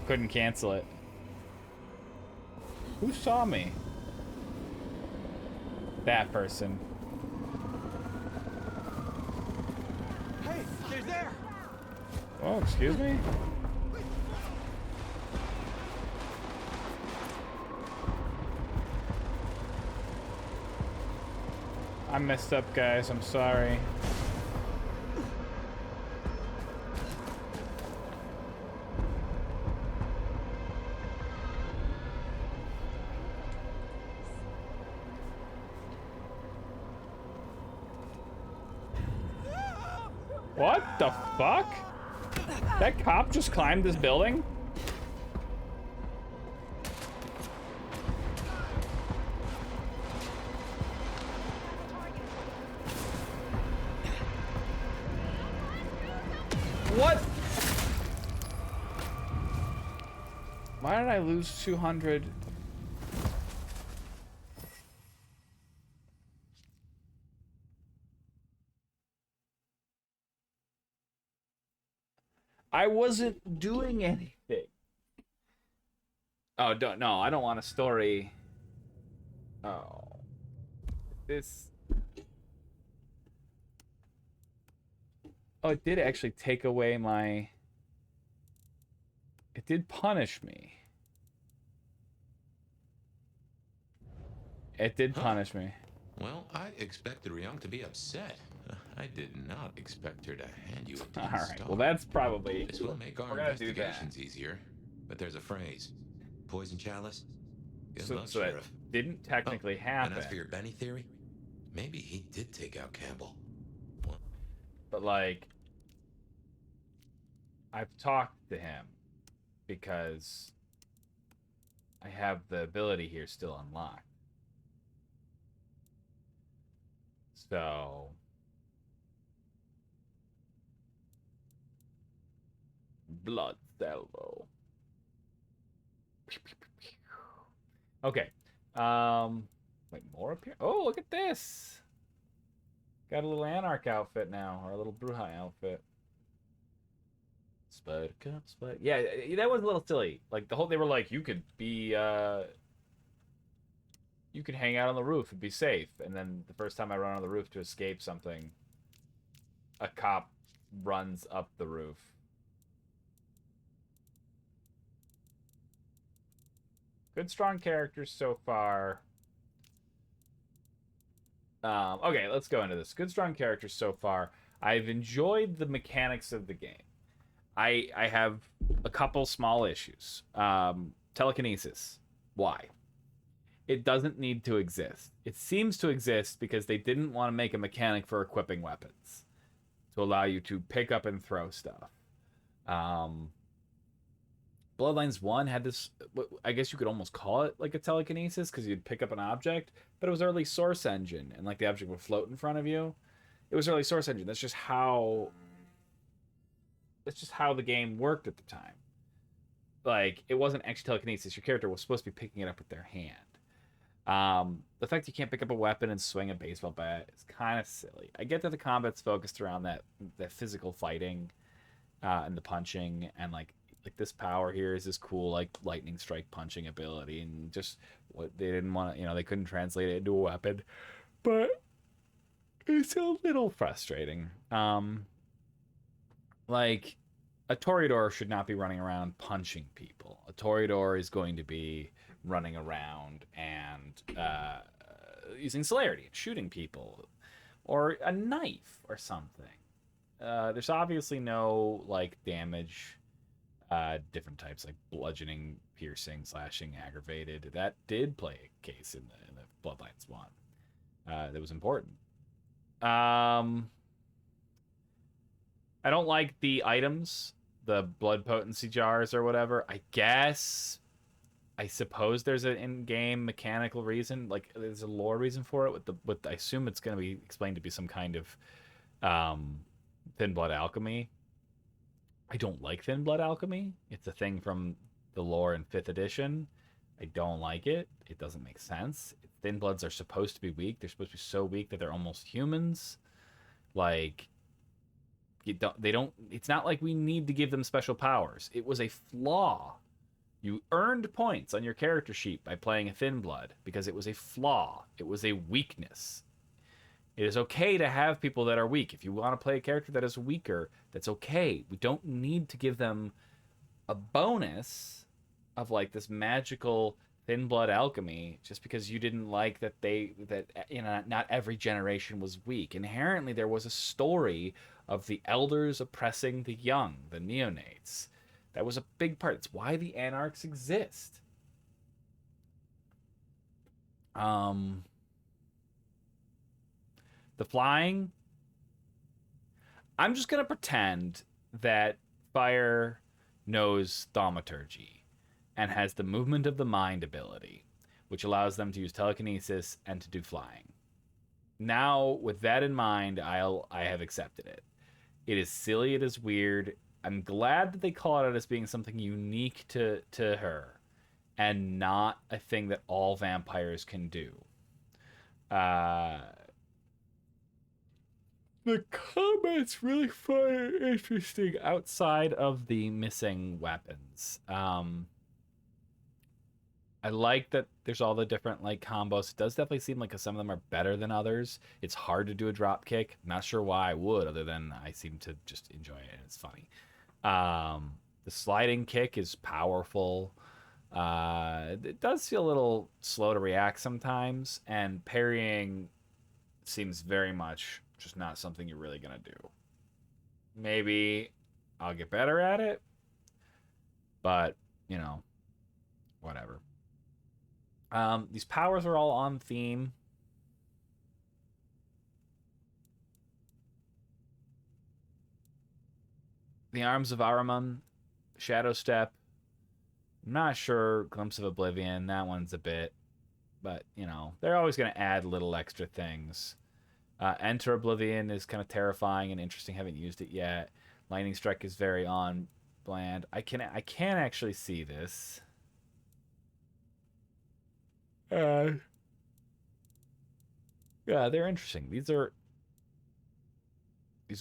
Couldn't cancel it. Who saw me? That person.
Hey, they're there!
Oh, excuse me? I messed up, guys. I'm sorry. What the fuck? That cop just climbed this building? What? Why did I lose 200? I wasn't doing anything. Oh, I don't want a story. Oh. This... Oh, it did actually take away my... It did punish me. It did punish me.
Well, I expected Ryong to be upset. I did not expect her to hand you a
All
dead
right.
star.
Well, that's probably...
This will make our investigations easier. But there's a phrase. Poison chalice? Good luck,
So that
Sheriff.
didn't technically happen.
And as for your Benny theory, maybe he did take out Campbell.
But, like, I've talked to him because I have the ability here still unlocked. So... Blood salvo. Okay. Wait, more up here? Oh, look at this. Got a little Anarch outfit now, or a little Bruja outfit. Spider Cup, Spider... Yeah, that was a little silly. Like, the whole... They were like, you could be, you could hang out on the roof and be safe. And then the first time I run on the roof to escape something, a cop runs up the roof. Good, strong characters so far. Okay, let's go into this. Good, strong characters so far. I've enjoyed the mechanics of the game. I have a couple small issues. Telekinesis. Why? It doesn't need to exist. It seems to exist because they didn't want to make a mechanic for equipping weapons to allow you to pick up and throw stuff. Bloodlines 1 had this, I guess you could almost call it like a telekinesis because you'd pick up an object, but it was early Source Engine, and like the object would float in front of you. It was early Source Engine. That's just how the game worked at the time. Like, it wasn't actually telekinesis. Your character was supposed to be picking it up with their hand. The fact you can't pick up a weapon and swing a baseball bat is kind of silly. I get that the combat's focused around that physical fighting and the punching, and like this power here is this cool like lightning strike punching ability, and just what they didn't want to, they couldn't translate it into a weapon, but it's a little frustrating. Like, a Toreador should not be running around punching people. A Toreador is going to be running around and using celerity, shooting people, or a knife or something. There's obviously no like damage. Different types like bludgeoning, piercing, slashing, aggravated. That did play a case in the Bloodlines 1. That was important. I don't like the items, the blood potency jars or whatever. I suppose there's an in-game mechanical reason, like there's a lore reason for it. With I assume it's going to be explained to be some kind of thin blood alchemy. I don't like thin blood alchemy. It's a thing from the lore in 5th edition. I don't like it. It doesn't make sense. Thin bloods are supposed to be weak. They're supposed to be so weak that they're almost humans. Like, it's not like we need to give them special powers. It was a flaw. You earned points on your character sheet by playing a thin blood because it was a flaw. It was a weakness. It is okay to have people that are weak. If you want to play a character that is weaker, that's okay. We don't need to give them a bonus of like this magical thin blood alchemy just because you didn't like that not every generation was weak. Inherently, there was a story of the elders oppressing the young, the neonates. That was a big part. It's why the Anarchs exist. The flying, I'm just going to pretend that fire knows thaumaturgy and has the movement of the mind ability, which allows them to use telekinesis and to do flying. Now, with that in mind, I have accepted it. It is silly, it is weird. I'm glad that they call it out as being something unique to her and not a thing that all vampires can do. The combat's really fun and interesting outside of the missing weapons. I like that there's all the different like combos. It does definitely seem like some of them are better than others. It's hard to do a drop kick. Not sure why I would, other than I seem to just enjoy it and it's funny. The sliding kick is powerful. It does feel a little slow to react sometimes, and parrying seems very much just not something you're really gonna do. Maybe I'll get better at it, but you know, whatever. These powers are all on theme. The Arms of Ahriman, Shadow Step. I'm not sure. Glimpse of Oblivion. That one's a bit, but you know, they're always going to add little extra things. Enter Oblivion is kind of terrifying and interesting. Haven't used it yet. Lightning Strike is very on bland. I can actually see this. Yeah, they're interesting. These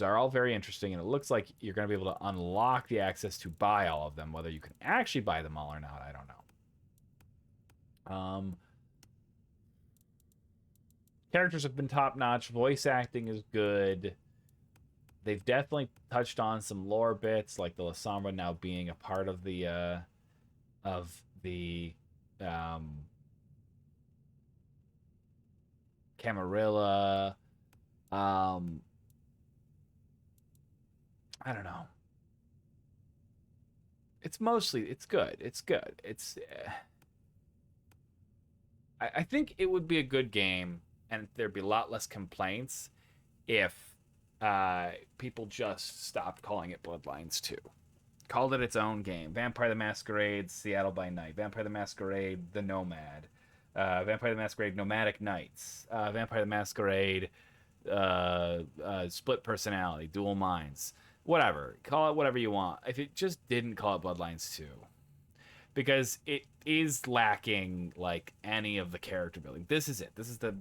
are all very interesting, and it looks like you're going to be able to unlock the access to buy all of them. Whether you can actually buy them all or not, I don't know. Characters have been top-notch. Voice acting is good. They've definitely touched on some lore bits, like the Lasombra now being a part of the Camarilla. I don't know. It's good. It's good. I think it would be a good game, and there'd be a lot less complaints if people just stopped calling it Bloodlines 2. Called it its own game. Vampire the Masquerade, Seattle by Night. Vampire the Masquerade, The Nomad. Vampire the Masquerade, Nomadic Nights. Vampire the Masquerade, Split Personality, Dual Minds. Whatever. Call it whatever you want. If it just didn't call it Bloodlines 2. Because it is lacking, like, any of the character building. This is it. This is the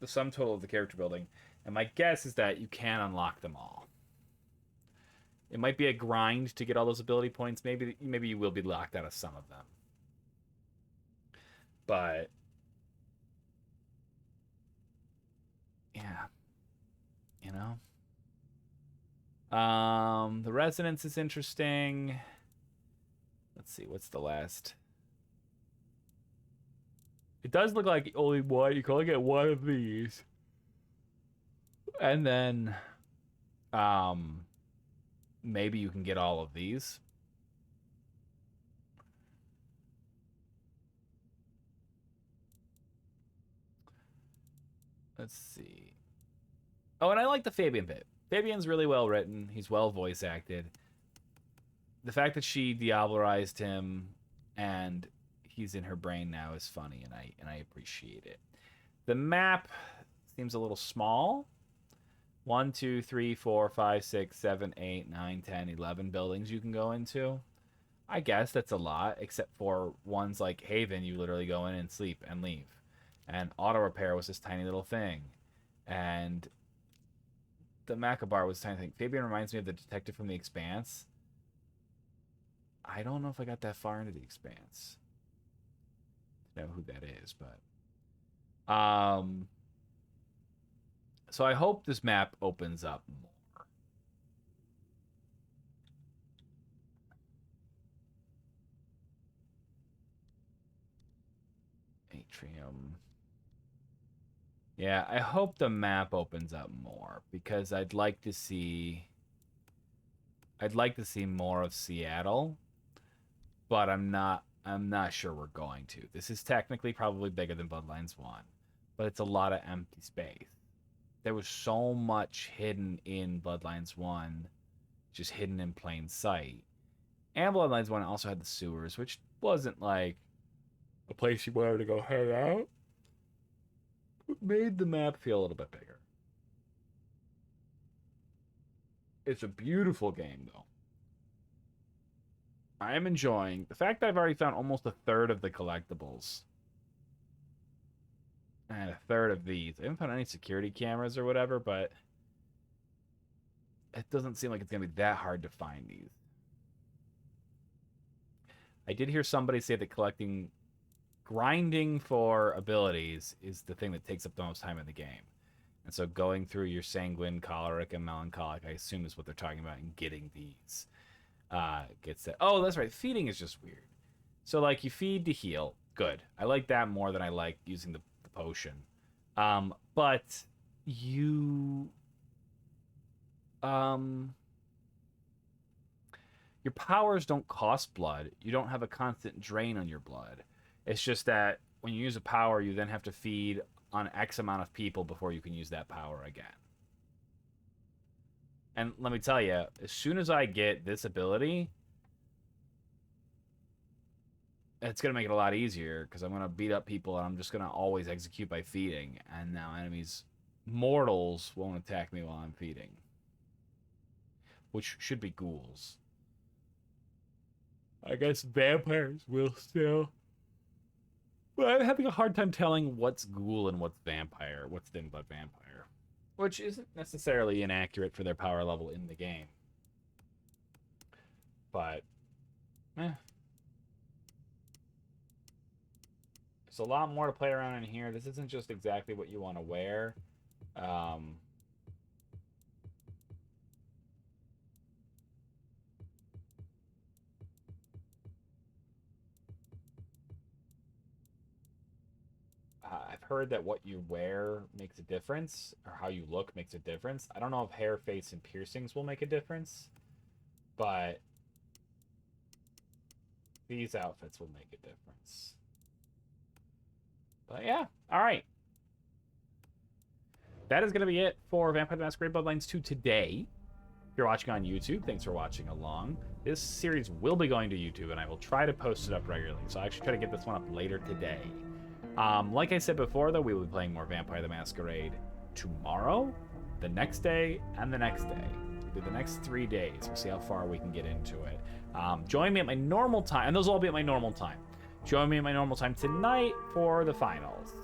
sum total of the character building. And my guess is that you can unlock them all. It might be a grind to get all those ability points. Maybe you will be locked out of some of them. But yeah, you know. The Resonance is interesting. Let's see, what's the last? It does look like only one. You can only get one of these, and then maybe you can get all of these. Let's see. Oh, and I like the Fabian bit. Fabian's really well written. He's well voice acted. The fact that she diablerized him and he's in her brain now is funny, and I appreciate it. The map seems a little small. 1, 2, 3, 4, 5, 6, 7, 8, 9, 10, 11 buildings you can go into. I guess that's a lot, except for ones like Haven, you literally go in and sleep and leave. And auto repair was this tiny little thing. And the Macabar was a tiny thing. Fabian reminds me of the detective from The Expanse. I don't know if I got that far into The Expanse. I don't know who that is, but so I hope this map opens up more. Atrium. Yeah, I hope the map opens up more, because I'd like to see more of Seattle, but I'm not sure we're going to. This is technically probably bigger than Bloodlines 1, but it's a lot of empty space. There was so much hidden in Bloodlines 1, just hidden in plain sight. And Bloodlines 1 also had the sewers, which wasn't like a place you wanted to go hang out. It made the map feel a little bit bigger. It's a beautiful game, though. I am enjoying the fact that I've already found almost a third of the collectibles. And a third of these. I haven't found any security cameras or whatever, but it doesn't seem like it's going to be that hard to find these. I did hear somebody say that grinding for abilities is the thing that takes up the most time in the game. And so going through your sanguine, choleric, and melancholic, I assume is what they're talking about, and getting these gets that. Oh, that's right. Feeding is just weird. So, like, you feed to heal. Good. I like that more than I like using the potion. But you... your powers don't cost blood. You don't have a constant drain on your blood. It's just that when you use a power, you then have to feed on X amount of people before you can use that power again. And let me tell you, as soon as I get this ability, it's going to make it a lot easier because I'm going to beat up people and I'm just going to always execute by feeding. And now enemies, mortals, won't attack me while I'm feeding. Which should be ghouls. I guess vampires will still. But I'm having a hard time telling what's ghoul and what's vampire, what's thin blood vampire. Which isn't necessarily inaccurate for their power level in the game. But, there's a lot more to play around in here. This isn't just exactly what you want to wear. I've heard that what you wear makes a difference, or how you look makes a difference. I don't know if hair, face, and piercings will make a difference, but these outfits will make a difference. But yeah, all right. That is going to be it for Vampire the Masquerade Bloodlines 2 today. If you're watching on YouTube, thanks for watching along. This series will be going to YouTube, and I will try to post it up regularly. So I'll actually try to get this one up later today. Like I said before, though, we will be playing more Vampire the Masquerade tomorrow, the next day, and the next day. We'll do the next 3 days. We'll see how far we can get into it. Join me at my normal time, and those will all be at my normal time. Join me at my normal time tonight for the finals.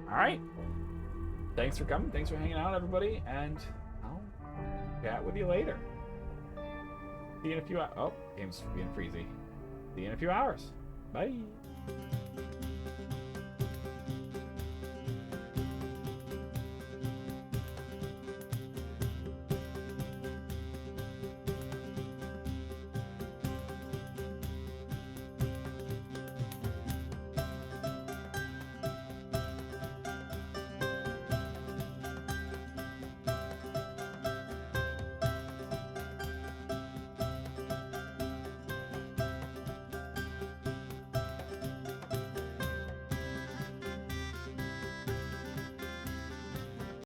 All right. Thanks for coming. Thanks for hanging out, everybody, and I'll chat with you later. See you in a few hours. Oh, game's being freezy. See you in a few hours. Bye.